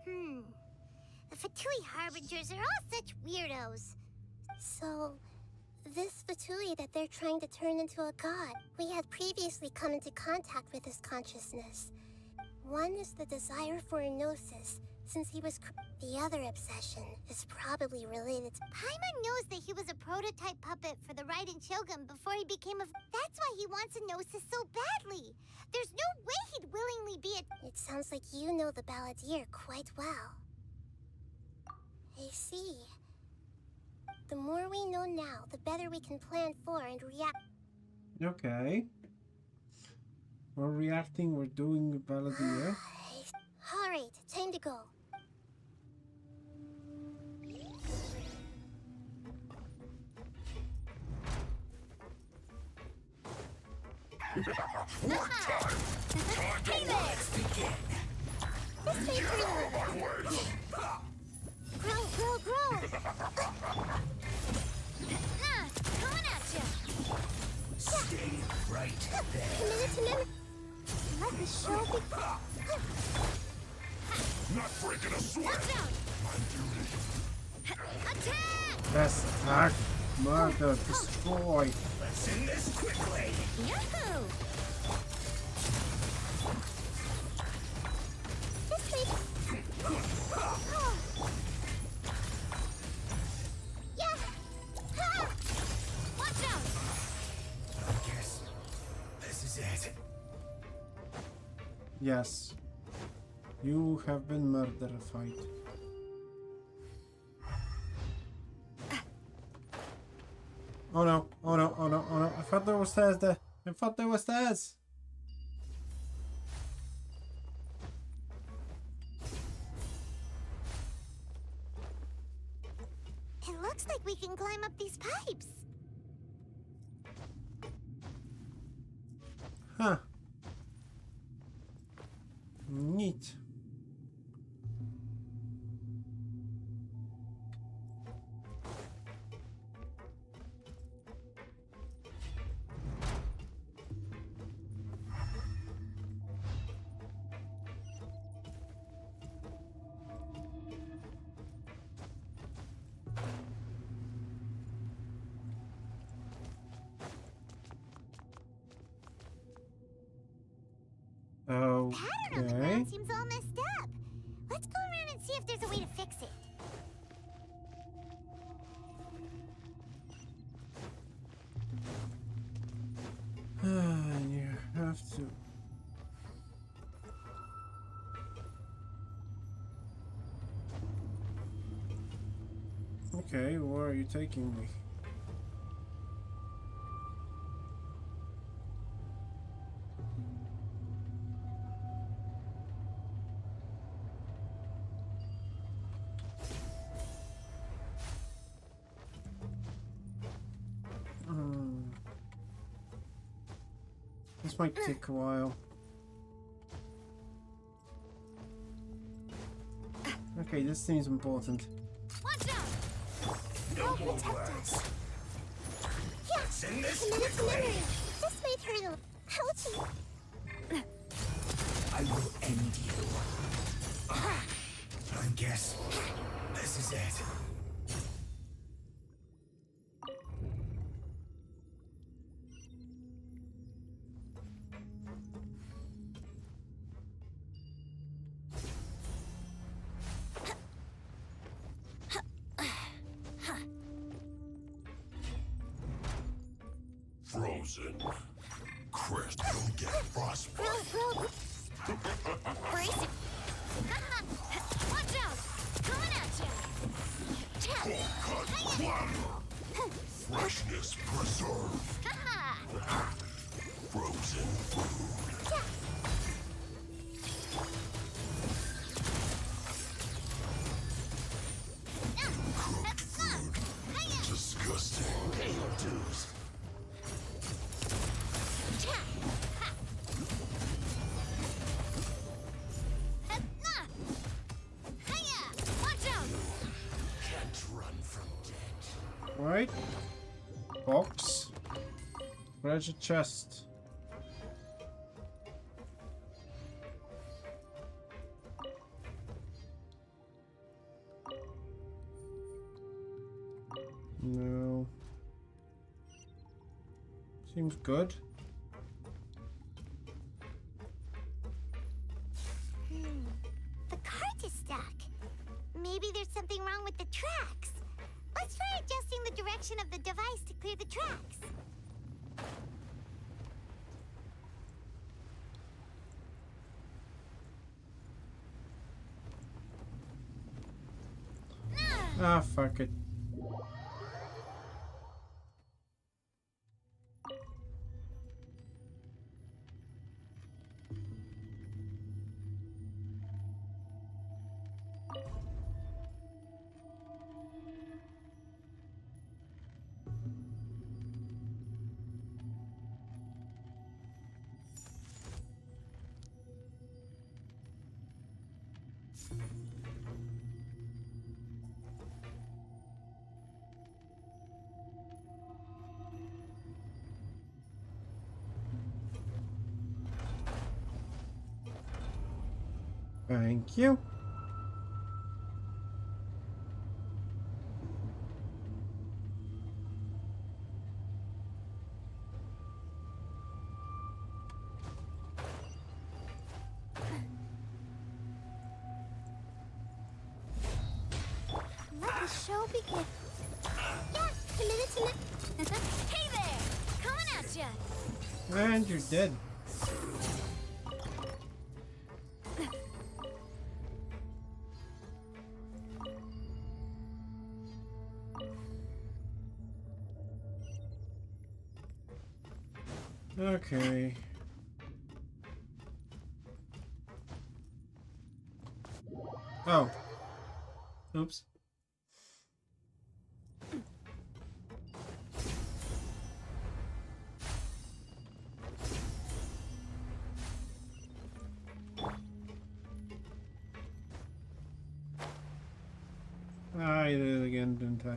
The Fatui Harbingers are all such weirdos. So, this Fatui that they're trying to turn into a god, we had previously come into contact with his consciousness. One is the desire for a gnosis, since he was... The other obsession is probably related to... Paimon knows that he was a prototype puppet for the Raiden Shogun before he became a... That's why he wants a gnosis so badly. There's no way he'd willingly be a... It sounds like you know the Balladeer quite well. I see. The more we know now, the better we can plan for and react. Okay. We're reacting, we're doing the Balladeer. Alright, time to go. Work time! Time to let's begin! This way through. Grow, grow, grow! Coming at you! Stay right there. Committed to memory. Let the show be... Not breaking a sweat! My duty. Attack! Best attack. Murder, destroy. Let's end this quickly. Yahoo! This way. Yeah. Ha! Watch out! I guess this is it. Yes. You have been murderified. Oh no, oh no, oh no, oh no. I thought there were stairs there. I thought there were stairs. It looks like we can climb up these pipes. Huh. Neat. Pattern on the Okay. ground seems all messed up. Let's go around and see if there's a way to fix it. You have to. Okay, where are you taking me? This might take a while. Okay, this seems important. Watch out! No more words. Yeah, Let's end this committed to quickly. memory. This made her healthy. I will end you. I guess this is it. Frozen. Chris, don't get frostbite. Brace it. Watch out! Coming at you. Cut glamour. Freshness preserved. Frozen food. Cooked food. Disgusting. Pay your dues. Can't run from death. Right? Box. Treasure chest. No. Seems good. The cart is stuck. Maybe there's something wrong with the tracks. Let's try adjusting the direction of the device to clear the tracks. Ah, fuck it. Thank you. Hey there! Coming at ya! And you're dead. Okay. Oh. Oops. I did it again, didn't I?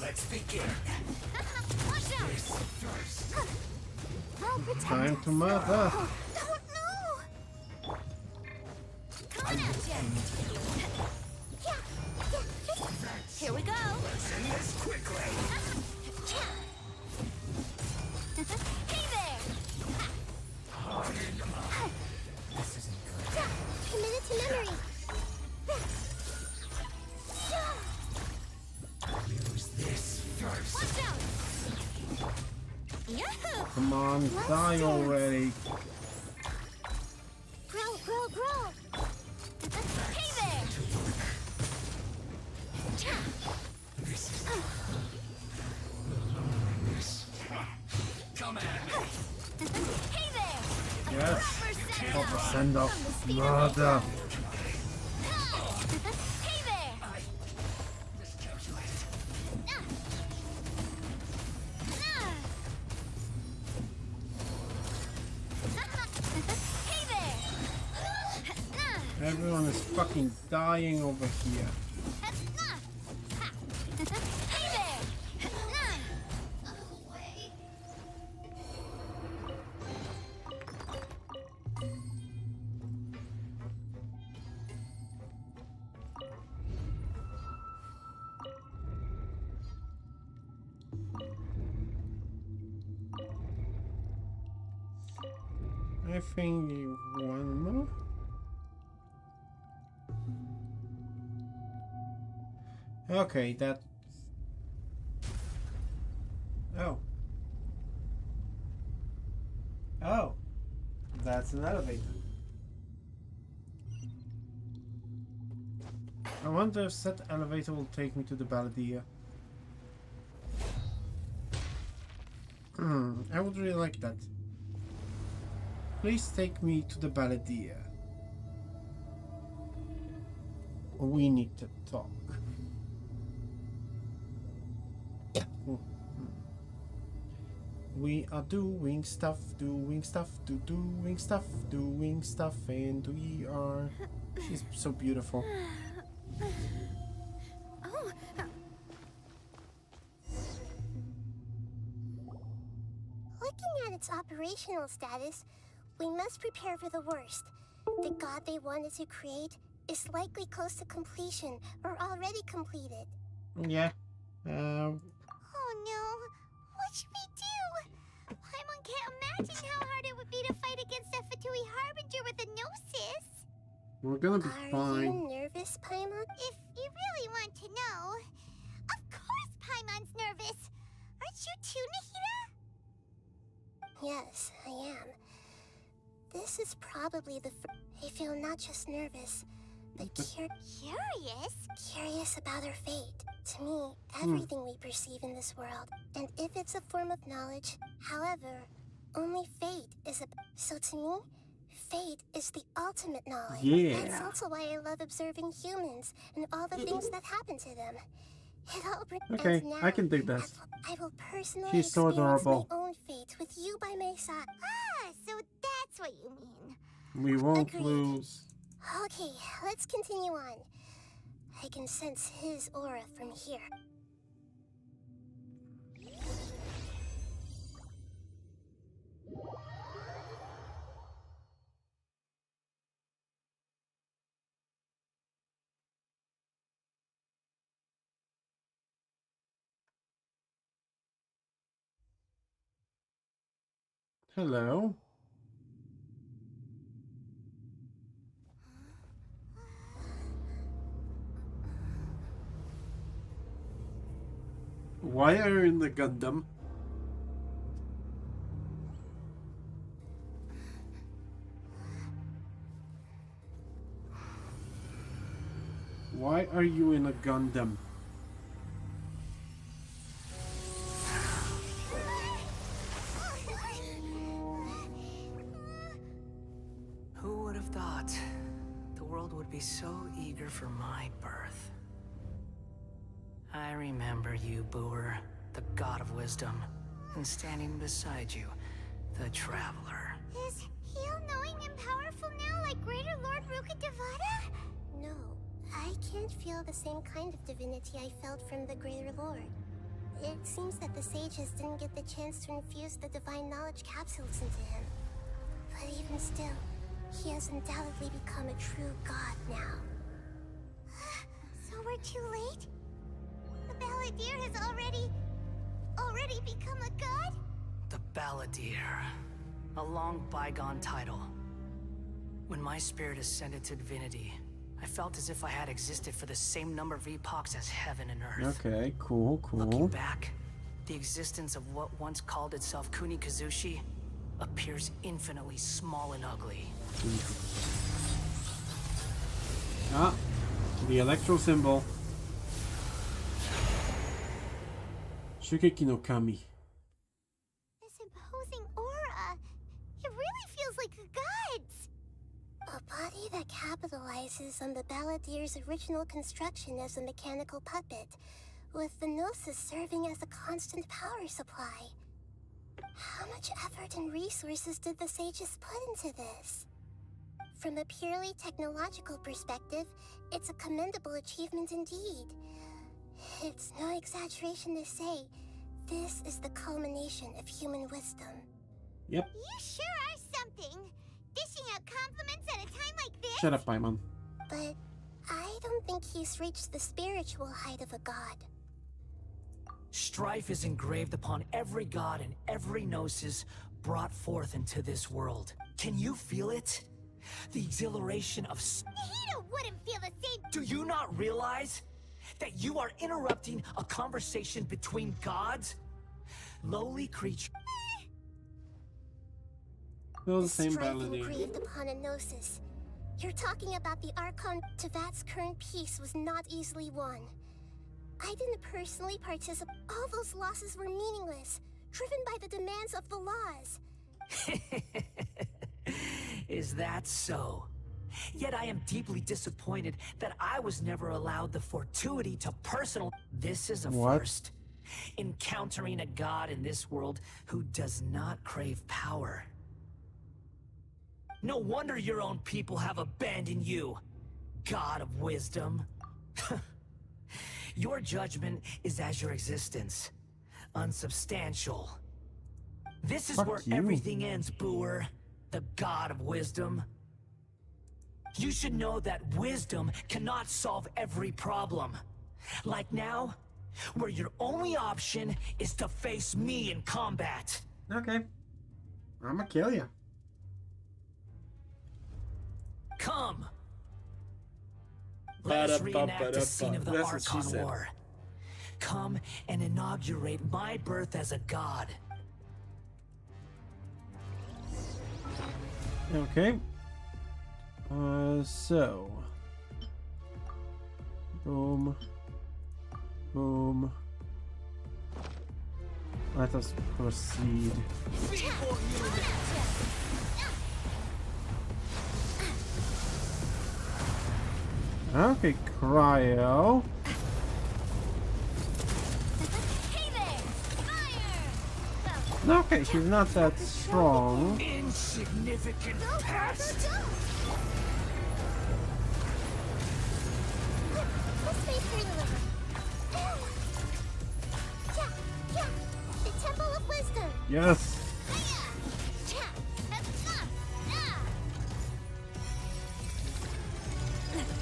Let's begin. Time to mother. Here we go. Let's end this quickly. Hey there! This isn't good. Committed to memory. Use this first. Watch out! Yahoo! Come on, die already. Grow, grow, grow. Hey there! This is come at me. Hey there! Yes. Proper Proper send-off. send off. Mother. Hey there! Hey there! Everyone is fucking dying over here. Hey there! I think one more. Okay, that. Oh. Oh. That's an elevator. I wonder if that elevator will take me to the Balladeer. I would really like that. Please take me to the Balladeer. We need to talk. We are doing stuff, and we are... She's so beautiful. Oh. Looking at its operational status, we must prepare for the worst. The god they wanted to create is likely close to completion or already completed. Yeah. Oh no, what should we do? Paimon can't imagine how hard it would be to fight against a Fatui Harbinger with a Gnosis. We're gonna be Are fine. you nervous, Paimon? If you really want to know, of course Paimon's nervous. Aren't you too, Nahida? Yes, I am. This is probably the first. I feel not just nervous, but curious? Curious about our fate. To me, everything we perceive in this world, and if it's a form of knowledge, however, only fate is a... So to me, fate is the ultimate knowledge. Yeah. That's also why I love observing humans and all the things that happen to them. Okay, I can do this. I will personally She's so experience adorable. my own fate with you by my side. Ah, so that's what you mean. We won't Agreed. lose. Okay, let's continue on. I can sense his aura from here. Hello. Why are you in the Gundam? Why are you in a Gundam? Who would have thought the world would be so eager for my birth? I remember you, Booer, the god of wisdom, and standing beside you, the traveler. Is he all-knowing and powerful now like Greater Lord Rukkhadevata? No, I can't feel the same kind of divinity I felt from the Greater Lord. It seems that the sages didn't get the chance to infuse the divine knowledge capsules into him. But even still, he has undoubtedly become a true god now. So we're too late? The Balladeer has already become a god? The Balladeer. A long bygone title. When my spirit ascended to divinity, I felt as if I had existed for the same number of epochs as heaven and earth. Okay, cool. Looking back, the existence of what once called itself Kuni Kazushi appears infinitely small and ugly. Ah, the electro symbol. Shugeki no Kami. This imposing aura. It really feels like a god's. A body that capitalizes on the Balladeer's original construction as a mechanical puppet, with the Gnosis serving as a constant power supply. How much effort and resources did the sages put into this? From a purely technological perspective, it's a commendable achievement indeed. It's no exaggeration to say, this is the culmination of human wisdom. Yep. You sure are something! Dishing out compliments at a time like this? Shut up, Paimon. But I don't think he's reached the spiritual height of a god. Strife is engraved upon every god and every gnosis brought forth into this world. Can you feel it? The exhilaration of... Nahida wouldn't feel the same... Do you not realize that you are interrupting a conversation between gods? Lowly creature... Still the same strife Balladeer. engraved upon a gnosis. You're talking about the Archon. Tevat's current peace was not easily won. I didn't personally participate. All those losses were meaningless, driven by the demands of the laws. Is that so? Yet I am deeply disappointed that I was never allowed the fortuity to personal... This is a first. Encountering a god in this world who does not crave power. No wonder your own people have abandoned you, god of wisdom. Your judgment is as your existence, unsubstantial. This is where everything ends, Booer, the god of wisdom. You should know that wisdom cannot solve every problem. Like now, where your only option is to face me in combat. Okay. I'ma kill you. Come! Let us reenact the scene of the That's what she Archon said. War. Come and inaugurate my birth as a god. Okay. So. Boom. Boom. Let us proceed. Okay, cryo. Okay, she's not that strong. Insignificant pest. Let's face through the river. Yeah, the Temple of Wisdom. Yes.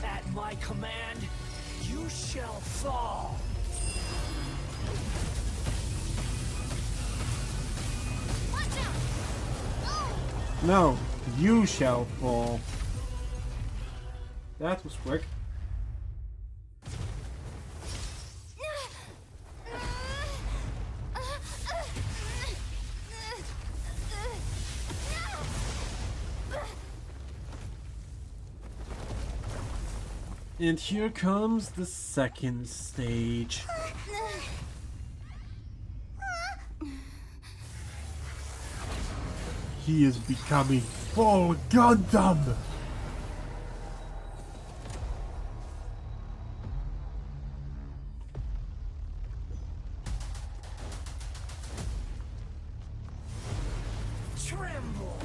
At my command, you shall fall. No, you shall fall. That was quick. And here comes the second stage. He is becoming full Gundam! Tremble.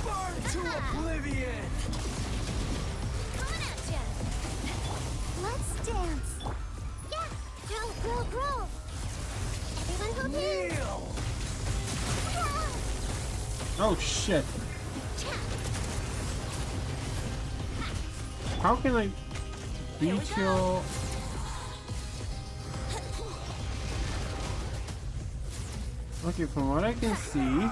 Burn to oblivion. Coming at ya. Let's dance. Yeah, grow. Everyone hold Kneel. Oh shit. How can I beat your... Okay, from what I can see...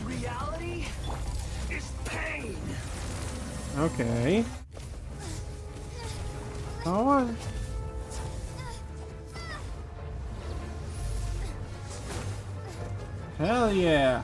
Reality is pain. Okay. Come on. Hell yeah.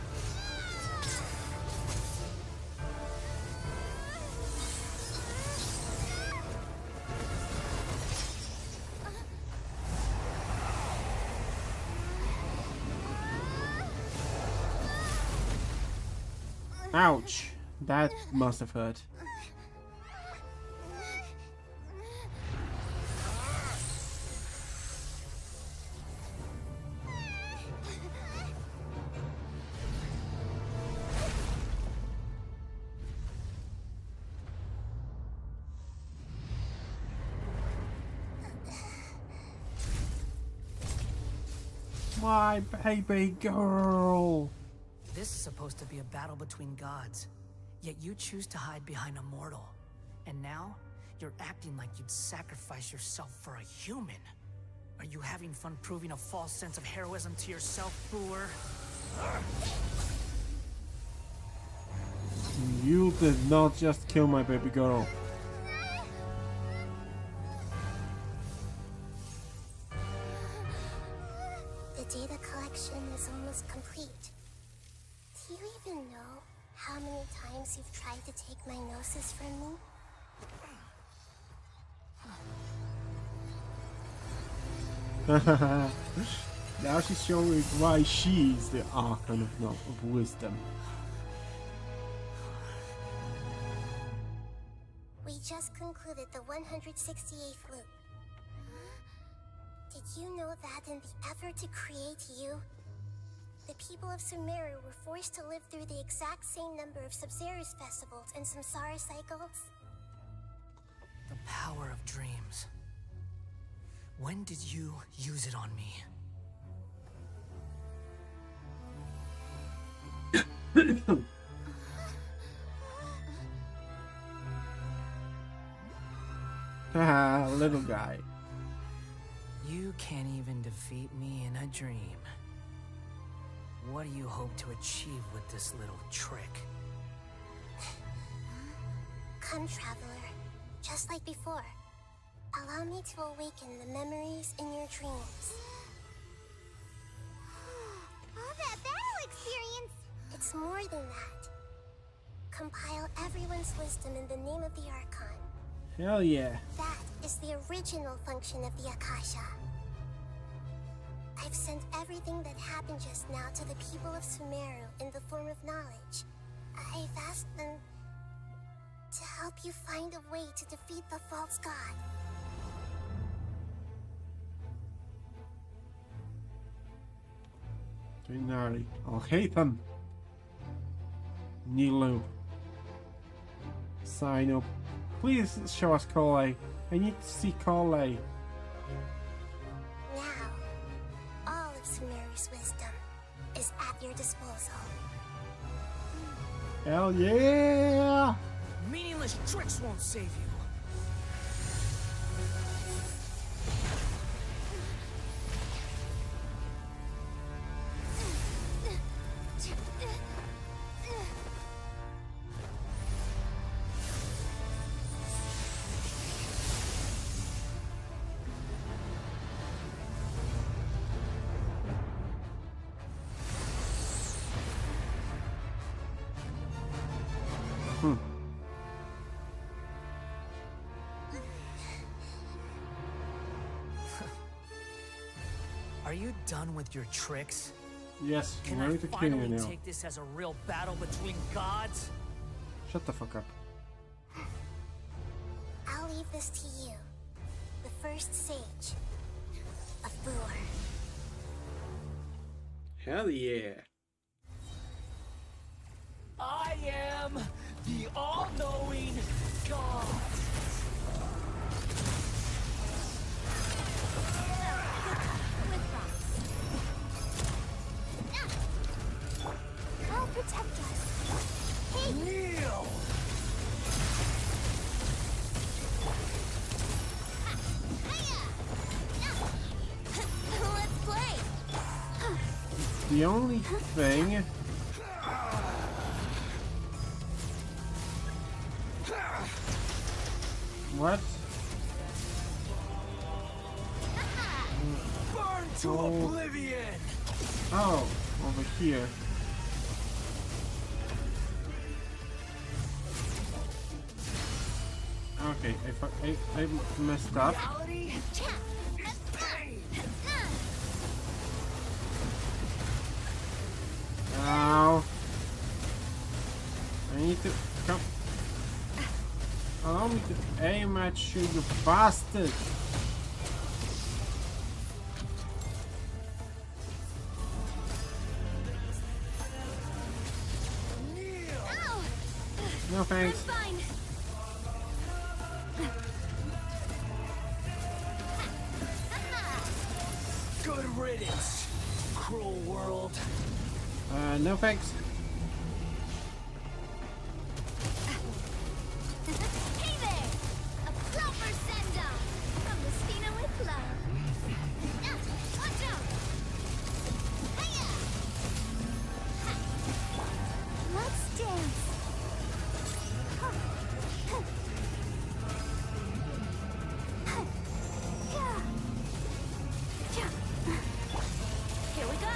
Ouch. That must have hurt. My baby girl. This is supposed to be a battle between gods, yet you choose to hide behind a mortal. And now, you're acting like you'd sacrifice yourself for a human. Are you having fun proving a false sense of heroism to yourself, Boor? You did not just kill my baby girl. The data collection is almost complete. Do you even know how many times you've tried to take my gnosis from me? Now she's showing why she's the Archon of Wisdom. We just concluded the 168th loop. Did you know that in the effort to create you, the people of Sumeru were forced to live through the exact same number of Sub-Zerus festivals and Samsara cycles? The power of dreams. When did you use it on me? Haha, little guy. You can't even defeat me in a dream. What do you hope to achieve with this little trick? Come, traveler. Just like before. Allow me to awaken the memories in your dreams. All that battle experience! It's more than that. compile everyone's wisdom in the name of the Archon. Hell yeah. That is the original function of the Akasha. I've sent everything that happened just now to the people of Sumeru in the form of knowledge. I've asked them to help you find a way to defeat the false god. Gnarly. I'll hate them. Nilu. Sign up. Please show us Kole. I need to see Kole. Now, all of Sumeru's wisdom is at your disposal. Hell yeah! Meaningless tricks won't save you. Are you done with your tricks? Yes, Can I'm I ready to kill you finally now. take this as a real battle between gods? Shut the fuck up. I'll leave this to you, the first sage of Boor. Hell yeah. I am the all-knowing God. I'll protect us. Hey! Kneel! Let's play! The only thing. What? Burn to oblivion! Oh, over here. Okay, I messed up. Reality is pain. Ow. I need to come. Allow me to aim at you, you bastard. No thanks. Good riddance, cruel world. No thanks. Hey there! A proper send-off from the Spina with love. Now, watch out! Hiya! Let's dance. Here we go.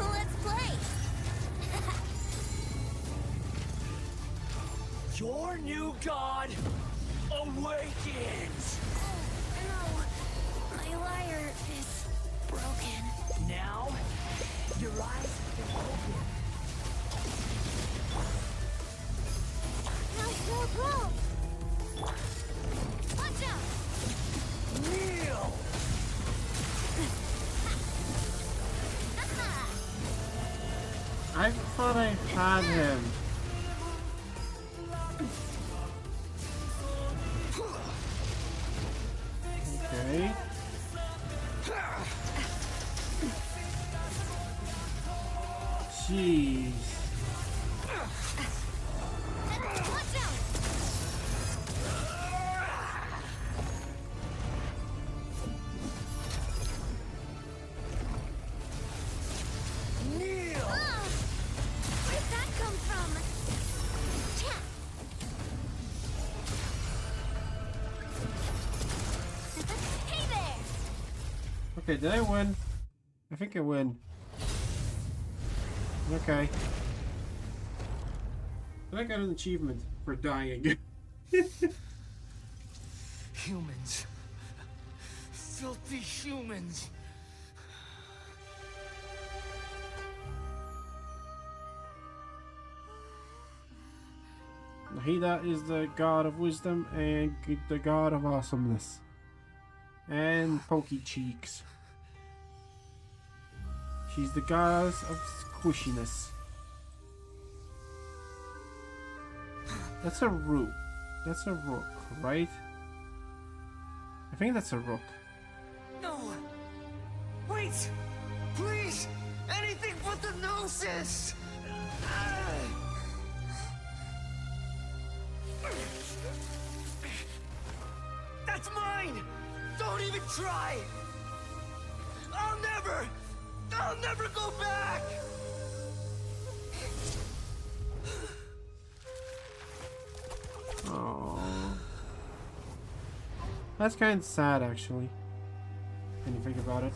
Let's play. Your new god awakens. No, my lyre is broken. Now, your eyes have been opened. Bro. Watch out. Kneel. I thought I had him. Okay. Jeez. Where'd that come from? Okay, did I win? I think I win. Okay. I got an achievement for dying. Humans. Filthy humans. Nahida is the god of wisdom and the god of awesomeness. And pokey cheeks. She's the goddess of squishiness. That's a rook. That's a rook, right? I think that's a rook. No! Wait! Please! Anything but the gnosis! That's mine! Don't even try! I'll never go back! Oh, that's kind of sad, actually. When you think about it.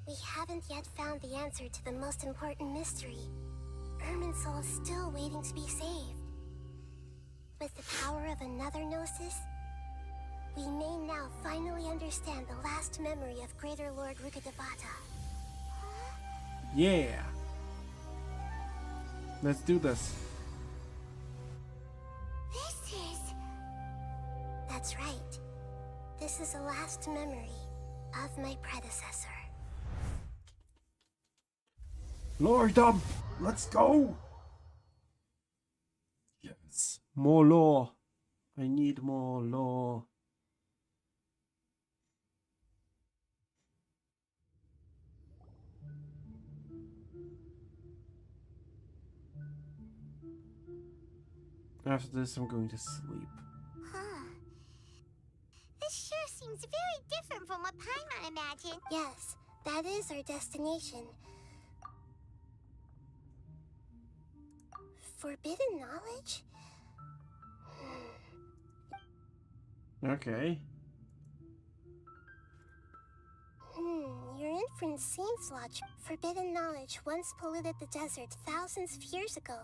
We haven't yet found the answer to the most important mystery. Irminsul is still waiting to be saved. With the power of another Gnosis, we may now finally understand the last memory of Greater Lord Rukkhadevata. Yeah. Let's do this. That's right. This is the last memory of my predecessor. Lordom, let's go. Yes. More lore. I need more lore. After this, I'm going to sleep. Huh. This sure seems very different from what Paimon imagined. Yes, that is our destination. Forbidden knowledge? Okay. Your inference seems logical. Forbidden knowledge once polluted the desert thousands of years ago,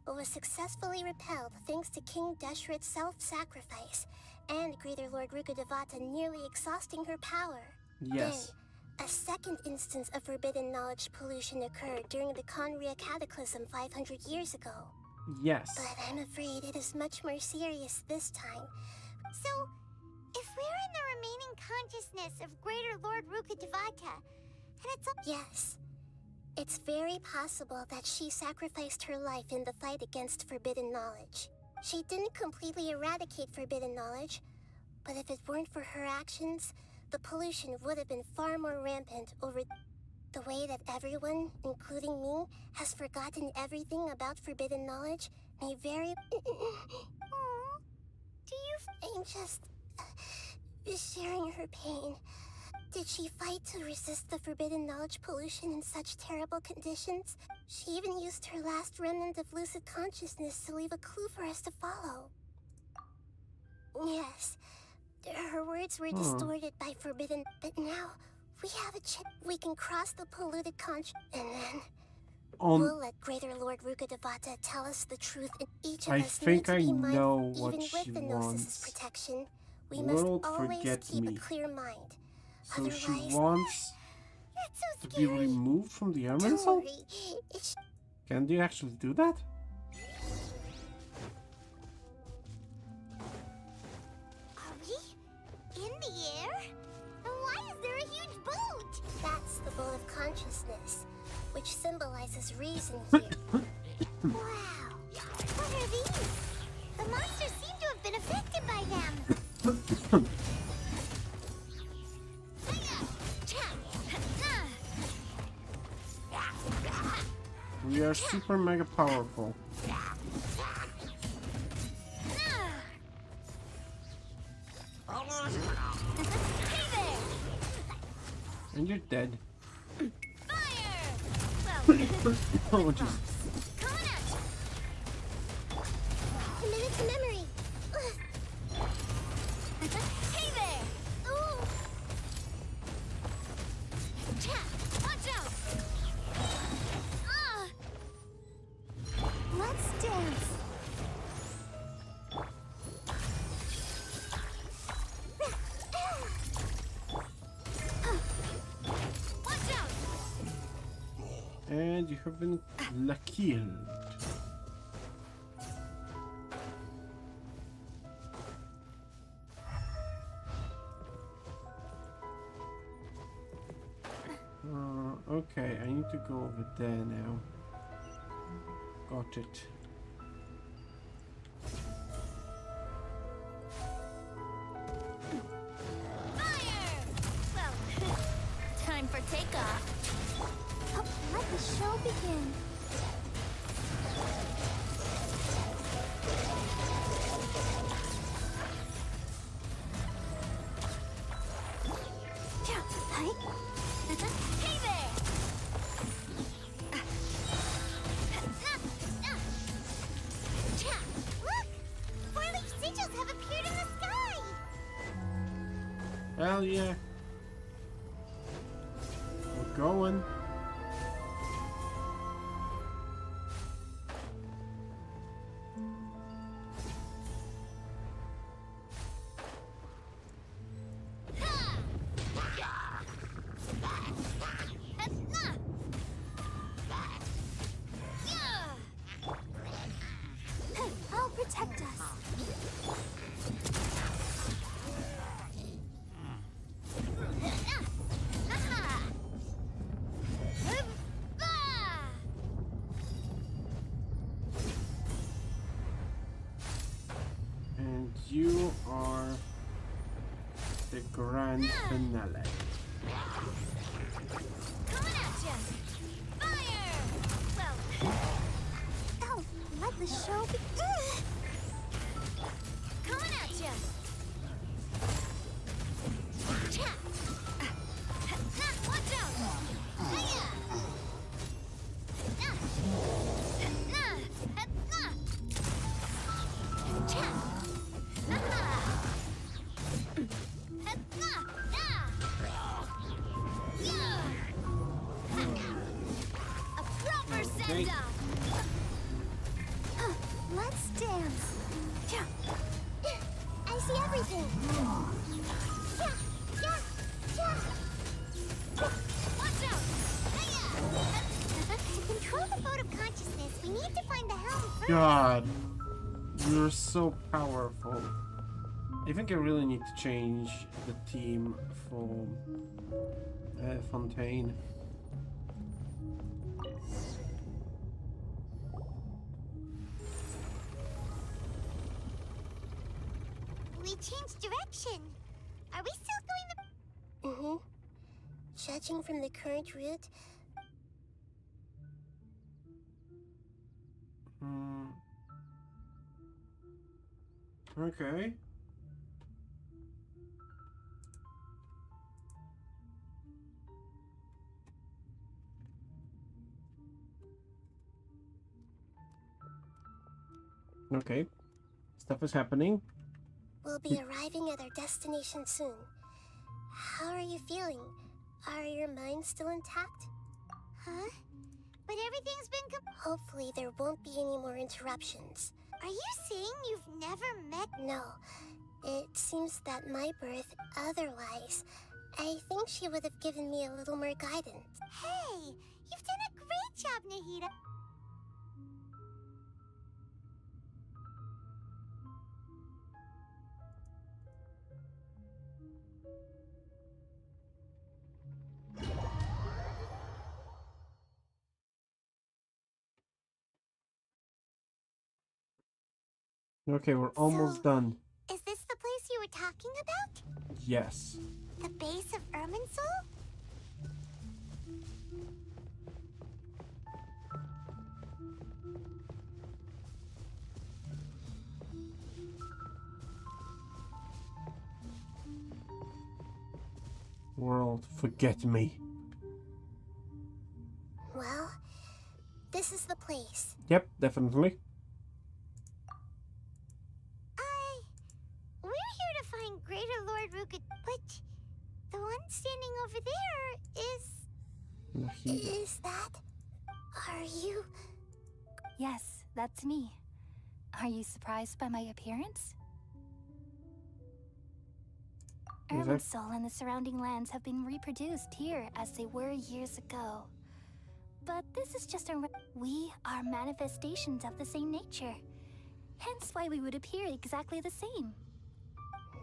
but was successfully repelled thanks to King Deshret's self-sacrifice, and Greater Lord Rukkhadevata nearly exhausting her power. Yes. Then, a second instance of forbidden knowledge pollution occurred during the Conria Cataclysm 500 years ago. Yes. But I'm afraid it is much more serious this time. So, if we're in the remaining consciousness of Greater Lord Rukkhadevata, and it's yes. It's very possible that she sacrificed her life in the fight against forbidden knowledge. She didn't completely eradicate forbidden knowledge, but if it weren't for her actions, the pollution would have been far more rampant over the way that everyone, including me, has forgotten everything about forbidden knowledge may very... Aww. Do you... I'm just... sharing her pain. Did she fight to resist the forbidden knowledge pollution in such terrible conditions? She even used her last remnant of lucid consciousness to leave a clue for us to follow. Yes, her words were distorted by forbidden, but now we have a chip. We can cross the polluted and then we'll let Greater Lord Rukkhadevata tell us the truth. And each of us need to be mindful, even with the Gnosis' protection. We must always keep a clear mind. So Otherwise, she wants to be removed from the Irminsul? Can you actually do that? Are we in the air? And why is there a huge boat? That's the boat of consciousness, which symbolizes reason here. Wow, what are these? The monsters seem to have been affected by them. We are super mega powerful. And you're dead. Oh, Jesus. dance! Watch out! And you have been killed. Okay, I need to go over there now. Got it. Fire! Well, time for takeoff. Oh, let the show begin. Hey there! Look! Four-leaf sigils have appeared in the sky! Hell yeah. We're going. I'll protect us. And you are the grand finale. Coming at ya! Fire! Well, Oh, let the show begin. coming at ya! Watch out! Hiya! A proper send-off! Let's dance. I see everything. Watch out! To control the boat of consciousness, we need to find the helm first. God, you're so powerful. I think I really need to change the team for Fontaine. We changed direction. Are we still going the... Mm-hmm. Judging from the current route, Okay. Okay. Stuff is happening. we'll be arriving at our destination soon. How are you feeling? Are your minds still intact? Huh? But everything's been Hopefully there won't be any more interruptions. Are you saying you've never met... No. It seems that my birth, otherwise, I think she would have given me a little more guidance. Hey! You've done a great job, Nahida. Okay, we're almost done. Is this the place you were talking about? Yes. The base of Irminsul? World, forget me. Well, this is the place. Yep, definitely. We're here to find Greater Lord Ruka, but the one standing over there is... Nahida. Is that... Are you... Yes, that's me. Are you surprised by my appearance? Is that- Irminsul and the surrounding lands have been reproduced here as they were years ago. But this is just we are manifestations of the same nature. Hence why we would appear exactly the same.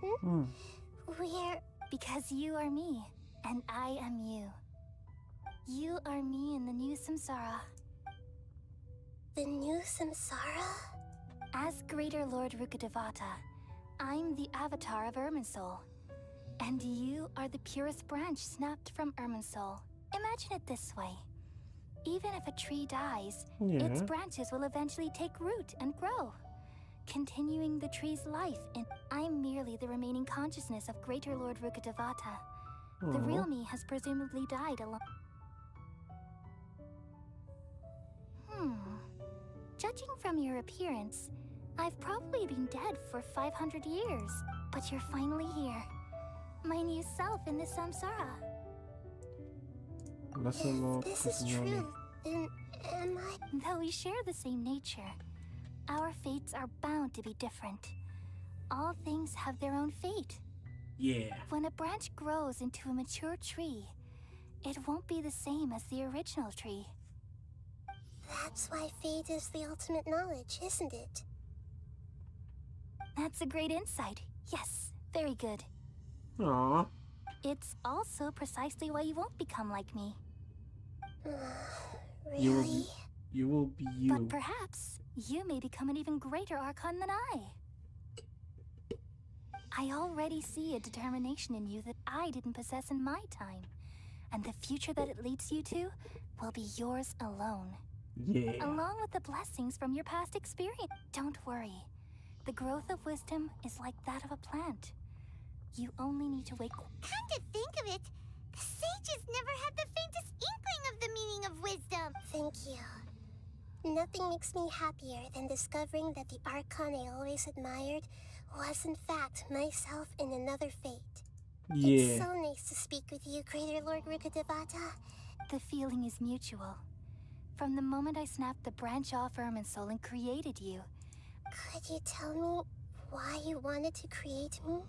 We're... Because you are me, and I am you. You are me in the new samsara. The new samsara? As Greater Lord Rukkhadevata, I'm the avatar of Irminsul. And you are the purest branch snapped from Irminsul. Imagine it this way. Even if a tree dies, its branches will eventually take root and grow, continuing the tree's life. And I'm merely the remaining consciousness of Greater Lord Rukkhadevata. The real me has presumably died alone. Judging from your appearance, I've probably been dead for 500 years. But you're finally here. My new self in the samsara. If this is true, then am I... Though we share the same nature, our fates are bound to be different. All things have their own fate. Yeah. When a branch grows into a mature tree, it won't be the same as the original tree. That's why fate is the ultimate knowledge, isn't it? That's a great insight. Yes, very good. Aww. It's also precisely why you won't become like me. Really? You will be you. But perhaps you may become an even greater Archon than I. I already see a determination in you that I didn't possess in my time. And the future that it leads you to will be yours alone. Yeah. Along with the blessings from your past experience. Don't worry. The growth of wisdom is like that of a plant. You only need to wait. Come to think of it, the sages never had the faintest inkling of the meaning of wisdom. Thank you. Nothing makes me happier than discovering that the Archon I always admired was in fact myself in another fate. Yeah. It's so nice to speak with you, Greater Lord Rukkhadevata. The feeling is mutual. From the moment I snapped the branch off Irminsul and created you. Could you tell me why you wanted to create me?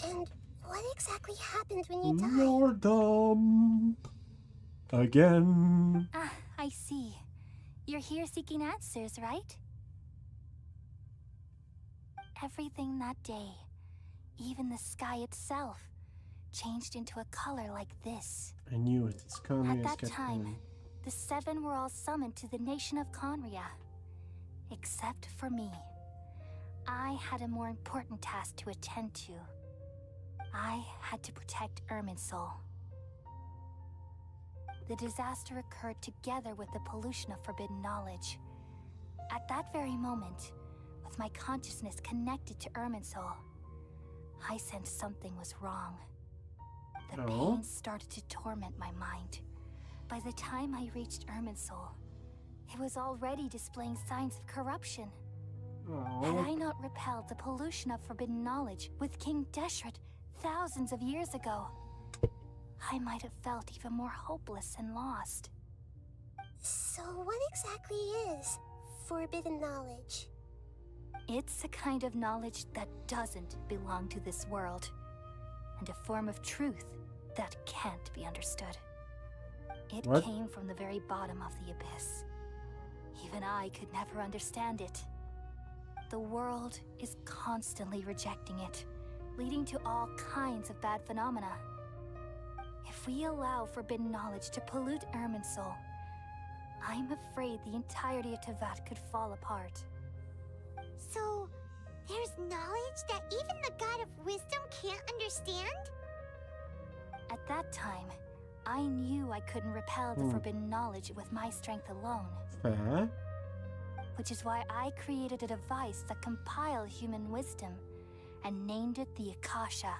And what exactly happened when you died? You're dumb. Again. Ah, I see. You're here seeking answers, right? Everything that day, even the sky itself, changed into a color like this. I knew it. It's Conria's At that time, the seven were all summoned to the nation of Conria. Except for me. I had a more important task to attend to. I had to protect Irminsul. The disaster occurred together with the pollution of forbidden knowledge. At that very moment, with my consciousness connected to Irminsul, I sensed something was wrong. The pain started to torment my mind. By the time I reached Irminsul, it was already displaying signs of corruption. Had I not repelled the pollution of forbidden knowledge with King Deshret thousands of years ago, I might have felt even more hopeless and lost. So what exactly is forbidden knowledge? It's a kind of knowledge that doesn't belong to this world, and a form of truth that can't be understood. It came from the very bottom of the abyss. Even I could never understand it. The world is constantly rejecting it, leading to all kinds of bad phenomena. If we allow forbidden knowledge to pollute Irminsul, I'm afraid the entirety of Tevat could fall apart. So, there's knowledge that even the God of wisdom can't understand? At that time, I knew I couldn't repel the forbidden knowledge with my strength alone. Fair. Which is why I created a device that compiled human wisdom and named it the Akasha.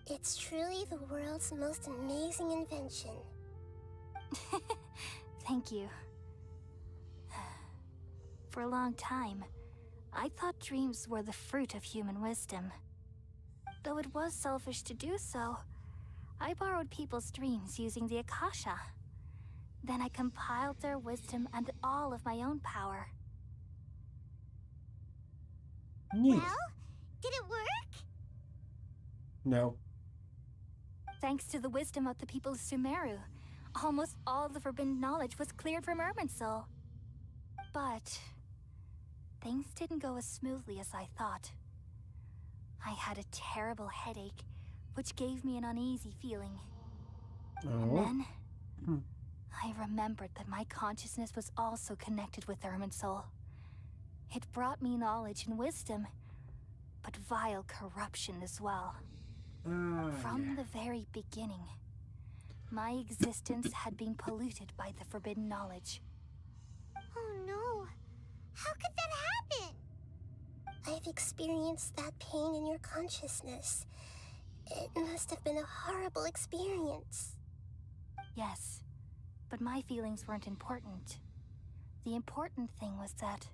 It's truly the world's most amazing invention. Thank you. For a long time, I thought dreams were the fruit of human wisdom. Though it was selfish to do so, I borrowed people's dreams using the Akasha. Then I compiled their wisdom and all of my own power. Neat. Well, did it work? No. Thanks to the wisdom of the people of Sumeru, almost all the forbidden knowledge was cleared from Irminsul. But things didn't go as smoothly as I thought. I had a terrible headache, which gave me an uneasy feeling. And then I remembered that my consciousness was also connected with Irminsul. It brought me knowledge and wisdom, but vile corruption as well. From the very beginning, my existence had been polluted by the forbidden knowledge. Oh no. How could that happen? I've experienced that pain in your consciousness. It must have been a horrible experience. Yes, but my feelings weren't important. The important thing was that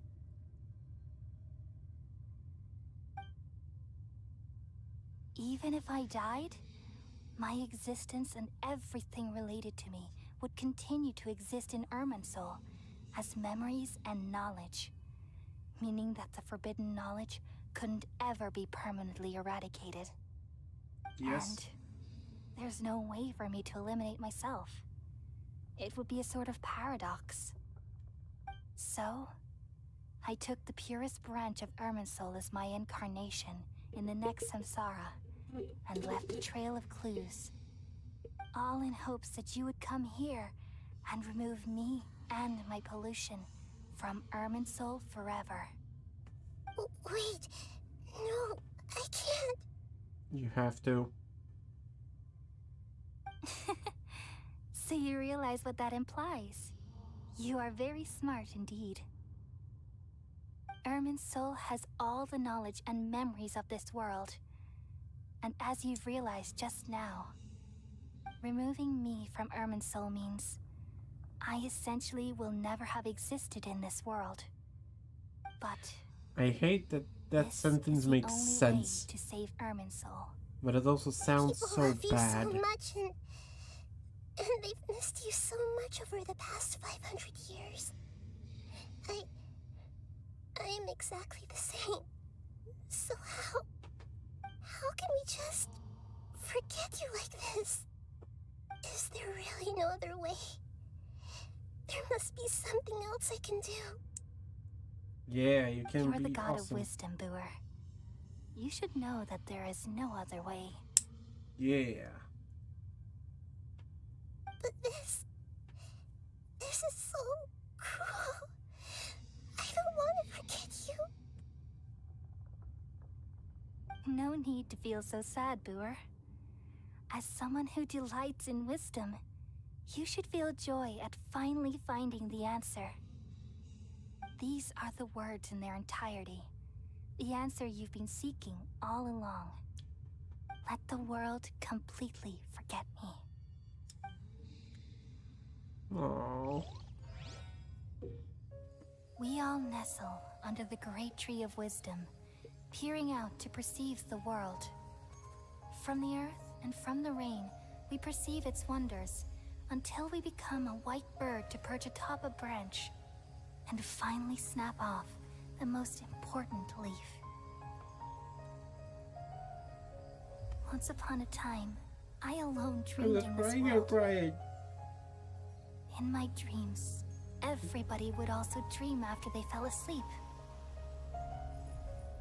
even if I died, my existence and everything related to me would continue to exist in Irminsul as memories and knowledge, meaning that the forbidden knowledge couldn't ever be permanently eradicated. Yes. And there's no way for me to eliminate myself. It would be a sort of paradox. So, I took the purest branch of Irminsul as my incarnation in the next samsara, and left a trail of clues, all in hopes that you would come here and remove me and my pollution from Irminsul forever. Wait, no, I can't. You have to. So you realize what that implies. You are very smart indeed. Irminsul has all the knowledge and memories of this world. And as you've realized just now, removing me from Irminsul means I essentially will never have existed in this world. But I hate that that sentence makes sense. To save Irminsul. But it also sounds People so love you bad. so much, and they've missed you so much over the past 500 years. I am exactly the same. So how can we just forget you like this? Is there really no other way? There must be something else I can do. Yeah, you can You're be the god awesome. of wisdom, Booer. You should know that there is no other way. Yeah. But this is so cruel. I don't want to forget you. No need to feel so sad, Booer. As someone who delights in wisdom, you should feel joy at finally finding the answer. These are the words in their entirety. The answer you've been seeking all along. Let the world completely forget me. Aww. We all nestle under the great tree of wisdom, peering out to perceive the world. From the earth and from the rain, we perceive its wonders, until we become a white bird to perch atop a branch, and finally snap off the most important leaf. Once upon a time, I alone dreamed in this world. In my dreams, everybody would also dream after they fell asleep.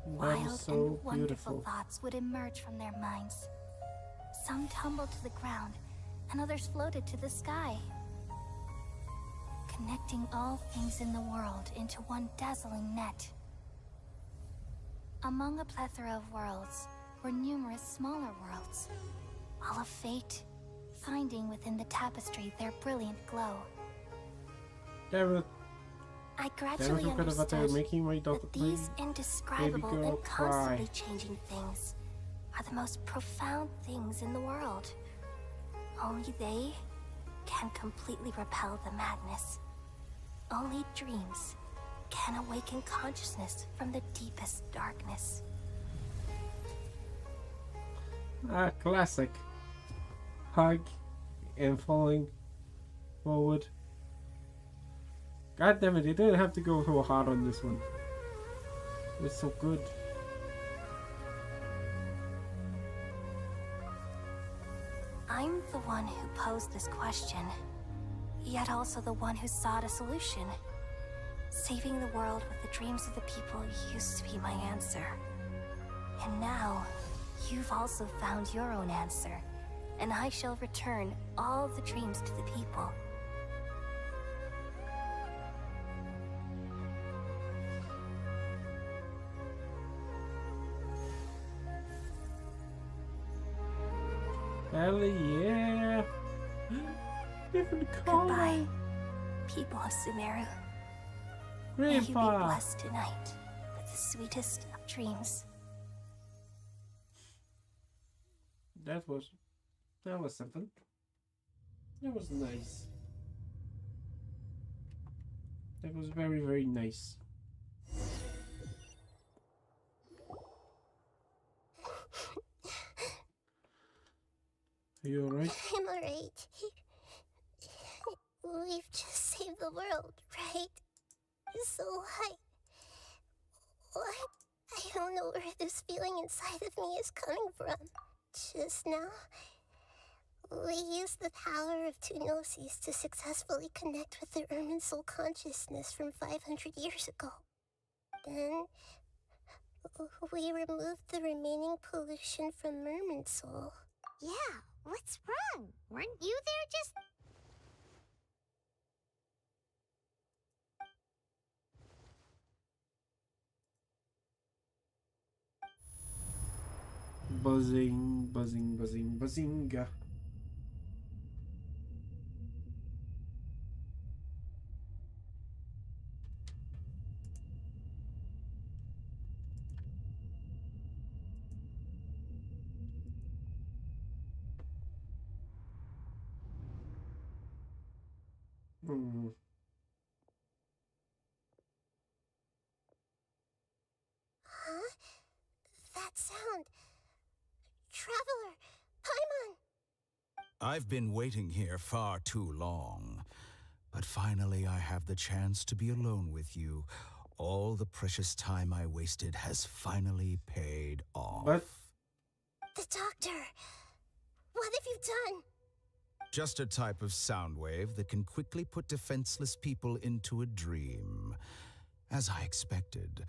Wild and wonderful thoughts would emerge from their minds. Some tumbled to the ground, and others floated to the sky, connecting all things in the world into one dazzling net. Among a plethora of worlds were numerous smaller worlds, all of fate, finding within the tapestry their brilliant glow. Damn it. I gradually understood that these my indescribable baby girl and constantly cry. changing things are the most profound things in the world. Only they can completely repel the madness. Only dreams can awaken consciousness from the deepest darkness. Ah, classic. Hug and falling forward. God damn it, you didn't have to go so hard on this one. It was so good. the one who posed this question, yet also the one who sought a solution. Saving the world with the dreams of the people used to be my answer. And now, you've also found your own answer, and I shall return all the dreams to the people. Hell yeah! Different color. Goodbye, people of Sumeru. May you be Grandpa. blessed tonight with the sweetest of dreams. That was something. That was nice. That was very, very nice. Are you alright? I'm alright. We've just saved the world, right? So I don't know where this feeling inside of me is coming from. Just now, we used the power of two gnosis to successfully connect with the Ermin soul consciousness from 500 years ago. Then, we removed the remaining pollution from Merman soul. Yeah, what's wrong? Weren't you there just... Buzzing, buzzing, buzzing, buzzinga. Huh? That sound. Traveler! Paimon! I've been waiting here far too long. But finally I have the chance to be alone with you. All the precious time I wasted has finally paid off. What? The doctor! What have you done? Just a type of sound wave that can quickly put defenseless people into a dream. As I expected,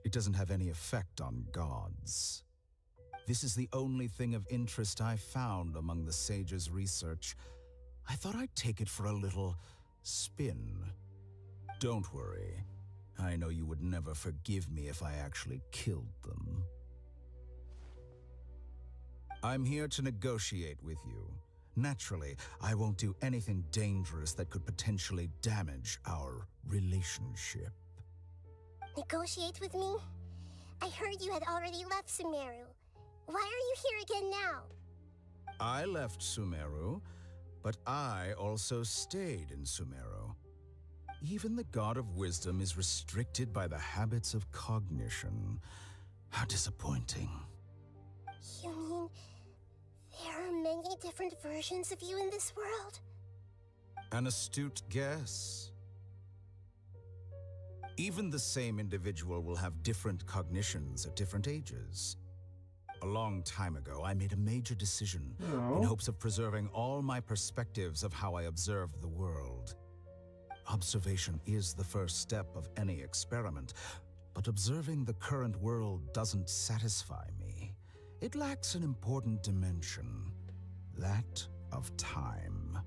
it doesn't have any effect on gods. This is the only thing of interest I found among the sage's research. I thought I'd take it for a little spin. Don't worry. I know you would never forgive me if I actually killed them. I'm here to negotiate with you. Naturally, I won't do anything dangerous that could potentially damage our relationship. Negotiate with me? I heard you had already left Sumeru. Why are you here again now? I left Sumeru, but I also stayed in Sumeru. Even the God of Wisdom is restricted by the habits of cognition. How disappointing. You mean there are many different versions of you in this world? An astute guess. Even the same individual will have different cognitions at different ages. A long time ago, I made a major decision in hopes of preserving all my perspectives of how I observed the world. Observation is the first step of any experiment, but observing the current world doesn't satisfy me. It lacks an important dimension, that of time.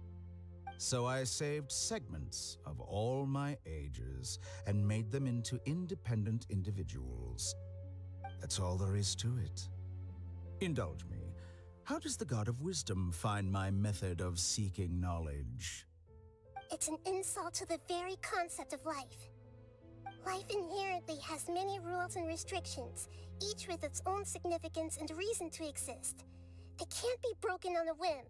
So I saved segments of all my ages and made them into independent individuals. That's all there is to it. Indulge me. How does the God of Wisdom find my method of seeking knowledge? It's an insult to the very concept of life. Life inherently has many rules and restrictions, each with its own significance and reason to exist. They can't be broken on a whim.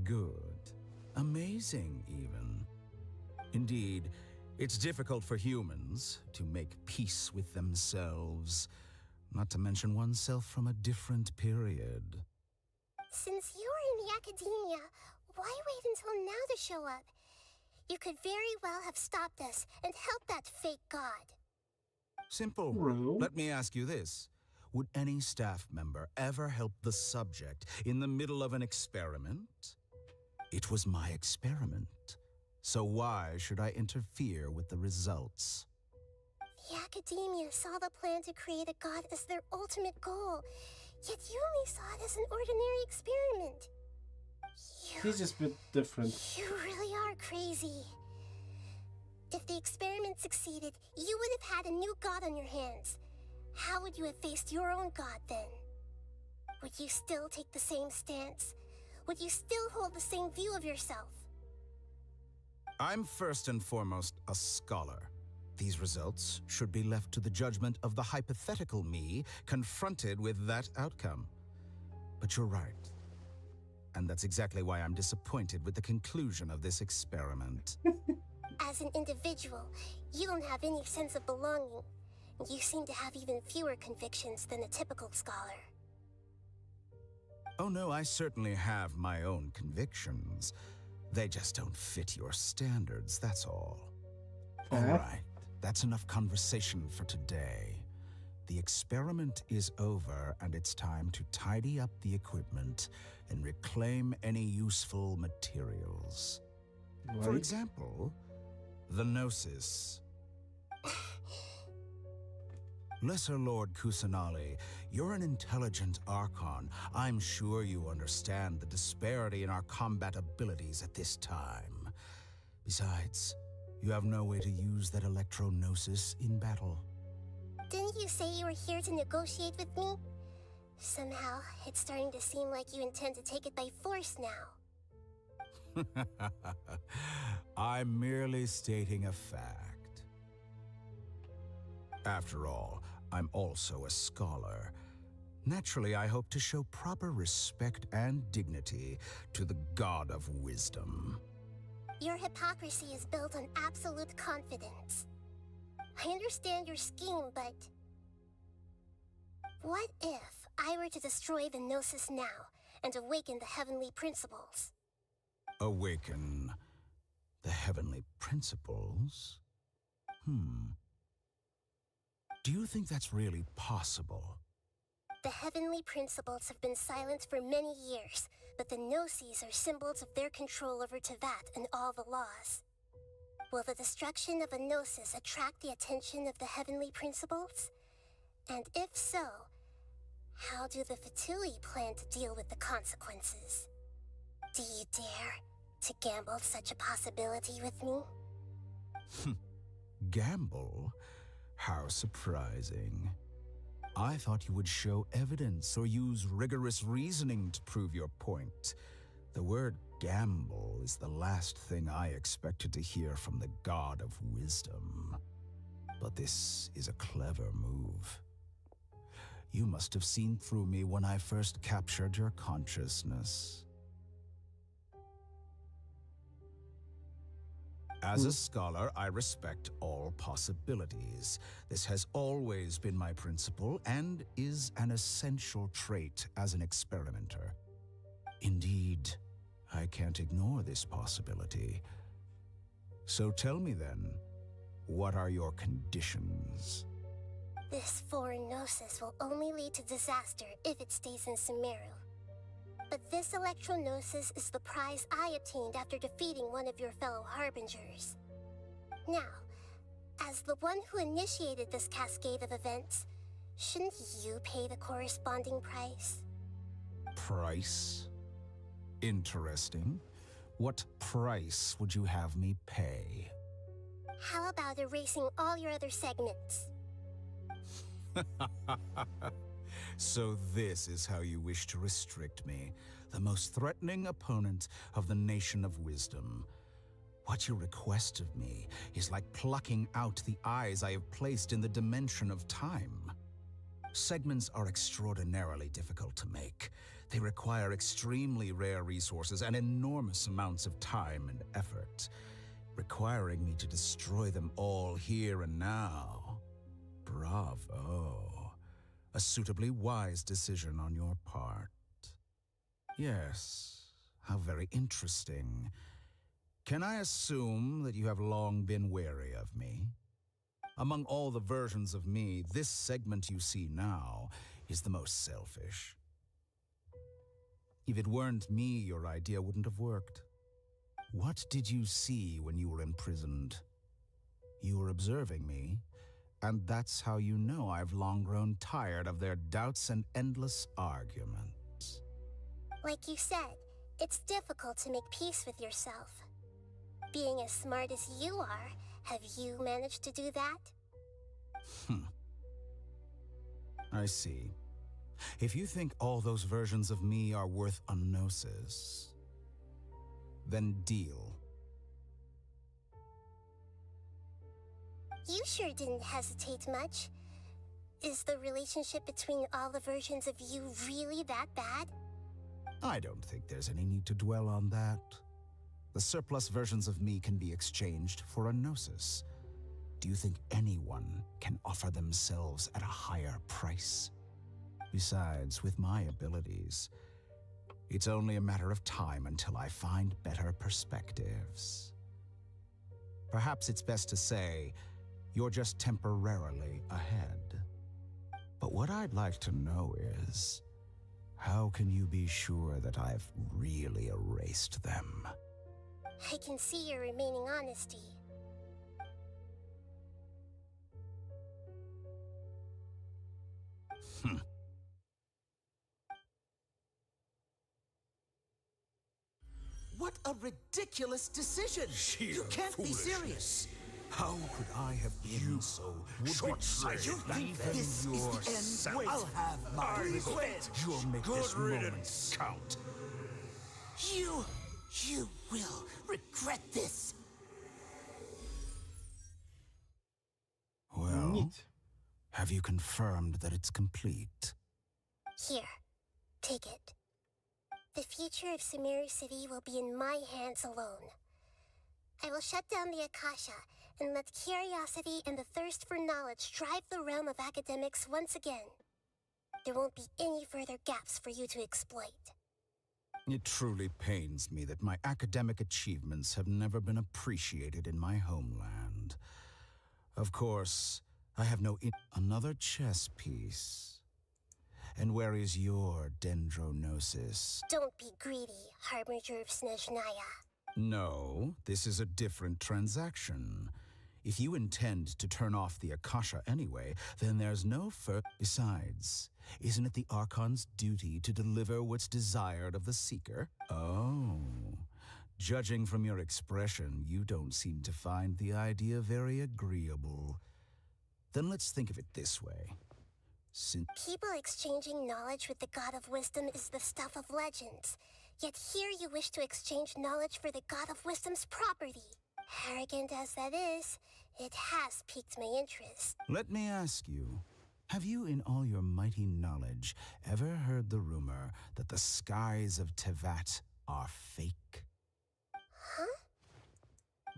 Good. Amazing, even. Indeed, it's difficult for humans to make peace with themselves, not to mention oneself from a different period. Since you're in the academia, why wait until now to show up? You could very well have stopped us and helped that fake god. Simple. Let me ask you this. Would any staff member ever help the subject in the middle of an experiment? It was my experiment, so why should I interfere with the results? The Academia saw the plan to create a god as their ultimate goal, yet you only saw it as an ordinary experiment. He's just a bit different. You really are crazy. If the experiment succeeded, you would have had a new god on your hands. How would you have faced your own god then? Would you still take the same stance? Would you still hold the same view of yourself? I'm first and foremost a scholar. These results should be left to the judgment of the hypothetical me confronted with that outcome. But you're right. And that's exactly why I'm disappointed with the conclusion of this experiment. As an individual, you don't have any sense of belonging. You seem to have even fewer convictions than a typical scholar. Oh no, I certainly have my own convictions. They just don't fit your standards, that's all. All right, that's enough conversation for today. The experiment is over, and it's time to tidy up the equipment and reclaim any useful materials. Right. For example, the Gnosis. Lesser Lord Kusanali, you're an intelligent Archon. I'm sure you understand the disparity in our combat abilities at this time. Besides, you have no way to use that Electro-Gnosis in battle. Didn't you say you were here to negotiate with me? Somehow, it's starting to seem like you intend to take it by force now. I'm merely stating a fact. After all, I'm also a scholar. Naturally, I hope to show proper respect and dignity to the God of Wisdom. Your hypocrisy is built on absolute confidence. I understand your scheme, but... what if I were to destroy the Gnosis now and awaken the heavenly principles? Awaken the heavenly principles? Do you think that's really possible? The heavenly principles have been silent for many years, but the Gnosis are symbols of their control over Tevat and all the laws. Will the destruction of a Gnosis attract the attention of the heavenly principles? And if so, how do the Fatui plan to deal with the consequences? Do you dare to gamble such a possibility with me? Gamble? How surprising. I thought you would show evidence or use rigorous reasoning to prove your point. The word gamble is the last thing I expected to hear from the God of Wisdom. But this is a clever move. You must have seen through me when I first captured your consciousness. As a scholar, I respect all possibilities. This has always been my principle and is an essential trait as an experimenter. Indeed, I can't ignore this possibility. So tell me then, what are your conditions? This foreign Gnosis will only lead to disaster if it stays in Sumeru. But this Electro-Gnosis is the prize I obtained after defeating one of your fellow Harbingers. Now, as the one who initiated this cascade of events, shouldn't you pay the corresponding price? Price? Interesting. What price would you have me pay? How about erasing all your other segments? So this is how you wish to restrict me, the most threatening opponent of the Nation of Wisdom. What you request of me is like plucking out the eyes I have placed in the dimension of time. Segments are extraordinarily difficult to make. They require extremely rare resources and enormous amounts of time and effort, requiring me to destroy them all here and now. Bravo. A suitably wise decision on your part. Yes, how very interesting. Can I assume that you have long been wary of me? Among all the versions of me, this segment you see now is the most selfish. If it weren't me, your idea wouldn't have worked. What did you see when you were imprisoned? You were observing me, and that's how you know I've long grown tired of their doubts and endless arguments. Like you said, it's difficult to make peace with yourself. Being as smart as you are, have you managed to do that? I see. If you think all those versions of me are worth a gnosis, then deal. You sure didn't hesitate much. Is the relationship between all the versions of you really that bad? I don't think there's any need to dwell on that. The surplus versions of me can be exchanged for a gnosis. Do you think anyone can offer themselves at a higher price? Besides, with my abilities, it's only a matter of time until I find better perspectives. Perhaps it's best to say, you're just temporarily ahead. But what I'd like to know is, how can you be sure that I've really erased them? I can see your remaining honesty. What a ridiculous decision! You can't be serious! How could I have been so short-sighted? You think this is the end? I'll have my revenge! You'll make this moment count. You will regret this! Well, have you confirmed that it's complete? Here, take it. The future of Sumeru City will be in my hands alone. I will shut down the Akasha and let curiosity and the thirst for knowledge drive the realm of academics once again. There won't be any further gaps for you to exploit. It truly pains me that my academic achievements have never been appreciated in my homeland. Of course, I have another chess piece. And where is your dendronosis? Don't be greedy, Harbinger of Snezhnaya. No, this is a different transaction. If you intend to turn off the Akasha anyway, then there's no Besides, isn't it the Archon's duty to deliver what's desired of the Seeker? Oh, judging from your expression, you don't seem to find the idea very agreeable. Then let's think of it this way. People exchanging knowledge with the God of Wisdom is the stuff of legends. Yet here you wish to exchange knowledge for the God of Wisdom's property. Arrogant as that is, it has piqued my interest. Let me ask you, have you in all your mighty knowledge ever heard the rumor that the skies of Tevat are fake? Huh?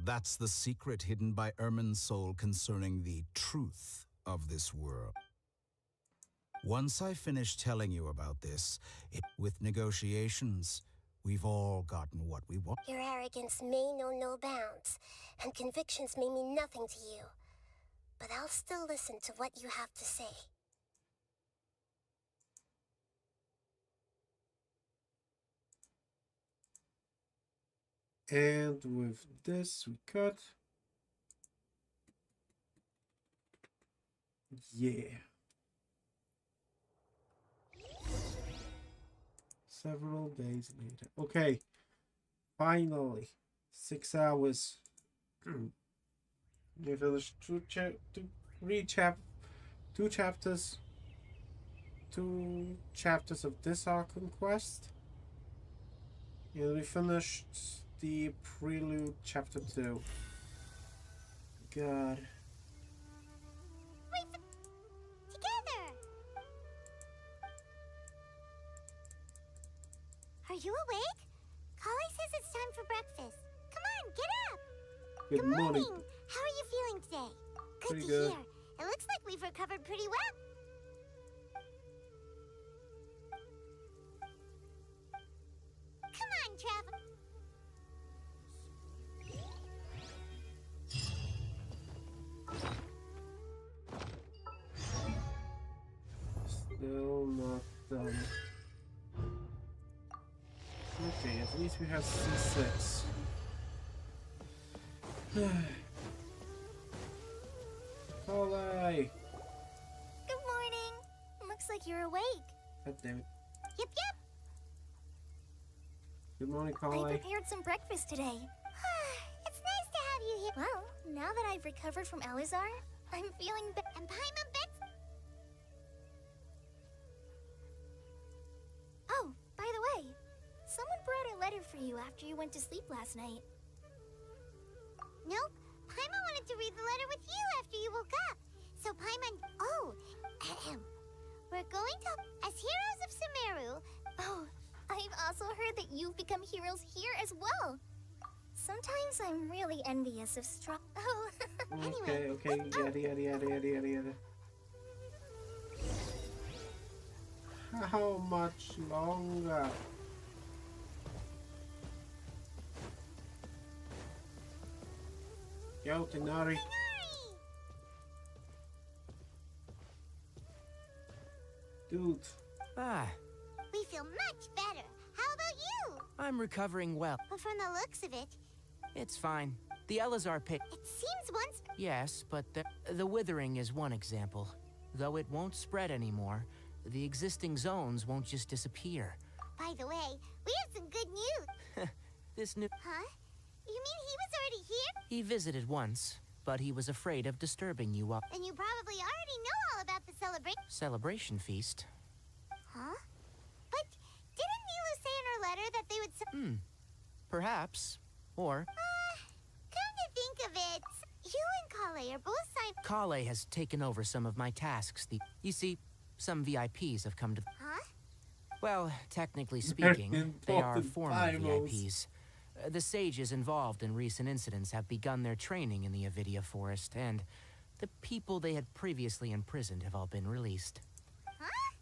That's the secret hidden by Irminsul concerning the truth of this world. Once I finish telling you about this, with negotiations, we've all gotten what we want. Your arrogance may know no bounds, and convictions may mean nothing to you. But I'll still listen to what you have to say. And with this, we cut. Yeah. Several days later. Okay. Finally. 6 hours. We finished two chapters. 2 chapters of this Archon quest. And we finished the prelude chapter 2. God. Together! Are you awake? Kali says it's time for breakfast. Come on, get up! Good morning. How are you feeling today? Good Pretty to good. hear. It looks like we've recovered pretty well. Come on, Trav. Still not done. Okay, at least we have C6. Olay! Good morning. Looks like you're awake. God damn it. Yep, yep. Good morning, I Olay. prepared some breakfast today. It's nice to have you here. Well, now that I've recovered from Elazar, I'm feeling better. And Paimon Bets. Oh, by the way, someone brought a letter for you after you went to sleep last night. Nope. Paimon wanted to read the letter with you after you woke up. So Paimon... Oh, we're going to... As heroes of Sumeru... Oh, I've also heard that you've become heroes here as well. Sometimes I'm really envious of Oh, anyway. Okay, yada. How much longer? Yo, Tenari. Dude. We feel much better. How about you? I'm recovering well. But from the looks of it, It's fine. The Elazar pit. it seems once... Yes, but the withering is one example. Though it won't spread anymore, the existing zones won't just disappear. By the way, we have some good news. This new... Huh? You mean he was already here? He visited once, but he was afraid of disturbing you up. Then you probably already know all about the celebration. Celebration feast? Huh? But didn't Nilu say in her letter that they would... Perhaps. Or... Come to think of it, you and Kale are both signed... Kale has taken over some of my tasks. You see, some VIPs have come to... Huh? Well, technically speaking, they are Important former finals. VIPs. The sages involved in recent incidents have begun their training in the Avidia Forest, and the people they had previously imprisoned have all been released. Huh?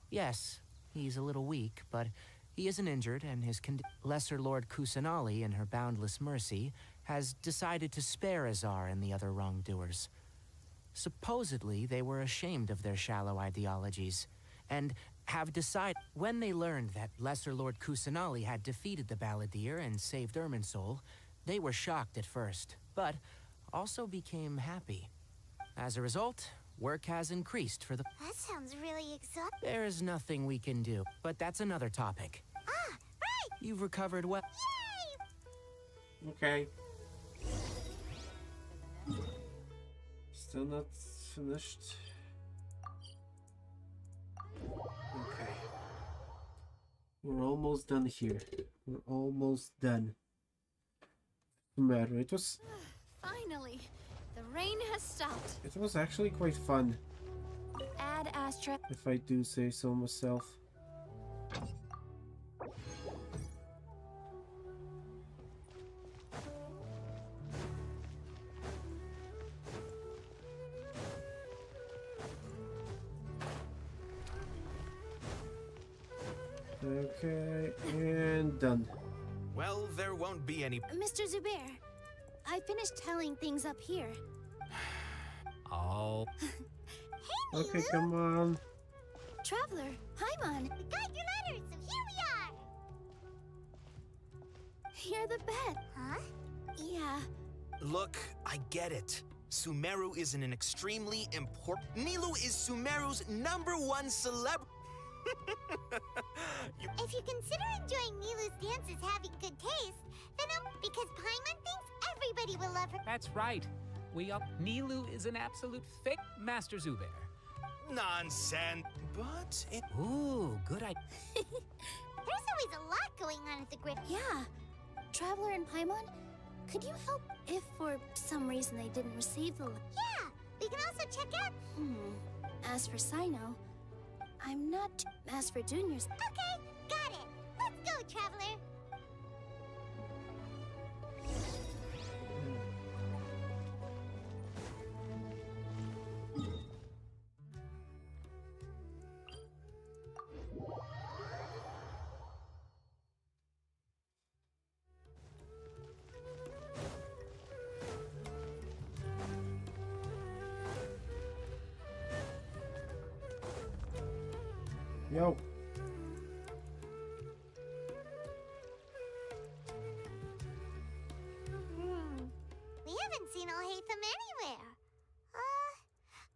Yes, he's a little weak, but he isn't injured, and his Lesser Lord Kusanali, in her boundless mercy, has decided to spare Azar and the other wrongdoers. Supposedly, they were ashamed of their shallow ideologies, and have decided... When they learned that Lesser Lord Kusanali had defeated the Balladeer and saved Irminsul, they were shocked at first, but also became happy. As a result, work has increased for the... That sounds really exhausting. There is nothing we can do, but that's another topic. Ah, right! You've recovered well. Yay! Okay. Still not finished. Okay. We're almost done here. We're almost done. Matter. It was Finally, the rain has stopped. It was actually quite fun, Ad Astra. if I do say so myself. Okay, and done. Well, there won't be any... Mr. Zubair, I finished telling things up here. Oh. Okay, come on. Traveler, Paimon, We got your letters, so here we are! you're the bed. Huh? Yeah. Look, I get it. Sumeru is an extremely important... Nilu is Sumeru's #1 celeb... If you consider enjoying Nilu's dances having good taste, then because Paimon thinks everybody will love her. That's right. Nilu is an absolute fit, Master Zubair. Nonsense. But it... Ooh, good idea. There's always a lot going on at the Great... Yeah. Traveler and Paimon, could you help if for some reason they didn't receive the... Yeah, we can also check out... As for Sino, I'm not... As for Juniors... Okay, got it. Let's go, Traveler. Yo. We haven't seen Alhaitham anywhere.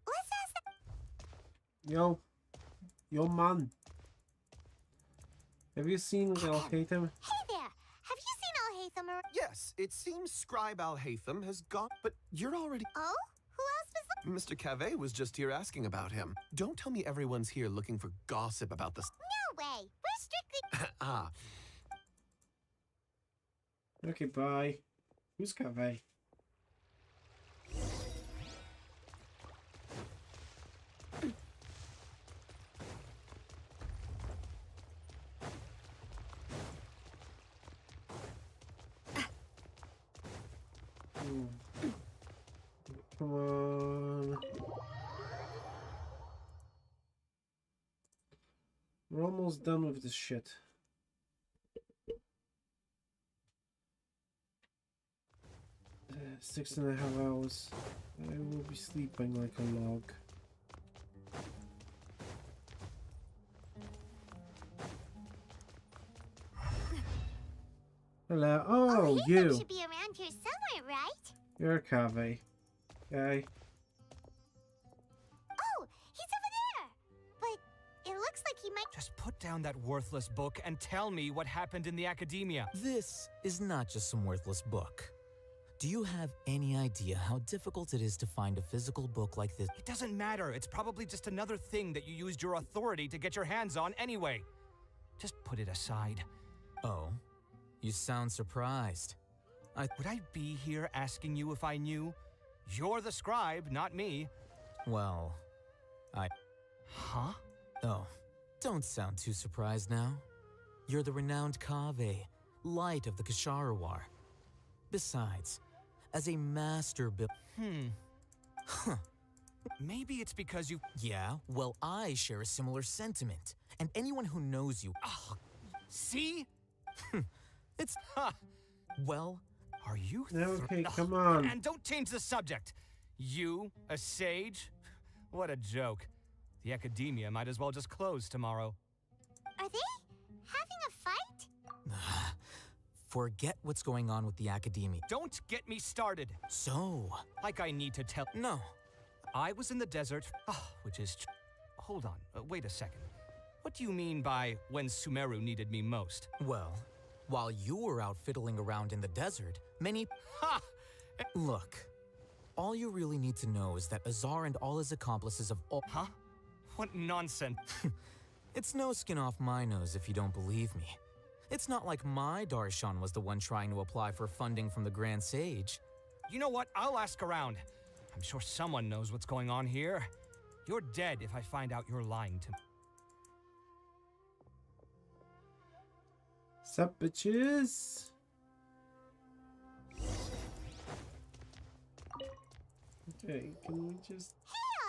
Let's ask that. Yo. Yo, man. Have you seen Alhaitham? Hey there. Have you seen Alhaitham around? Yes, it seems Scribe Alhaitham has gone, but you're already. Oh? Who else was Mr. Cave was just here asking about him. Don't tell me everyone's here looking for gossip about this. No way. We're strictly. Ah. Okay, bye. Who's Cave? Come on. We're almost done with this shit. Uh, 6.5 hours. I will be sleeping like a log. Hello. Oh, you. Should be around here somewhere, right? You're Cave. Okay. Oh, he's over there. But it looks like he might. Just put down that worthless book and tell me what happened in the academia. This is not just some worthless book. Do you have any idea how difficult it is to find a physical book like this? It doesn't matter. It's probably just another thing that you used your authority to get your hands on anyway. Just put it aside. Oh, you sound surprised. Would I be here asking you if I knew? You're the scribe, not me. Well, Huh? Oh, don't sound too surprised now. You're the renowned Cave, light of the Kasharawar. Besides, as a master Huh. Maybe it's because you... Yeah, well, I share a similar sentiment. And anyone who knows you... Oh, see? It's... Well... Are you... Okay, come on. And don't change the subject. You, a sage? What a joke. The academia might as well just close tomorrow. Are they having a fight? Forget what's going on with the academia. Don't get me started. So... Like I need to tell... No. I was in the desert, which is... Hold on, wait a second. What do you mean by when Sumeru needed me most? Well, while you were out fiddling around in the desert, many... Ha! Look, all you really need to know is that Azar and all his accomplices of all... Huh? What nonsense. It's no skin off my nose if you don't believe me. It's not like my Darshan was the one trying to apply for funding from the Grand Sage. You know what? I'll ask around. I'm sure someone knows what's going on here. You're dead if I find out you're lying to me. Sup, bitches? Okay, can we just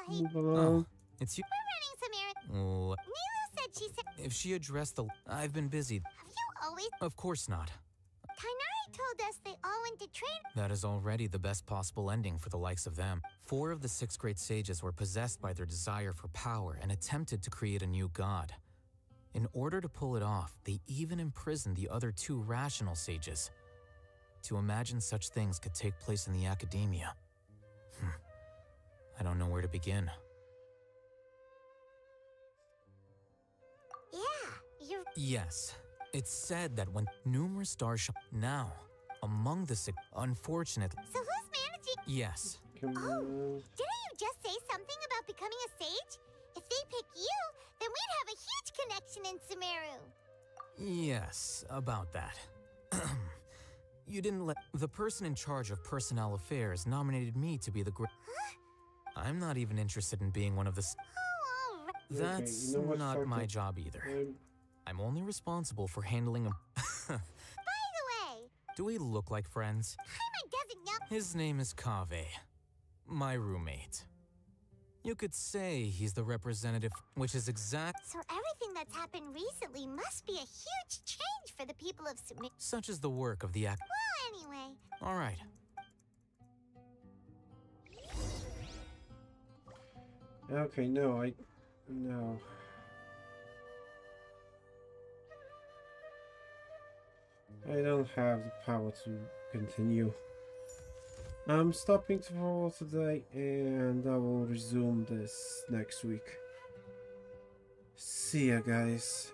move along? It's you. We're running some errands. Nilu said she said... If she addressed the... I've been busy. Have you always... Of course not. Kainari told us they all went to train... That is already the best possible ending for the likes of them. 4 of the 6 great sages were possessed by their desire for power and attempted to create a new god. In order to pull it off, they even imprisoned the other 2 rational sages. To imagine such things could take place in the academia. I don't know where to begin. Yeah, you're... Yes. It's said that when numerous Darshan... Now, among the 6... Unfortunately... So who's managing... Yes. Oh, didn't you just say something about becoming a sage? If they pick you, then we'd have a huge connection in Sumeru. Yes, about that. You didn't let... The person in charge of personnel affairs nominated me to be the I'm not even interested in being one of the... Oh, That's Okay, you know what, not fuck my it. job either. I'm only responsible for handling a... By the way... Do we look like friends? Paimon doesn't know... His name is Cave. My roommate. You could say he's the representative, which is exact... So everything that's happened recently must be a huge change for the people of Sumeru. Such is the work of the act... Well, anyway... All right. Okay, no, no. I don't have the power to continue. I'm stopping for today and I will resume this next week. See ya, guys.